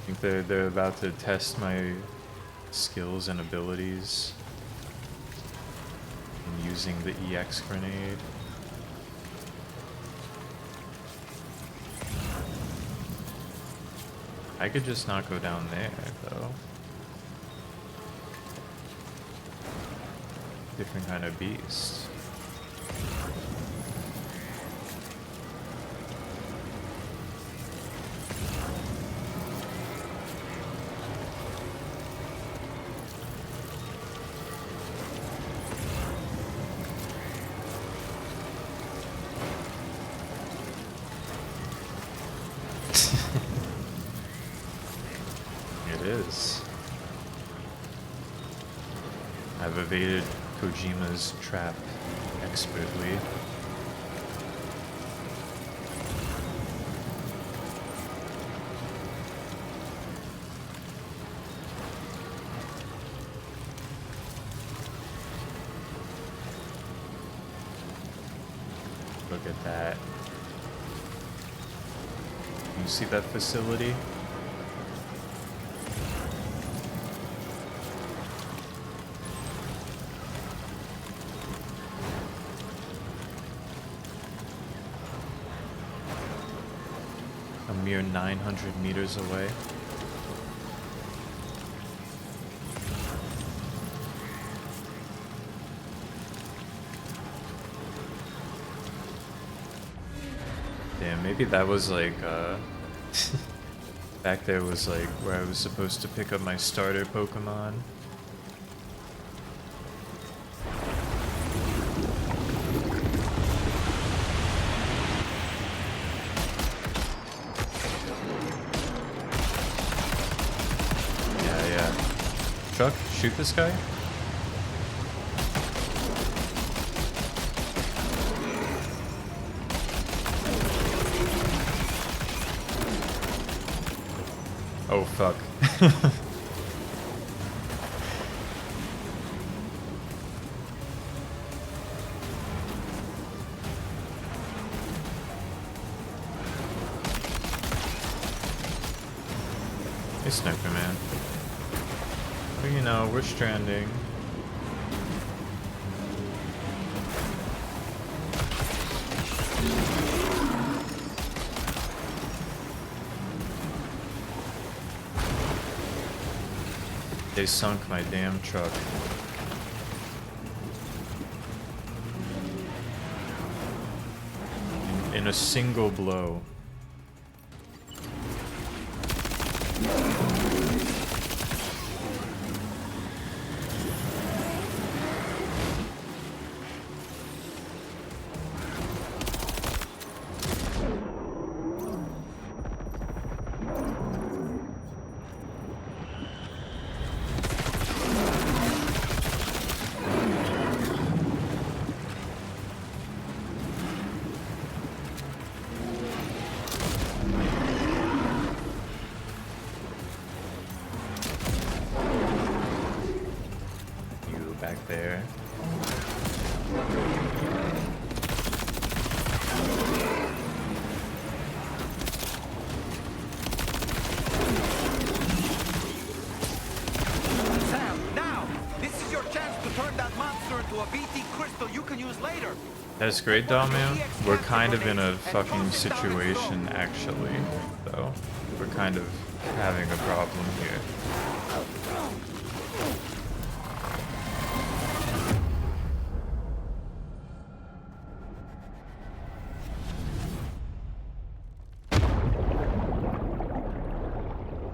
I think they're about to test my skills and abilities in using the EX grenade. I could just not go down there though. Different kind of beast. It is. I've evaded Kojima's trap expertly. Look at that. You see that facility? A mere 900 meters away. Damn, maybe that was like, back there was like where I was supposed to pick up my starter Pokemon. Yeah. Truck, shoot this guy? Oh fuck. Hey Sniper Man. Well, you know, we're stranding. They sunk my damn truck. In a single blow. Back there. Sam, now! This is your chance to turn that monster into a BT crystal you can use later! That's great, Dalman. We're kind of in a fucking situation, actually, though. We're kind of having a problem here.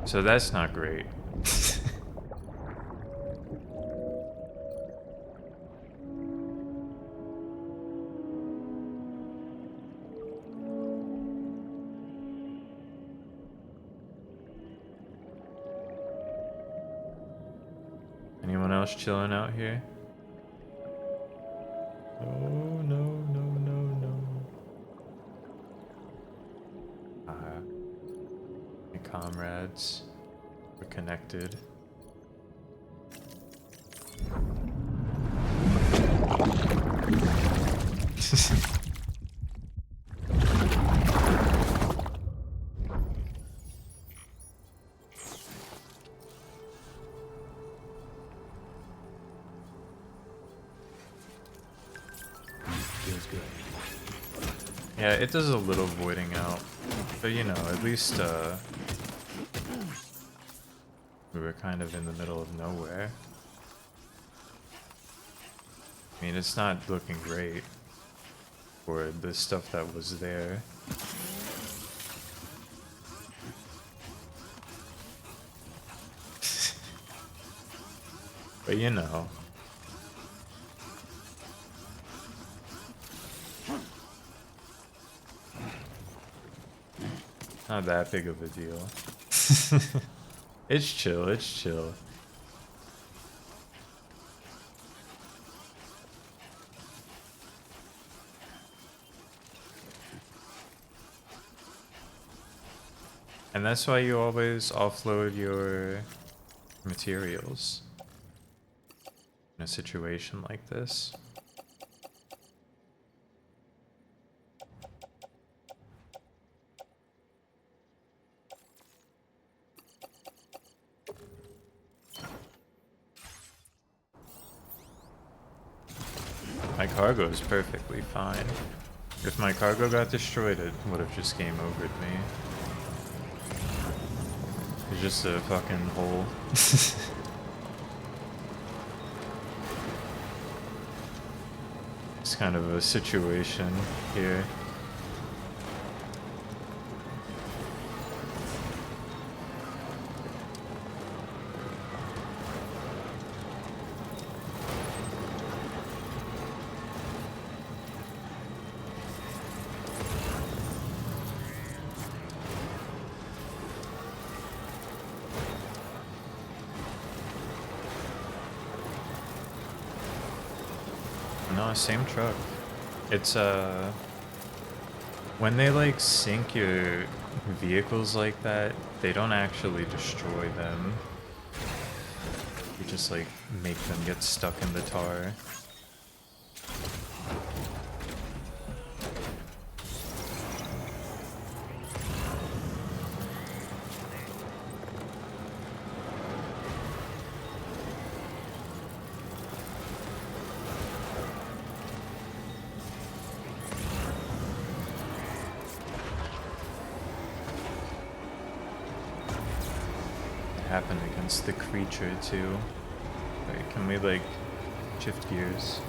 So that's not great. Anyone else chilling out here? Oh no, no, no, no. My comrades, we're connected. Feels good. Yeah, it does a little voiding out, but you know, at least we were kind of in the middle of nowhere. I mean, it's not looking great for the stuff that was there. But you know. Not that big of a deal. It's chill, it's chill. And that's why you always offload your materials in a situation like this. My cargo is perfectly fine. If my cargo got destroyed, it would have just game overed me. It's just a fucking hole. It's kind of a situation here. No, same truck. It's when they like sink your vehicles like that, they don't actually destroy them. You just like make them get stuck in the tar. Happen against the creature too. Wait, can we like shift gears?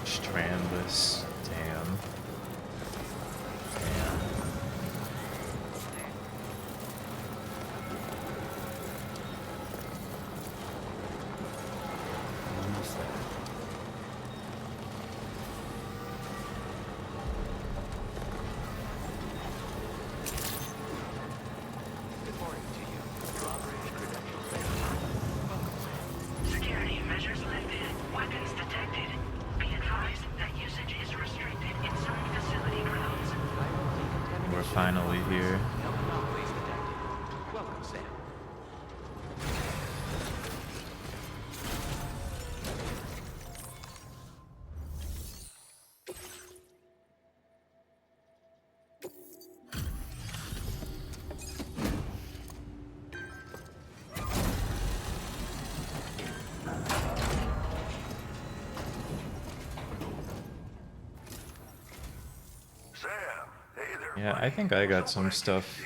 Strandless, damn. Almost there. Security measures lifted. Weapons detected. Be advised that usage is restricted inside facility grounds. We're finally here. Welcome, Sam. Yeah, I think I got some stuff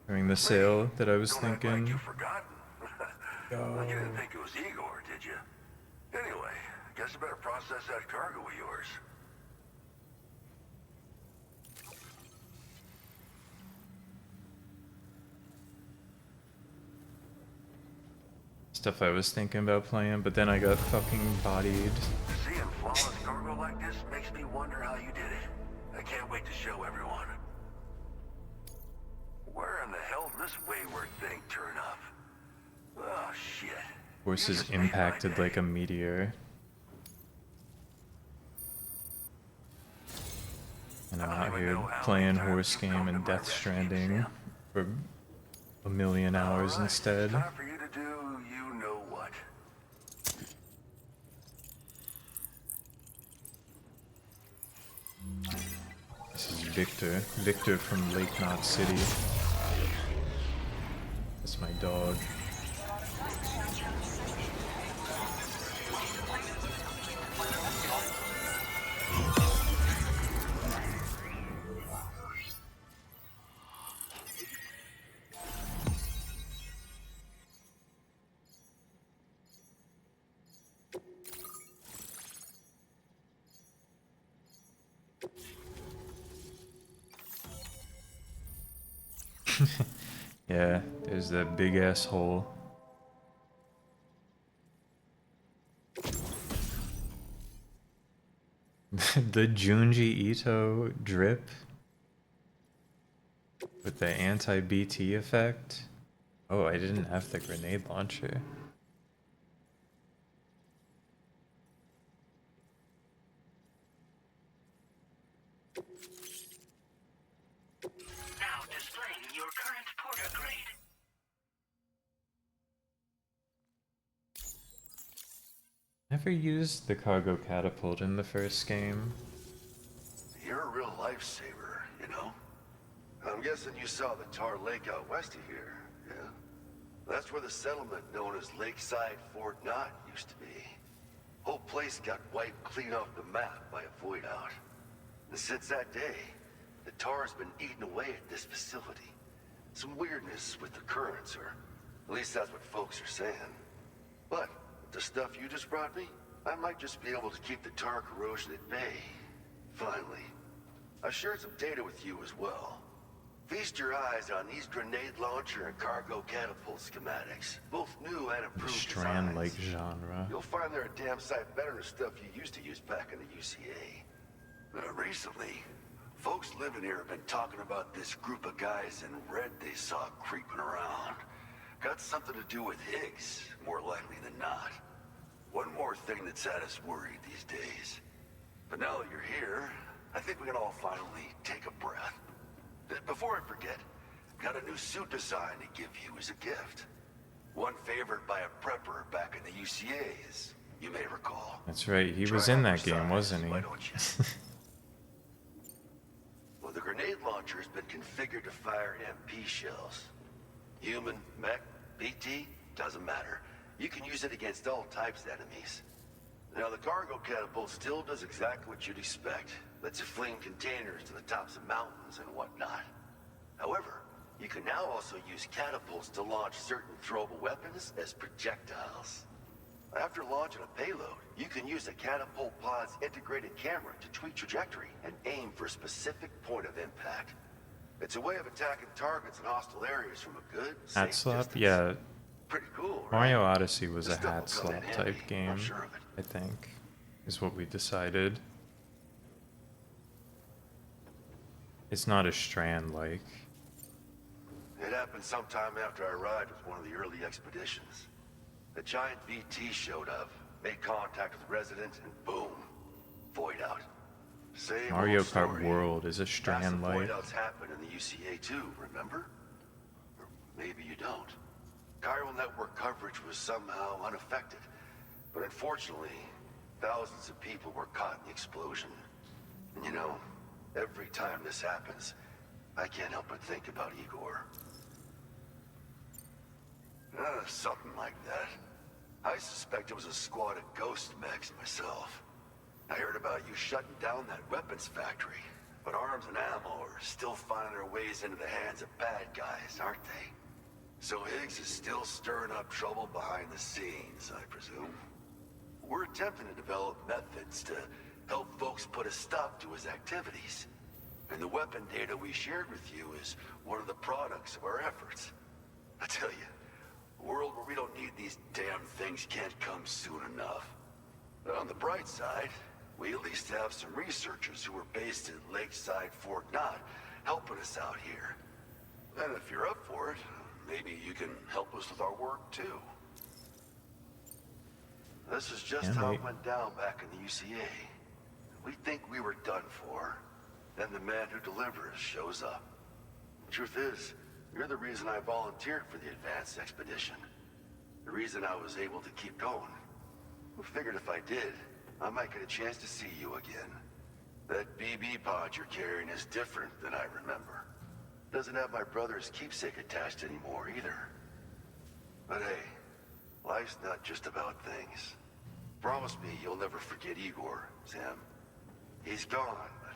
during the sale that I was thinking. You didn't think it was Igor, did you? Anyway, guess you better process that cargo of yours. stuff I was thinking about playing, but then I got fucking bodied. Seeing flawless cargo like this makes me wonder how you did it. I can't wait to show everyone. Where in the hell did this wayward thing turn up? Oh, shit. Horses impacted like a meteor. And I'm out here playing horse game and Death Stranding for a million hours instead. Time for you to do you know what. This is Victor. Victor from Lake Knot City. That's my dog. Yeah, there's that big ass hole. The Junji Ito drip with the anti-BT effect. Oh, I didn't have the grenade launcher. Now displaying your current porter grade. Never used the cargo catapult in the first game. You're a real lifesaver, you know? I'm guessing you saw the Tar Lake out west of here, yeah? That's where the settlement known as Lakeside Fort Knott used to be. Whole place got wiped clean off the map by a void out. And since that day, the tar's been eating away at this facility. Some weirdness with the currents, or at least that's what folks are saying. But with the stuff you just brought me, I might just be able to keep the tar corrosion at bay. Finally. I shared some data with you as well. Feast your eyes on these grenade launcher and cargo catapult schematics. Both new and improved Strand-like designs. genre. You'll find they're a damn sight better than stuff you used to use back in the UCA. Recently, folks living here have been talking about this group of guys in red they saw creeping around. Got something to do with Higgs, more likely than not. One more thing that's had us worried these days. But now that you're here, I think we can all finally take a breath. Before I forget, got a new suit design to give you as a gift. One favored by a prepper back in the UCAs, you may recall. That's right, he was in that game, wasn't he? Why don't you? Well, the grenade launcher has been configured to fire MP shells. Human, mech, BT, doesn't matter. You can use it against all types of enemies. Now, the cargo catapult still does exactly what you'd expect. Lets you fling containers to the tops of mountains and whatnot. However, you can now also use catapults to launch certain throwable weapons as projectiles. After launching a payload, you can use a catapult pod's integrated camera to tweak trajectory and aim for a specific point of impact. It's a way of attacking targets in hostile areas from a good, Hat safe slap? distance. Yeah. Pretty cool, right? Mario Odyssey was This a stuff hat will come in slap type handy, game, I'm sure of it. I think, is what we decided. It's not a Strand-like. It happened sometime after I arrived with one of the early expeditions. A giant BT showed up, made contact with residents, and boom, void out. Same Mario old Kart story. World is a Massive Strand-like. void outs happen in the UCA too, remember? Or maybe you don't. Chiral network coverage was somehow unaffected, but unfortunately, thousands of people were caught in the explosion. And you know, every time this happens, I can't help but think about Igor. Something like that. I suspect it was a squad of ghost mechs myself. I heard about you shutting down that weapons factory, but arms and ammo are still finding their ways into the hands of bad guys, aren't they? So Higgs is still stirring up trouble behind the scenes, I presume. We're attempting to develop methods to help folks put a stop to his activities. And the weapon data we shared with you is one of the products of our efforts. I tell you, A world where we don't need these damn things can't come soon enough. But on the bright side, we at least have some researchers who are based in Lakeside Fort Knott helping us out here. And if you're up for it, maybe you can help us with our work too. This is just how it went down back in the UCA. We think we were done for. Then the man who delivers shows up. The truth is, you're the reason I volunteered for the advanced expedition. The reason I was able to keep going. I figured if I did, I might get a chance to see you again. That BB pod you're carrying is different than I remember. Doesn't have my brother's keepsake attached anymore either. But hey, life's not just about things. Promise me you'll never forget Igor, Sam. He's gone, but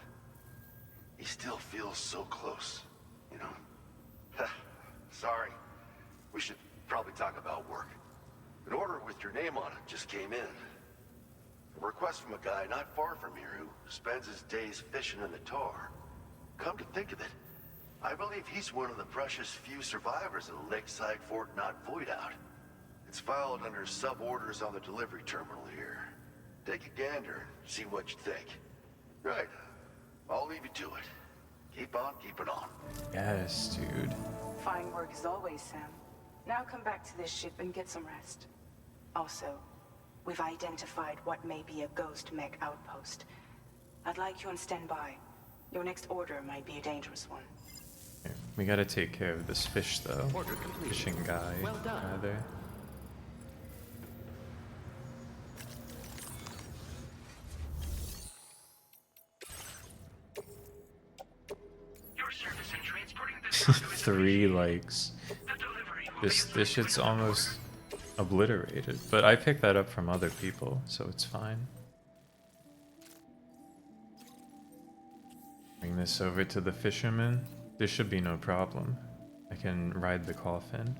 he still feels so close, you know? Sorry. We should probably talk about work. An order with your name on it just came in. A request from a guy not far from here who spends his days fishing in the tar. Come to think of it, I believe he's one of the precious few survivors of the Lakeside Fort Knott Voidout. It's filed under sub-orders on the delivery terminal here. Take a gander, see what you think. Right, I'll leave you to it. Keep on keeping on. Yes, dude. Fine work as always, Sam. Now come back to this ship and get some rest. Also, we've identified what may be a ghost mech outpost. I'd like you on standby. Your next order might be a dangerous one. Okay, we gotta take care of this fish, though. Fishing guy, rather. Your service in transporting this cargo is 3 likes. This shit's almost obliterated, but I picked that up from other people, so it's fine. Bring this over to the fisherman. This should be no problem. I can ride the coffin.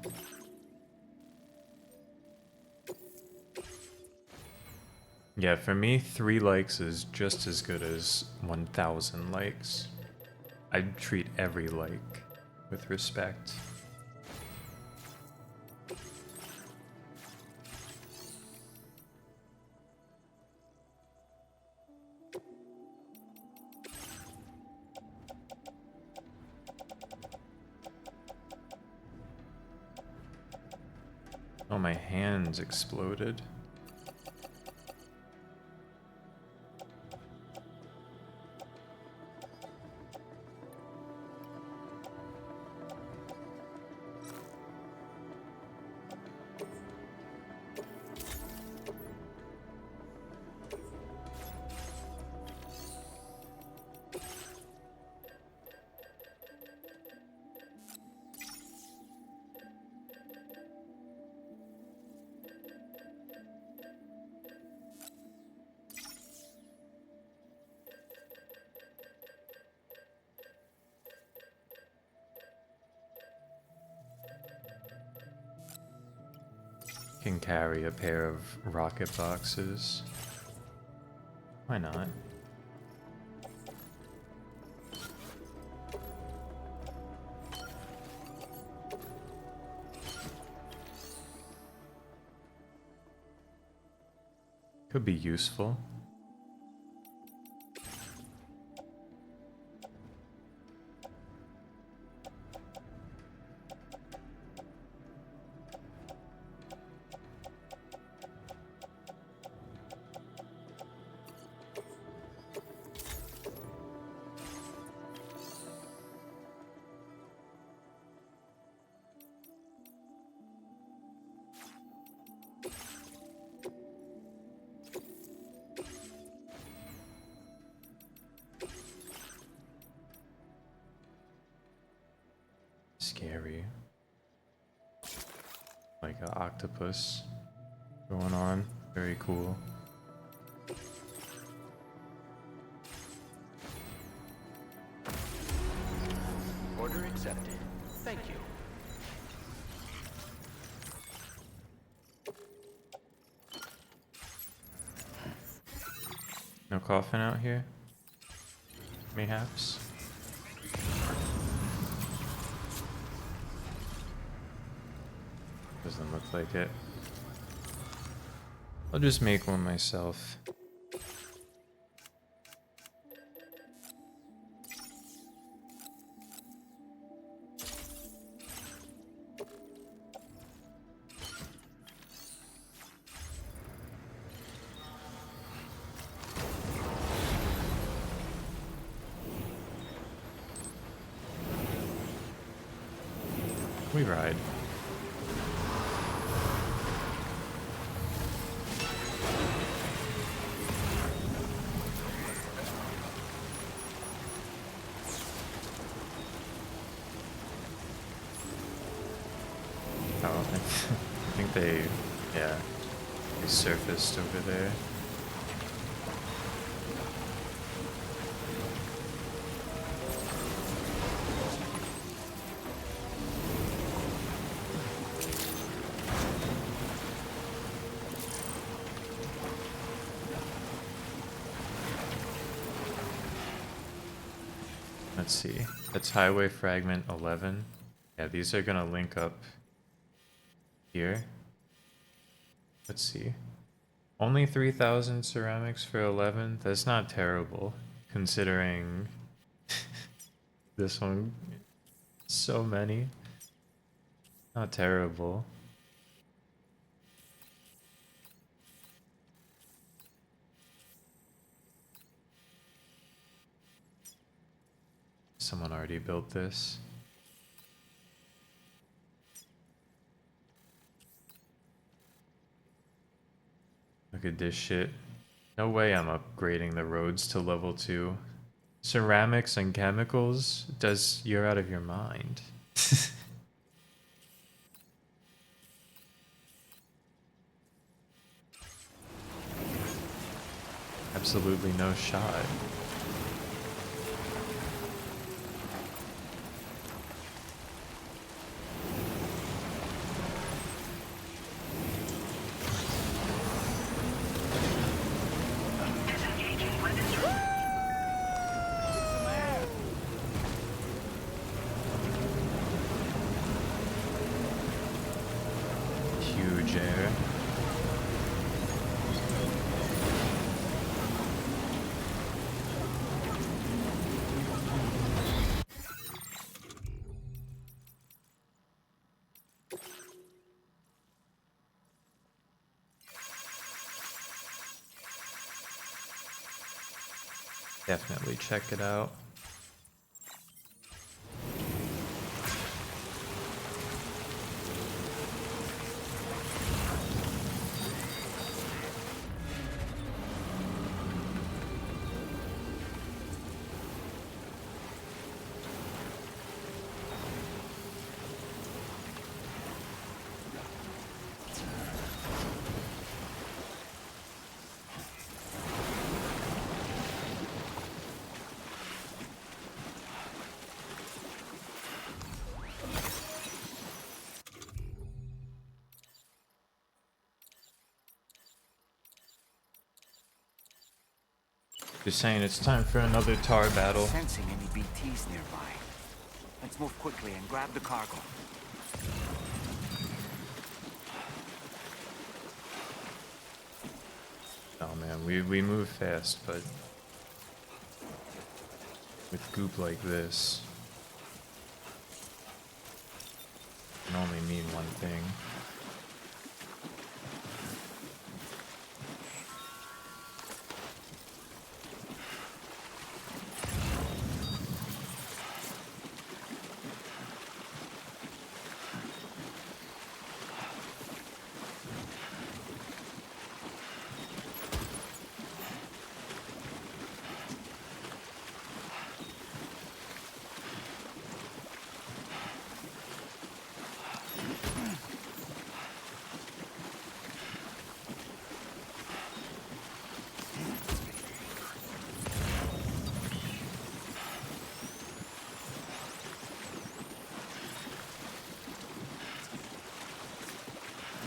Yeah, for me, 3 likes is just as good as 1,000 likes. I treat every like with respect. Oh, my hands exploded. Can carry a pair of rocket boxes. Why not? Could be useful. Scary. Like an octopus going on. Very cool. Order accepted. Thank you. No coffin out here? Mayhaps? Doesn't look like it. I'll just make one myself. We ride. Oh, I think they, yeah, they surfaced over there. Let's see. That's highway fragment 11. Yeah, these are gonna link up here. Let's see. Only 3,000 ceramics for 11? That's not terrible, considering this one, so many. Not terrible. Someone already built this. Look at this shit. No way I'm upgrading the roads to level 2. Ceramics and chemicals? You're out of your mind. Absolutely no shot. Huge air. Definitely check it out. Just saying, it's time for another tar battle. Sensing any BTs nearby. Let's move quickly and grab the cargo. Oh man, we move fast, but with goop like this, it can only mean one thing.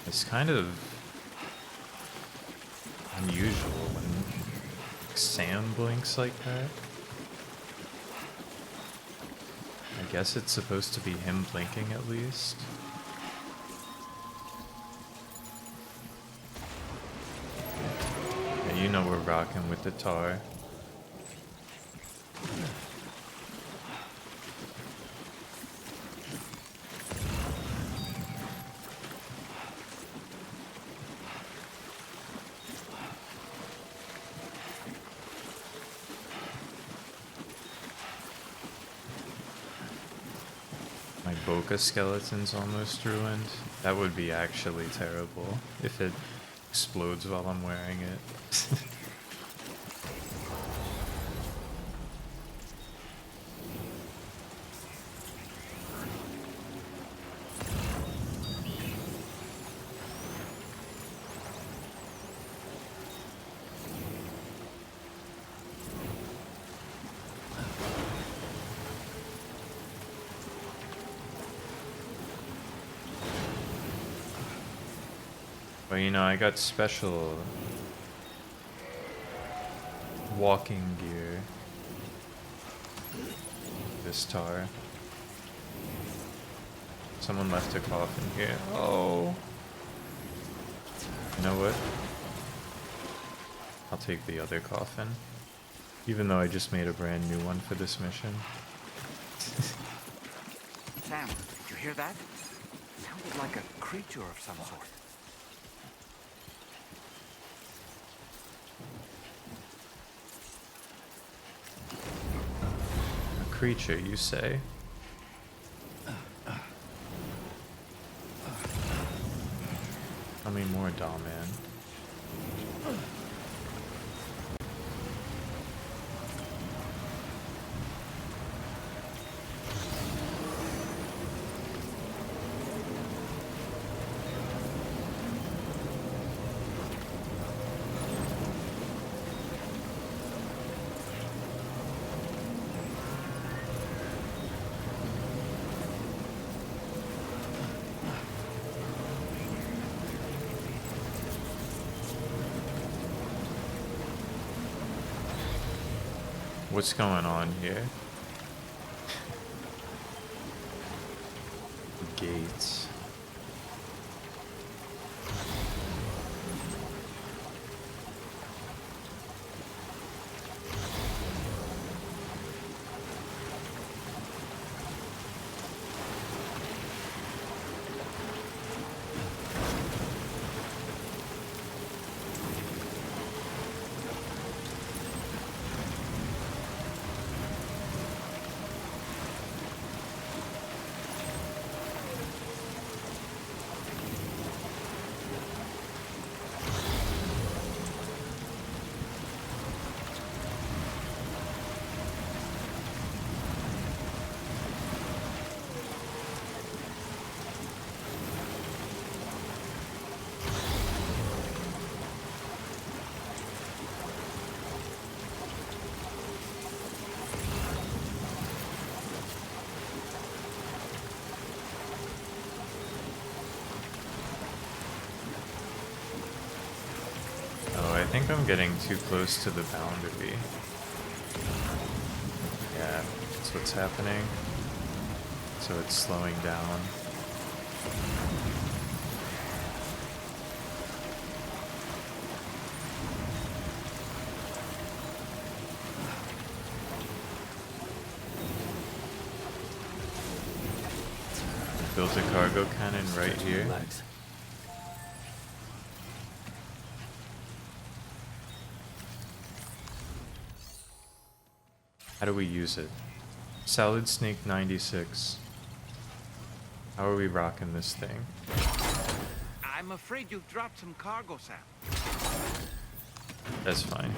It's kind of unusual when Sam blinks like that. I guess it's supposed to be him blinking at least. You know we're rocking with the tar. My Boca skeleton's almost ruined. That would be actually terrible if it explodes while I'm wearing it. Well, you know, I got special walking gear. This tar. Someone left a coffin here. Oh. You know what? I'll take the other coffin. Even though I just made a brand new one for this mission. Sam, did you hear that? Sounded like a creature of some sort. A creature, you say? Tell me more, doll man. What's going on here? Gates. I think I'm getting too close to the boundary. Yeah, that's what's happening. So it's slowing down. Built a cargo cannon right here. How do we use it? Salad Snake 96. How are we rocking this thing? I'm afraid you've dropped some cargo, Sam. That's fine.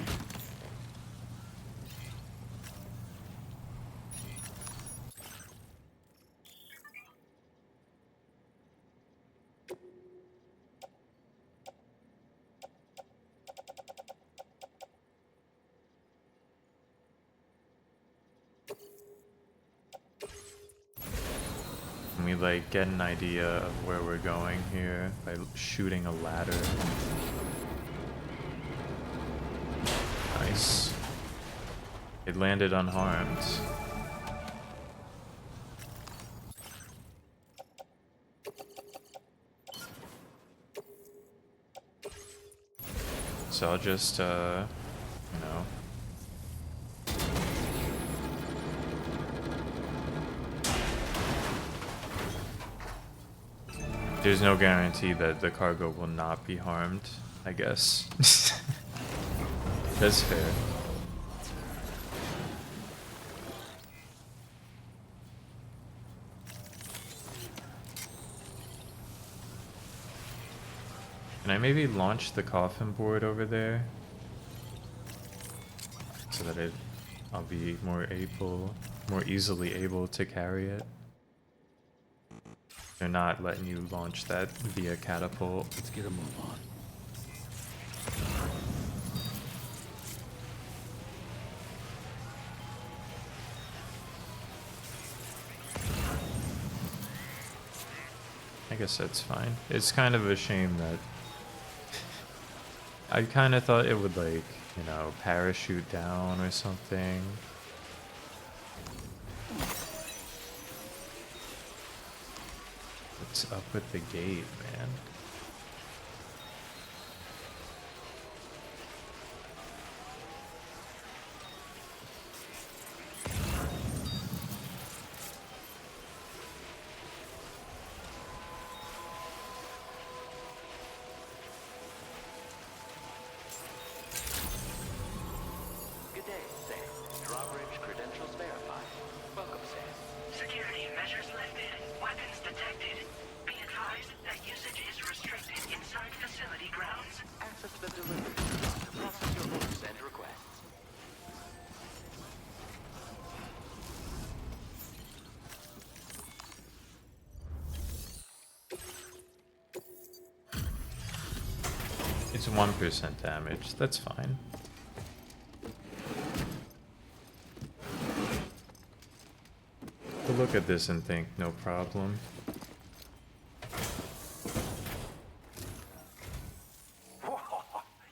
Can we like get an idea of where we're going here by shooting a ladder? Nice. It landed unharmed. So I'll just, you know. There's no guarantee that the cargo will not be harmed, I guess. That's fair. Can I maybe launch the coffin board over there? So that I'll be more easily able to carry it. They're not letting you launch that via catapult. Let's get a move on. I guess that's fine. It's kind of a shame that I kind of thought it would, like, you know, parachute down or something. What's up with the gate, man? Good day, Sam. Drawbridge credentials verified. Welcome, Sam. Security measures lifted. Weapons detected. Be advised that usage is restricted inside facility grounds. Access the delivery to process your orders and requests. It's 1% damage. That's fine. We'll look at this and think, no problem.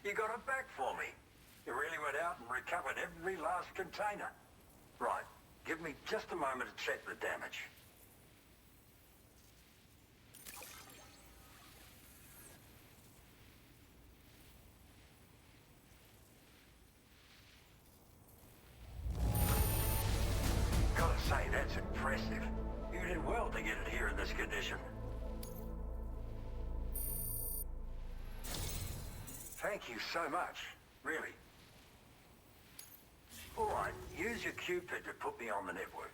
You got it back for me. You really went out and recovered every last container. Right. Give me just a moment to check the damage. Gotta say, that's impressive. You did well to get it here in this condition. Thank you so much, really. All right, use your Cupid to put me on the network.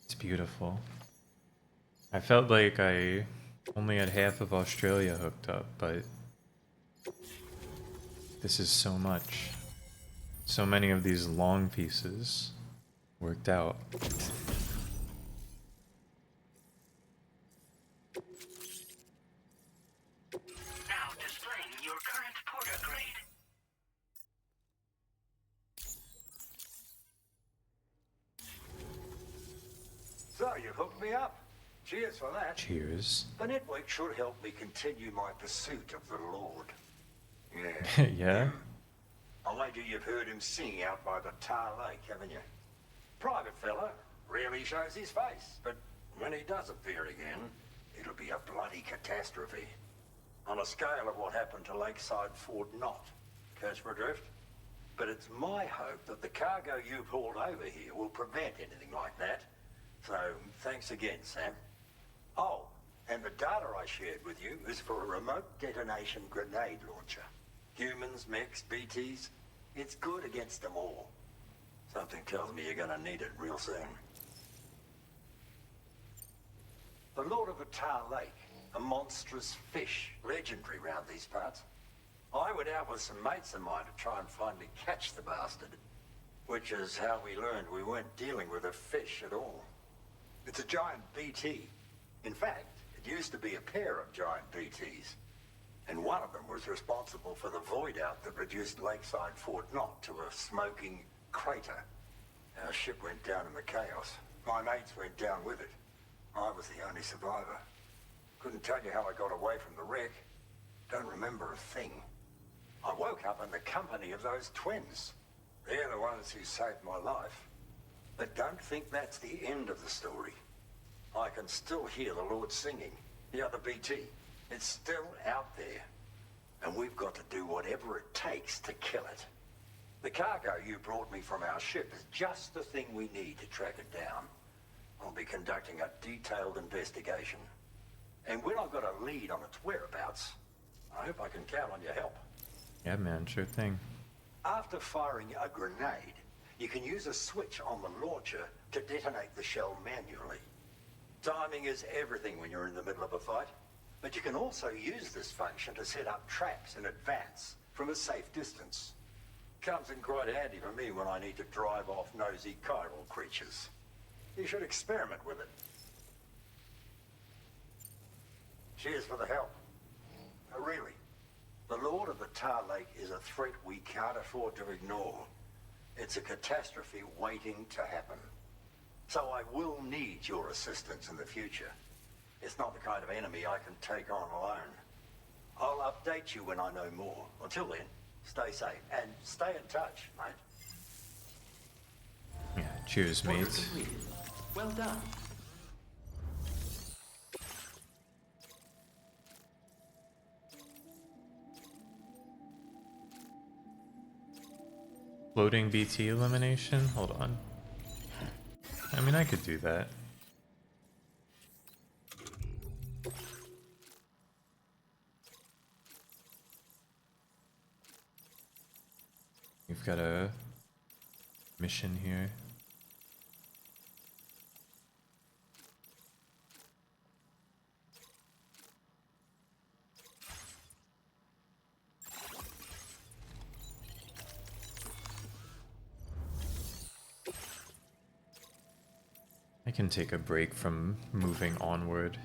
It's beautiful. I felt like I only had half of Australia hooked up, but this is so much. So many of these long pieces worked out. Now displaying your current porter grade. So, you hooked me up. Cheers for that. Cheers. The network should help me continue my pursuit of the Lord. Yeah. Yeah? I wager you've heard him sing out by the Tar Lake, haven't you? Private fella, rarely shows his face, but when he does appear again, it'll be a bloody catastrophe. On a scale of what happened to Lakeside Fort Knott. Catch my drift? But it's my hope that the cargo you've hauled over here will prevent anything like that. So, thanks again, Sam. Oh, and the data I shared with you is for a remote detonation grenade launcher. Humans, mechs, BTs, it's good against them all. Something tells me you're gonna need it real soon. The Lord of the Tar Lake, a monstrous fish, legendary round these parts. I went out with some mates of mine to try and finally catch the bastard, which is how we learned we weren't dealing with a fish at all. It's a giant BT. In fact, it used to be a pair of giant BTs, and one of them was responsible for the void out that reduced Lakeside Fort Knott to a smoking crater. Our ship went down in the chaos. My mates went down with it. I was the only survivor. Couldn't tell you how I got away from the wreck. Don't remember a thing. I woke up in the company of those twins. They're the ones who saved my life. But don't think that's the end of the story. I can still hear the Lord singing, the other BT. It's still out there. And we've got to do whatever it takes to kill it. The cargo you brought me from our ship is just the thing we need to track it down. I'll be conducting a detailed investigation. And when I've got a lead on its whereabouts, I hope I can count on your help. Yeah, man, sure thing. After firing a grenade, you can use a switch on the launcher to detonate the shell manually. Timing is everything when you're in the middle of a fight, but you can also use this function to set up traps in advance from a safe distance. Comes in quite handy for me when I need to drive off nosy chiral creatures. You should experiment with it. Cheers for the help. Really, the Lord of the Tar Lake is a threat we can't afford to ignore. It's a catastrophe waiting to happen. So I will need your assistance in the future. It's not the kind of enemy I can take on alone. I'll update you when I know more. Until then, stay safe and stay in touch, mate. Yeah, cheers, Order mate. completed. Well done. Floating BT elimination? Hold on. I mean, I could do that. We've got a mission here. I can take a break from moving onward.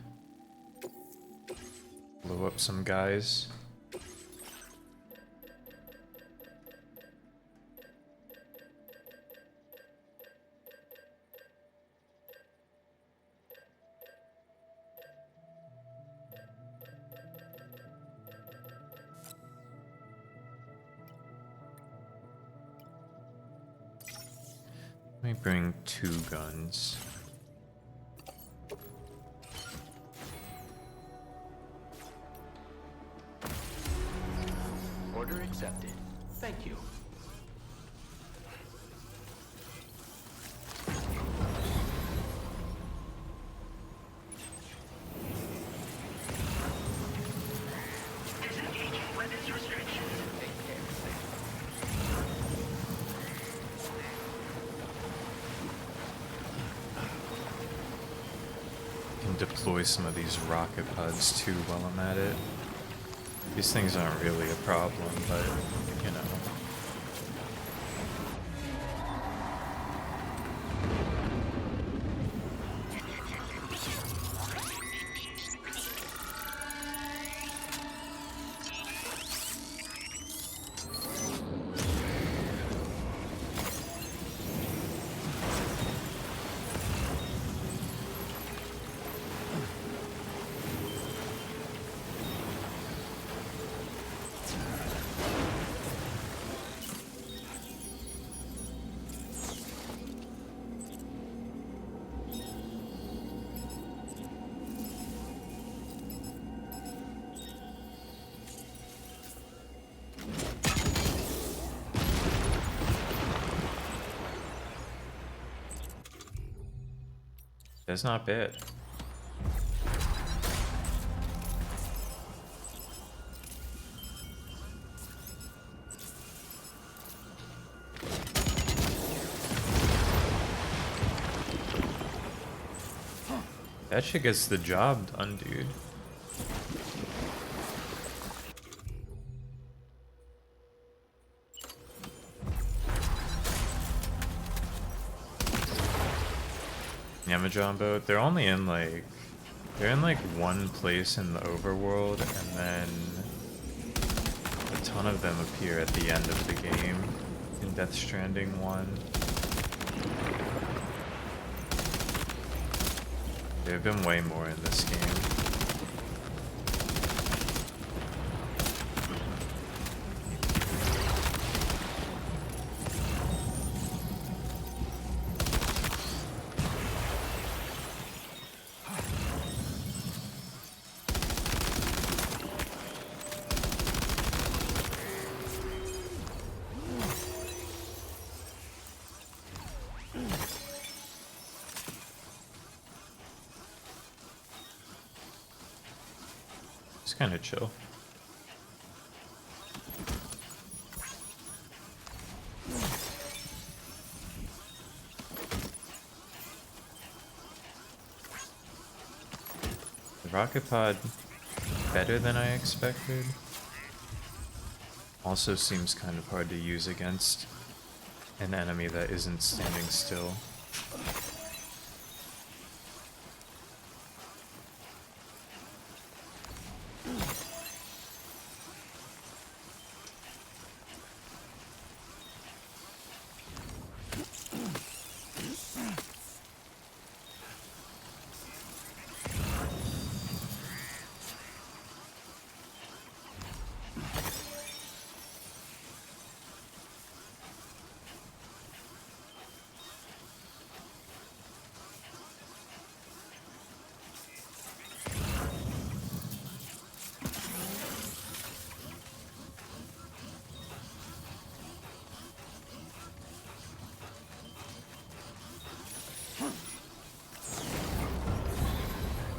Blow up some guys. Let me bring 2 guns. Order accepted. Thank you. Disengaging weapons restrictions. Can deploy some of these rocket pods too while I'm at it. These things aren't really a problem, but you know. That's not bad. That shit gets the job done, dude. Yamajambo, they're only in like They're in like one place in the overworld, and then a ton of them appear at the end of the game in Death Stranding 1. There have been way more in this game. It's kind of chill. The rocket pod better than I expected. Also seems kind of hard to use against an enemy that isn't standing still.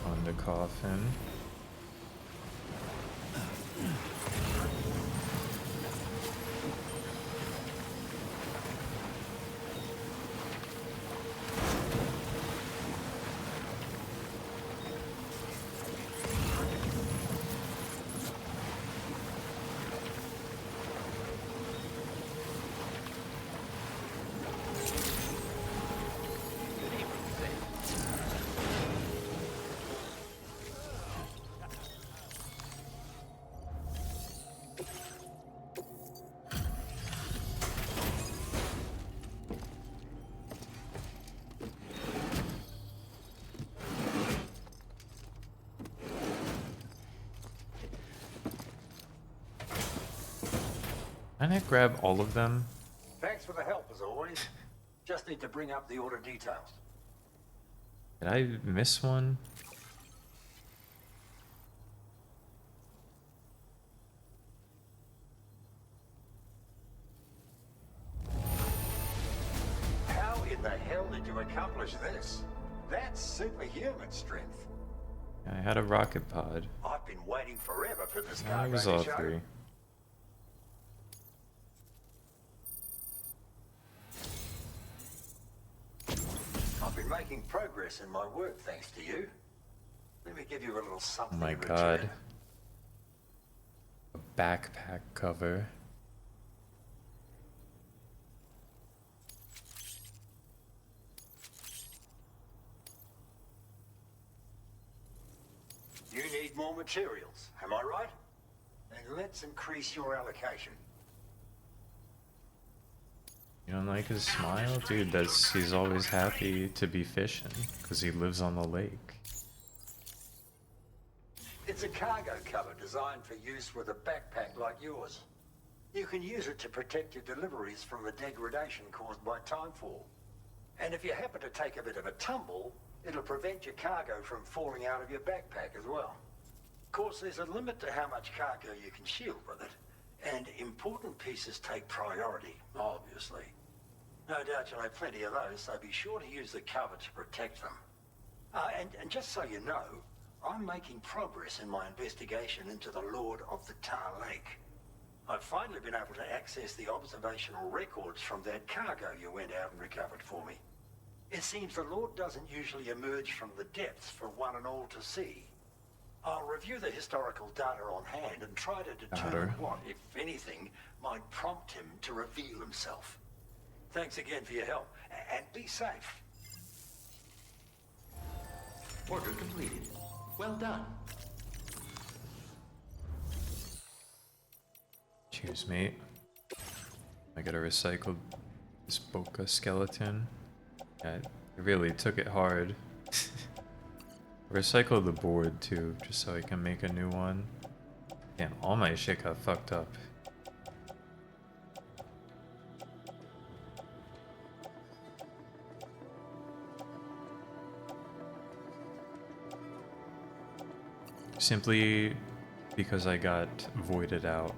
On the coffin. Can I grab all of them? Thanks for the help, as always. Just need to bring up the order details. Did I miss one? How in the hell did you accomplish this? That's superhuman strength. I had a rocket pod. I've been waiting forever for this I cargo was to all show. three. I've been making progress in my work thanks to you. Let me give you a little Oh something. my in god. return. A backpack cover. You need more materials, am I right? Then let's increase your allocation. You don't like his smile? Dude, he's always happy to be fishing, because he lives on the lake. It's a cargo cover designed for use with a backpack like yours. You can use it to protect your deliveries from the degradation caused by timefall. And if you happen to take a bit of a tumble, it'll prevent your cargo from falling out of your backpack as well. Of course, there's a limit to how much cargo you can shield with it, and important pieces take priority, obviously. No doubt you'll have plenty of those, so be sure to use the cover to protect them. And just so you know, I'm making progress in my investigation into the Lord of the Tar Lake. I've finally been able to access the observational records from that cargo you went out and recovered for me. It seems the Lord doesn't usually emerge from the depths for one and all to see. I'll review the historical data on hand and try to determine what, if anything, might prompt him to reveal himself. Thanks again for your help, and be safe. Order completed. Well done. Cheers, mate. I gotta recycle this Boca skeleton. Yeah, I really took it hard. Recycle the board too, just so I can make a new one. Damn, all my shit got fucked up. Simply because I got voided out.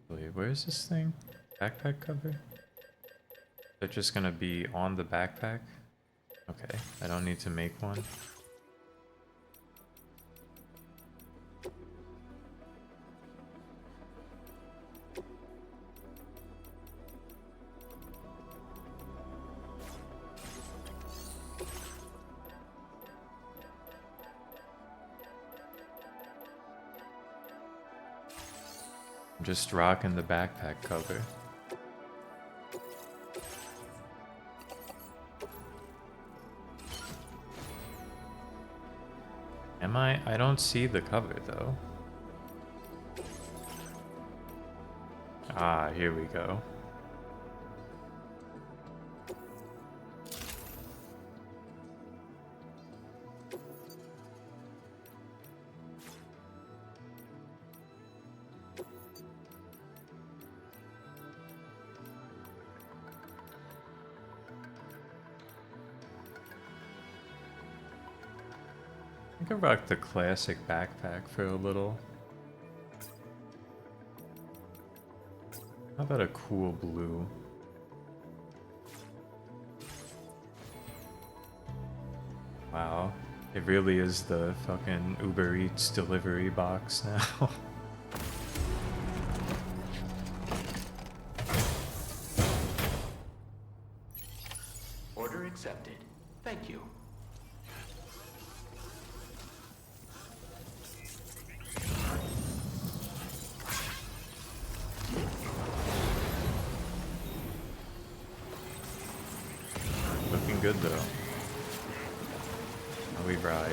Wait, where is this thing? Backpack cover? They're just gonna be on the backpack? Okay, I don't need to make one. I'm just rocking the backpack cover. Am I? I don't see the cover though. Ah, here we go. I could rock the classic backpack for a little. How about a cool blue? Wow, it really is the fucking Uber Eats delivery box now. Order accepted. Thank you. Looking good though. How we ride.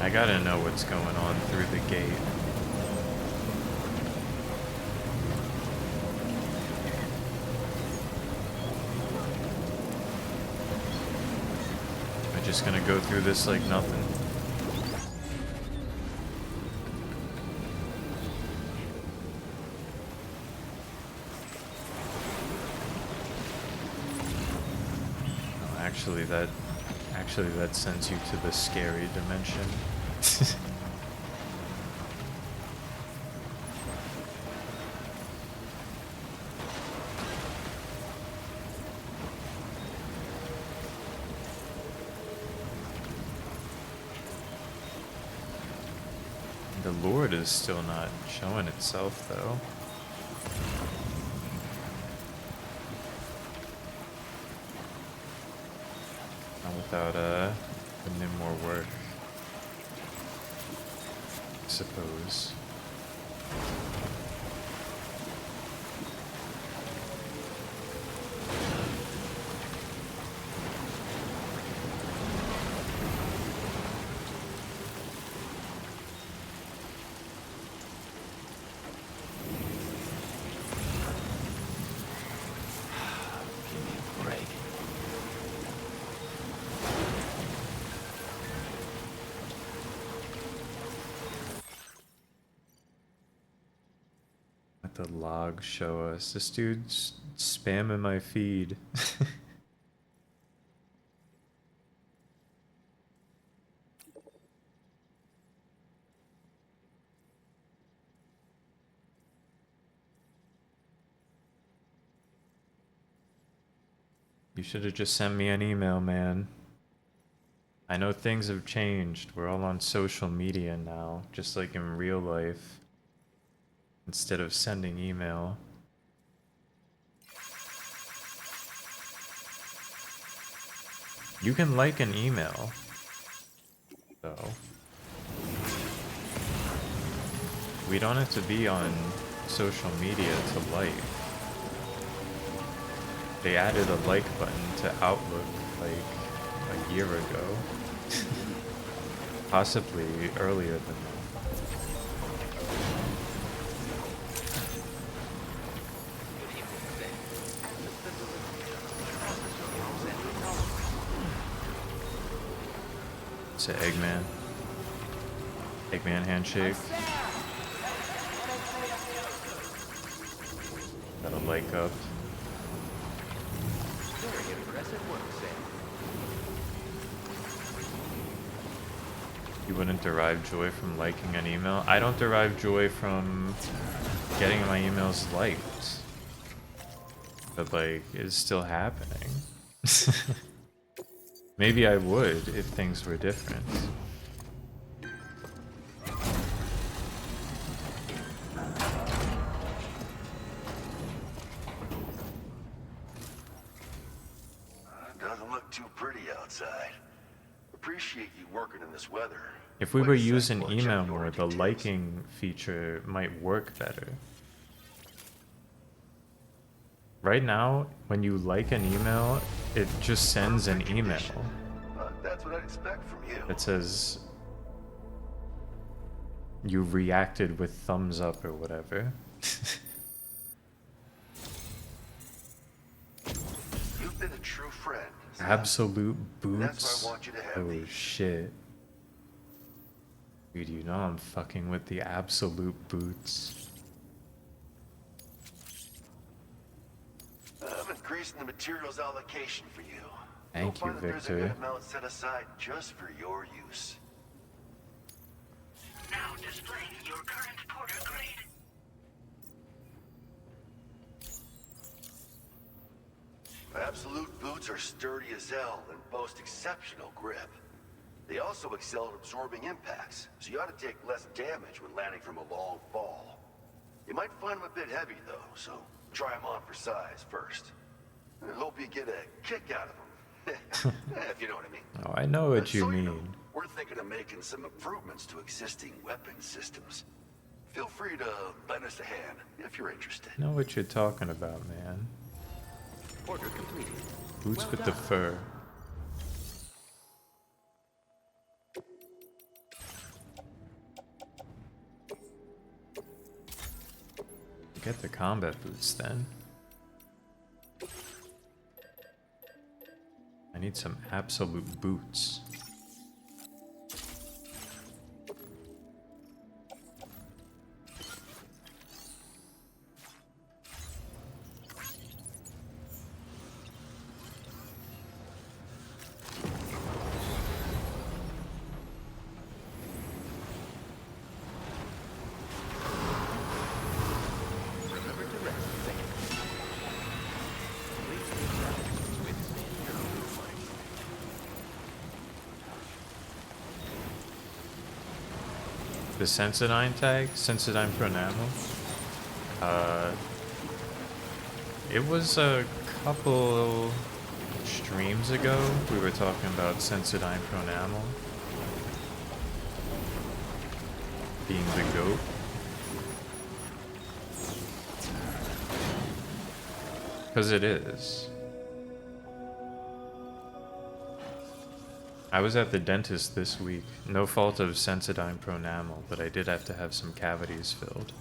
I gotta know what's going on through the gate. I'm just gonna go through this like nothing. No, actually that sends you to the scary dimension. The Lord is still not showing itself though. Not without putting in more work, I suppose. Let the log show us. This dude's spamming my feed. You should have just sent me an email, man. I know things have changed. We're all on social media now, just like in real life. Instead of sending email. You can like an email, though. We don't have to be on social media to like. They added a like button to Outlook like a year ago. Possibly earlier than that. It's an Eggman. Eggman handshake. Got a like up. Very impressive work, Sam. You wouldn't derive joy from liking an email? I don't derive joy from getting my emails liked. But like, it's still happening. Maybe I would if things were different. Doesn't look too pretty outside. Appreciate you working in this weather. If we were using email more, the liking feature might work better. Right now, when you like an email, it just sends an email That's what I'd expect from you. that says you reacted with thumbs up or whatever. You've been a true friend. Absolute boots. That's why I want you to have Oh shit. Dude, you know I'm fucking with the absolute boots. I'm increasing the materials allocation for you. Thank you, You'll find that there's a Victor. good amount set aside just for your use. Now displaying your current porter grade. Absolute boots are sturdy as hell and boast exceptional grip. They also excel at absorbing impacts, so you ought to take less damage when landing from a long fall. You might find them a bit heavy though, so try them on for size first. I hope you get a kick out of them, if you know what I mean. Oh, I know what you So mean. know, we're thinking of making some improvements to existing weapon systems. Feel free to lend us a hand if you're interested. I know what you're talking about, man. Order completed. Boots Well with the done. fur. Get the combat boots then. I need some absolute boots. Remember to rest, Sam. Please take challenges within your own mind. The Sensodyne tag? Sensodyne Pronamo? It was a couple streams ago. We were talking about Sensodyne Pronamo being the GOAT. Because it is. I was at the dentist this week. No fault of Sensodyne Pronamel, but I did have to have some cavities filled.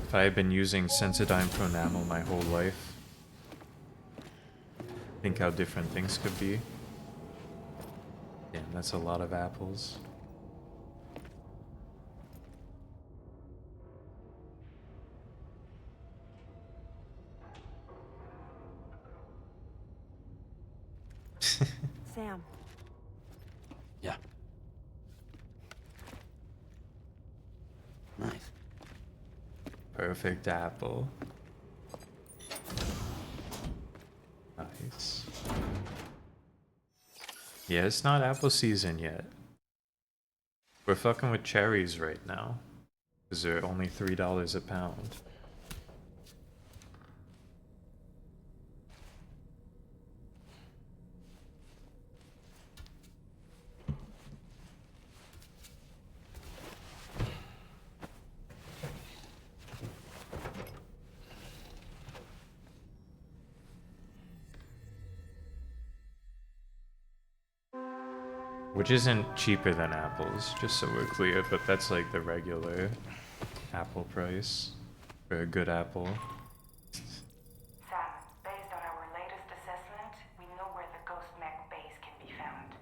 If I had been using Sensodyne Pronamel my whole life, think how different things could be. Damn, that's a lot of apples. Sam. Yeah. Nice. Perfect apple. Nice. Yeah, it's not apple season yet. We're fucking with cherries right now. Because they're only $3 a pound. Which isn't cheaper than apples, just so we're clear, but that's like the regular apple price for a good apple. Sam, based on our latest assessment, we know where the Ghost Mech base can be found.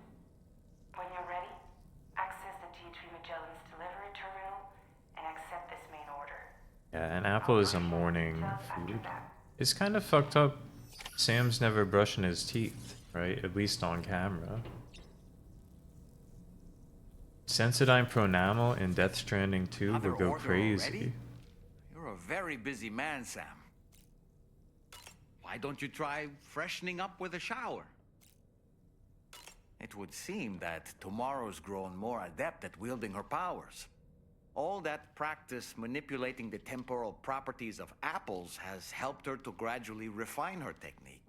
When you're ready, access the T3 Magellan's delivery terminal and accept this main order. Yeah, an apple is a morning food. It's kind of fucked up. Sam's never brushing his teeth, right? At least on camera. Sensodyne Pronamel in Death Stranding 2 Another would go order crazy. already? You're a very busy man, Sam. Why don't you try freshening up with a shower? It would seem that Tomorrow's grown more adept at wielding her powers. All that practice manipulating the temporal properties of apples has helped her to gradually refine her technique.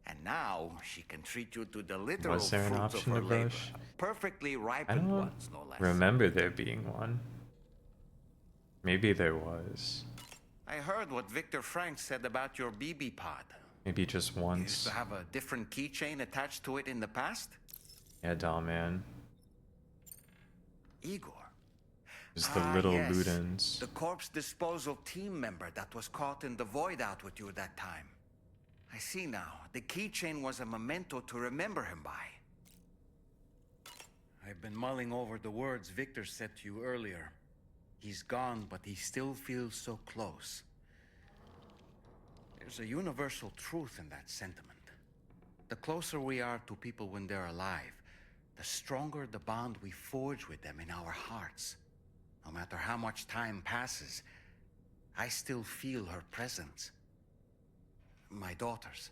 And now she can treat you to the literal Was there an fruits of option her to labor. brush? Perfectly I ripened don't ones, no less. remember there being one. Maybe there was. I heard what Victor Frank said about your BB pod. Maybe just You once. used to have a different keychain attached to it in the past? Yeah, doll man. Igor. It was the little yes. Ludens. The corpse disposal team member that was caught in the void out with you that time. I see now. The keychain was a memento to remember him by. I've been mulling over the words Victor said to you earlier. He's gone, but he still feels so close. There's a universal truth in that sentiment. The closer we are to people when they're alive, the stronger the bond we forge with them in our hearts. No matter how much time passes, I still feel her presence. My daughters.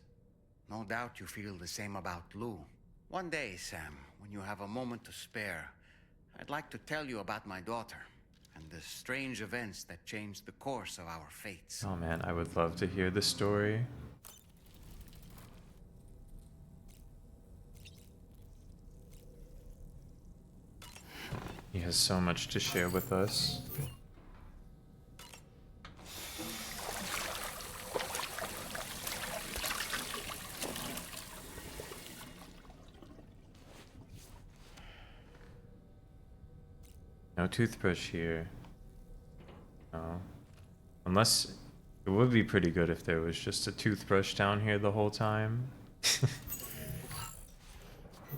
No doubt you feel the same about Lou. One day, Sam, when you have a moment to spare, I'd like to tell you about my daughter and the strange events that changed the course of our fates. Oh man, I would love to hear the story. He has so much to share with us. No toothbrush here. No. Unless it would be pretty good if there was just a toothbrush down here the whole time.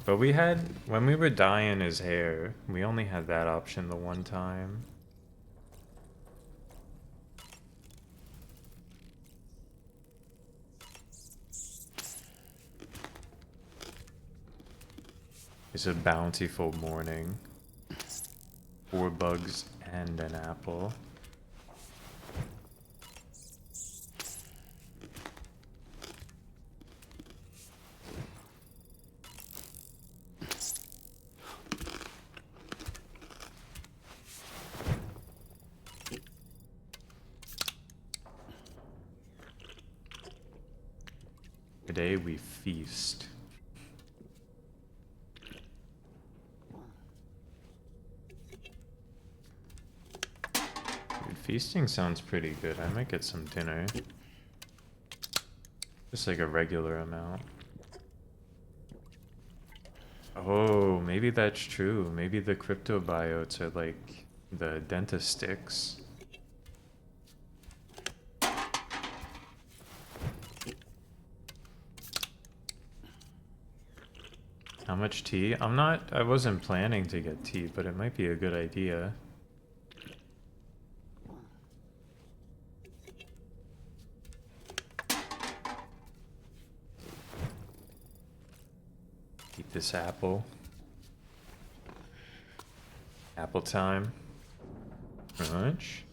But we had, when we were dyeing his hair, we only had that option the one time. It's a bountiful morning. 4 bugs and an apple. Today we feast. Dude, feasting sounds pretty good. I might get some dinner. Just like a regular amount. Oh, maybe that's true. Maybe the cryptobiotes are like the dentist sticks. How much tea? I wasn't planning to get tea, but it might be a good idea. Eat this apple. Apple time. Crunch.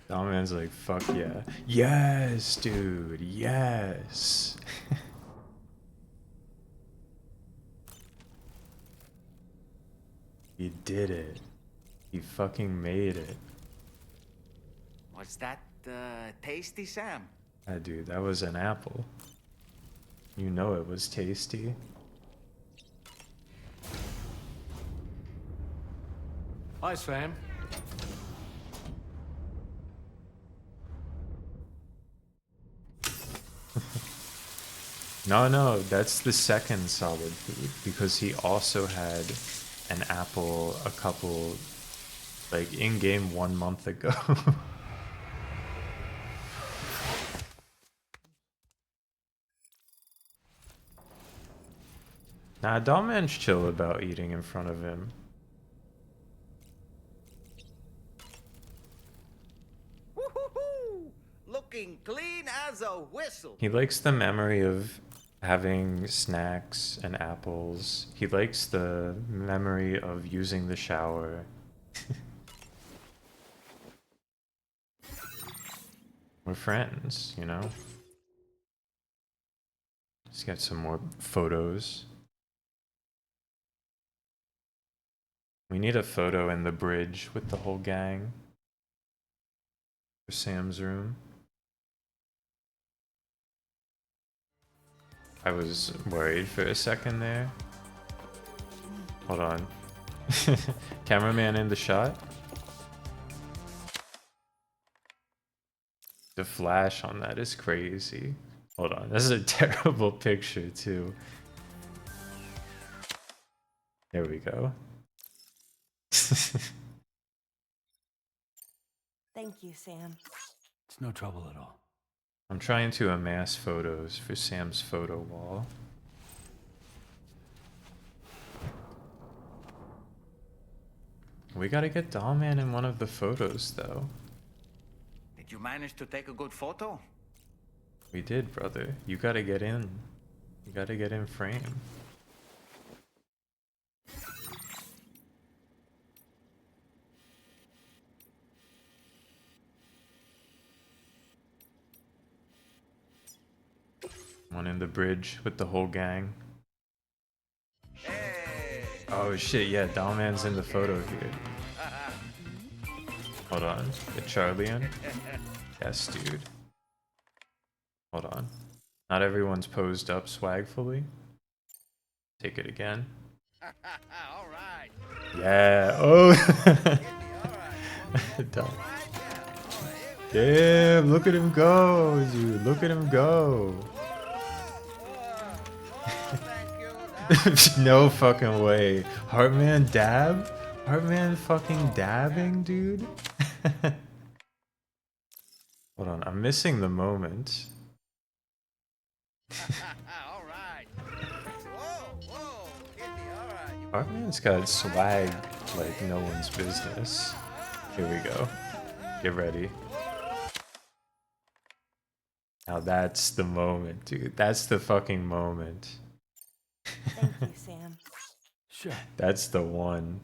Dominan's like, fuck yeah. Yes, dude, yes. You did it. You fucking made it. Was that tasty, Sam? Ah, dude, that was an apple. You know it was tasty. Hi, Sam. No, that's the second solid food because he also had an apple a couple, like in game 1 month ago. Nah, Dollman's chill about eating in front of him. Woo-hoo-hoo! Looking clean as a whistle. He likes the memory of having snacks and apples. He likes the memory of using the shower. We're friends, you know? Let's get some more photos. We need a photo in the bridge with the whole gang. For Sam's room. I was worried for a second there. Hold on. Cameraman in the shot. The flash on that is crazy. Hold on, this is a terrible picture too. There we go. Thank you, Sam. It's no trouble at all. I'm trying to amass photos for Sam's photo wall. We gotta get Dollman in one of the photos though. Did you manage to take a good photo? We did, brother. You gotta get in. You gotta get in frame. One in the bridge with the whole gang. Oh shit, yeah, Dollman's in the photo here. Hold on. Get Charlie in? Yes, dude. Hold on. Not everyone's posed up swagfully. Take it again. Yeah. Oh. Damn, look at him go, dude. Look at him go. No fucking way. Heartman dab? Heartman fucking dabbing, dude? Hold on, I'm missing the moment. Heartman's got swag like no one's business. Here we go. Get ready. Now that's the moment, dude. That's the fucking moment. Thank you, Sam. Sure. That's the one.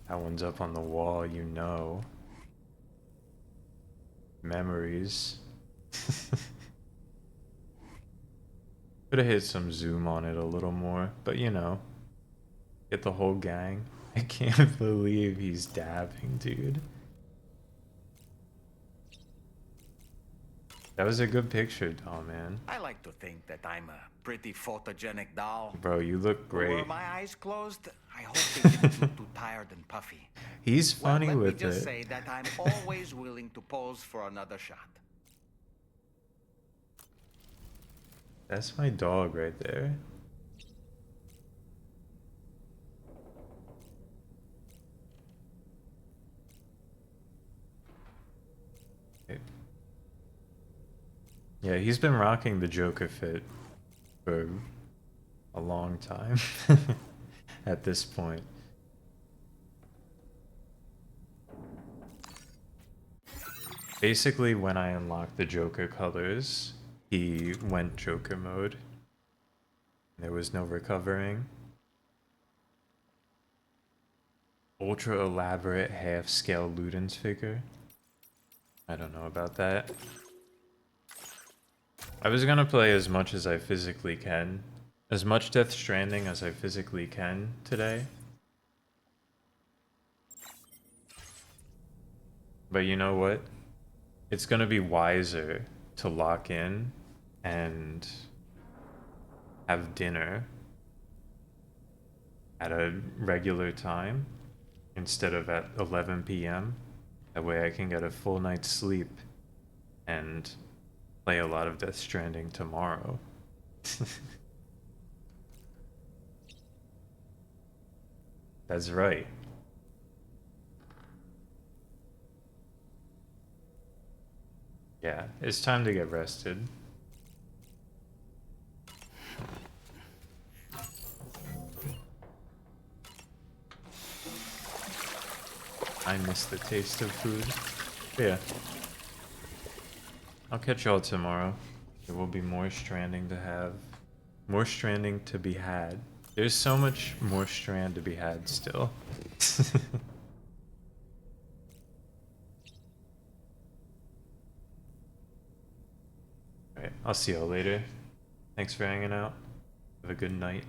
That one's up on the wall, you know. Memories. Could have hit some zoom on it a little more, but you know. Get the whole gang. I can't believe he's dabbing, dude. That was a good picture, doll, man. I like to think that I'm a pretty photogenic doll. Bro, you look Were great. my eyes closed, I hope they didn't look too tired and puffy. He's funny Let me with just it. say that I'm always willing to pose for another shot. That's my dog right there. Okay. Yeah, he's been rocking the Joker fit for a long time at this point. Basically, when I unlocked the Joker colors, he went Joker mode. There was no recovering. Ultra elaborate half-scale Ludens figure. I don't know about that. I was gonna play as much as I physically can. As much Death Stranding as I physically can today. But you know what? It's gonna be wiser to lock in and have dinner at a regular time instead of at 11 p.m. That way I can get a full night's sleep and play a lot of Death Stranding tomorrow. That's right. Yeah, it's time to get rested. I miss the taste of food. But yeah. I'll catch y'all tomorrow. There will be more Stranding to have. More Stranding to be had. There's so much more Strand to be had still. Alright, I'll see y'all later. Thanks for hanging out. Have a good night.